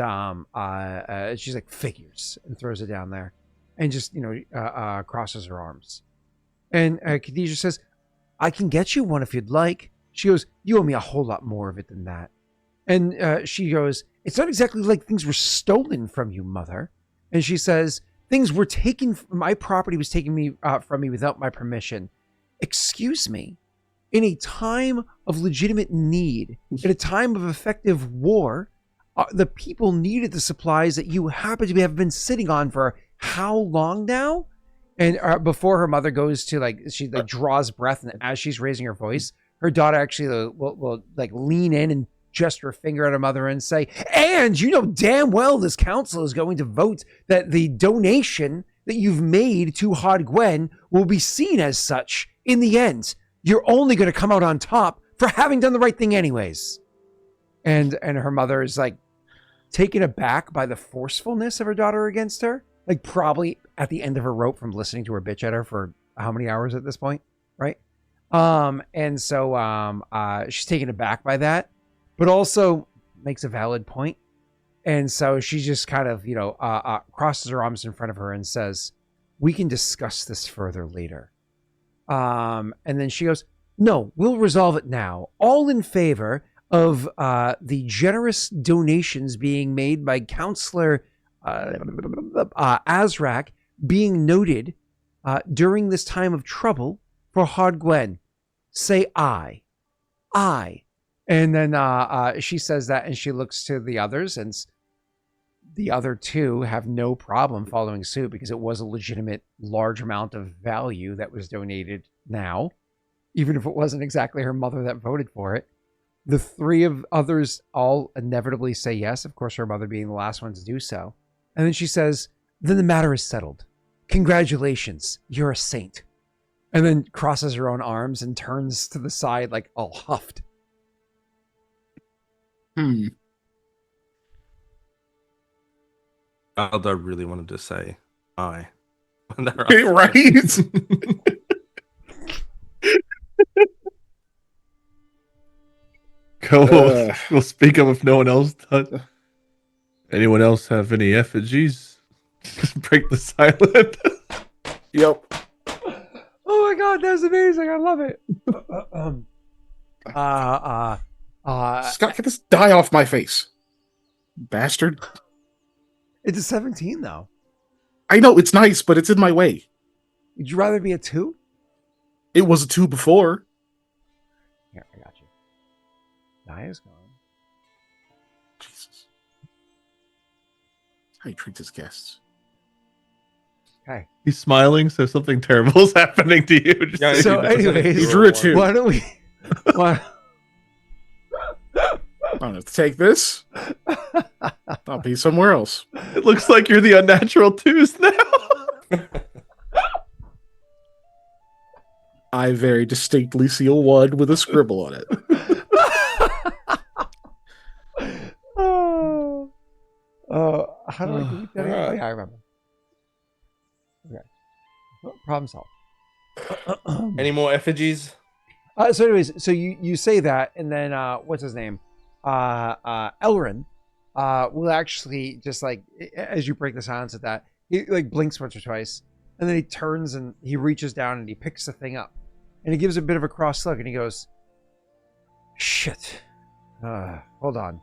she's like, figures, and throws it down there and just, crosses her arms. And Khadijah says, I can get you one if you'd like. She goes, you owe me a whole lot more of it than that. And she goes, it's not exactly like things were stolen from you, Mother. And she says, things were taken, my property was taken from me without my permission. Excuse me. In a time of legitimate need, in a time of effective war, the people needed the supplies that you happen to have been sitting on for how long now? And before her mother goes to she draws breath, and as she's raising her voice, her daughter actually will lean in and gesture a finger at her mother and say, and you know damn well this council is going to vote that the donation that you've made to Hod Gwen will be seen as such in the end. You're only going to come out on top for having done the right thing anyways. And her mother is taken aback by the forcefulness of her daughter against her. like probably at the end of her rope from listening to her bitch at her for how many hours at this point, right? And so she's taken aback by that, but also makes a valid point. And so she just kind of, crosses her arms in front of her and says, "We can discuss this further later." And then she goes, "No, we'll resolve it now. All in favor of the generous donations being made by Counselor Azrak being noted during this time of trouble for Hardgwen. Say aye. Aye." And then she says that, and she looks to the others, and the other two have no problem following suit because it was a legitimate large amount of value that was donated now, even if it wasn't exactly her mother that voted for it. The three of others all inevitably say yes, of course her mother being the last one to do so. And then she says, "Then the matter is settled. Congratulations, you're a saint." And then crosses her own arms and turns to the side like all huffed. Aldo really wanted to say aye. Right? Koa will speak up if no one else does. Anyone else have any effigies? Break the silence. Yep. Oh my god, that's amazing. I love it. Scott, get this dye off my face. Bastard. It's a 17 though. I know, it's nice, but it's in my way. Would you rather be a 2? It was a 2 before. Here, I got you. Naya's gone. Jesus. That's how he treats his guests. Okay. He's smiling, so something terrible is happening to you. Just Yeah, So anyways, You drew a 2. why don't we... Why, I'm going to take this. I'll be somewhere else. It looks like you're the unnatural twos now. I very distinctly see a 1 with a scribble on it. how do I delete that? Alright. Oh, yeah, I remember. Okay. Well, problem solved. Any more effigies? So anyways, so you say that, and then what's his name? Elrin will actually just like, as you break the silence at that, he like blinks once or twice, and then he turns and he reaches down and he picks the thing up, and he gives a bit of a cross look, and he goes, "Shit, hold on,"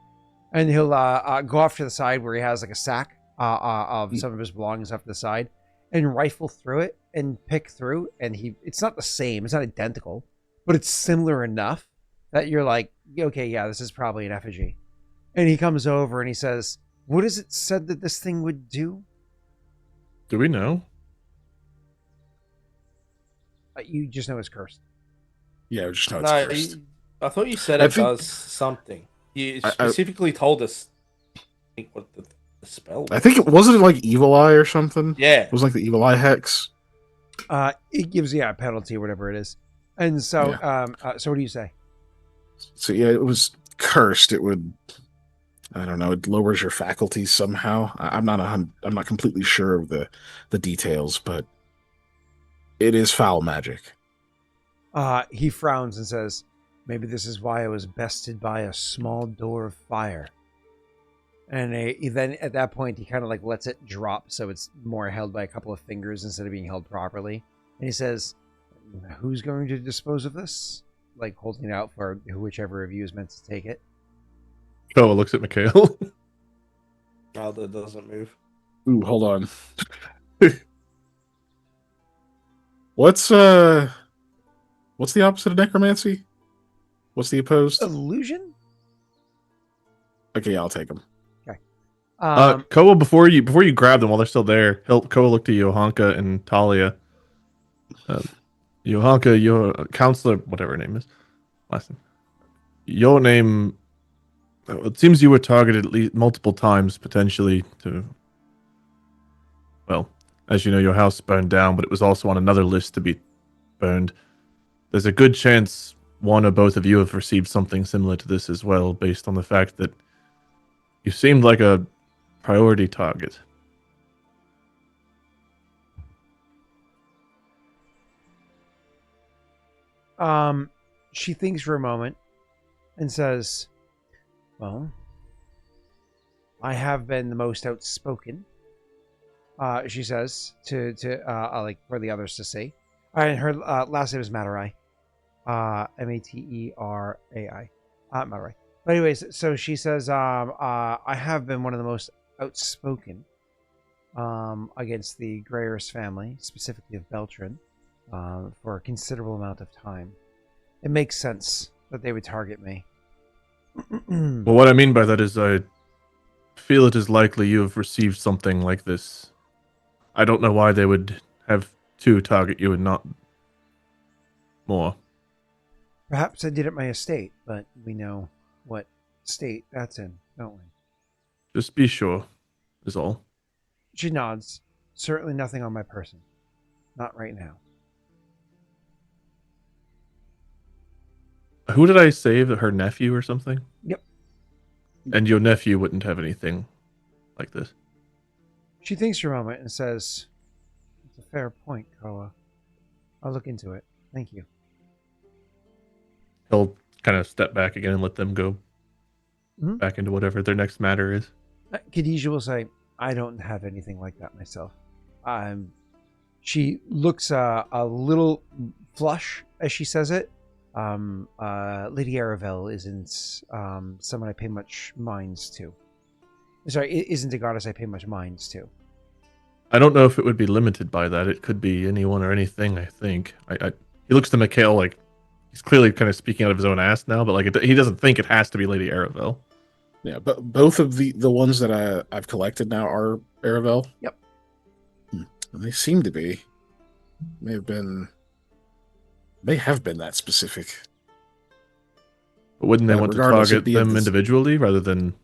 and he'll go off to the side where he has like a sack of some of his belongings off to the side, and rifle through it and pick through, and it's not the same, it's not identical, but it's similar enough that you're like, okay, yeah, this is probably an effigy. And he comes over and he says, "What is it said that this thing would do?" Do we know? You just know it's cursed. Yeah, just know it's No, cursed. I thought you said I it think- does something. You I- specifically told us, I think, what the spell was. I think it wasn't like Evil Eye or something. Yeah. It was like the Evil Eye hex. It gives you a penalty or whatever it is. And so, so what do you say? So yeah, it was cursed. It would, I don't know, it lowers your faculties somehow. I'm not completely sure of the details, but it is foul magic. He frowns and says, "Maybe this is why I was bested by a small door of fire." And he then at that point he kind of like lets it drop so it's more held by a couple of fingers instead of being held properly. And he says, "Who's going to dispose of this?" Like holding it out for whichever of you is meant to take it. Koa looks at Mikhail. Aldo doesn't move. Ooh, hold on. What's the opposite of necromancy? What's the opposed? Illusion? Okay, I'll take them. Koa, before you grab them while they're still there, Koa looked to Johanka and Talia. Johanka, your counselor, whatever her name is, last name. Your name. It seems you were targeted at least multiple times, potentially to. Well, as you know, your house burned down, but it was also on another list to be burned. There's a good chance one or both of you have received something similar to this as well, based on the fact that you seemed like a priority target. She thinks for a moment and says, well, I have been the most outspoken, she says, to like for the others to see. And her last name is Materai. Materai. Materai. But anyways, so she says, I have been one of the most outspoken against the Greyers family, specifically of Beltran, for a considerable amount of time. It makes sense that they would target me. Well, what I mean by that is I feel it is likely you have received something like this. I don't know why they would have two target you and not more. Perhaps I did at my estate, but we know what state that's in, don't we? Just be sure, is all. She nods. Certainly nothing on my person. Not right now. Who did I save? Her nephew or something? Yep. And your nephew wouldn't have anything like this. She thinks for a moment and says, it's a fair point, Koa. I'll look into it. Thank you. He'll kind of step back again and let them go Mhm. back into whatever their next matter is. Khadijah will say, I don't have anything like that myself. She looks a little flush as she says it. Lady Aravel isn't someone I pay much minds to. Sorry, isn't a goddess I pay much minds to. I don't know if it would be limited by that. It could be anyone or anything, I think. He looks to Mikhail like he's clearly kind of speaking out of his own ass now, but like he doesn't think it has to be Lady Aravel. Yeah, but both of the ones that I've collected now are Aravel. Yep. And they seem to be. May have been that specific. But wouldn't they want to regardless, it'd target be them individually rather than...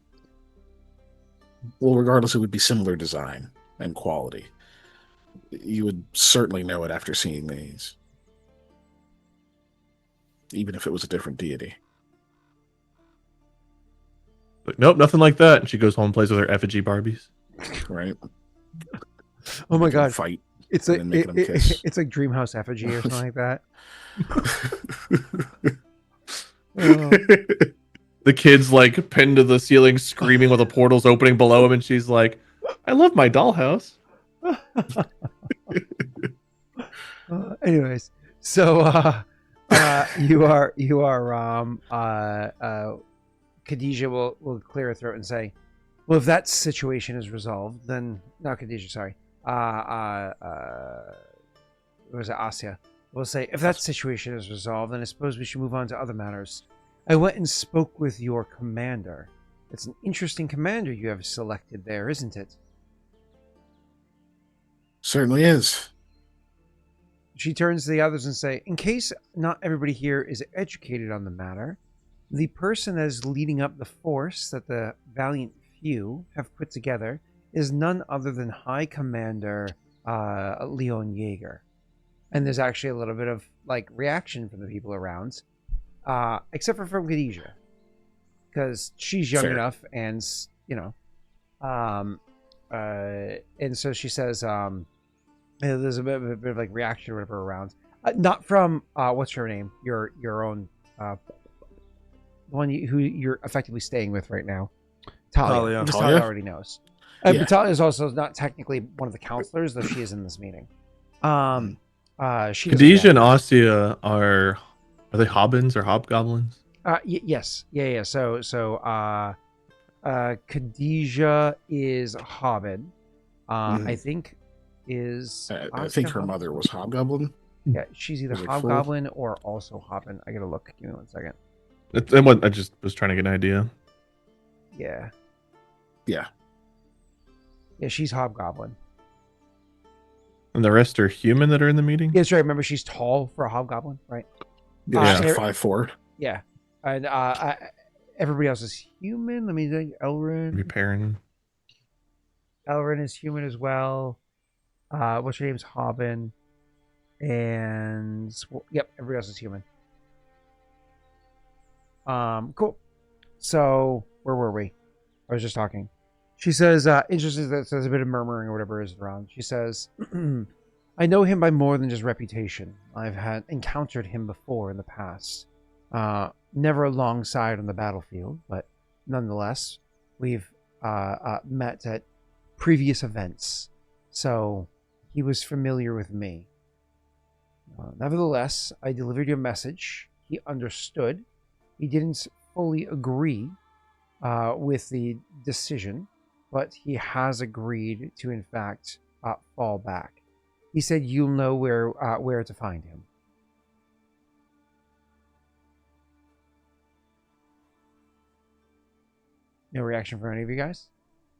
Well, regardless, it would be similar design and quality. You would certainly know it after seeing these. Even if it was a different deity. Like, nope, nothing like that. And she goes home and plays with her effigy Barbies. Right? Oh my god. Fight. It's and like then making them kiss. it's like Dreamhouse effigy or something like that. Oh. The kid's like pinned to the ceiling screaming while the portal's opening below him, and she's like, I love my dollhouse. Anyways, so you are Khadijah will clear her throat and say, well, if that situation is resolved, then no, Khadijah, sorry. Was it Asya? We'll say, if that situation is resolved, then I suppose we should move on to other matters. I went and spoke with your commander. It's an interesting commander you have selected there, isn't it? Certainly is. She turns to the others and say, in case not everybody here is educated on the matter, the person that is leading up the force that the valiant few have put together is none other than High Commander Leon Jaeger. And there's actually a little bit of like reaction from the people around, except for from Khadijah, because she's young Fair. enough, and you know, and so she says, there's a bit of like reaction or whatever around, not from what's her name, your own, the one who you're effectively staying with right now, Talia. Because Talia already knows. Yeah. But Talia is also not technically one of the counselors, though she is in this meeting. She Khadijah and Asya are they hobbins or hobgoblins? Yes. Yeah. So Khadijah is Hobbit. I think is I think her mother was Hobgoblin. Yeah, she's either Was it Hobgoblin or also Hobbin. I gotta look. Give me 1 second. I just was trying to get an idea. Yeah. Yeah. Yeah, she's Hobgoblin. And the rest are human that are in the meeting? Yeah, that's right. Remember, she's tall for a Hobgoblin, right? Yeah, she's Er- 5'4". Yeah. And everybody else is human. Let me think. Repairing. Elrin is human as well. What's her name's Hobbin. And yep, everybody else is human. Cool. So where were we? I was just talking. She says, interesting that there's a bit of murmuring or whatever is around. She says, I know him by more than just reputation. I've had encountered him before in the past. Never alongside on the battlefield, but nonetheless, we've met at previous events. So he was familiar with me. Nevertheless, I delivered your message. He understood. He didn't fully agree with the decision, but he has agreed to, in fact, fall back. He said you'll know where to find him. No reaction from any of you guys?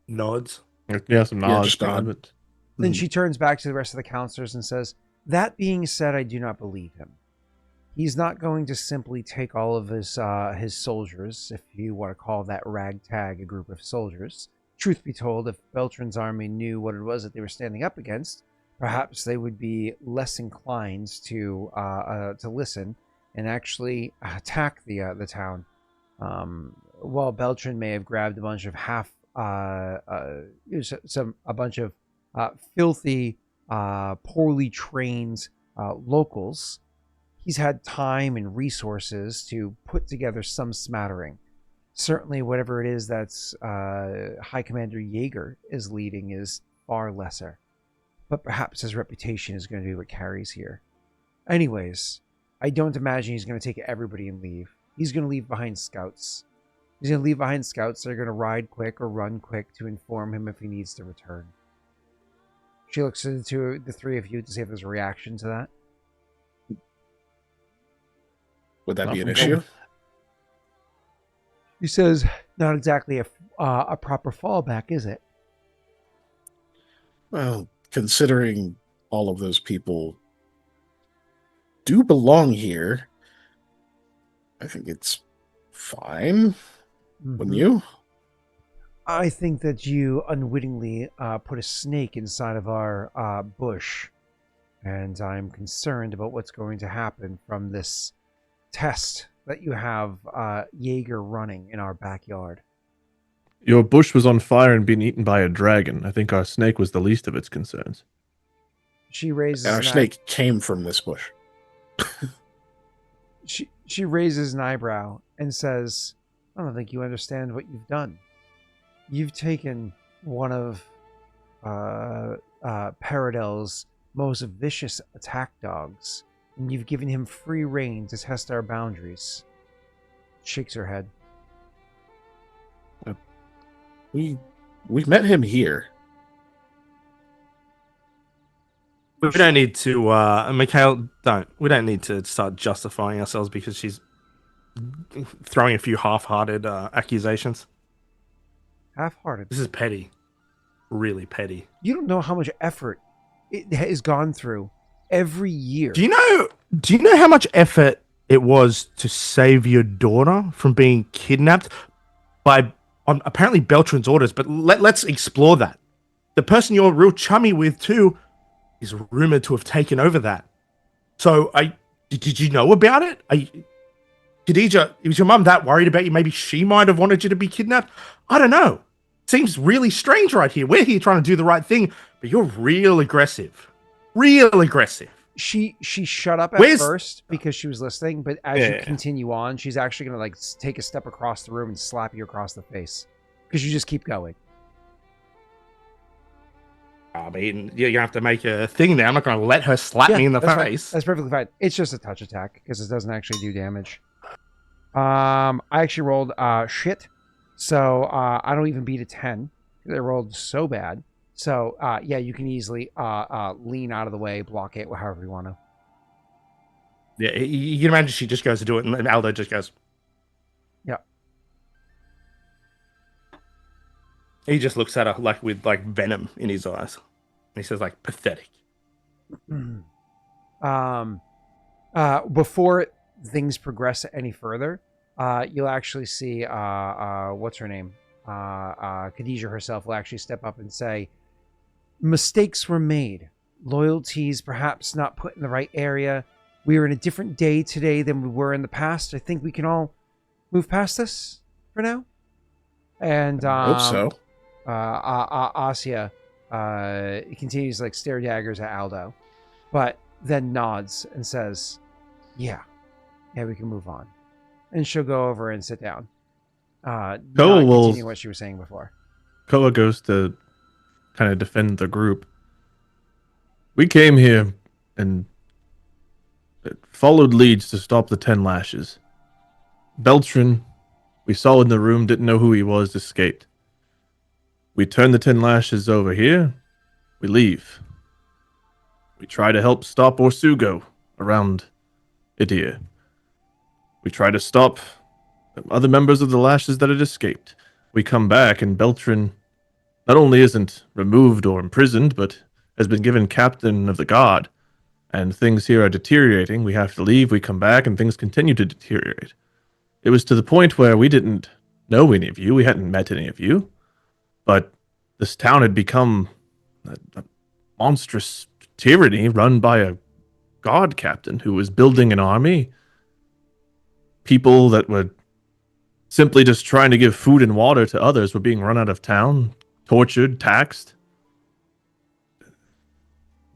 Nods. Yeah, some Yeah, nods. just nod. But Then she turns back to the rest of the counselors and says, that being said, I do not believe him. He's not going to simply take all of his soldiers, if you want to call that ragtag a group of soldiers. Truth be told, if Beltran's army knew what it was that they were standing up against, perhaps they would be less inclined to listen and actually attack the town. While Beltran may have grabbed a bunch of filthy, poorly trained locals, he's had time and resources to put together some smattering. Certainly, whatever it is that's High Commander Jaeger is leading is far lesser. But perhaps his reputation is going to be what carries here. Anyways, I don't imagine he's going to take everybody and leave. He's going to leave behind scouts. He's going to leave behind scouts that are going to ride quick or run quick to inform him if he needs to return. She looks to the three of you to see if there's a reaction to that. Would that be an Not issue? He says, not exactly a proper fallback, is it? Well, considering all of those people do belong here, I think it's fine. Wouldn't you? I think that you unwittingly put a snake inside of our bush, and I'm concerned about what's going to happen from this test that you have Jaeger running in our backyard. your bush was on fire and being eaten by a dragon. I think our snake was the least of its concerns. She raises And our an snake came from this bush. She raises an eyebrow and says, I don't think you understand what you've done. You've taken one of Paradel's most vicious attack dogs, and you've given him free rein to test our boundaries. Shakes her head. We've met him here. We don't need to, Mikhail, we don't need to start justifying ourselves because she's throwing a few half-hearted accusations. Half-hearted. This is petty. Really petty. You don't know how much effort it has gone through every year. Do you know how much effort it was to save your daughter from being kidnapped by on apparently Beltran's orders? But let's explore that. The person you're real chummy with too is rumored to have taken over that. So did you know about it? Khadija, was your mum that worried about you? Maybe she might have wanted you to be kidnapped. I don't know. Seems really strange right here. We're here trying to do the right thing, but you're real aggressive. Real aggressive. She shut up at first because she was listening, but as you continue on, she's actually going to take a step across the room and slap you across the face because you just keep going. I mean, you're gonna have to make a thing there. I'm not gonna let her slap me in the face. That's perfectly fine. It's just a touch attack because it doesn't actually do damage. I actually rolled shit, so I don't even beat a 10. They rolled so bad. So yeah, you can easily lean out of the way, block it, however you want to. Yeah, you can imagine she just goes to do it, and Aldo just goes. Yeah. He just looks at her with venom in his eyes. And he says pathetic. Before things progress any further, you'll actually see what's her name? Khadija herself will actually step up and say, mistakes were made. Loyalties perhaps not put in the right area. We are in a different day today than we were in the past. I think we can all move past this for now. And I hope so. Asya continues stare daggers at Aldo. but then nods and says, yeah, we can move on. And she'll go over and sit down. Not continue what she was saying before. Koa goes to kind of defend the group. We came here and followed leads to stop the 10 lashes. Beltran, we saw in the room, didn't know who he was, escaped. We turn the 10 lashes over here, we leave. We try to help stop Orsugo around Idir. We try to stop other members of the lashes that had escaped. We come back and Beltran not only isn't removed or imprisoned, but has been given captain of the guard. And things here are deteriorating. We have to leave, we come back, and things continue to deteriorate. It was to the point where we didn't know any of you, we hadn't met any of you, but this town had become a monstrous tyranny run by a god captain who was building an army. People that were simply just trying to give food and water to others were being run out of town, tortured, taxed.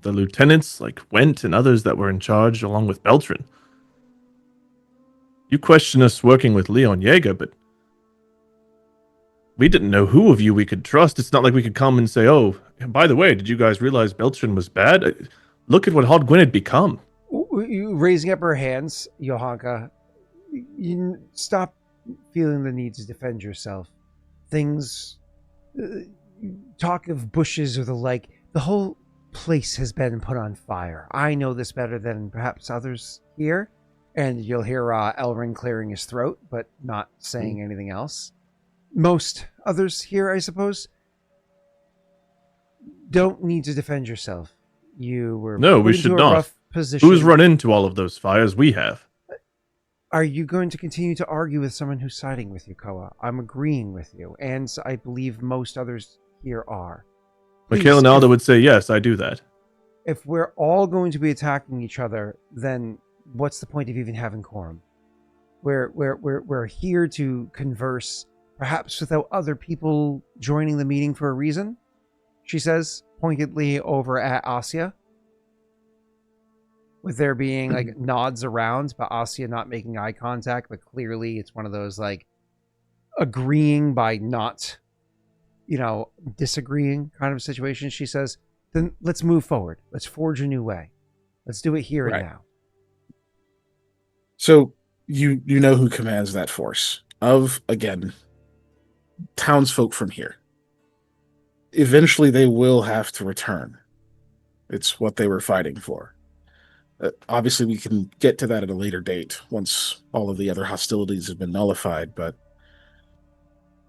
The lieutenants, like Went and others that were in charge, along with Beltran. You question us working with Leon Yeager, but we didn't know who of you we could trust. It's not like we could come and say, oh, by the way, did you guys realize Beltran was bad? Look at what Hodgwyn had become. You raising up her hands, Johanka. You stop feeling the need to defend yourself. Things, talk of bushes or the like, the whole place has been put on fire. I know this better than perhaps others here. And you'll hear Elring clearing his throat, but not saying anything else. Most others here, I suppose, don't need to defend yourself. You were we should not. Rough position. Who's run into all of those fires? We have. Are you going to continue to argue with someone who's siding with you, Koa? I'm agreeing with you, and I believe most others here are. Mikhail and Aldo would say, yes, I do that. If we're all going to be attacking each other, then what's the point of even having quorum? We're here to converse, perhaps without other people joining the meeting for a reason, she says, pointedly over at Asya. With there being like nods around, but Asya not making eye contact, but clearly it's one of those like agreeing by not, disagreeing kind of situation. She says, then let's move forward. Let's forge a new way. Let's do it here and now. So you know who commands that force of, again, townsfolk from here. Eventually they will have to return. It's what they were fighting for. Obviously, we can get to that at a later date once all of the other hostilities have been nullified, but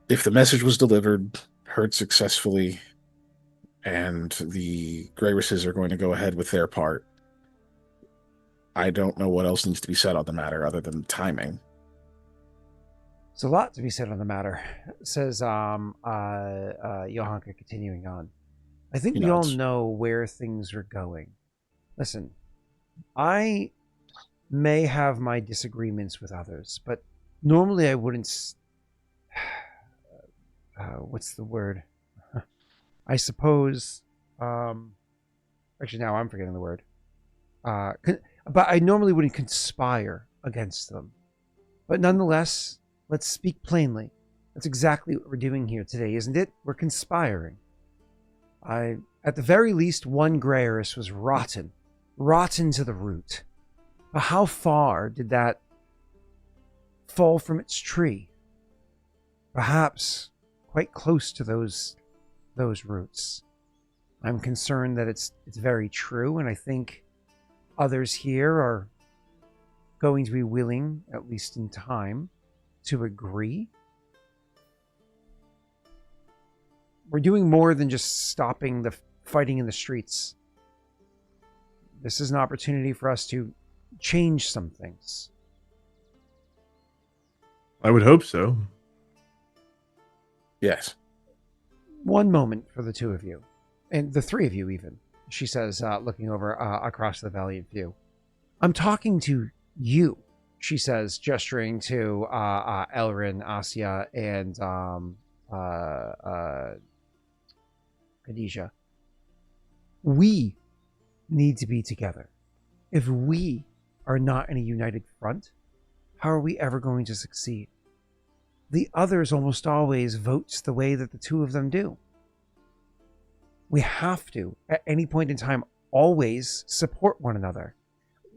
if the message was delivered, heard successfully, and the Greyrises are going to go ahead with their part, I don't know what else needs to be said on the matter other than timing. There's a lot to be said on the matter, says Johanka, continuing on. I think we all know where things are going. Listen, I may have my disagreements with others, but normally I wouldn't... what's the word? I suppose... actually, now I'm forgetting the word. But I normally wouldn't conspire against them. But nonetheless, let's speak plainly. That's exactly what we're doing here today, isn't it? We're conspiring. At the very least, one Greyris was rotten to the root. But how far did that fall from its tree? Perhaps quite close to those roots. I'm concerned that it's very true, and I think others here are going to be willing, at least in time, to agree. We're doing more than just stopping the fighting in the streets. This is an opportunity for us to change some things. I would hope so. Yes. One moment for the two of you, and the three of you even, she says, looking over across the valiant view. I'm talking to you, she says, gesturing to Elrin, Asya, and Khadijah. We need to be together. If we are not in a united front, how are we ever going to succeed? The others almost always votes the way that the two of them do. We have to, at any point in time, always support one another.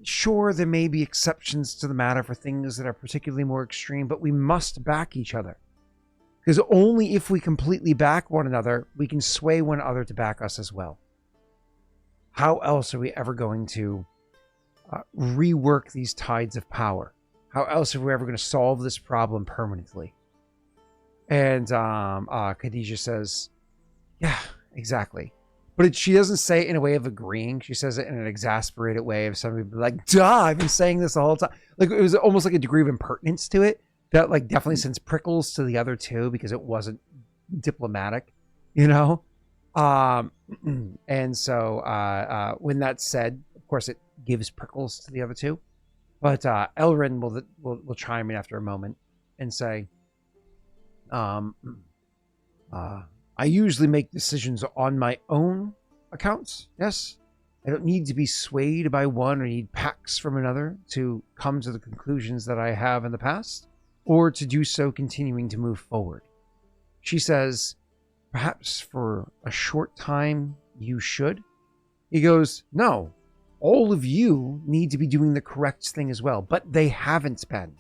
Sure, there may be exceptions to the matter for things that are particularly more extreme, but we must back each other. Because only if we completely back one another, we can sway one another to back us as well. How else are we ever going to rework these tides of power? How else are we ever going to solve this problem permanently? And Khadijah says, yeah, exactly. But she doesn't say it in a way of agreeing. She says it in an exasperated way of somebody like, duh, I've been saying this the whole time. Like, it was almost like a degree of impertinence to it that like definitely sends prickles to the other two because it wasn't diplomatic, you know? And so when that's said, of course, it gives prickles to the other two. But Elrin will chime in after a moment and say, I usually make decisions on my own accounts, yes? I don't need to be swayed by one or need pacts from another to come to the conclusions that I have in the past, or to do so continuing to move forward. She says, perhaps for a short time you should. He goes, no, all of you need to be doing the correct thing as well, but they haven't been.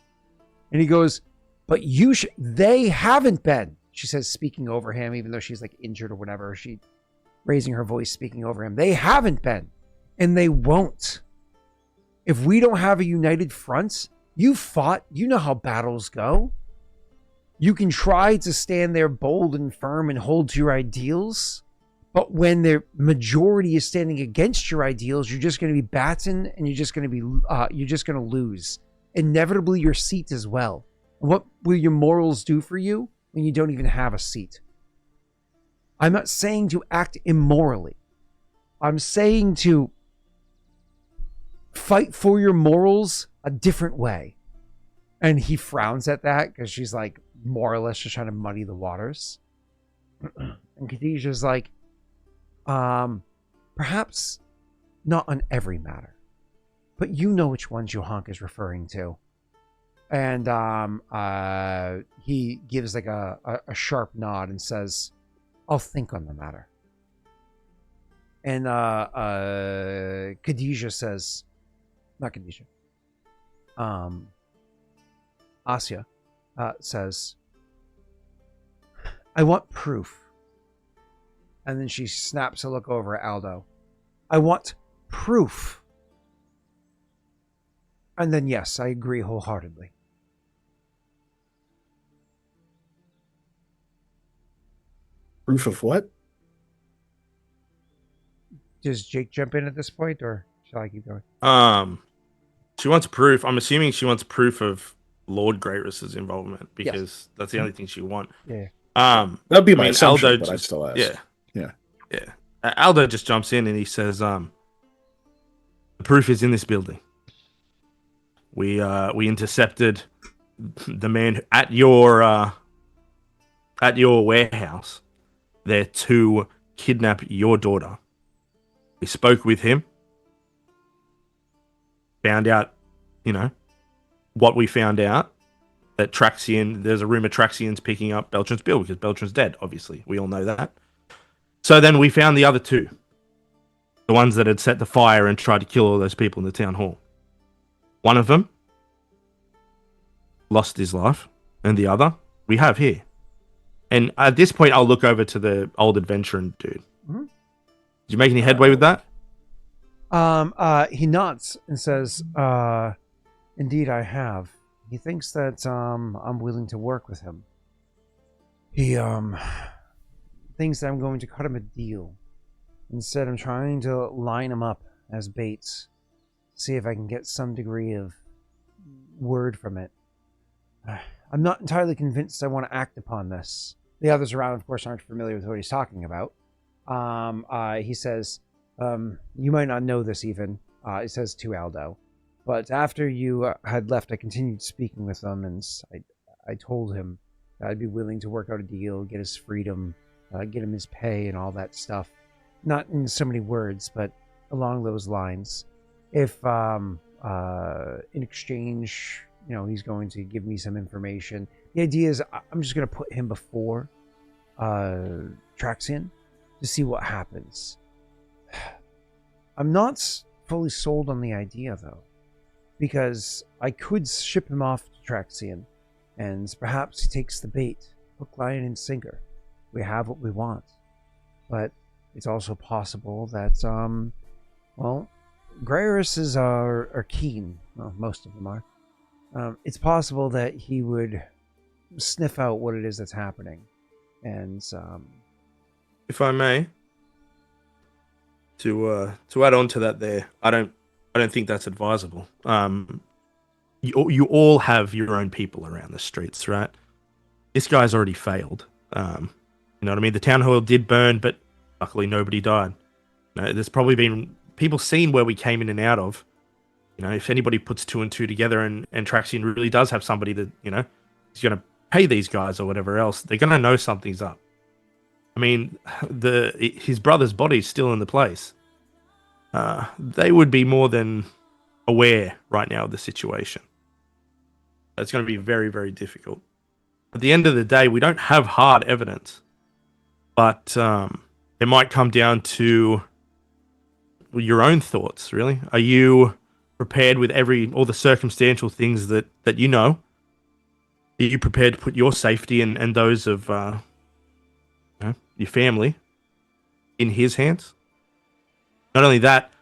And he goes, but you should, they haven't been. She says, speaking over him, even though she's like injured or whatever, she raising her voice, speaking over him. They haven't been, and they won't. If we don't have a united front, you fought, you know how battles go. You can try to stand there bold and firm and hold to your ideals, but when the majority is standing against your ideals, you're just going to be battened, and you're just going to lose. Inevitably, your seat as well. What will your morals do for you when you don't even have a seat? I'm not saying to act immorally. I'm saying to fight for your morals a different way. And he frowns at that because she's like more or less just trying to muddy the waters. And Khadijah's like, perhaps not on every matter, but you know which ones Jaaek is referring to. And he gives like a sharp nod and says, I'll think on the matter. And Khadijah says, not Khadijah, Asya says, I want proof. And then she snaps a look over at Aldo. I want proof. And then, yes, I agree wholeheartedly. Proof of what? Does Jake jump in at this point, or shall I keep going? She wants proof. I'm assuming she wants proof of Lord Greatress's involvement because that's the only thing she wants. Yeah. That'd be my assumption, Aldo but I still ask. Yeah. Aldo just jumps in and he says, "The proof is in this building. We intercepted the man at your warehouse there to kidnap your daughter. We spoke with him, found out, what we found out, that Traxian, there's a rumor Traxian's picking up Beltran's bill because Beltran's dead, obviously. We all know that. So then we found the other two, the ones that had set the fire and tried to kill all those people in the town hall. One of them lost his life, and the other we have here. And at this point, I'll look over to the old adventurer dude. Mm-hmm. Did you make any headway with that? He nods and says, indeed I have. He thinks that I'm willing to work with him. He thinks that I'm going to cut him a deal. Instead, I'm trying to line him up as baits, see if I can get some degree of word from it. I'm not entirely convinced I want to act upon this. The others around, of course, aren't familiar with what he's talking about. He says, you might not know this even, he says to Aldo, but after you had left, I continued speaking with him, and I told him that I'd be willing to work out a deal, get his freedom, get him his pay and all that stuff. Not in so many words, but along those lines. If in exchange, he's going to give me some information. The idea is I'm just going to put him before Traxian to see what happens. I'm not fully sold on the idea, though, because I could ship him off to Traxian, and perhaps he takes the bait, hook, line, and sinker. We have what we want. But it's also possible that, Greyrises are keen. Well, most of them are. It's possible that he would sniff out what it is that's happening. And, If I may, to add on to that, there, I don't think that's advisable. You all have your own people around the streets, right? This guy's already failed. You know what I mean? The town hall did burn, but luckily nobody died. There's probably been people seen where we came in and out of. If anybody puts two and two together and Traxian really does have somebody that, is going to pay these guys or whatever else, they're going to know something's up. I mean, his brother's body's still in the place. They would be more than aware right now of the situation. It's going to be very, very difficult. At the end of the day, we don't have hard evidence, but it might come down to your own thoughts, really. Are you prepared with all the circumstantial things that you know? Are you prepared to put your safety and those of your family in his hands? Not only that,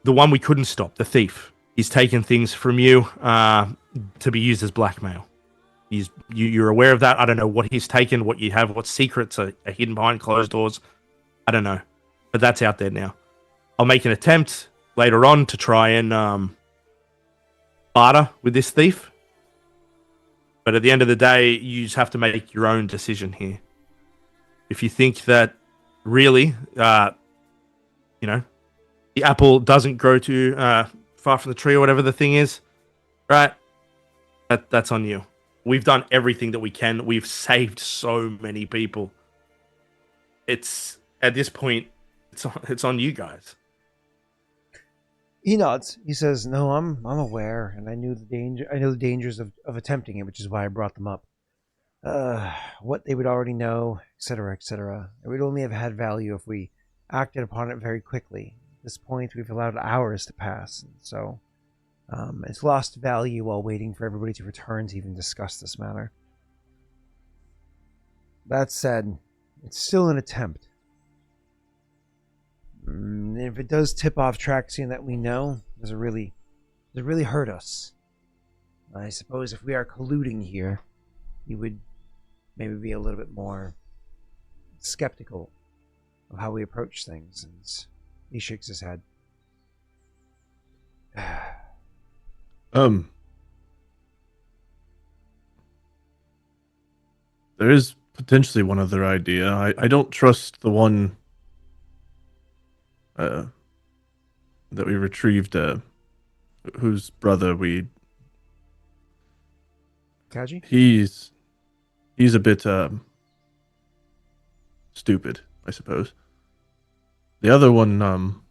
the one we couldn't stop, the thief, he's taken things from you to be used as blackmail. You're aware of that. I don't know what he's taken, what you have, what secrets are hidden behind closed doors. I don't know, but that's out there now. I'll make an attempt later on to try and barter with this thief. But at the end of the day, you just have to make your own decision here. If you think that really, the apple doesn't grow too far from the tree or whatever the thing is, right? That's on you. We've done everything that we can. We've saved so many people. It's at this point, it's on you guys. he nods. He says, "No, I'm aware, and I knew the danger. I know the dangers of attempting it, which is why I brought them up. What they would already know, etc., etc. It would only have had value if we acted upon it very quickly. At this point, we've allowed hours to pass, and so it's lost value while waiting for everybody to return to even discuss this matter. That said, it's still an attempt. If it does tip off Traxian that we know, does it really hurt us? I suppose if we are colluding here, he would maybe be a little bit more skeptical of how we approach things." And he shakes his head. There is potentially one other idea. I don't trust the one that we retrieved, whose brother we... Kaji? He's a bit stupid, I suppose. The other one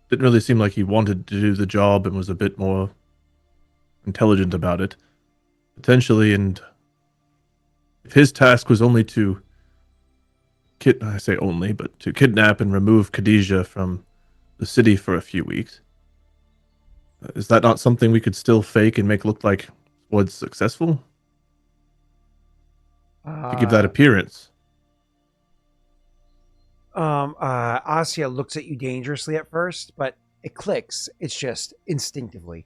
didn't really seem like he wanted to do the job and was a bit more intelligent about it. Potentially, and if his task was only to I say only, but to kidnap and remove Khadijah from the city for a few weeks, is that not something we could still fake and make look like was successful? To give that appearance. Asya looks at you dangerously at first, but it clicks. It's just instinctively,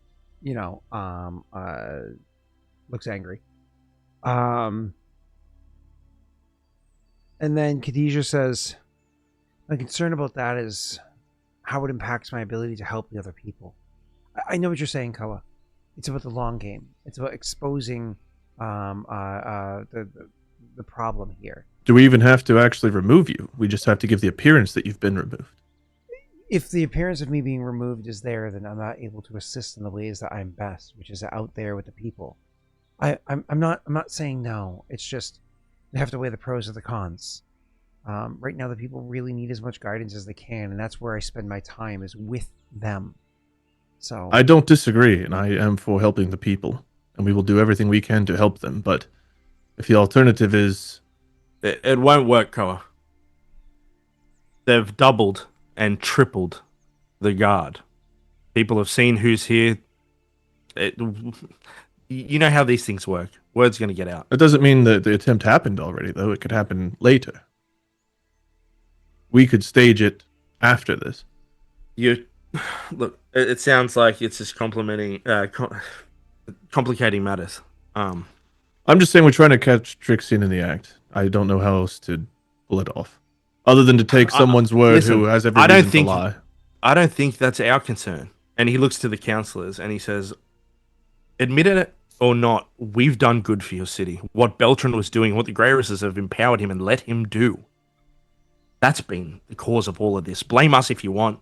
looks angry. And then Khadijah says, "My concern about that is how it impacts my ability to help the other people." I know what you're saying, Koa. It's about the long game. It's about exposing the problem here. Do we even have to actually remove you? We just have to give the appearance that you've been removed. If the appearance of me being removed is there, then I'm not able to assist in the ways that I'm best, which is out there with the people. I'm not saying no. It's just we have to weigh the pros and the cons. Right now, the people really need as much guidance as they can, and that's where I spend my time, is with them. So I don't disagree, and I am for helping the people, and we will do everything we can to help them. But if the alternative is, It won't work, Koa. They've doubled and tripled the guard. People have seen who's here. You know how these things work. Word's going to get out. it doesn't mean that the attempt happened already, though. It could happen later. We could stage it after this. You look. It sounds like it's just complicating matters. I'm just saying we're trying to catch Trixie in the act. I don't know how else to pull it off, other than to take someone's word listen, who has every I don't reason think- to lie. I don't think that's our concern. And he looks to the counselors and he says, admit it or not, we've done good for your city. What Beltran was doing, what the Greyrises have empowered him and let him do. That's been the cause of all of this. Blame us if you want.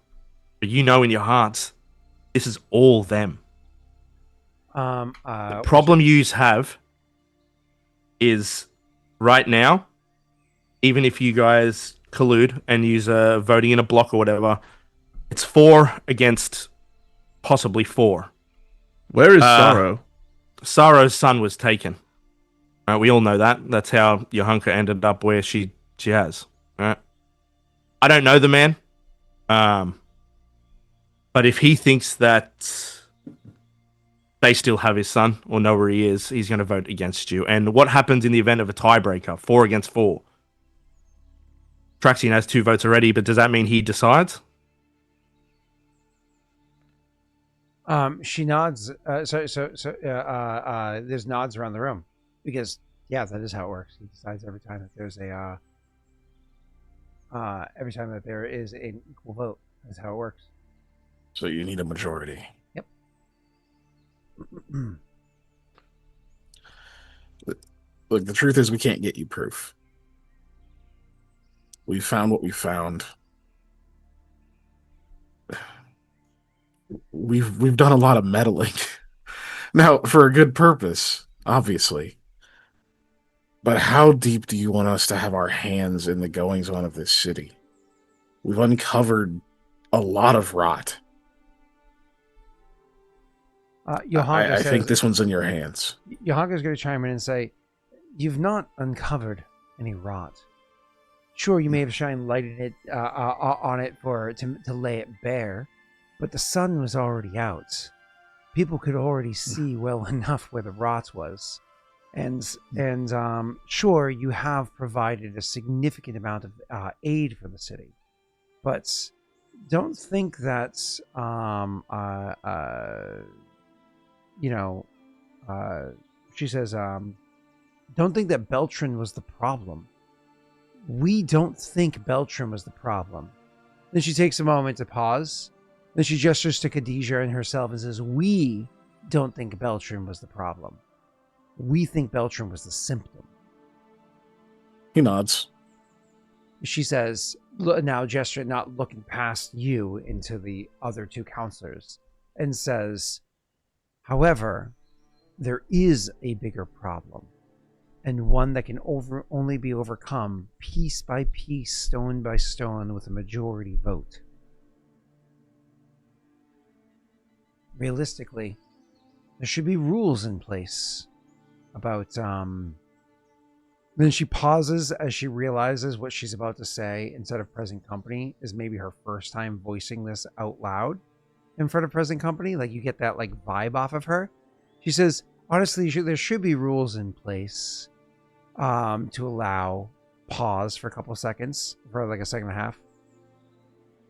But you know in your hearts, this is all them. The problem you have is right now, even if you guys collude and use voting in a block or whatever, it's 4 against possibly 4. Where is Sorrow? Sorrow's son was taken. We all know that. That's how Yohanka ended up where she has. Right? I don't know the man. But if he thinks that they still have his son or know where he is, he's going to vote against you. And what happens in the event of a tiebreaker, 4 against 4? Traxian has 2 votes already, but does that mean he decides? She nods. There's nods around the room because that is how it works. He decides every time that there's every time that there is an equal vote. That's how it works. So you need a majority. Yep. Look, the truth is we can't get you proof. We found what we found. We've done a lot of meddling. Now, for a good purpose, obviously. But how deep do you want us to have our hands in the goings-on of this city? We've uncovered a lot of rot. I think this one's in your hands. Yohanka's going to chime in and say, you've not uncovered any rot. Sure, you may have shined light in it, on it to lay it bare, but the sun was already out. People could already see well enough where the rot was. And sure, you have provided a significant amount of aid for the city. But don't think that, she says, don't think that Beltran was the problem. We don't think Beltran was the problem. Then she takes a moment to pause. Then she gestures to Khadijah and herself and says, we don't think Beltran was the problem. We think Beltran was the symptom. He nods. She says, now gesturing, not looking past you into the other 2 counselors, and says, however, there is a bigger problem, and one that can only be overcome piece by piece, stone by stone, with a majority vote. Realistically, there should be rules in place about, Then she pauses as she realizes what she's about to say instead of present company is maybe her first time voicing this out loud in front of present company. Like, you get that vibe off of her. She says, honestly, there should be rules in place to allow pause for a couple of seconds, for a second and a half,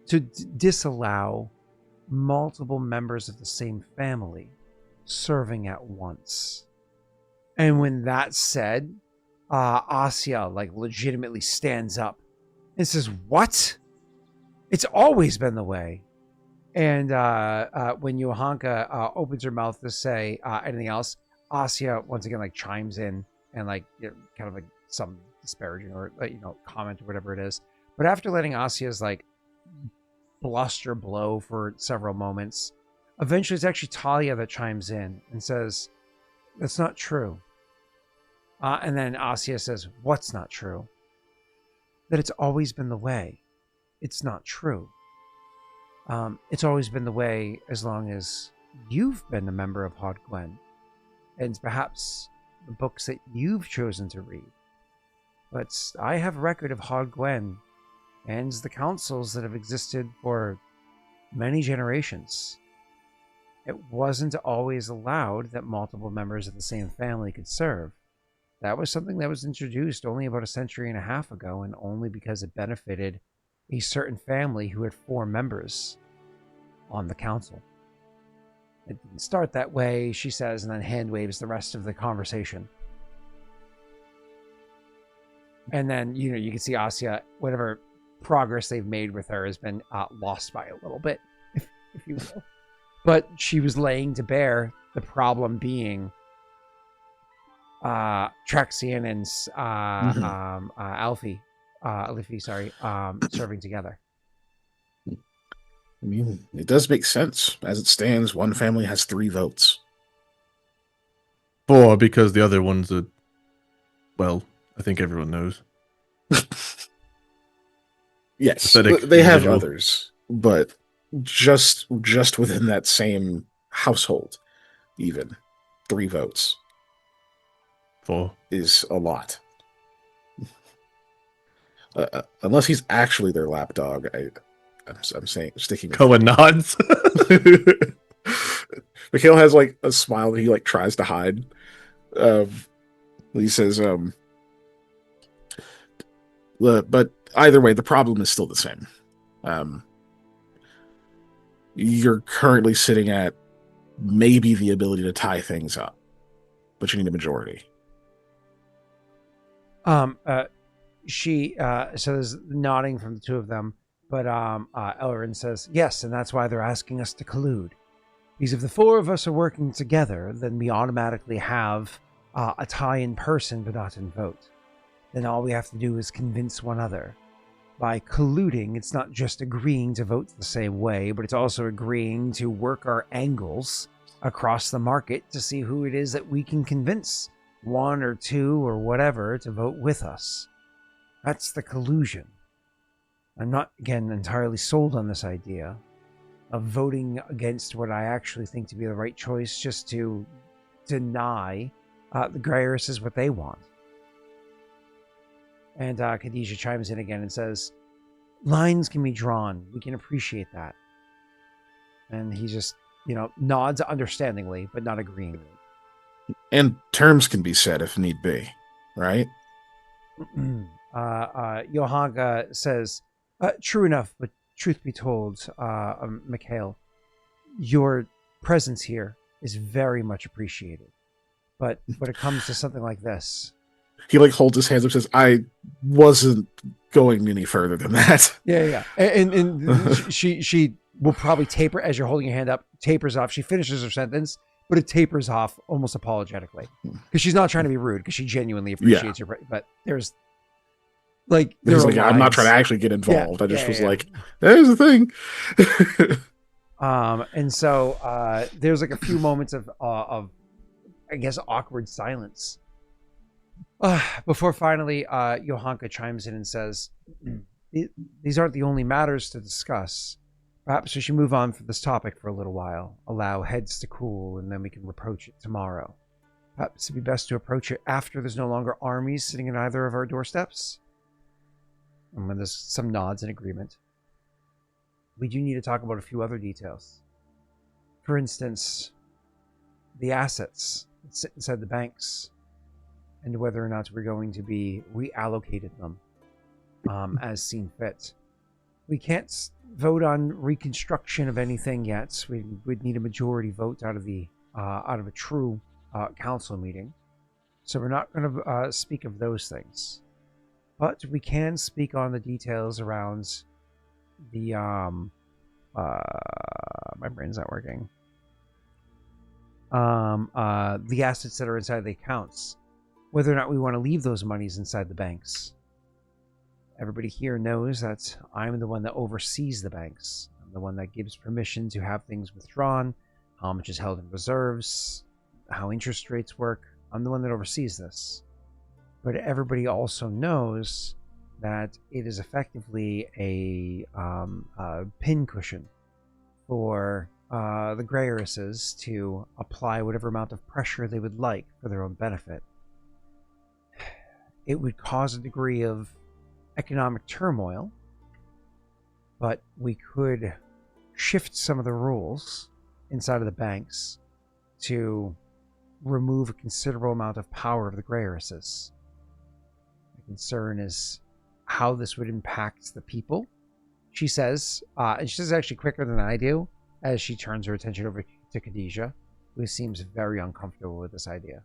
to disallow multiple members of the same family serving at once. And when that's said, Asya legitimately stands up and says, what? It's always been the way. And when Yohanka opens her mouth to say anything else, Asya once again chimes in and kind of some disparaging or comment or whatever it is. But after letting Asya's bluster blow for several moments, eventually it's actually Talia that chimes in and says, that's not true. And then Asya says, what's not true? that it's always been the way. It's not true. It's always been the way as long as you've been a member of Hod Gwen, and perhaps the books that you've chosen to read. But I have a record of Hod Gwen and the councils that have existed for many generations. It wasn't always allowed that multiple members of the same family could serve. That was something that was introduced only about a century and a half ago, and only because it benefited a certain family who had 4 members on the council. It didn't start that way, she says, and then hand waves the rest of the conversation. And then, you can see Asya, whatever progress they've made with her has been lost by a little bit, if you will. But she was laying to bear the problem being Traxian and Alifi, serving together. I mean, it does make sense. As it stands, one family has 3 votes. 4 because the other one's well, I think everyone knows. Yes, Pathetic they have individual. others, but just within that same household, even 3 votes 4. is a lot. Unless he's actually their lapdog, I'm saying sticking with Koa nods. Mikhail has like a smile that he like tries to hide. He says, but either way, the problem is still the same. You're currently sitting at maybe the ability to tie things up, but you need a majority. She so there's nodding from the 2 of them, but Elrin says yes, and that's why they're asking us to collude. Because if the 4 of us are working together, then we automatically have a tie in person, but not in vote. Then all we have to do is convince one another. By colluding, it's not just agreeing to vote the same way, but it's also agreeing to work our angles across the market to see who it is that we can convince, 1 or 2 or whatever, to vote with us. That's the collusion. I'm not, again, entirely sold on this idea of voting against what I actually think to be the right choice just to deny the Greyers what they want. And Khadijah chimes in again and says, lines can be drawn. We can appreciate that. And he just, nods understandingly, but not agreeingly. And terms can be set if need be, right? Johanka says, true enough, but truth be told, Mikhail, your presence here is very much appreciated. But when it comes to something like this... He like holds his hands up and says, I wasn't going any further than that. Yeah. And she will probably taper, as you're holding your hand up, tapers off. She finishes her sentence, but it tapers off almost apologetically. Because she's not trying to be rude, because she genuinely appreciates her. But there's... I'm not trying to actually get involved. I just was like, there's the thing. And so there's like a few moments of I guess awkward silence before finally Johanka chimes in and says, these aren't the only matters to discuss. Perhaps we should move on from this topic for a little while, allow heads to cool, and then we can approach it tomorrow. Perhaps it'd be best to approach it after there's no longer armies sitting in either of our doorsteps. And when there's some nods in agreement, we do need to talk about a few other details. For instance, the assets that sit inside the banks, and whether or not we're going to be reallocated them as seen fit. We can't vote on reconstruction of anything yet. We'd need a majority vote out of a true council meeting. So we're not going to speak of those things. But we can speak on the details around the my brain's not working. The assets that are inside the accounts, whether or not we want to leave those monies inside the banks. Everybody here knows that I'm the one that oversees the banks. I'm the one that gives permission to have things withdrawn, how much is held in reserves, how interest rates work. I'm the one that oversees this. But everybody also knows that it is effectively a pincushion for the Greyerises to apply whatever amount of pressure they would like for their own benefit. It would cause a degree of economic turmoil, but we could shift some of the rules inside of the banks to remove a considerable amount of power of the Greyerises. The concern is how this would impact the people. She says, and she says actually quicker than I do, as she turns her attention over to Khadijah, who seems very uncomfortable with this idea.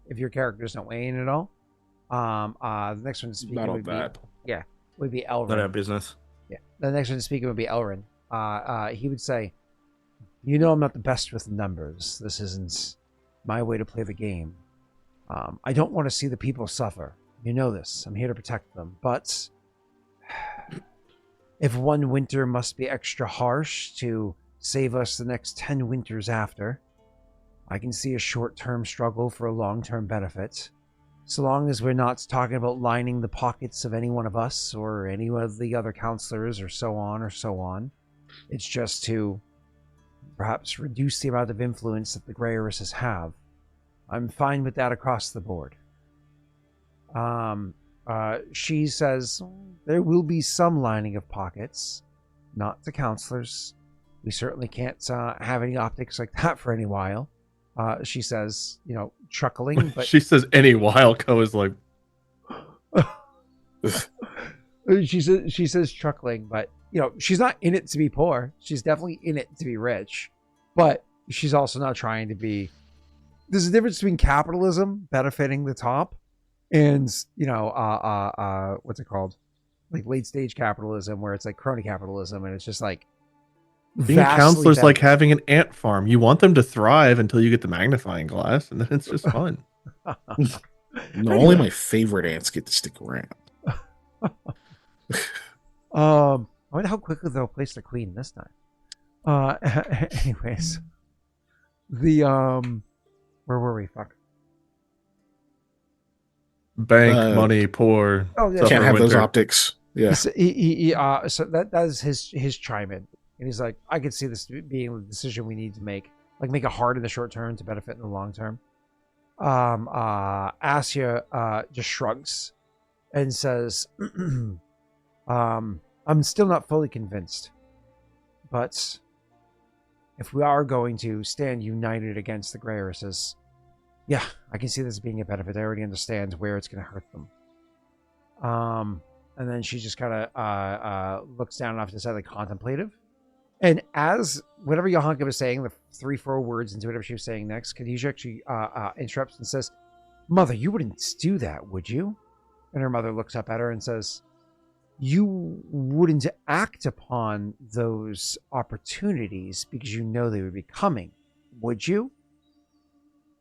If your characters don't weigh in at all, the next one to speak Not on would that. would be Elrin. Not our business. Yeah, the next one to speak would be Elrin. He would say, "You know, I'm not the best with numbers. This isn't my way to play the game. I don't want to see the people suffer. You know this. I'm here to protect them. But if one winter must be extra harsh to save us the next 10 winters after, I can see a short-term struggle for a long-term benefit. So long as we're not talking about lining the pockets of any one of us or any of the other counselors or so on. It's just to perhaps reduce the amount of influence that the Greyerises have. I'm fine with that across the board." She says, "There will be some lining of pockets, not to counselors. We certainly can't have any optics like that for any while." She says, chuckling, but She says any while. Ko is like, she says chuckling, but she's not in it to be poor. She's definitely in it to be rich, but she's also not trying to be. There's a difference between capitalism benefiting the top and what's it called, like late stage capitalism, where it's like crony capitalism, and it's just like being a counselor's like having an ant farm. You want them to thrive until you get the magnifying glass, and then it's just fun. No, only my favorite ants get to stick around. I wonder how quickly they'll place the queen this time. Anyways, the where were we? Fuck. Bank money, poor. Oh, yeah. Can't have those winter. optics. Yeah. So that is his chime in, and he's like, I could see this being the decision we need to make. Like, make it hard in the short term to benefit in the long term. Asya just shrugs and says, I'm still not fully convinced, but if we are going to stand united against the Greyerises, yeah, I can see this being a benefit. I already understand where it's going to hurt them. And then she just kind of looks down off to the side, like contemplative. And as whatever Jaaek was saying, the 3-4 words into whatever she was saying next, Khadijah actually interrupts and says, "Mother, you wouldn't do that, would you?" And her mother looks up at her and says, "You wouldn't act upon those opportunities because you know they would be coming, would you?"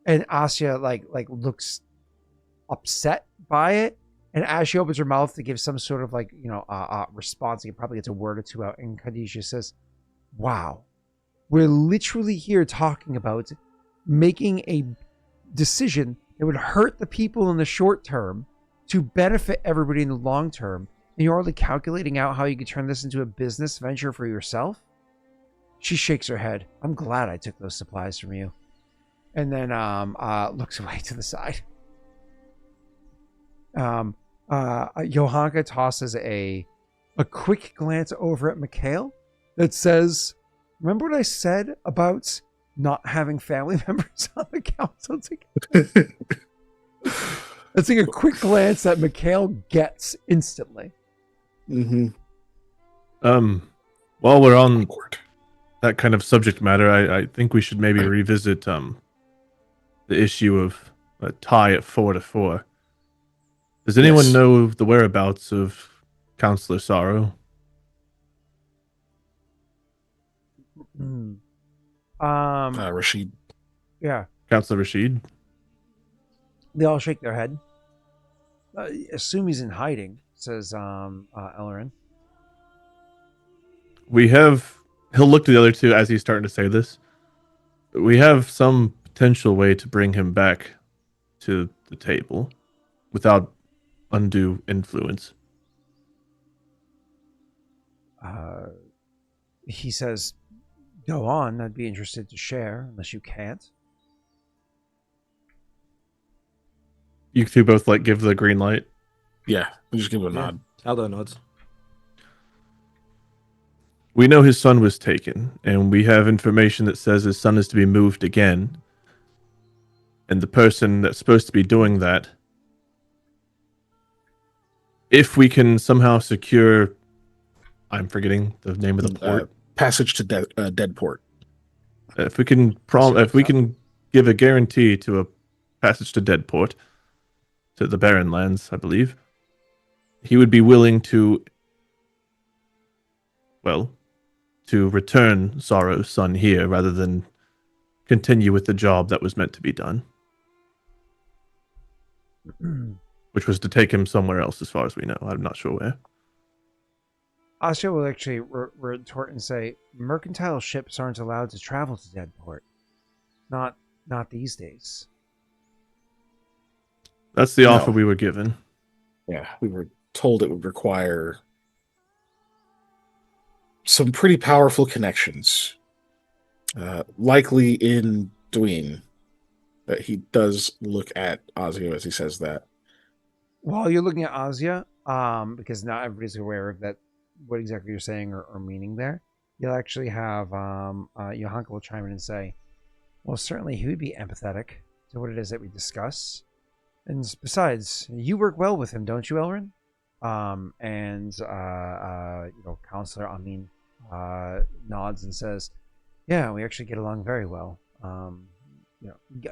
And Asya like looks upset by it. And as she opens her mouth to give some sort of response, it probably gets a word or two out. And Khadijah says, "Wow, we're literally here talking about making a decision that would hurt the people in the short term to benefit everybody in the long term. And you're already calculating out how you could turn this into a business venture for yourself?" She shakes her head. "I'm glad I took those supplies from you." And then looks away to the side. Jaaek tosses a quick glance over at Mikhail that says, "Remember what I said about not having family members on the council together?" That's like a quick glance that Mikhail gets instantly. Mm-hmm. While we're on Awkward. that kind of subject matter, I think we should maybe revisit the issue of a tie at 4-4. Does anyone Yes. know the whereabouts of Counselor Sorrow? Rashid. Yeah, Counselor Rashid? they all shake their head. Assume he's in hiding, says Ellerin. He'll look to the other two as he's starting to say this. We have some potential way to bring him back to the table. without undue influence. He says, "Go on. I'd be interested to share, unless you can't." You two both give the green light. Yeah, we just give him a Yeah. nod. Aldo nods. We know his son was taken, and we have information that says his son is to be moved again. And the person that's supposed to be doing that, if we can somehow secure, I'm forgetting the name of the port. Passage to Deadport. If we can give a guarantee to a passage to Deadport, to the Barren Lands, I believe, he would be willing to, to return Sorrow's son here rather than continue with the job that was meant to be done, which was to take him somewhere else, as far as we know. I'm not sure where. Asha will actually retort and say, "Mercantile ships aren't allowed to travel to Deadport. Not these days." That's the offer No. we were given. Yeah, we were told it would require some pretty powerful connections. Likely in Dween. But he does look at Ozio as he says that. While you're looking at Azia, because not everybody's aware of that, what exactly you're saying or meaning there, you'll actually have Johanka will chime in and say, "Well, certainly he would be empathetic to what it is that we discuss. And besides, you work well with him, don't you, Elrin?" Counselor Amin nods and says, "Yeah, we actually get along very well.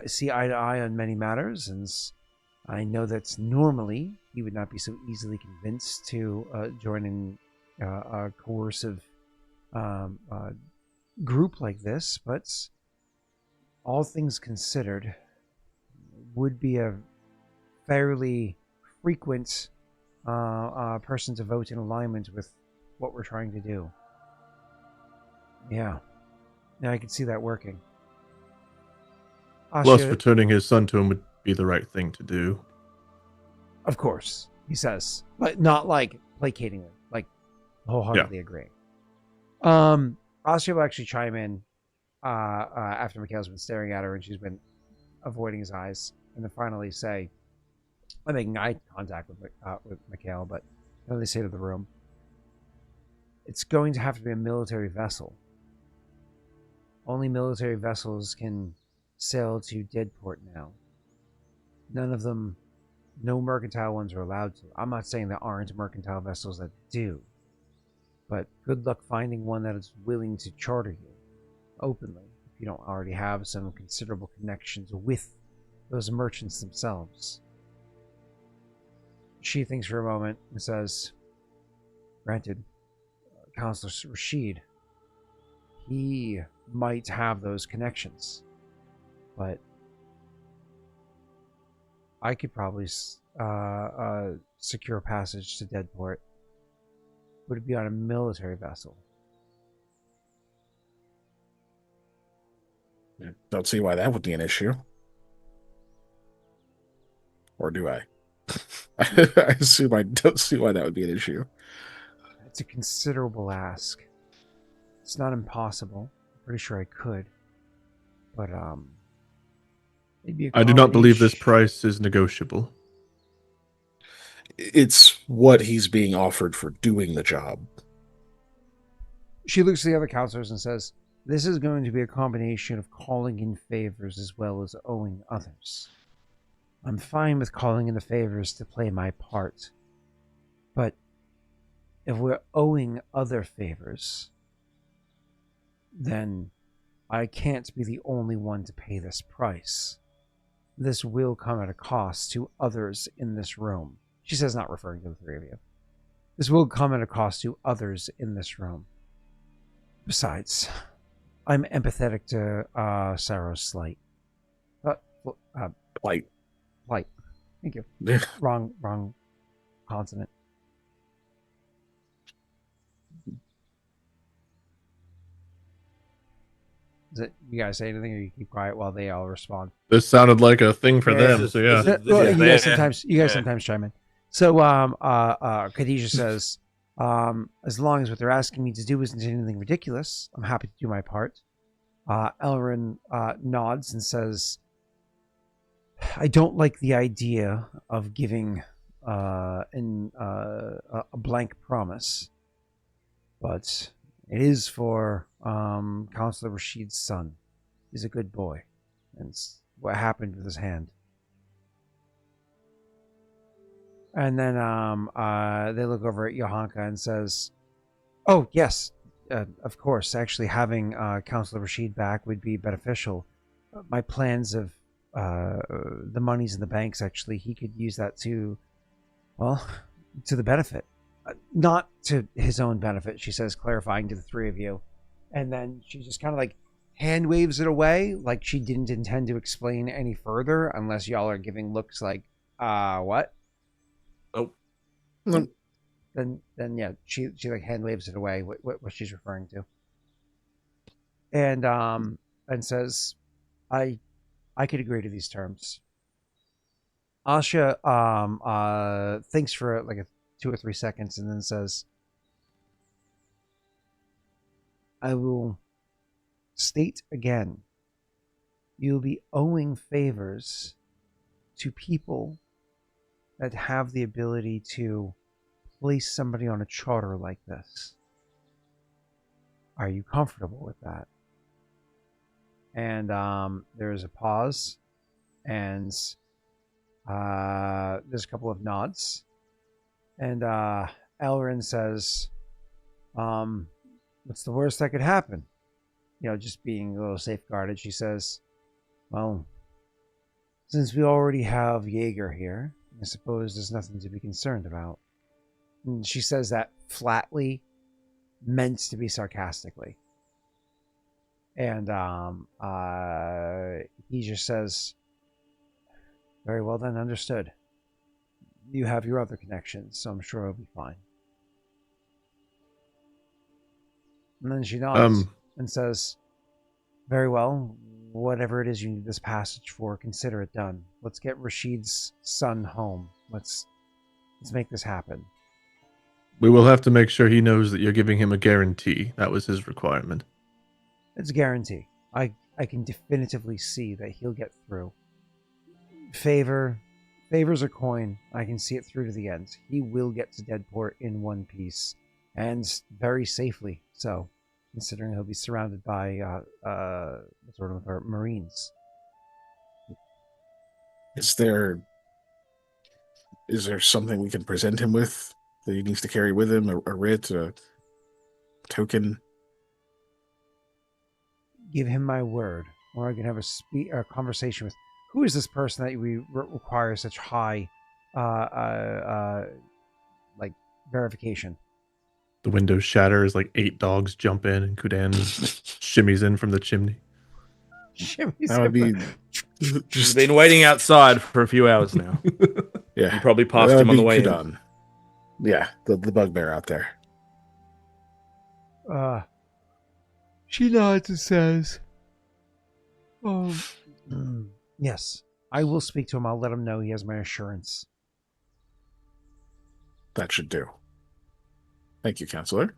See eye to eye on many matters, and I know that normally he would not be so easily convinced to join in a coercive group like this, but all things considered, would be a fairly frequent person to vote in alignment with what we're trying to do." Yeah, I can see that working. Plus, Asha, returning his son to him would be the right thing to do. of course, he says, but not placatingly, wholeheartedly agreeing. Asha will actually chime in after Mikhail's been staring at her and she's been avoiding his eyes, and then finally say, I'm making eye contact with Mikhail, but then they say to the room, "It's going to have to be a military vessel. Only military vessels can sail to Deadport now. None of them, no mercantile ones are allowed to. I'm not saying there aren't mercantile vessels that do, but good luck finding one that is willing to charter you openly if you don't already have some considerable connections with those merchants themselves." She thinks for a moment and says, "Granted, Counselor Rashid, he might have those connections, but I could probably secure passage to Deadport. Would it be on a military vessel?" Don't see why that would be an issue. Or do I? I assume I don't see why that would be an issue. It's a considerable ask. It's not impossible. I'm pretty sure I could. But, maybe I do not believe this price is negotiable. It's what he's being offered for doing the job. She looks at the other counselors and says, "This is going to be a combination of calling in favors as well as owing others. I'm fine with calling in the favors to play my part. But if we're owing other favors, then I can't be the only one to pay this price. This will come at a cost to others in this room." She says, not referring to the three of you. "This will come at a cost to others in this room. Besides, I'm empathetic to Sarah's slight. Like, Plight. Thank you. Wrong consonant. You guys say anything, or you keep quiet while they all respond? This sounded like a thing for them. So yeah. Well, you guys yeah. sometimes chime in. So Khadijah says, as long as what they're asking me to do isn't anything ridiculous, I'm happy to do my part. Elrin nods and says, I don't like the idea of giving a blank promise, but it is for Counselor Rashid's son. He's a good boy. And it's what happened with his hand. And then they look over at Johanka and says, oh, yes, of course. Actually, having Counselor Rashid back would be beneficial. My plans of the monies in the banks, actually, he could use that to the benefit. Not to his own benefit, she says, clarifying to the three of you. And then she just kind of like hand waves it away, like she didn't intend to explain any further, unless y'all are giving looks like, what? Oh. Then yeah, she like hand waves it away, what she's referring to. And says, I could agree to these terms. Asha thinks for like 2 or 3 seconds and then says, I will state again, you'll be owing favors to people that have the ability to place somebody on a charter like this. Are you comfortable with that? And there's a pause, and there's a couple of nods, and Elrin says, what's the worst that could happen? You know, just being a little safeguarded, she says, well, since we already have Jaeger here, I suppose there's nothing to be concerned about. And she says that flatly, meant to be sarcastically. And he just says, very well then, understood. You have your other connections, so I'm sure it'll be fine. And then she nods and says, very well, whatever it is you need this passage for, consider it done. Let's get Rashid's son home. Let's make this happen. We will have to make sure he knows that you're giving him a guarantee. That was his requirement. It's a guarantee. I can definitively see that he'll get through. Favors a coin. I can see it through to the end. He will get to Deadport in one piece, and very safely so, considering he'll be surrounded by sort of Marines. Is there something we can present him with that he needs to carry with him? A writ, a token? Give him my word, or I can have a conversation with. Who is this person that we require such high, like verification? The window shatters, like 8 dogs jump in, and Kudan shimmies in from the chimney. That would be. He's been waiting outside for a few hours now. Yeah, You probably passed him on the way in. Kudan. Yeah, the bugbear out there. She nods and says, yes, I will speak to him. I'll let him know he has my assurance. That should do. Thank you, Counselor.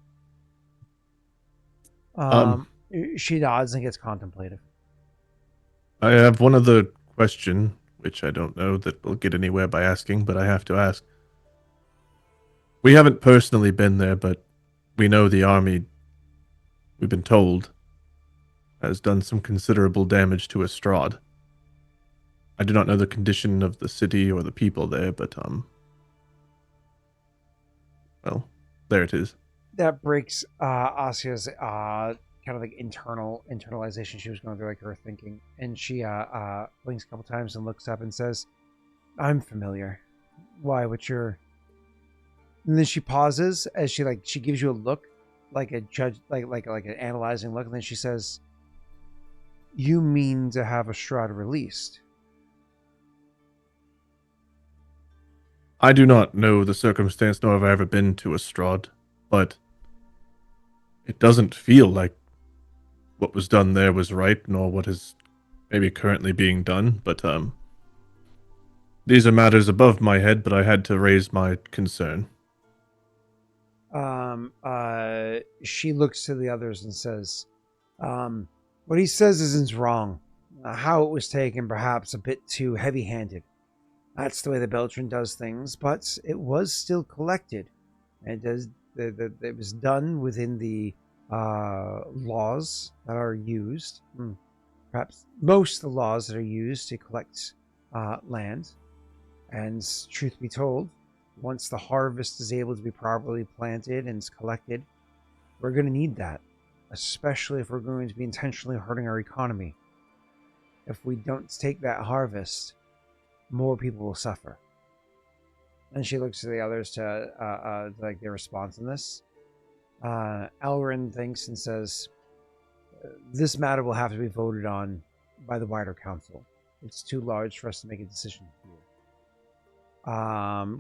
She nods and gets contemplative. I have one other question, which I don't know that we'll get anywhere by asking, but I have to ask. We haven't personally been there, but we know the army, we've been told, has done some considerable damage to Estrad. I do not know the condition of the city or the people there, but, well, there it is. That breaks Asia's kind of like internalization she was going through, like her thinking. And she blinks a couple times and looks up and says, I'm familiar. Why? What's your... And then she pauses as she gives you a look, like a judge, like an analyzing look, and then she says, "You mean to have Estrad released?" I do not know the circumstance, nor have I ever been to Estrad, but it doesn't feel like what was done there was right, nor what is maybe currently being done. But these are matters above my head. But I had to raise my concern. She looks to the others and says, what he says isn't wrong. How it was taken, perhaps a bit too heavy-handed. That's the way the Beltran does things, but it was still collected. It was done within the laws that are used. Perhaps most of the laws that are used to collect land. And truth be told, once the harvest is able to be properly planted and collected, we're going to need that, especially if we're going to be intentionally hurting our economy. If we don't take that harvest, more people will suffer. And she looks to the others to like their response on this. Elrin thinks and says, this matter will have to be voted on by the wider council. It's too large for us to make a decision here.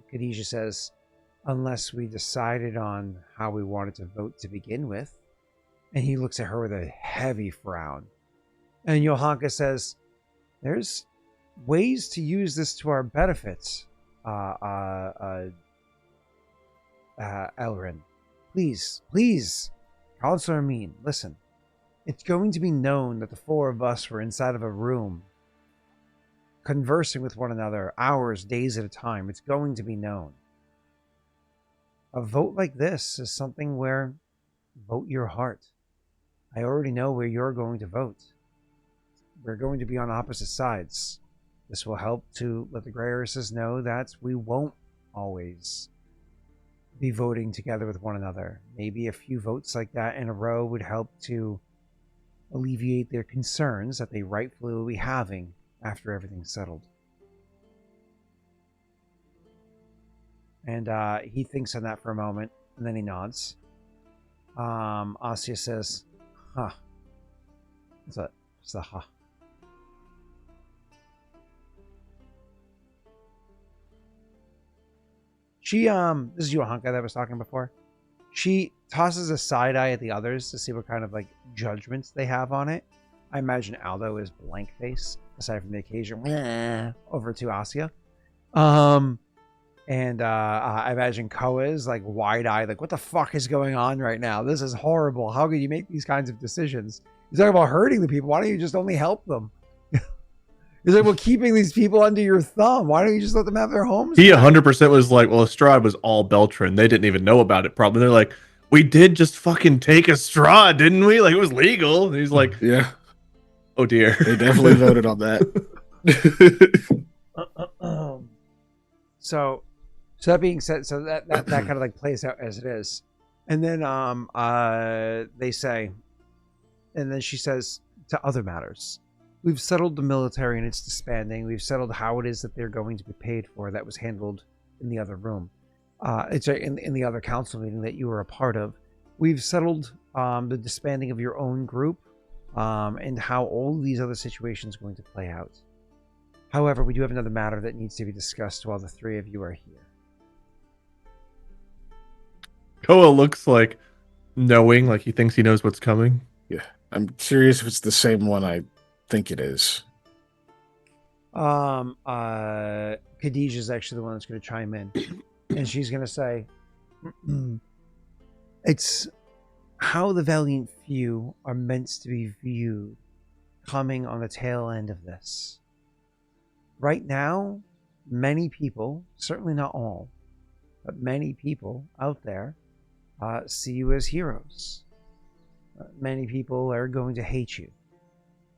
Khadijah says, unless we decided on how we wanted to vote to begin with. And he looks at her with a heavy frown. And Johanka says, there's ways to use this to our benefit, Elrin. Please, Counselor Amin, listen. It's going to be known that the four of us were inside of a room, conversing with one another, hours, days at a time. It's going to be known. A vote like this is something where vote your heart. I already know where you're going to vote. We're going to be on opposite sides. This will help to let the Grey Ursus know that we won't always be voting together with one another. Maybe a few votes like that in a row would help to alleviate their concerns that they rightfully will be having after everything's settled. And he thinks on that for a moment, and then he nods. Asya says, huh. What's that? What's the huh? She, this is Johanka that I was talking before. She tosses a side eye at the others to see what kind of, like, judgments they have on it. I imagine Aldo is blank face, aside from the occasion, over to Asya. And I imagine Koa is, like, wide-eyed, like, what the fuck is going on right now? This is horrible. How could you make these kinds of decisions? He's talking about hurting the people. Why don't you just only help them? He's like, well, keeping these people under your thumb. Why don't you just let them have their homes? He 100% was like, well, Strahd was all Beltran. They didn't even know about it, probably. They're like, we did just fucking take a straw, didn't we? Like, it was legal. And he's like, Yeah, oh dear. they definitely voted on that. So that being said, so that kind of like plays out as it is. And then they say, and then she says to other matters. We've settled the military and its disbanding. We've settled how it is that they're going to be paid for. That was handled in the other room. It's in the other council meeting that you were a part of. We've settled the disbanding of your own group and how all these other situations are going to play out. However, we do have another matter that needs to be discussed while the three of you are here. Koa looks like knowing, like he thinks he knows what's coming. Yeah, I'm curious if it's the same one I think it is. Khadijah's actually the one that's going to chime in, and she's going to say, it's how the valiant few are meant to be viewed coming on the tail end of this. Right now, many people, certainly not all, but many people out there see you as heroes. Many people are going to hate you.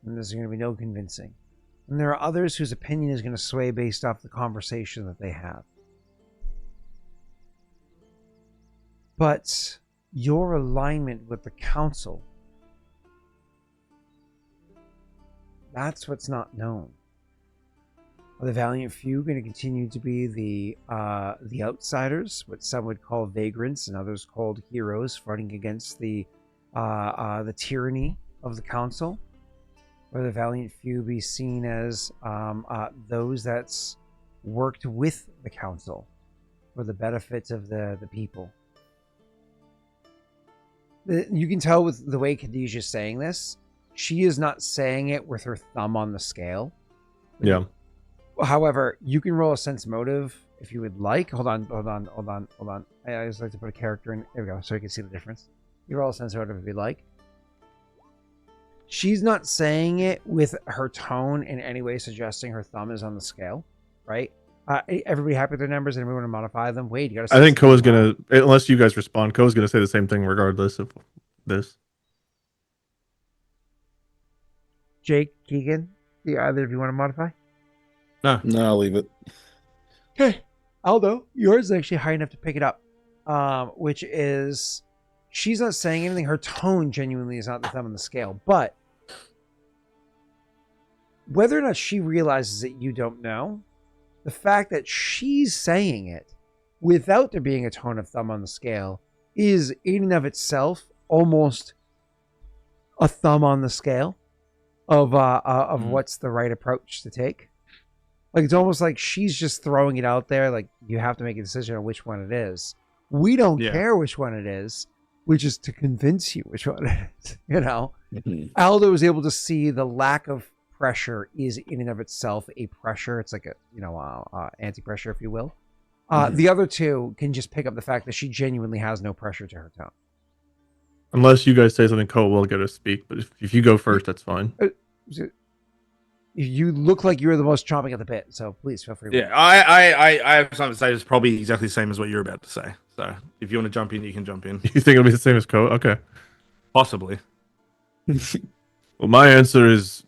And there's going to be no convincing. And there are others whose opinion is going to sway based off the conversation that they have. But your alignment with the council, that's what's not known. Are the valiant few going to continue to be the outsiders, what some would call vagrants and others called heroes, fighting against the tyranny of the council? Or the valiant few be seen as those that's worked with the council for the benefit of the people? You can tell with the way Khadijah is saying this, she is not saying it with her thumb on the scale. Yeah. However, you can roll a sense motive if you would like. Hold on. I just like to put a character in. There we go, so you can see the difference. You roll a sense motive if you'd like. She's not saying it with her tone in any way suggesting her thumb is on the scale, right? Everybody happy with their numbers? Anybody want to modify them? Wait, you got to. I think Koa's gonna, unless you guys respond, Koa's gonna say the same thing regardless of this. Jake, Keegan, do either of you want to modify? No, I'll leave it. Okay. Aldo, yours is actually high enough to pick it up, which is she's not saying anything. Her tone genuinely is not the thumb on the scale, but whether or not she realizes it, you don't know. The fact that she's saying it without there being a tone of thumb on the scale is in and of itself almost a thumb on the scale of what's the right approach to take. Like, it's almost like she's just throwing it out there. Like, you have to make a decision on which one it is. We don't care which one it is, which is to convince you which one it is. You know, Aldo is able to see the lack of pressure is in and of itself a pressure. It's like a, anti-pressure, if you will. The other two can just pick up the fact that she genuinely has no pressure to her tone. Unless you guys say something, Koa will get to speak. But if you go first, that's fine. You look like you're the most chomping at the bit, so please feel free. Yeah, I have something to say. It's probably exactly the same as what you're about to say. So if you want to jump in, you can jump in. You think it'll be the same as Koa? Okay. Possibly. Well, my answer is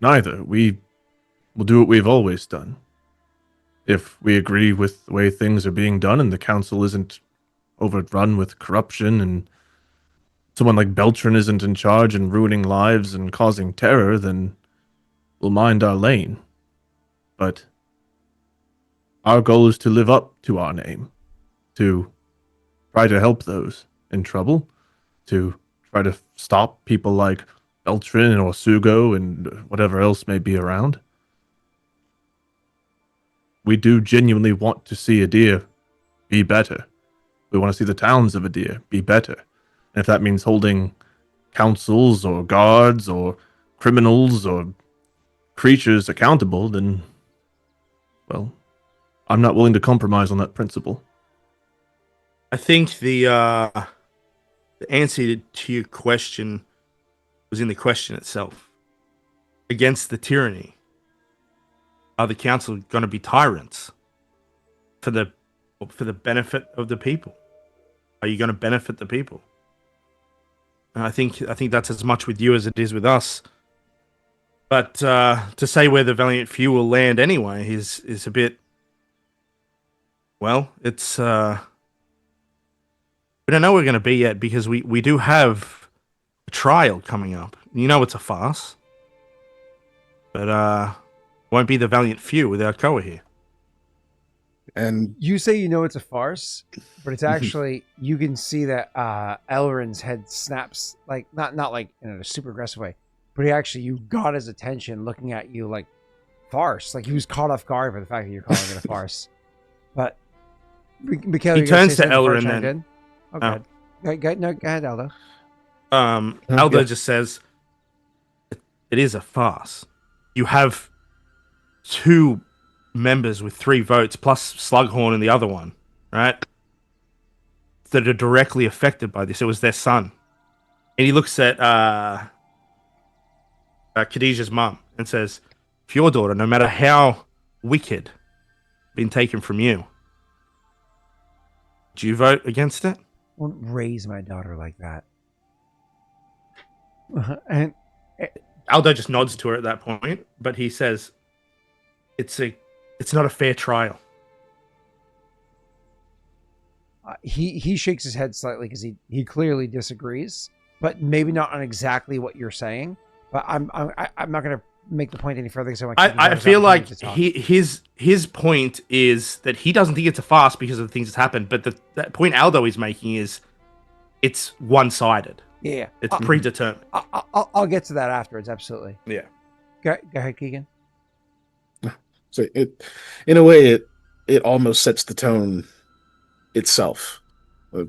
neither. We will do what we've always done. If we agree with the way things are being done and the council isn't overrun with corruption and someone like Beltran isn't in charge and ruining lives and causing terror, then we'll mind our lane. But our goal is to live up to our name, to try to help those in trouble, to try to stop people like Beltran or Sugo and whatever else may be around. We do genuinely want to see Adir be better. We want to see the towns of Adir be better. And if that means holding councils or guards or criminals or creatures accountable, then, well, I'm not willing to compromise on that principle. I think the answer to your question was in the question itself. Against the tyranny, are the council going to be tyrants for the benefit of the people? Are you going to benefit the people? And I think that's as much with you as it is with us. But to say where the Valiant Few will land anyway is a bit. Well, it's we don't know where we're going to be yet because we do have a trial coming up. You know it's a farce, but won't be the Valiant Few without Koa here. And you say you know it's a farce, but it's actually you can see that Elrin's head snaps, like not like in a super aggressive way, but you got his attention looking at you like farce, like he was caught off guard by the fact that you're calling it a farce. But Mikhail, he turns to Elrin then. Okay, go ahead, Aldo. Aldo just says, "It is a farce. You have two members with 3 votes plus Slughorn and the other one, right? That are directly affected by this. It was their son." And he looks at Khadijah's mum and says, "If your daughter, no matter how wicked, been taken from you, do you vote against it?" I won't raise my daughter like that. And Aldo just nods to her at that point, but he says, "It's not a fair trial." He shakes his head slightly because he clearly disagrees, but maybe not on exactly what you're saying. But I'm not going to make the point any further because I feel like his point is that he doesn't think it's a farce because of the things that's happened, but that point Aldo is making is it's one-sided. Yeah, it's predetermined. I'll get to that afterwards. Absolutely. Yeah. Go ahead, Keegan. So in a way, it almost sets the tone itself,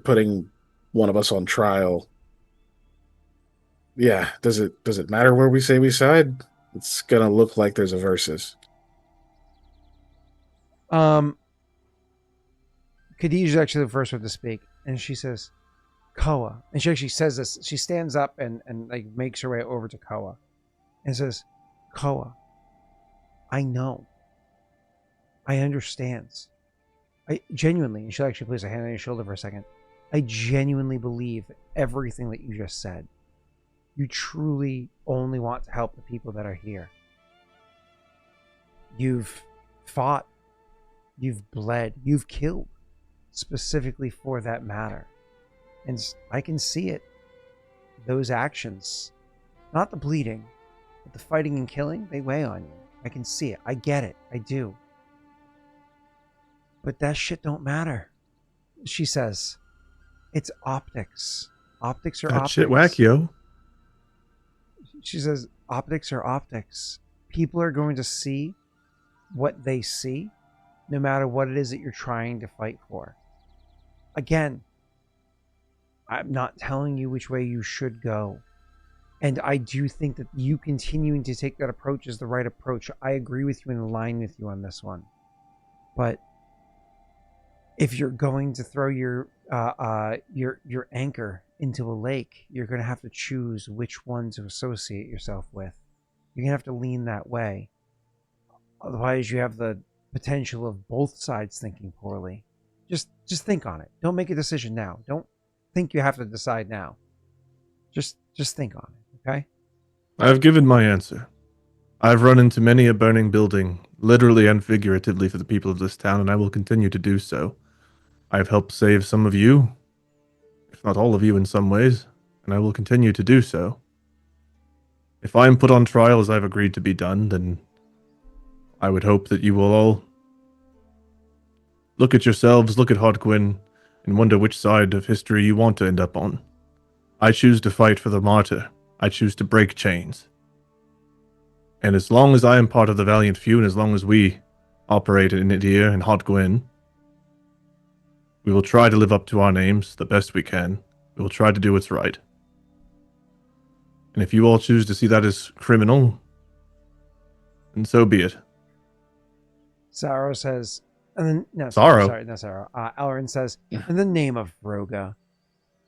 putting one of us on trial. Yeah. Does it matter where we say we side? It's gonna look like there's a versus. Khadijah's actually the first one to speak, and she says, Koa. And she actually says this. She stands up and like makes her way over to Koa and says, Koa, I know. I understand. I genuinely, and she'll actually place a hand on your shoulder for a second. I genuinely believe everything that you just said. You truly only want to help the people that are here. You've fought, you've bled, you've killed specifically for that matter. And I can see it. Those actions, not the bleeding, but the fighting and killing, they weigh on you. I can see it. I get it. I do. But that shit don't matter. She says, it's optics. Optics are That optics. shit whack, yo. She says, optics are optics. People are going to see what they see, no matter what it is that you're trying to fight for. Again, I'm not telling you which way you should go. And I do think that you continuing to take that approach is the right approach. I agree with you and align with you on this one. But if you're going to throw your anchor into a lake, you're going to have to choose which one to associate yourself with. You're going to have to lean that way. Otherwise, you have the potential of both sides thinking poorly. Just think on it. Don't make a decision now. Don't think you have to decide now. Just think on it, okay? I've given my answer. I've run into many a burning building, literally and figuratively, for the people of this town, and I will continue to do so. I've helped save some of you, if not all of you in some ways, and I will continue to do so. If I am put on trial as I've agreed to be done, then I would hope that you will all look at yourselves, look at Hodgwyn, and wonder which side of history you want to end up on. I choose to fight for the martyr. I choose to break chains. And as long as I am part of the valiant few, and as long as we operate in Idir and Hodgwyn, we will try to live up to our names the best we can. We will try to do what's right. And if you all choose to see that as criminal, then so be it. Saro says, and then, no, Saro. sorry, not Saro. Elrin says, in the name of Roga,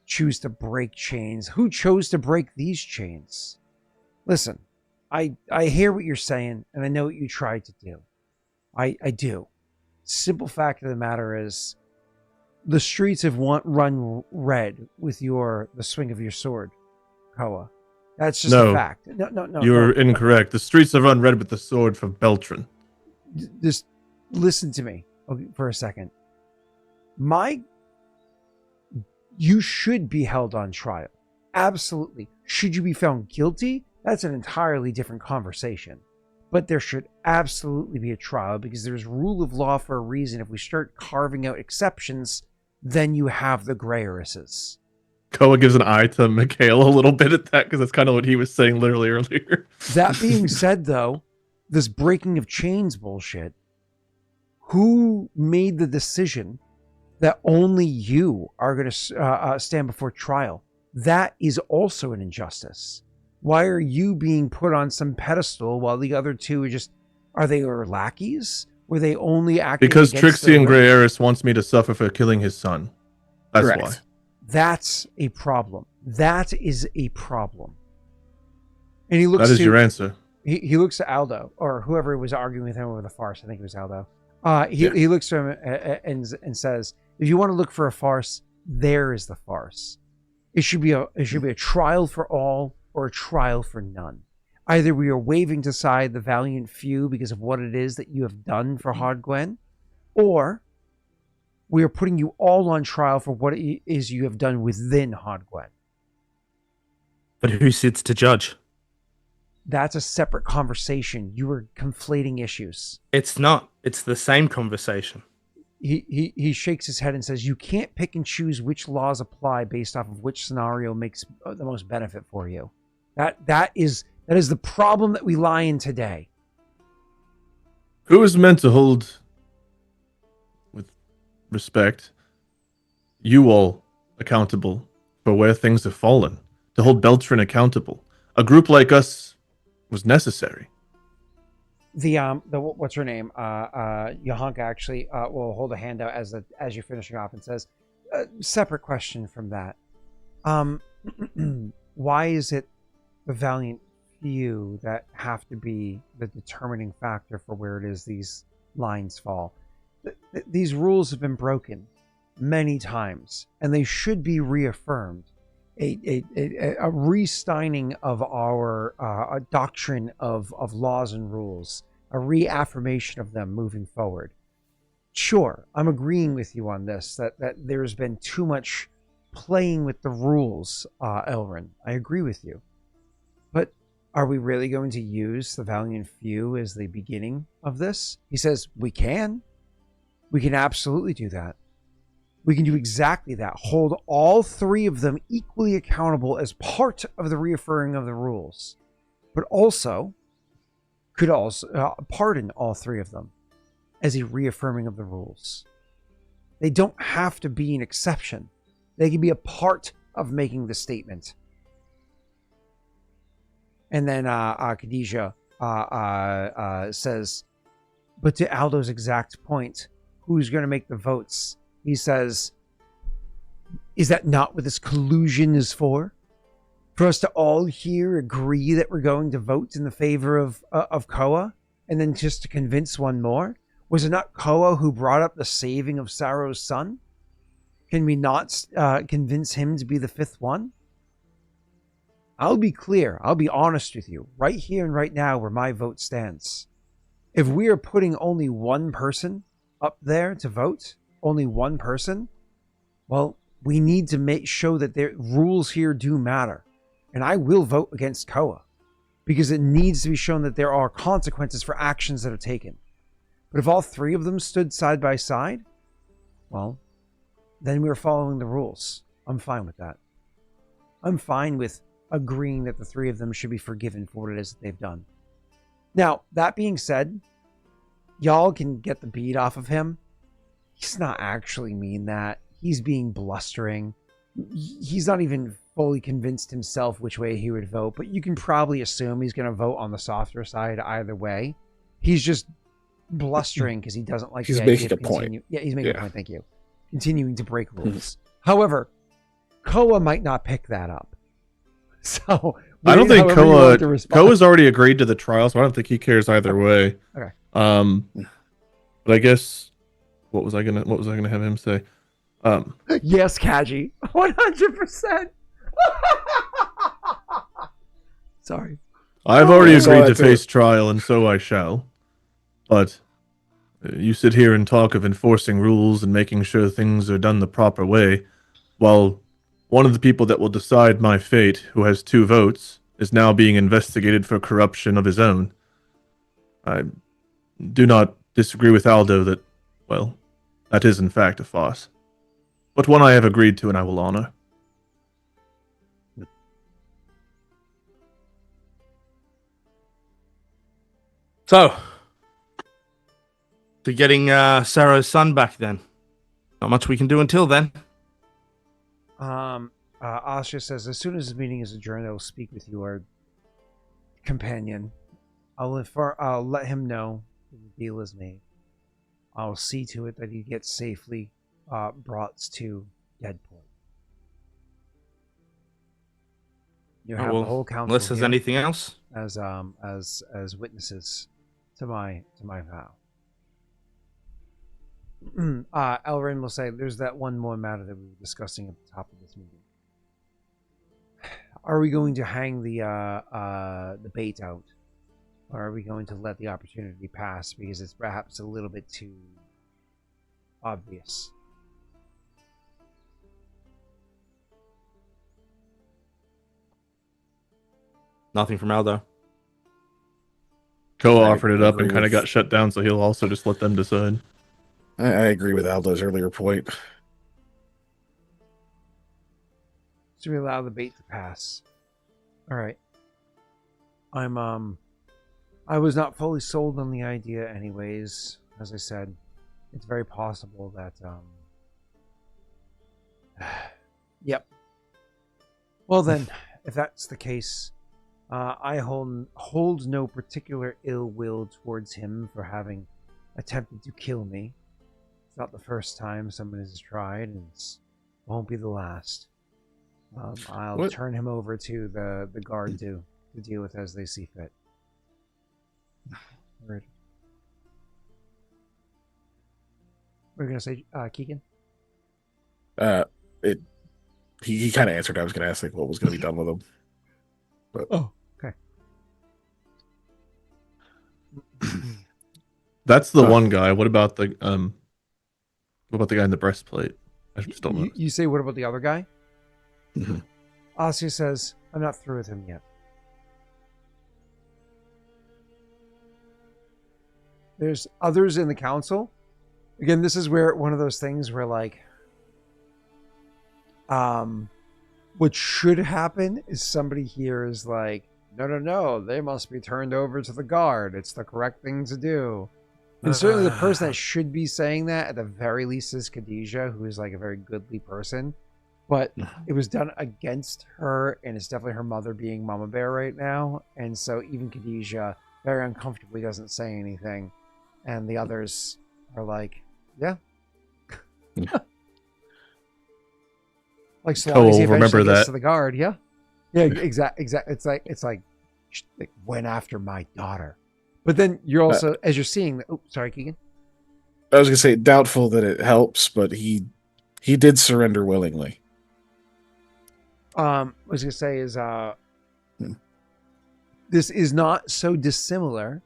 choose to break chains. Who chose to break these chains? Listen, I hear what you're saying, and I know what you tried to do. I do. Simple fact of the matter is, the streets have run red with the swing of your sword, Koa. That's just a fact. No. You're incorrect. The streets have run red with the sword from Beltran. Just listen to me for a second. You should be held on trial. Absolutely. Should you be found guilty? That's an entirely different conversation. But there should absolutely be a trial because there's rule of law for a reason. If we start carving out exceptions, then you have the gray arises. Koa gives an eye to Mikhail a little bit at that because that's kind of what he was saying literally earlier. That being said, though, this breaking of chains bullshit, who made the decision that only you are going to stand before trial? That is also an injustice. Why are you being put on some pedestal while the other two are they lackeys? Were they only acting because against Trixie and their Grey Eris wants me to suffer for killing his son. That's Correct. why. That's a problem. That is a problem. And he looks That is your answer. He looks to Aldo, or whoever was arguing with him over the farce. I think it was Aldo. He looks to him and says, if you want to look for a farce, there is the farce. It should be a trial for all or a trial for none. Either we are waving aside the valiant few because of what it is that you have done for Hodgwen, or we are putting you all on trial for what it is you have done within Hodgwen. But who sits to judge? That's a separate conversation. You are conflating issues. It's not. It's the same conversation. He shakes his head and says, you can't pick and choose which laws apply based off of which scenario makes the most benefit for you. That is the problem that we lie in today. Who is meant to hold, with respect, you all accountable for where things have fallen? to hold Beltran accountable. A group like us was necessary. The what's her name? Jaaek actually will hold a hand out as you're finishing off and says, separate question from that. Why is it the valiant few that have to be the determining factor for where it is these lines fall? These rules have been broken many times, and they should be reaffirmed. A resteining of our doctrine of laws and rules, a reaffirmation of them moving forward. Sure, I'm agreeing with you on this, that there's been too much playing with the rules, Elrin. I agree with you. But are we really going to use the valiant few as the beginning of this? He says, we can. We can absolutely do that. We can do exactly that. Hold all three of them equally accountable as part of the reaffirming of the rules. But also, could also pardon all three of them as a reaffirming of the rules. They don't have to be an exception. They can be a part of making the statement. And then Khadijah says, but to Aldo's exact point, who's going to make the votes? He says, is that not what this collusion is for? For us to all here agree that we're going to vote in the favor of Koa? And then just to convince one more? Was it not Koa who brought up the saving of Saro's son? Can we not convince him to be the fifth one? I'll be clear. I'll be honest with you. Right here and right now where my vote stands. If we are putting only one person up there to vote, only one person, well, we need to show that their rules here do matter. And I will vote against Koa because it needs to be shown that there are consequences for actions that are taken. But if all three of them stood side by side, well, then we're following the rules. I'm fine with that. I'm fine with agreeing that the three of them should be forgiven for what it is that they've done. Now, that being said, y'all can get the beat off of him. He's not actually mean that. He's being blustering. He's not even fully convinced himself which way he would vote, but you can probably assume he's going to vote on the softer side either way. He's just blustering because he doesn't like He's the idea making of a point. Yeah, he's making a point. Thank you. Continuing to break rules. However, Koa might not pick that up. So I don't think Koa's Koa. already agreed to the trial, so I don't think he cares either way. Okay. But I guess what was I gonna have him say? Yes, Kaji. 100%. Sorry. I've already I agreed saw to that too. face trial, and so I shall. But you sit here and talk of enforcing rules and making sure things are done the proper way, while one of the people that will decide my fate, who has 2 votes, is now being investigated for corruption of his own. I do not disagree with Aldo that, well, that is in fact a farce. But one I have agreed to and I will honor. So, to getting Saro's son back then. Not much we can do until then. Asha says, as soon as the meeting is adjourned, I will speak with you, our companion. I'll let him know that the deal is made. I'll see to it that he gets safely brought to Deadpool. You have the whole council unless there's here anything else. as witnesses to my vow. Elrin will say, there's that one more matter that we were discussing at the top of this meeting. Are we going to hang the bait out? Or are we going to let the opportunity pass because it's perhaps a little bit too obvious? Nothing from Aldo. Koa I offered it up and agree kind of with- got shut down, so he'll also just let them decide. I agree with Aldo's earlier point. So we allow the bait to pass. All right. I was not fully sold on the idea anyways. As I said, it's very possible that yep. Well then, if that's the case, I hold no particular ill will towards him for having attempted to kill me. It's not the first time someone has tried, and it won't be the last. I'll What? turn him over to the guard to deal with as they see fit. Word. What are you gonna say, Keegan? He kind of answered. I was going to ask like what was going to be done with him. But Oh, okay. That's the one guy. What about the guy in the breastplate? I just don't know. You say, what about the other guy? Mhm. Asya says, I'm not through with him yet. There's others in the council. Again, this is where one of those things where like what should happen is somebody here is like, no, they must be turned over to the guard. It's the correct thing to do. And certainly the person that should be saying that at the very least is Khadijah, who is like a very goodly person. But it was done against her, and it's definitely her mother being Mama Bear right now. And so even Khadijah very uncomfortably doesn't say anything. And the others are like, yeah. Like, so long as he Cole, remember eventually gets that. to the guard, yeah. Yeah, exactly. It's like went after my daughter. But then you're also, as you're seeing, oh, sorry, Keegan. I was going to say doubtful that it helps, but he did surrender willingly. What I was gonna say is this is not so dissimilar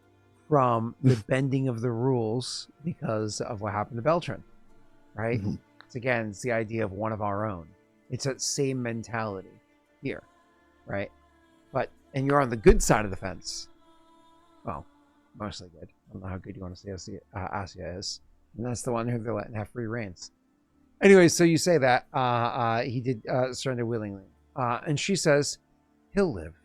from the bending of the rules because of what happened to Beltran, right? Mm-hmm. It's the idea of one of our own. It's that same mentality here, right? And you're on the good side of the fence. Well, mostly good. I don't know how good you want to say Asya is, and that's the one who they're letting have free reins. Anyway, so you say that he did surrender willingly. And she says, he'll live.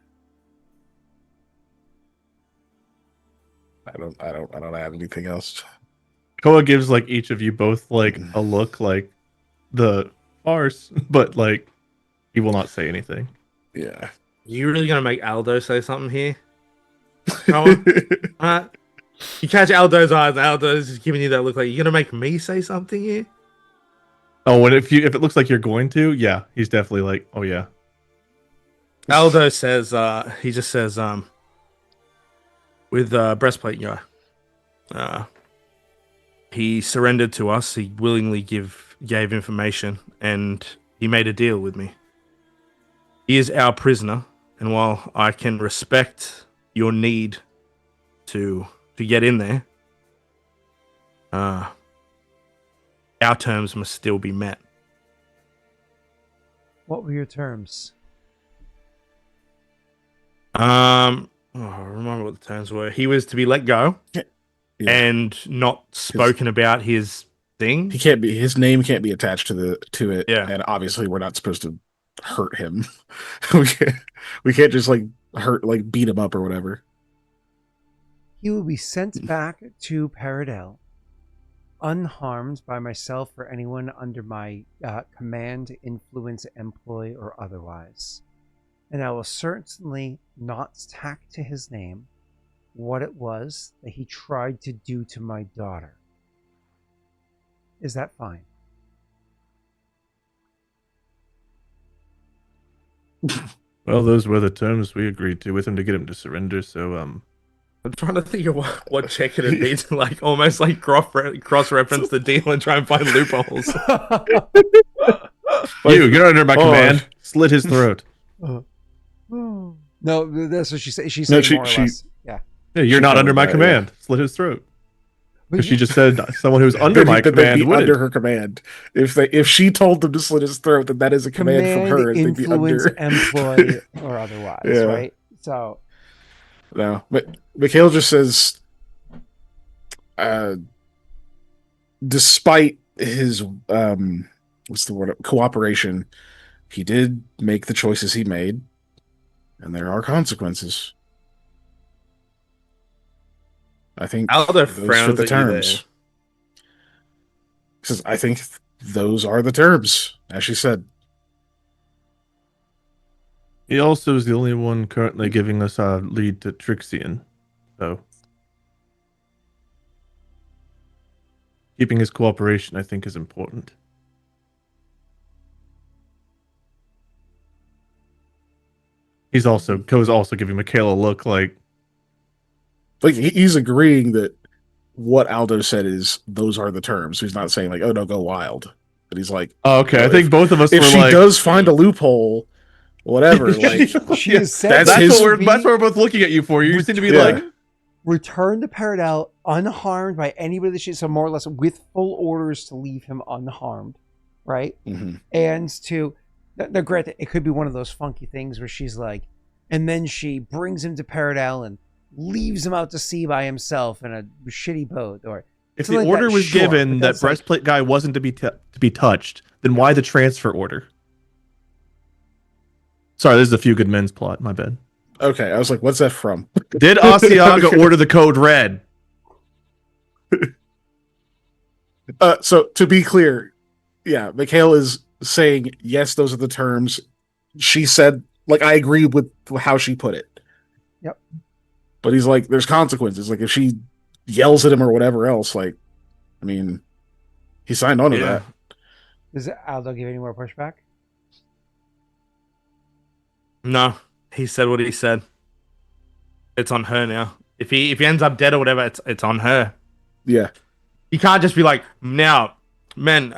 I don't have anything else. Koa gives like each of you both like a look like the farce, but like he will not say anything. Yeah. You really gonna make Aldo say something here? Come on. You catch Aldo's eyes, and Aldo's just giving you that look like you're gonna make me say something here? Oh, and if it looks like you're going to, yeah, he's definitely like, oh yeah. Aldo says, he just says, with breastplate, he surrendered to us. He willingly gave information, and he made a deal with me. He is our prisoner, and while I can respect your need to get in there, our terms must still be met. What were your terms? Remember what the terms were. He was to be let go and not spoken about his thing. His name can't be attached to it. Yeah. And obviously we're not supposed to hurt him. we can't just like beat him up or whatever. He will be sent back to Paradel, unharmed by myself or anyone under my command, influence, employ, or otherwise. And I will certainly not tack to his name what it was that he tried to do to my daughter. Is that fine? Well, those were the terms we agreed to with him to get him to surrender. So, I'm trying to think of what check it would be to like almost like cross-reference the deal and try and find loopholes. you're under my command. Slit his throat. No, that's what she said. She's No, saying more or less. Yeah. Yeah, you're not under my command. Slit his throat. Because she just said someone who's under my command would. Under her command. If she told them to slit his throat, then that is a command from her. Influence, they'd be under. employ, or otherwise, Yeah. right? So, no, but Mikhail just says, despite his what's the word? Cooperation, he did make the choices he made, and there are consequences. I think Aldo those frowns fit the at you there. terms. Says, I think those are the terms, as she said. He also is the only one currently giving us a lead to Trixian. So keeping his cooperation, I think, is important. Ko's also giving Mikhail a look like he's agreeing that what Aldo said is those are the terms. He's not saying like, "Oh no, go wild," but he's like, oh, okay. you know, I think both of us if were she like, does find a loophole, whatever, like She Yeah, has said that's that's his- what we're both looking at you for. You seem to be Yeah. like, return to Paradel unharmed by anybody that she, so more or less with full orders to leave him unharmed, right? mhm. And to now granted, it could be one of those funky things where she's like, and then she brings him to Paradel and leaves him out to sea by himself in a shitty boat, or if something the like order that, was sure, given but that that's like- breastplate guy wasn't to be touched, then why the transfer order? Sorry, this is a Few Good Men's plot. My bad. Okay, I was like, "What's that from?" Did Asiaga order the code red? So to be clear, yeah, Mikhail is saying yes, those are the terms. She said, like, I agree with how she put it. Yep. But he's like, there's consequences. Like, if she yells at him or whatever else, like, I mean, he signed on to Yeah. that. Does Aldo give any more pushback? No, he said what he said. It's on her now. If he ends up dead or whatever, it's on her. Yeah. You can't just be like, now, men,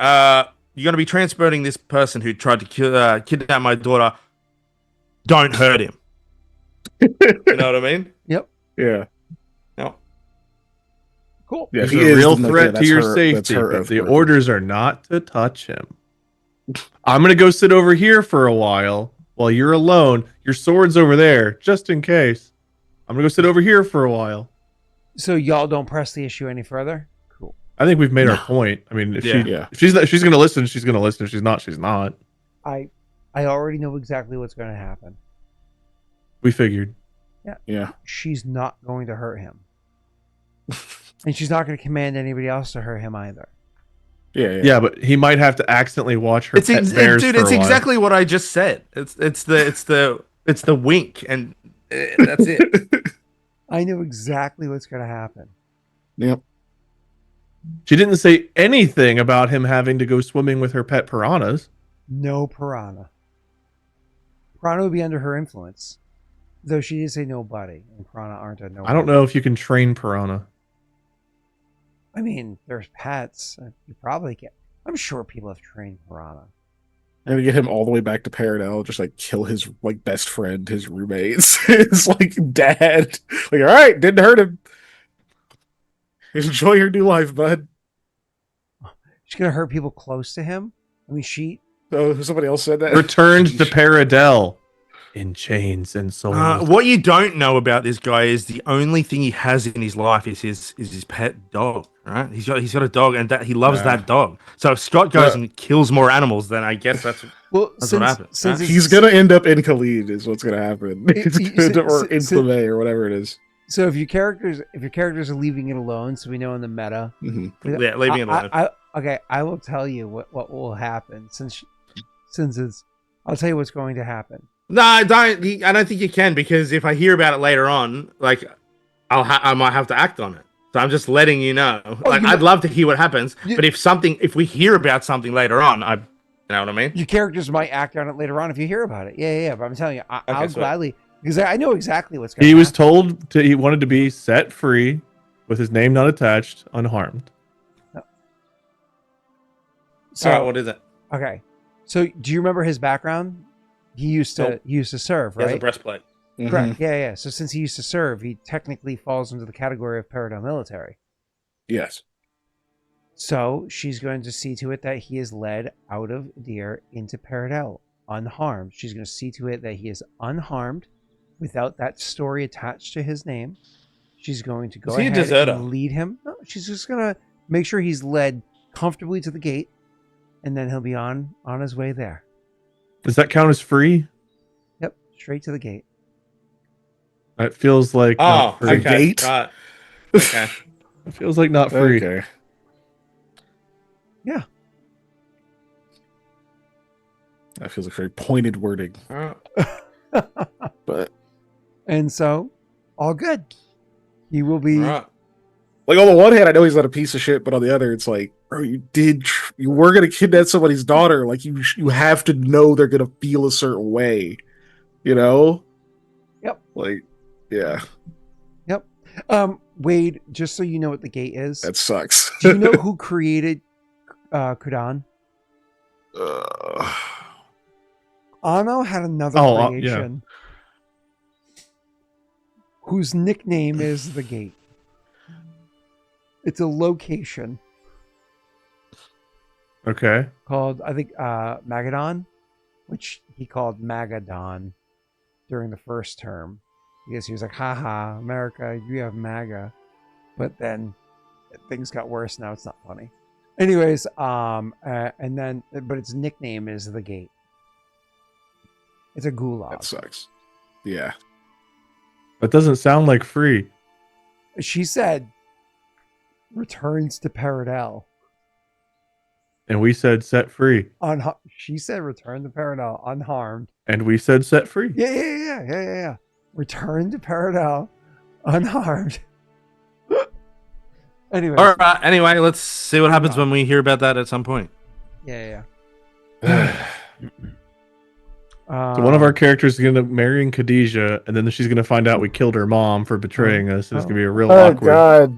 you're gonna be transporting this person who tried to kidnap my daughter. Don't hurt him. You know what I mean? Yep. Yeah. No. Cool. Yeah. He's he a is, real then, like, threat yeah, to that's your her- that's safety, her but oath the breaking. orders are not to touch him. I'm going to go sit over here for a while you're alone. Your sword's over there, just in case. I'm going to go sit over here for a while. So y'all don't press the issue any further? Cool. I think we've made our point. I mean, if Yeah. she's going to listen, she's going to listen. If she's not, she's not. I already know exactly what's going to happen. We figured. Yeah. She's not going to hurt him. And she's not going to command anybody else to hurt him either. Yeah. Yeah, but he might have to accidentally watch her pet bears Dude, for a it's while. exactly what I just said. It's the wink, and that's it. I know exactly what's going to happen. Yep. She didn't say anything about him having to go swimming with her pet piranhas. No piranha. Piranha would be under her influence. Though she did say nobody, and piranha aren't a nobody. I don't know if you can train piranha. I mean, there's pets. You probably can. I'm sure people have trained piranha. And to get him all the way back to Paradel, just like kill his like best friend, his roommates, his like dad. Like, all right, didn't hurt him. Enjoy your new life, bud. She's going to hurt people close to him? I mean, she... Oh, somebody else said that. Returned to Paradel in chains and souls. What you don't know about this guy is the only thing he has in his life is his pet dog. Right? He's got a dog, and he loves that dog. So if Scott goes and kills more animals, then I guess that's what happens. Since right? He's gonna end up in Khalid, is what's gonna happen. Or in Cleve, or whatever it is. So if your characters are leaving it alone, so we know in the meta. Mhm. Yeah, leaving it alone. Okay, I will tell you what will happen since it's. I'll tell you what's going to happen. No, I don't think you can, because if I hear about it later on, like I might have to act on it. So I'm just letting you know. I'd love to hear what happens, but if we hear about something later on, you know what I mean? Your characters might act on it later on if you hear about it. Yeah. But I'm telling you, I'll so- gladly, because I know exactly what's going to He happen. was told he wanted to be set free with his name not attached, unharmed. So All right, what is it? okay. So do you remember his background? He used to serve, He has a right? breastplate. Mhm. Correct. Yeah. So since he used to serve, he technically falls into the category of Paradel military. Yes. So she's going to see to it that he is led out of Deer into Paradel unharmed. She's going to see to it that he is unharmed without that story attached to his name. She's going to go Is he a ahead deserter? and lead him. No, she's just going to make sure he's led comfortably to the gate, and then he'll be on his way there. Does that count as free? Yep, straight to the gate. That feels like Oh, not free. okay. Gate? Okay. It feels like not free. Okay. Yeah. That feels like very pointed wording. But And so, all good. He will be. All right. like on the one hand, I know he's not a piece of shit, but on the other, it's like, bro, you were gonna kidnap somebody's daughter. Like you have to know they're gonna feel a certain way, you know? Yep. Like, yeah, Yep. Wade, just so you know what the gate is, that sucks. do you know who created Kudan? Anno had another Oh, creation whose nickname is the gate. It's a location Okay. called, I think, Magadon, which he called Magadon during the first term. Because he was like, haha, America, you have MAGA. But then things got worse. Now it's not funny. Anyways, and then, but its nickname is the gate. It's a gulag. That sucks. Yeah. That doesn't sound like free. She said, returns to Paradel. And we said set free. She said, return to Paradel unharmed. And we said set free. Yeah. Return to Paradel unharmed. Anyway. All right. Anyway, let's see what happens when we hear about that at some point. Yeah. So one of our characters is gonna marrying Khadijah, and then she's gonna find out we killed her mom for betraying us, and it's gonna be a real awkward. God.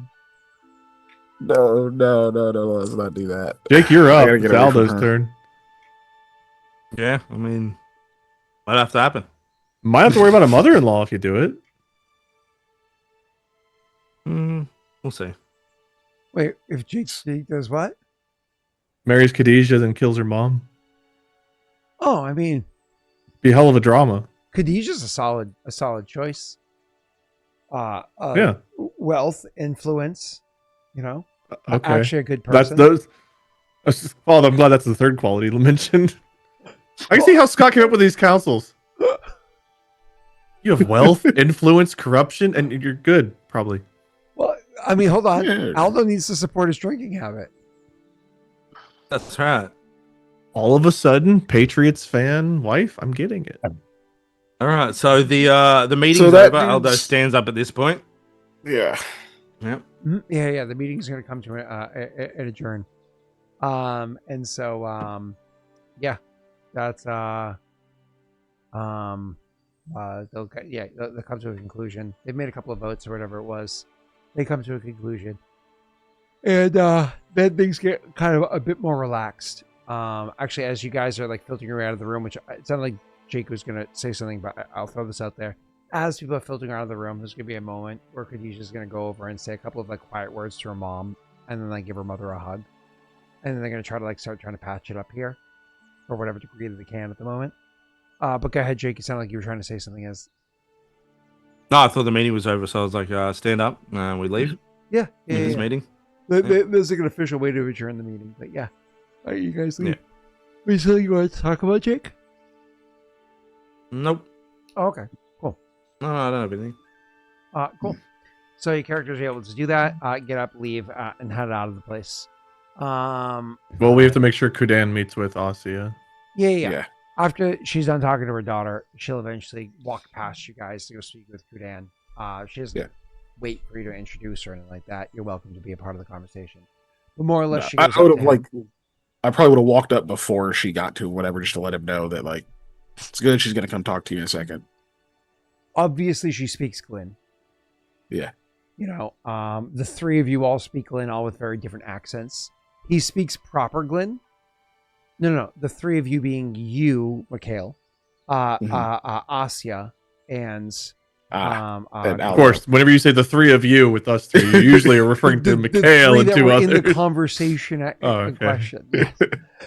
No, let's not do that. Jake, you're I up. gotta get It's away from Aldo's her. turn. Yeah, I mean, might have to happen. Might have to worry about a mother-in-law if you do it. We'll see. Wait, if Jake does what? Marries Khadijah, then kills her mom. Oh, I mean, Be a hell of a drama. Khadijah's a solid choice. Yeah. Wealth, influence, you know, Okay. actually a good That's person. those. Oh, I'm glad that's the third quality mentioned. I can see how Scott came up with these councils. You have wealth, influence, corruption, and you're good, probably. Well, I mean, hold on. Yeah. Aldo needs to support his drinking habit. That's right. All of a sudden, Patriots fan wife. I'm getting it. All right. So the meeting's that over. Aldo means- stands up at this point. Yeah. Yep. Yeah. The meeting's going to come to an adjourn. And so, yeah, that's they'll come to a conclusion. They've made a couple of votes or whatever it was. They come to a conclusion, and then things get kind of a bit more relaxed. Actually, as you guys are like filtering around of the room, which it sounded like Jake was going to say something, but I'll throw this out there. As people are filtering out of the room, there's going to be a moment where Khadijah's going to go over and say a couple of like quiet words to her mom, and then like give her mother a hug, and then they're going to try to like start trying to patch it up here, or whatever degree that they can at the moment. But go ahead, Jake. You sound like you were trying to say something. As No, I thought the meeting was over, so I was like, stand up, and we leave. yeah. This meeting. There's like an official way to adjourn the meeting, but yeah. All right, you guys leave. Is there something you want to talk about, Jake? Nope. Oh, okay, cool. No, I don't have anything. Cool. So your characters are able to do that, get up, leave, and head out of the place. Well, we have to make sure Kudan meets with Asia. Yeah. After she's done talking to her daughter, she'll eventually walk past you guys to go speak with Kudan. She doesn't wait for you to introduce her or anything like that. You're welcome to be a part of the conversation. But more or less, she goes I would up have to him. I probably would have walked up before she got to whatever, just to let him know that like it's good. She's gonna come talk to you in a second. Obviously, she speaks Glyn. Yeah. You know, the three of you all speak Glyn, all with very different accents. He speaks proper Glyn. No. The three of you being you, Mikhail, Asya, and and Of course, whenever you say the three of you with us three, you usually are referring to Mikhail three and that two were others. in the conversation in okay. question. Yes.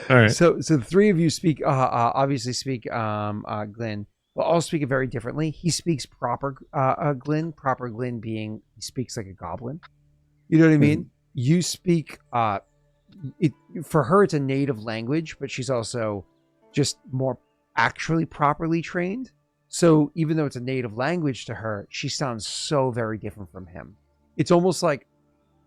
All right. So the three of you speak obviously speak Glyn, but all speak it very differently. He speaks proper Glyn, proper Glyn being he speaks like a goblin. You know what I mean? You speak it for her it's a native language, but she's also just more actually properly trained. So even though it's a native language to her, she sounds so very different from him. It's almost like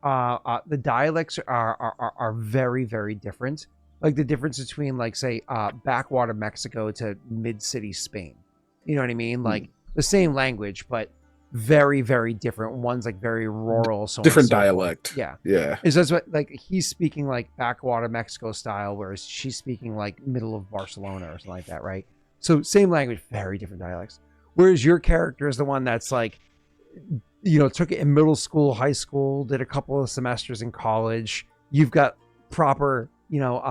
the dialects are very, very different. Like the difference between like say backwater Mexico to mid-city Spain. You know what I mean? Like the same language, but very, very different. One's like very rural, so on and Different so forth. dialect. Yeah. Yeah. Is that's what like he's speaking like backwater Mexico style, whereas she's speaking like middle of Barcelona or something like that, right? So same language, very different dialects. Whereas your character is the one that's like, you know, took it in middle school, high school, did a couple of semesters in college. You've got proper, you know,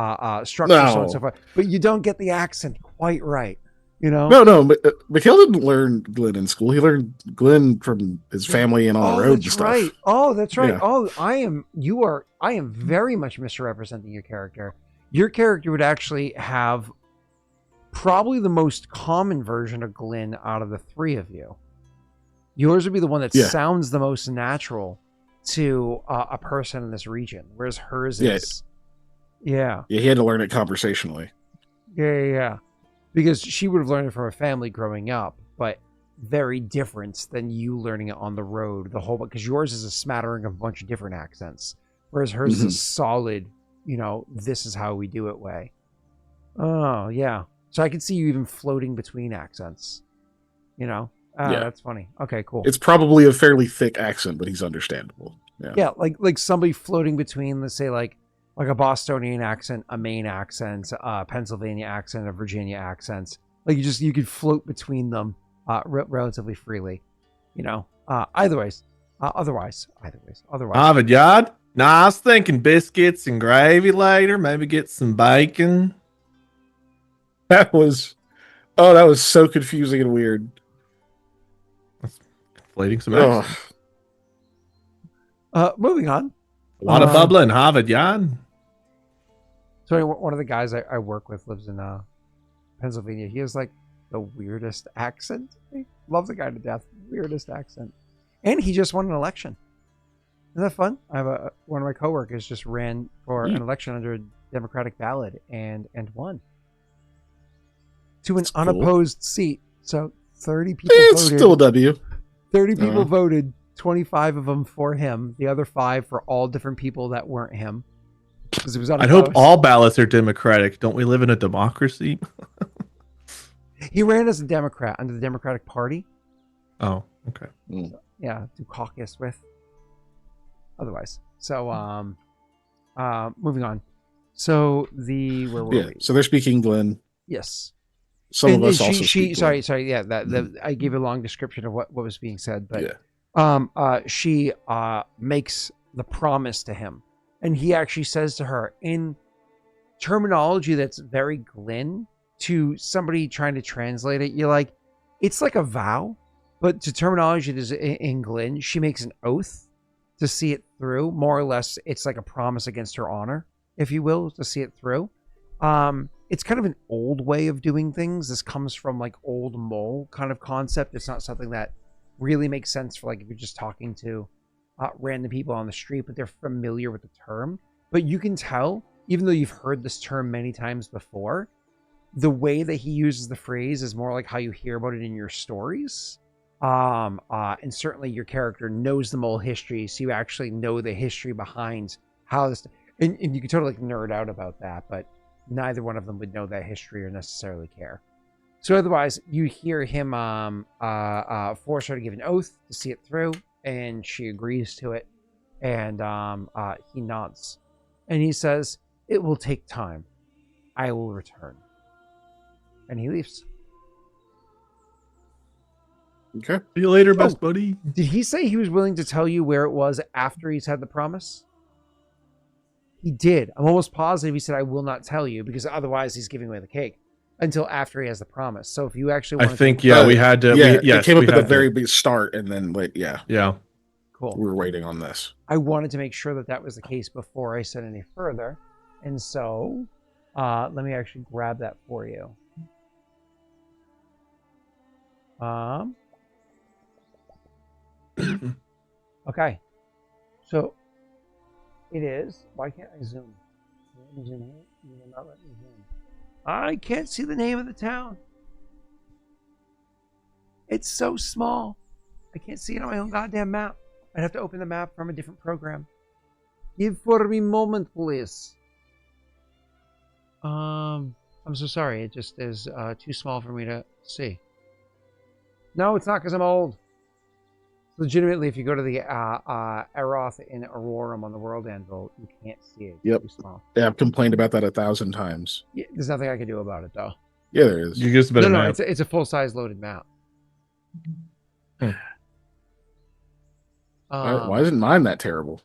structure, so on and so forth, but you don't get the accent quite right. You know? No. Mikhail didn't learn Glenn in school. He learned Glenn from his family and on the road and stuff. Right. Oh, that's right. Yeah. Oh, I am very much misrepresenting your character. Your character would actually have probably the most common version of Glenn out of the three of you. Yours would be the one that sounds the most natural to a person in this region, whereas hers is. Yeah. Yeah, he had to learn it conversationally. Yeah. Because she would have learned it from her family growing up, but very different than you learning it on the road. Because yours is a smattering of a bunch of different accents, whereas hers is a solid, you know, this is how we do it way. Oh, yeah. So I can see you even floating between accents, you know? That's funny. Okay, cool. It's probably a fairly thick accent, but he's understandable. Yeah, like somebody floating between, let's say, like a Bostonian accent, a Maine accent, a Pennsylvania accent, a Virginia accent. Like you could float between them relatively freely, you know. Otherwise. Harvard Yard? Nah, I was thinking biscuits and gravy later. Maybe get some bacon. That was so confusing and weird. Conflating some accents. Moving on. A lot of bubbling, Harvard Yard. So one of the guys I work with lives in Pennsylvania. He has like the weirdest accent. I love the guy to death. Weirdest accent. And he just won an election. Isn't that fun? I have one of my coworkers just ran for an election under a Democratic ballot and won. To an unopposed seat. So 30 people voted. It's still a W. 30 people voted. 25 of them for him. The other 5 for all different people that weren't him. Because it was unopposed. I hope all ballots are Democratic. Don't we live in a democracy? He ran as a Democrat under the Democratic Party. Oh, okay. So, yeah, to caucus with. Otherwise. So, moving on. So where were we? So they're speaking Glenn. Yes. Some of us also speak Sorry. Yeah, I gave a long description of what was being said, but she makes the promise to him, and he actually says to her in terminology that's very Glenn to somebody trying to translate it. You're like, it's like a vow, but to terminology that is in Glenn, she makes an oath to see it through. More or less, it's like a promise against her honor, if you will, to see it through. It's kind of an old way of doing things. This comes from like old mole kind of concept. It's not something that really makes sense for like if you're just talking to random people on the street, but they're familiar with the term. But you can tell, even though you've heard this term many times before, the way that he uses the phrase is more like how you hear about it in your stories. And certainly your character knows the mole history, so you actually know the history behind how this. And you can totally nerd out about that, but neither one of them would know that history or necessarily care. So otherwise, you hear him force her to give an oath to see it through, and she agrees to it, and he nods. And he says, "It will take time. I will return." And he leaves. Okay. See you later, best buddy. Did he say he was willing to tell you where it was after he's had the promise? He did. I'm almost positive he said, "I will not tell you," because otherwise he's giving away the cake until after he has the promise. So if you actually want I think, we had to. It came up at the very big start, and then Yeah. Cool. We were waiting on this. I wanted to make sure that was the case before I said any further. And so let me actually grab that for you. Okay. So it is. Why can't I zoom? Let me zoom here. You will not let me zoom. I can't see the name of the town. It's so small. I can't see it on my own goddamn map. I'd have to open the map from a different program. Give for me a moment, please. I'm so sorry. It just is too small for me to see. No, it's not because I'm old. Legitimately, if you go to the Eroth in Aurorum on the World Anvil, you can't see it. It's Yep. too small. Yeah, I've complained about that 1,000 times. Yeah, there's nothing I can do about it, though. Yeah, there is. You give us a better No, map. it's a full-size loaded map. Why isn't mine that terrible?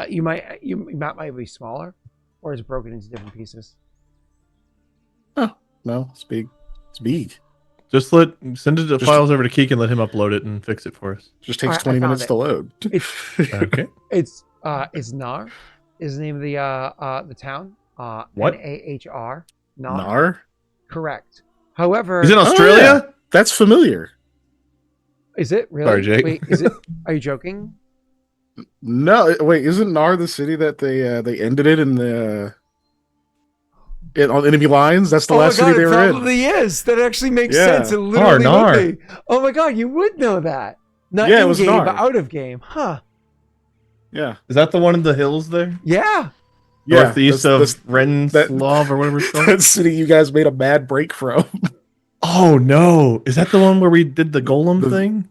Your map might be smaller, or is it broken into different pieces? No, it's big. It's big. Just send it the files over to Keek and let him upload it and fix it for us. Just takes I 20 found minutes it. to load. Okay. It's Nar is the name of the town. What? Nahr. Nar? Correct. However, He's in Australia? yeah. That's familiar. is it really? Sorry, Jake. Wait, is it? Are you joking? No, wait, isn't Nar the city that they ended it in the on enemy lines? That's the last city they it were in. probably is. That actually makes Yeah. sense. It literally Nar. would be. Oh my god, you would know that. Not Yeah, it in was game, Nar. but out of game, huh? Yeah. Is that the one in the hills there? Yeah. Northeast of that's Renslav or whatever it's called? that city you guys made a bad break from. Oh, no. Is that the one where we did the golem The- thing?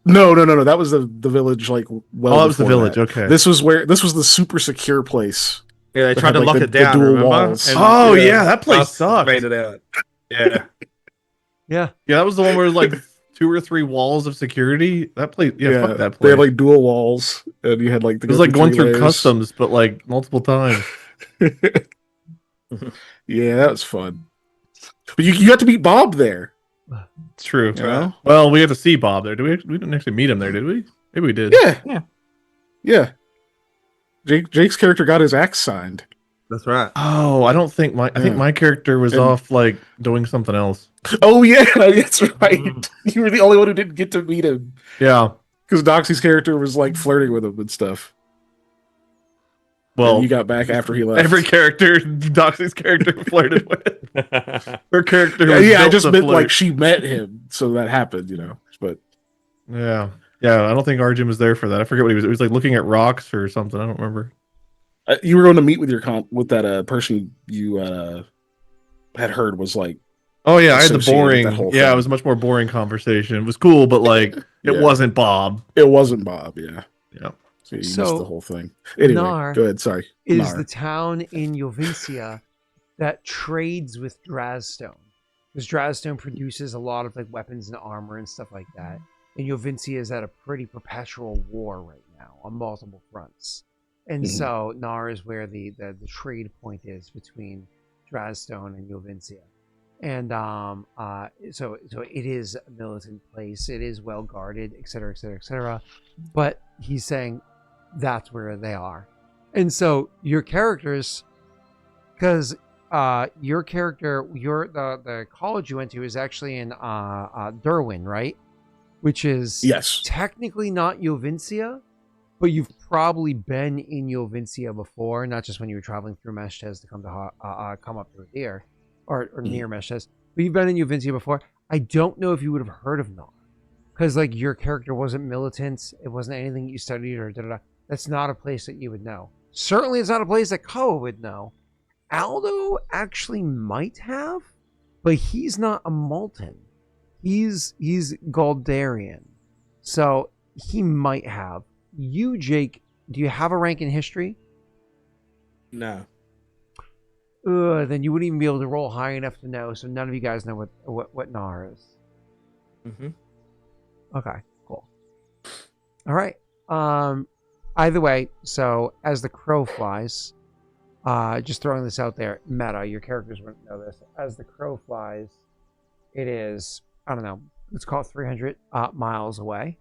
No. That was the village. Like, well, Oh, that was the before village. that. Okay. This was the super secure place. Yeah, they That tried had, to like, lock the it down. dual Remember? walls. And, Oh, yeah. That place us sucked. made it out. Yeah. Yeah. Yeah, that was the one where like 2 or 3 walls of security. That place. Yeah, fuck that They place. had like dual walls, and you had like It was like going through customs, but like multiple times. Yeah, that was fun. But you got to meet Bob there. It's true. You know? Well, we had to see Bob there. We didn't actually meet him there, did we? Maybe we did. Yeah. Jake's character got his axe signed. That's right. Oh, I don't think I think my character was And- off like doing something else. Oh yeah, that's right. You were the only one who didn't get to meet him Yeah. because Doxy's character was like flirting with him and stuff. Well, And you got back after he left. every character Doxy's character flirted with. Her character. Yeah, Was I built just to meant flirt. like she met him, so that happened, you know. But Yeah. I don't think Arjun was there for that. I forget what he was. It was like looking at rocks or something. I don't remember. you were going to meet with with that person you had heard was like. Oh yeah, I had the associated with boring. that whole Yeah, thing. it was a much more boring conversation. It was cool, but like Yeah. it wasn't Bob. It wasn't Bob, yeah. Yeah. So you missed So, the whole thing. Anyway, Nar go ahead. Sorry. Is Nar. the town in Jovincia that trades with Drazstone. Because Drazstone produces a lot of like weapons and armor and stuff like that. And Jovincia is at a pretty perpetual war right now on multiple fronts. And Mhm. so Nar is where the trade point is between Drazstone and Jovincia. And so it is a militant place. It is well guarded, et cetera, et cetera, et cetera. But he's saying that's where they are. And so your characters, because your character, the college you went to is actually in Derwin, right? Which is Yes. technically not Jovincia, but you've probably been in Jovincia before, not just when you were traveling through Meshtez to come to come up to Adir or near Meshtez, but you've been in Jovincia before. I don't know if you would have heard of Nar, because like your character wasn't militant, it wasn't anything you studied or da-da-da. That's not a place that you would know. Certainly, it's not a place that Koa would know. Aldo actually might have, but he's not a Malton. He's Galdarian, so he might have. You, Jake, do you have a rank in history? No. Then you wouldn't even be able to roll high enough to know. So none of you guys know what Nar is. Mm-hmm. Okay, cool. All right. Either way, so as the crow flies, just throwing this out there, meta, your characters wouldn't know this. As the crow flies, it is, I don't know, let's call it 300 miles away.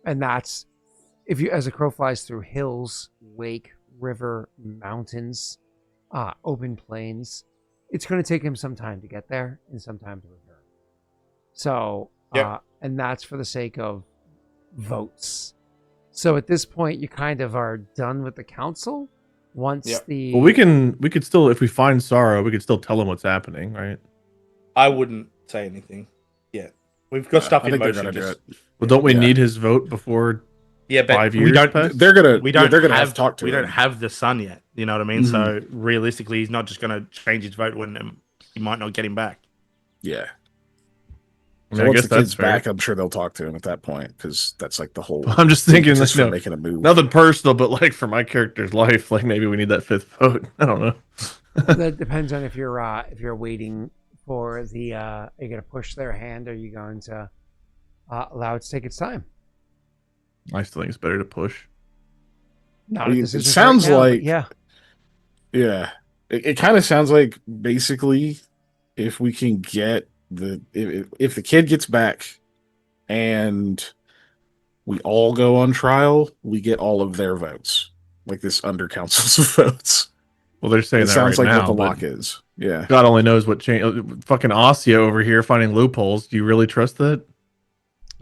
And that's, if you, as a crow flies through hills, lake, river, mountains, open plains, it's going to take him some time to get there and some time to return. So, and that's for the sake of votes. So at this point, you kind of are done with the council. Once the Well, we could still, if we find Sorrow, we could still tell him what's happening, right? I wouldn't say anything yet. We've got stuff I in think they're motion. gonna do Just, it. Well, don't we Yeah. need his vote before yeah, but 5 we years don't. pass? They're gonna. We don't. They're gonna have have to talk to We him. don't have the son yet. You know what I mean? So realistically, he's not just going to change his vote when he might not get him back. Yeah. I So mean, I once guess the that's kid's fair. back, I'm sure they'll talk to him at that point because that's like the whole. I'm just thinking, impetus like, for no, making a move. nothing personal, but like for my character's life, like maybe we need that fifth vote. I don't know. That depends on if you're waiting for the. Are you going to push their hand? Or are you going to allow it to take its time? I still think it's better to push. Not I mean, a it decision sounds right now, but like- yeah. Yeah, it kind of sounds like basically if we can get if the kid gets back and we all go on trial, we get all of their votes, like this under council's votes. Well, they're saying It that sounds right like now, what the but lock is. Yeah. God only knows what change. Fucking Asia over here finding loopholes. Do you really trust that?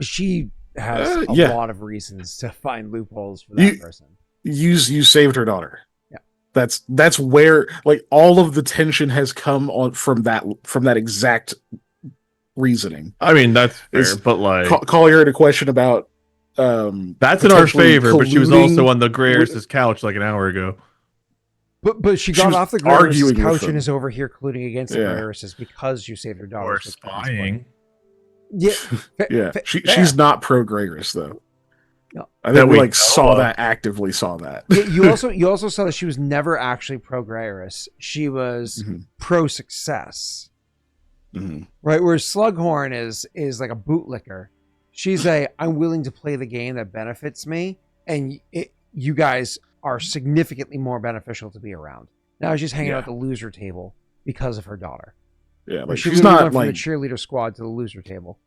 She has a yeah. lot of reasons to find loopholes for that person. You saved her daughter. Yeah. That's where like all of the tension has come on from that exact reasoning. I mean, that's fair, Is- but like Calling her into question about that's in our potentially favor. But she was also colluding on the Grayers' couch like an hour ago. But she She got was off the arguing Grayers' with couch them. and is over here colluding against the Yeah. Grayers because you saved her daughter. Or spying. Yeah. Yeah, fair. she's not pro Gregoris though. No. I That think we we like know saw of. that, actively saw that. Yeah, you also saw that she was never actually pro Grayers. She was Mhm. pro success. Mhm. Right, whereas Slughorn is like a bootlicker. She's I'm willing to play the game that benefits me, and you guys are significantly more beneficial to be around. Now she's hanging out at the loser table because of her daughter. Yeah, like She she's literally not went from the like cheerleader squad to the loser table.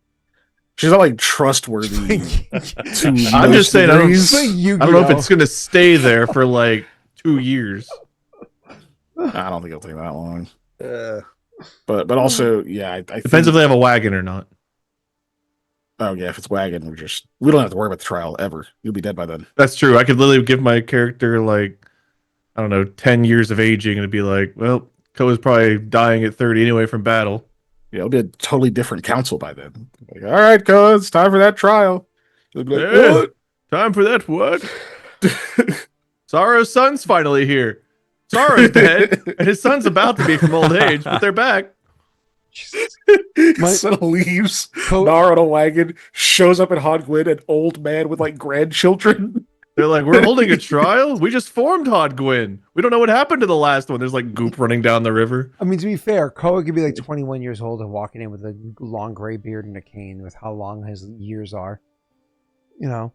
she's not like trustworthy. to I'm most just saying, I don't, degrees. I don't know if it's gonna stay there for like 2 years. I don't think it'll take that long. But also, yeah, I Depends think, if they have a wagon or not. oh yeah, if it's wagon, we don't have to worry about the trial ever. You'll be dead by then. That's true. I could literally give my character like, I don't know, 10 years of aging and it'd be like, well, Koa's probably dying at 30 anyway from battle. Yeah, it'll be a totally different council by then. Like, all right, Koa, it's time for that trial. You'll be like, Yeah. what? Time for that what? Sorrow's son's finally here. Sorrow's dead, and his son's about to be from old age, but they're back. Son leaves. Co- Nar on a wagon shows up at Hogwin, an old man with like grandchildren. They're like, we're holding a trial? We just formed Hod Gwyn. We don't know what happened to the last one. There's like goop running down the river. I mean, to be fair, Koa could be like 21 years old and walking in with a long gray beard and a cane with how long his years are. You know?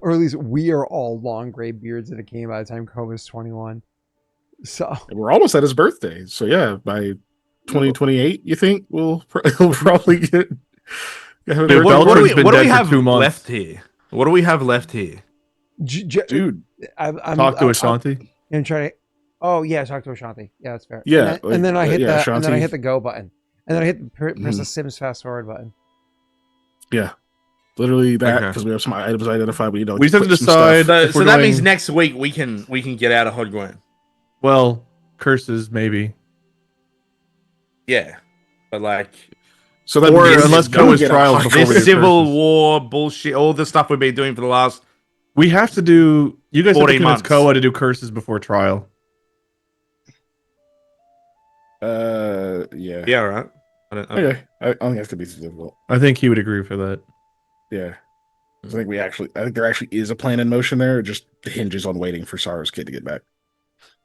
Or at least we are all long gray beards and a cane by the time Koa's 21. So And we're almost at his birthday. So yeah, by 2028, you think we'll probably get. Dude, What do Daelric's been we dead for have 2 months. left here? What do we have left here? Dude, I'm Talk to Ashanti. I'm trying to. Oh yeah, talk to Ashanti. Yeah, that's fair. Yeah, and then I hit yeah, and then I Ashanti. hit the go button, and then I hit press the Mhm. Sims fast forward button. yeah, literally that Okay. because we have some items identified. We need to We just have to put some stuff. decide. So, If so we're that doing- means next week we can get out of Hodgwen. Well, curses, maybe. Yeah, but like So that Or means unless we don't Koa's get a trials hot- before we this do civil curses. war bullshit, all the stuff we've been doing for the last. We have to do. You guys have to 14 convince months. Koa to do curses before trial. Yeah. Yeah, right. I don't, Okay. I don't think that's gonna be too difficult. I think he would agree for that. Yeah. I think there actually is a plan in motion there. It just hinges on waiting for Sorrow's kid to get back.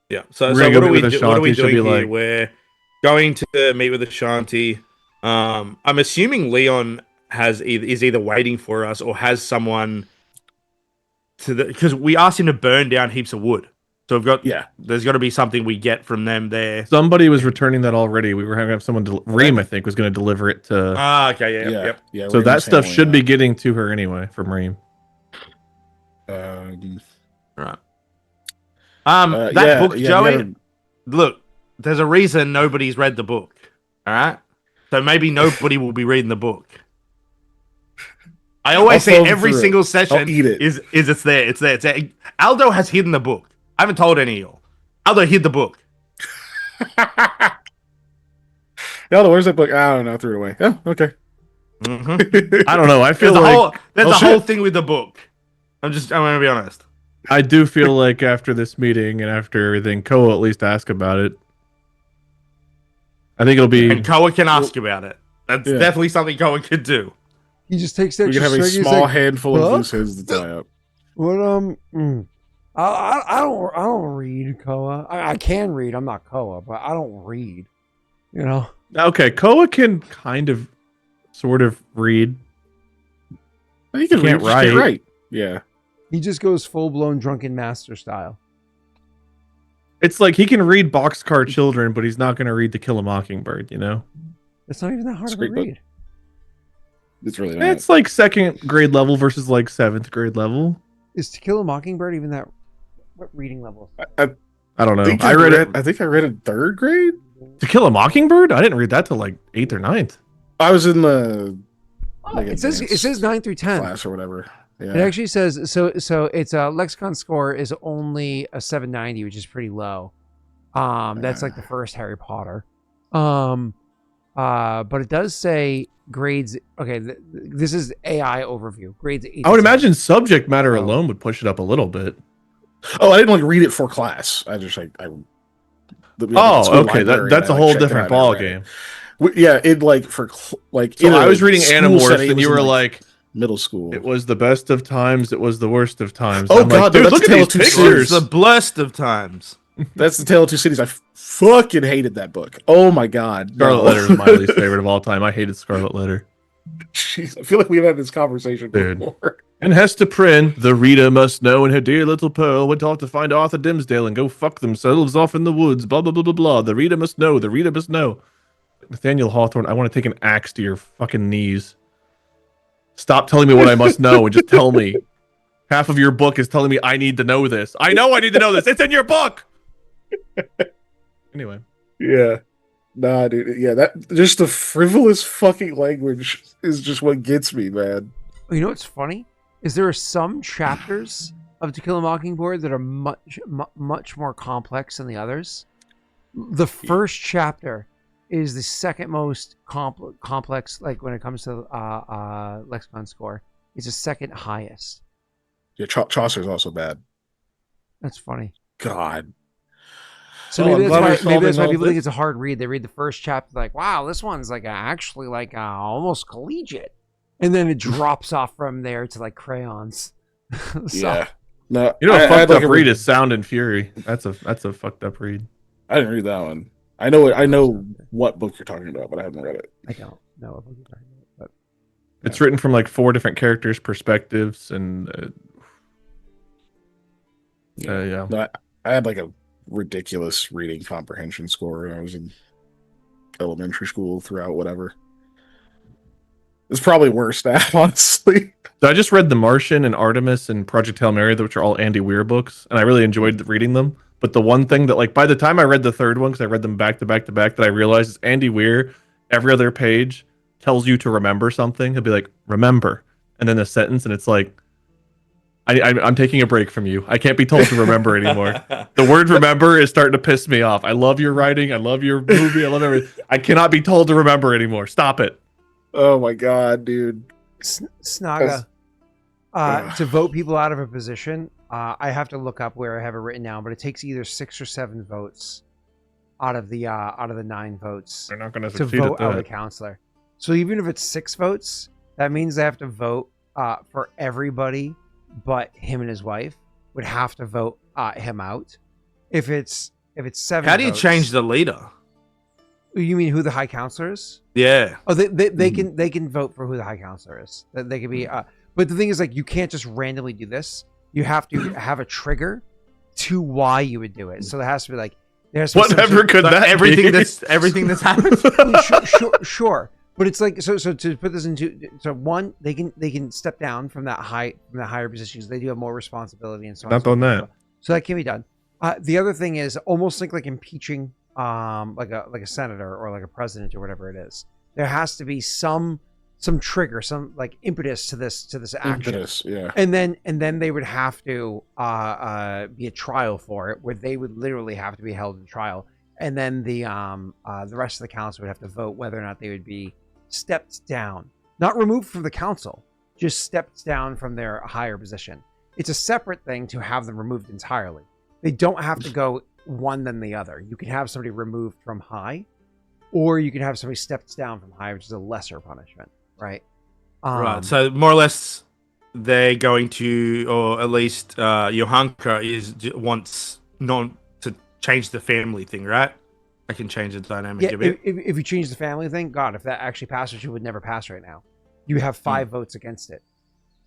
Yeah. So, We're so gonna what go are we meet with what are we Ashanti, she'll doing be here? like- We're going to meet with Ashanti. I'm assuming Leon is either waiting for us or has someone because we asked him to burn down heaps of wood. So we've got Yeah. there's got to be something we get from them there. Somebody was returning that already. We were having someone. Reem, I think, was going to deliver it to. Ah, okay, yeah, Yeah. yep. Yeah. so Reem's that stuff handling should be getting to her anyway from Reem. that. Right. Yeah, That book, yeah, Joey. we gotta- Look, there's a reason nobody's read the book. All right, so maybe nobody will be reading the book. I always I'll say thumb every through it. single session I'll eat it. is it's there. It's there. It's there. Aldo has hidden the book. I haven't told any of y'all. Aldo hid the book. Eldo, where's that book? I don't know. I threw it away. Oh, okay. Mhm. I don't know. I feel There's like there's Oh, a shit. whole thing with the book. I'm gonna be honest. I do feel like after this meeting and after everything, Koa at least ask about it. I think it'll be. And Koa can ask about it. That's definitely something Koa could do. He just takes that. We can have a small handful of loose ends to tie up. What I don't read Koa. I can read. I'm not Koa, but I don't read. You know. Okay, Koa can kind of, sort of read. He can Can't read, write. right? Yeah. He just goes full blown drunken master style. It's like he can read Boxcar Children, but he's not going to read To Kill a Mockingbird. You know. It's not even that hard It's of a a great book. read. It's really not. It's like 2nd grade level versus like 7th grade level. Is To Kill a Mockingbird even that? What reading level? I don't know. I read it. I think I read it in 3rd grade. To Kill a Mockingbird? I didn't read that till like 8th or 9th. I was in the It says 9 through 10. class or whatever. Yeah. It actually says so. It's a lexicon score is only a 790, which is pretty low. That's like the first Harry Potter. But it does say grades. Okay, this is AI overview. Grades. 8 I would to 10. imagine subject matter alone would push it up a little bit. Oh, I didn't like read it for class. I just like Okay, that's a whole different ball game. Yeah, it like for like. So I was reading school Animorphs, setting, it and you was were in, like, middle school. "It was the best of times. It was the worst of times." Oh I'm God, like, dude, that's look a at Tale these of Two pictures. Cities. The blessed of times. That's the Tale of Two Cities. I fucking hated that book. Oh my God, Scarlet Letter is my least favorite of all time. I hated Scarlet Letter. Jeez, I feel like we've had this conversation Dude. before. And Hester Prynne, the reader must know, and her dear little Pearl went off to find Arthur Dimmesdale and go fuck themselves off in the woods. Blah blah blah blah blah. The reader must know. The reader must know. Nathaniel Hawthorne, I want to take an axe to your fucking knees. Stop telling me what I must know and just tell me. Half of your book is telling me I need to know this. I know I need to know this. It's in your book. Anyway. Yeah. Nah, dude. Yeah, that just the frivolous fucking language is just what gets me, man. You know what's funny? Is there are some chapters of To Kill a Mockingbird that are much more complex than the others. The first chapter is the second most complex, like when it comes to lexicon score. It's the second highest. Yeah, Chaucer's also bad. That's funny. God. So Well, maybe I'm that's glad we're why solving people all think this. it's a hard read. They read the first chapter like, wow, this one's like actually like almost collegiate. And then it drops off from there to like crayons. So, Yeah. No, You know, a I had fucked like up a read is Sound and Fury. That's a fucked up read. I didn't read that one. I know what book you're talking about, but I haven't read it. I don't know what you're talking about, but It's written from like 4 different characters' perspectives, and yeah. No, I had like a ridiculous reading comprehension score when I was in elementary school throughout whatever. It's probably worse now, honestly. So I just read The Martian and Artemis and Project Hail Mary, which are all Andy Weir books, and I really enjoyed reading them. But the one thing that, like, by the time I read the third one, because I read them back to back to back, that I realized is Andy Weir, every other page tells you to remember something. He'll be like, remember, and then a sentence, and it's like, I'm taking a break from you. I can't be told to remember anymore. The word remember is starting to piss me off. I love your writing. I love your movie. I love everything. I cannot be told to remember anymore. Stop it. Oh my God, dude. Snaga. To vote people out of a position, I have to look up where I have it written down, but it takes either 6 or 7 votes out of the 9 votes They're not going to to succeed vote at out a that. counselor. So even if it's 6 votes, that means they have to vote for everybody but him and his wife would have to vote him out. If it's 7 How do you votes- change the leader? You mean who the high counselor is? Yeah. Oh, they can vote for who the high counselor is. They can be, but the thing is, like, you can't just randomly do this. You have to have a trigger to why you would do it. So there has to be like, there's Whatever could that everything be? everything that's happened. sure. But it's like so to put this into one, they can step down from that higher position because they do have more responsibility and so on. Not done that. So that can be done. The other thing is almost like impeaching like a senator or like a president or whatever it is. There has to be some trigger, some like impetus to this action. Impetus, yeah. And then they would have to be a trial for it, where they would literally have to be held in trial. And then the rest of the council would have to vote whether or not they would be stepped down, not removed from the council, just stepped down from their higher position. It's a separate thing to have them removed entirely. They don't have to go one then the other. You can have somebody removed from high, or you can have somebody steps down from high, which is a lesser punishment, right? Right. So more or less, they're going to, or at least Johanka wants not to change the family thing, right? I can change the dynamic a bit. If you change the family thing, God, if that actually passed, which it would never pass right now, you have 5 votes against it.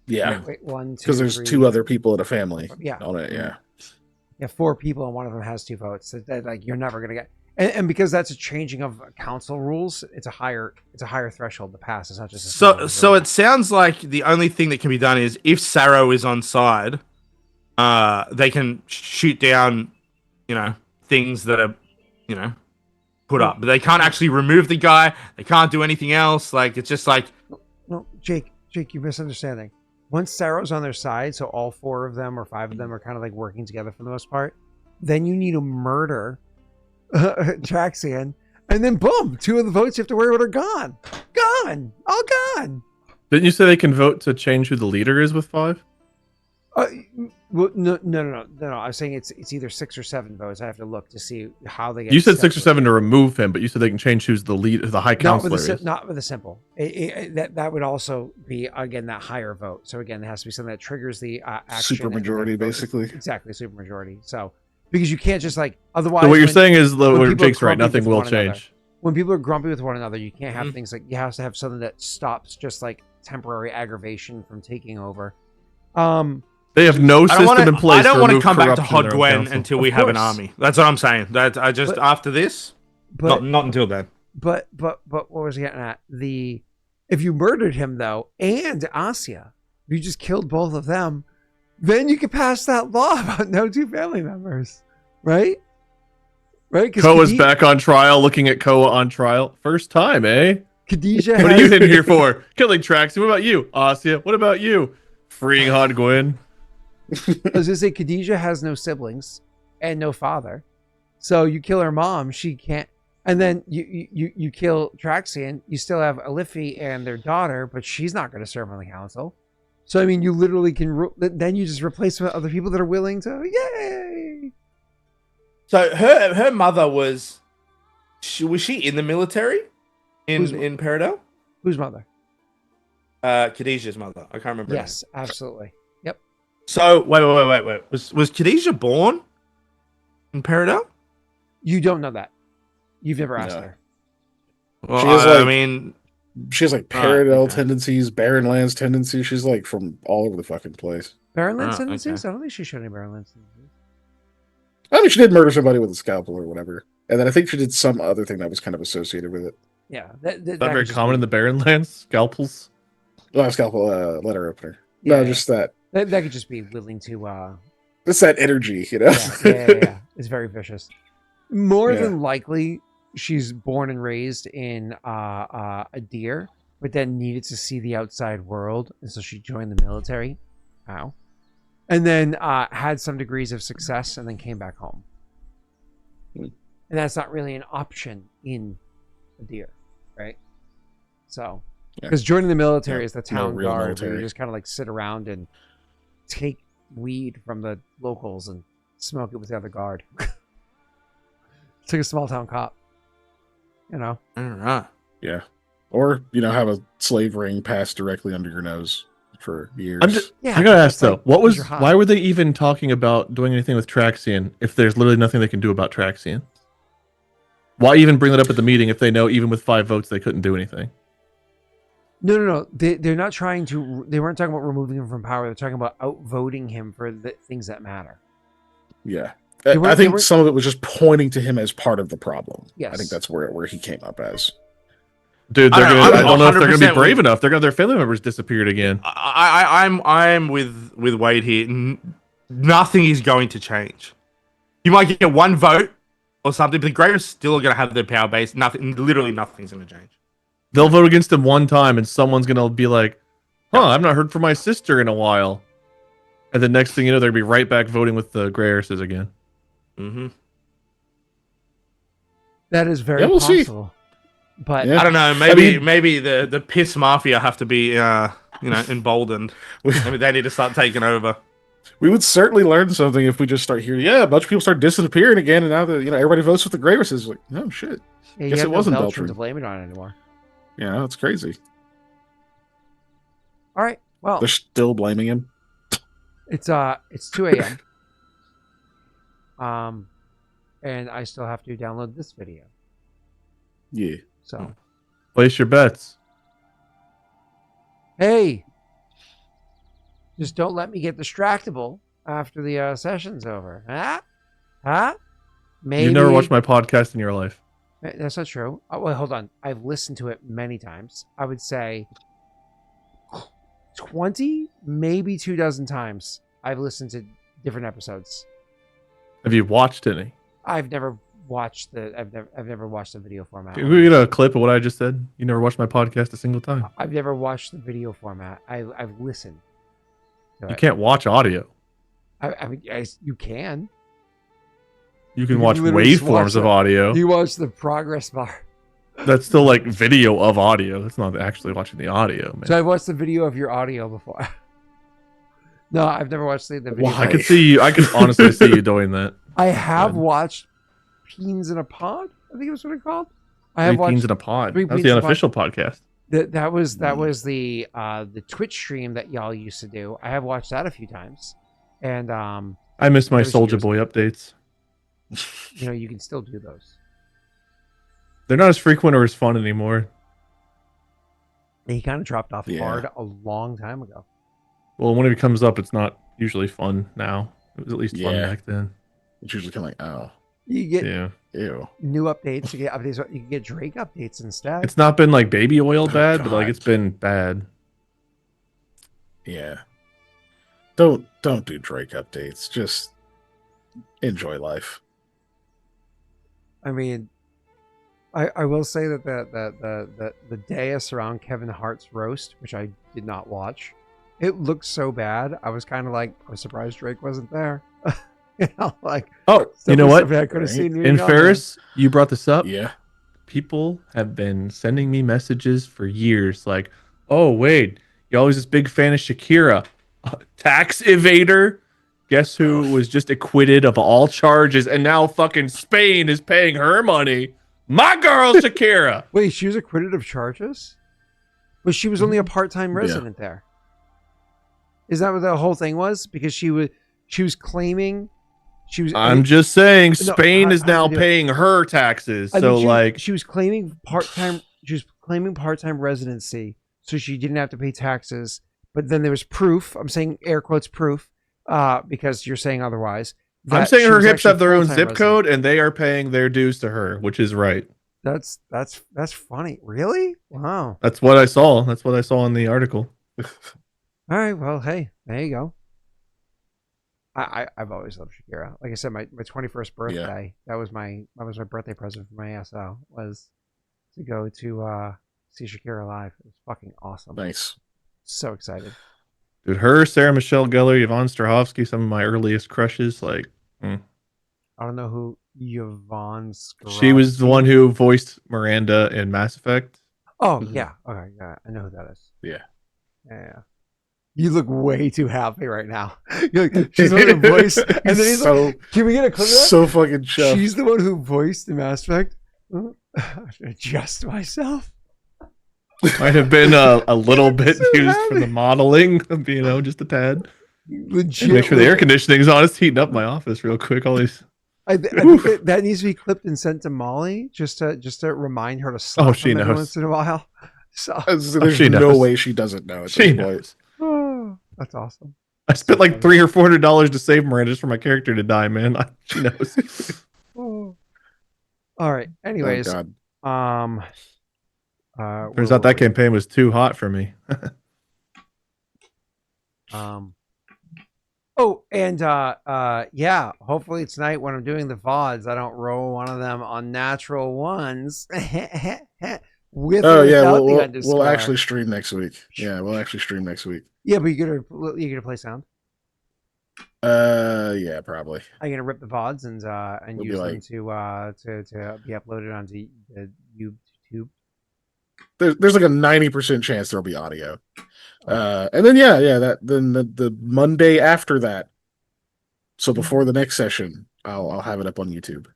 Yeah. Wait, 1, 2, Because there's 3, 2 other people in a family. Yeah. On it, yeah. You have 4 people, and one of them has 2 votes. So that, like, you're never gonna get. And because that's a changing of council rules, it's a higher threshold to pass. It's not just so it sounds like the only thing that can be done is if Sarrow is on side, they can shoot down, things that are, put up, but they can't actually remove the guy. They can't do anything else. Like it's just like no, Jake, you're misunderstanding. Once Sarrow's on their side, so all 4 of them or 5 of them are kind of like working together for the most part, then you need to murder Traxian, and then boom, 2 of the votes you have to worry about are gone, all gone. Didn't you say they can vote to change who the leader is with 5? Well, no. I was saying it's either 6 or 7 votes. I have to look to see how they get. You said 6 or 7 to remove him, but you said they can change who's the lead, the high counselor is. Not with a simple. That would also be again that higher vote. So again, it has to be something that triggers the action. Supermajority, basically. Exactly, supermajority. So because you can't just like otherwise. So what you're saying is what Jake's right. Nothing will change. When people are grumpy with one another, you can't have things like you have to have something that stops just like temporary aggravation from taking over. They have no system in place. I don't want to come back to corruption in their own Hodgwen council. until we have an army. That's what I'm saying. That I just after this, not until then. But what was I getting at? If you murdered him though, and Asya, if you just killed both of them, then you could pass that law about no 2 family members, right? Right? Koa's back on trial, looking at Koa on trial. First time, eh? Khadijah What are you in here for? Killing Traxxas. What about you, Asya? What about you? Freeing Hodgwen. I was gonna say Khadijah has no siblings and no father, so you kill her mom, she can't. And then you kill Traxian, you still have Alifi and their daughter, but she's not going to serve on the council. So I mean, you literally can. Then you just replace them with other people that are willing to. Yay! So her mother was she in the military in Peridot? Whose mother? Khadijah's mother. I can't remember. Yes, absolutely. Yep. So wait. Was Khadijah born in Peridot? You don't know that. You've never asked her. Well, she has she has Peridot tendencies, Barren Lands tendencies. She's like from all over the fucking place. Barren Lands tendencies? I don't think she showed any Barren Lands tendencies. I mean, she did murder somebody with a scalpel or whatever, and then I think she did some other thing that was kind of associated with it. Yeah, that very common in the Barren Lands. Scalpels. Not scalpel, letter opener. Yeah, no, just that. That could just be willing to. It's that energy, you know. Yeah. It's very vicious. More than likely, she's born and raised in a deer, but then needed to see the outside world, and so she joined the military. Wow. And then had some degrees of success, and then came back home. And that's not really an option in a deer, right? So, because joining the military is the town guard, where you just kind of like sit around and take weed from the locals and smoke it with the other guard. It's like a small town cop, you know. All right. Yeah, or have a slave ring passed directly under your nose for years. I gotta ask though, why were they even talking about doing anything with Traxian if there's literally nothing they can do about Traxian? Why even bring that up at the meeting if they know even with 5 votes they couldn't do anything? No. They're not trying to. They weren't talking about removing him from power. They're talking about outvoting him for the things that matter. Yeah. I think some of it was just pointing to him as part of the problem. Yes. I think that's where he came up as. Dude, I don't know if they're going to be brave enough. Their family members disappeared again. I'm with Wade here. Nothing is going to change. You might get 1 vote or something, but the Grey are still going to have their power base. Literally nothing's going to change. They'll vote against him 1 time, and someone's going to be like, I've not heard from my sister in a while. And the next thing you know, they're going to be right back voting with the Grey Heiresses again. Mm-hmm. That is very possible. See. But I don't know. Maybe the piss mafia have to be emboldened. Maybe they need to start taking over. We would certainly learn something if we just start hearing, yeah, a bunch of people start disappearing again, and now that everybody votes with the Gravis is like, oh shit. Yeah, you Guess have it no wasn't Beltram to Beltram. blame it on anymore. Yeah, that's crazy. All right. Well, They're still blaming him. it's 2 a.m. And I still have to download this video. Yeah. So, Place your bets. hey, just don't let me get distractible after the session's over. Huh? Maybe You've never watched my podcast in your life. That's not true. Well, hold on. I've listened to it many times. I would say 20, maybe 24 times. I've listened to different episodes. Have you watched any? I've never watched I've never watched the video format. Can we get a clip of what I just said? You never watched my podcast a single time. I've never watched the video format. I've listened. You can't watch audio. You can. You can You watch literally just watch waveforms of audio. You watch the progress bar. That's still like video of audio. That's not actually watching the audio, man. So I've watched the video of your audio before. No, I've never watched the video. Well, I could see you. I could honestly see you doing that. I have Good. watched Peens in a Pod. I think that's what it's called. I Three have watched Peens in a Pod. Three That was Peens the in a Pod. unofficial podcast. that was the Twitch stream that y'all used to do. I have watched that a few times, and I miss my Those Soldier years. Boy updates. you can still do those. They're not as frequent or as fun anymore. He kind of dropped off Yeah. hard a long time ago. Well, when it comes up, it's not usually fun now. It was at least fun Yeah. back then. It's usually kind of like, oh, You get Yeah. ew. new updates. You get updates. You can get Drake updates instead. It's not been like baby oil Oh, bad, but like God. it's been bad. Yeah. Don't do Drake updates. Just enjoy life. I mean, I will say that the dais around Kevin Hart's roast, which I did not watch, it looked so bad. I was kind of like, I was surprised Drake wasn't there. Like, Oh, you know what? I could have Right. seen In Ferris, you brought this up. Yeah. People have been sending me messages for years like, oh, Wade, you're always this big fan of Shakira. Tax evader. Guess who was just acquitted of all charges and now fucking Spain is paying her money? My girl, Shakira. Wait, she was acquitted of charges, but she was only a part-time resident there. Is that what the whole thing was? Because she was claiming she was. I'm just saying, No, Spain is how now to do it. paying her taxes. I So, mean, like, she was claiming part-time. She was claiming part-time residency, so she didn't have to pay taxes. But then there was proof. I'm saying air quotes proof, because you're saying otherwise. I'm that saying she her was hips actually have their own full-time zip resident. code and they are paying their dues to her, which is right. That's funny. Really? Wow. That's what I saw. That's what I saw in the article. All right. Well, hey, there you go. I've always loved Shakira. Like I said, my 21st birthday. That was my birthday present for my ASL was to go to see Shakira live. It was fucking awesome. Nice. So excited. Dude, her, Sarah Michelle Gellar, Yvonne Strahovski, some of my earliest crushes. Like, I don't know who Yvonne. she was the one who voiced Miranda in Mass Effect. Oh Mhm. yeah. Okay. Yeah, I know who that is. Yeah. Yeah. You look way too happy right now. You're like, she's the one who voiced, and then he's so like, "Can we get a clip of that?" so fucking chuffed. She's the one who voiced the Mass Effect. I should adjust myself. Might have been a little bit So used happy. for the modeling, just a tad. Legit. Make sure the air conditioning's on. It's heating up my office real quick. All these. I think that needs to be clipped and sent to Molly just to remind her to slap she him every knows. once in a while. So There's she no knows. way she doesn't know at She this point. knows. that's awesome. I spent like $300 or $400 to save Miranda just for my character to die, man. She knows. All right. Anyways, Oh, God. Turns out that campaign was too hot for me. Oh, and yeah, hopefully tonight when I'm doing the VODs, I don't roll one of them unnatural ones. With Oh or yeah, without the we'll underscore. actually stream next week. Yeah, we'll actually stream next week. Yeah, but you're gonna play sound. Yeah, probably. I'm gonna rip the VODs and We'll be use them like- to be uploaded onto the YouTube. There's like a 90% chance there'll be audio. And then then the Monday after that, So before the next session, I'll have it up on YouTube.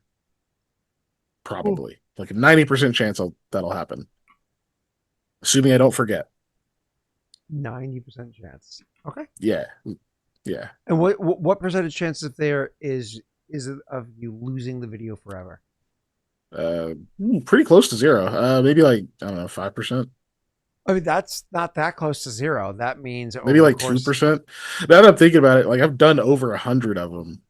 Probably. Like a 90% chance that'll happen. Assuming I don't forget. 90% chance. Okay. Yeah. Yeah. And what percentage chance if there is it of you losing the video forever? Pretty close to zero. Maybe like, I don't know, 5%. I mean, that's not that close to zero. That means Maybe like 2%. Now that I'm thinking about it, like I've done over 100 of them.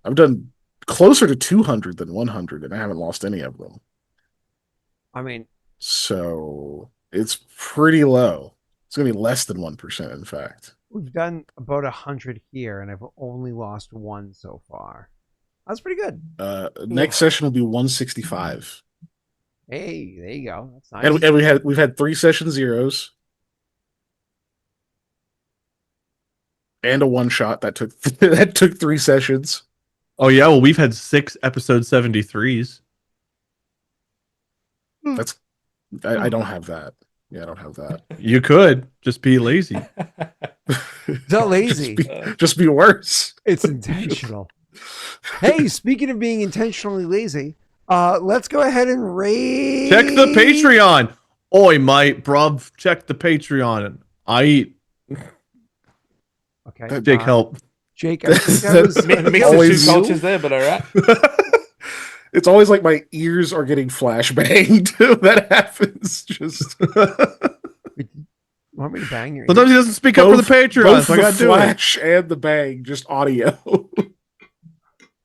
I've done closer to 200 than 100, and I haven't lost any of them. I mean, so it's pretty low. It's gonna be less than 1%, in fact. we've done about 100 here, and I've only lost one so far. That's pretty good. Next session will be 165. Hey, there you go. That's nice. And we've had 3 session zeros. And a one shot that took 3 sessions. Oh yeah, well we've had 6 episode 73s. I don't have that. Yeah, I don't have that. You could just be lazy. It's not lazy. just be worse. It's intentional. Hey, speaking of being intentionally lazy, let's go ahead and raid. Check the Patreon. Oi, mate, bruv. Check the Patreon. I eat. Okay. Jake, help. Jake, I think that was Mix of Always two you? cultures there, but all right. It's always like my ears are getting flashbanged. That happens. Just want me to bang your Sometimes he doesn't speak up for the Patreon, both so I the gotta do it. flash and the bang, just audio.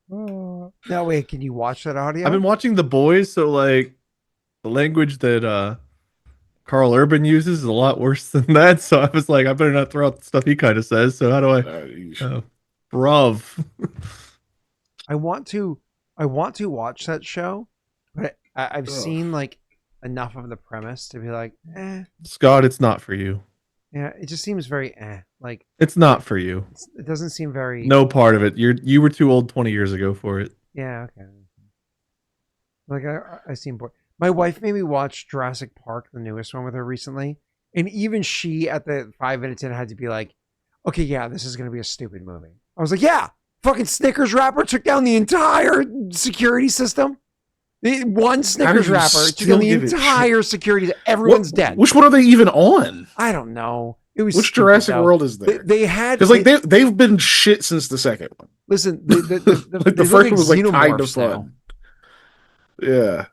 No, wait, can you watch that audio? I've been watching The Boys, so like the language that Carl Urban uses is a lot worse than that. So I was like, I better not throw out the stuff he kind of says. So how do I? Bruv. I want to watch that show, but I've seen like enough of the premise to be like, Scott, it's not for you. yeah, it just seems very like It's not for you. it doesn't seem very No part of it. You were too old 20 years ago for it. Yeah, okay. Like I seem bored. My wife made me watch Jurassic Park, the newest one, with her recently, and even she at the 5 minutes in had to be like, okay, yeah, this is gonna be a stupid movie. I was like, yeah, fucking Snickers wrapper took down the entire security system. One Snickers wrapper took down the entire security. Everyone's dead. Which one are they even on? I don't know. It was Which stupid, Jurassic though. World is there? They had Because like they've been shit since the second one. listen. Like the first one was like kind of fun. Yeah.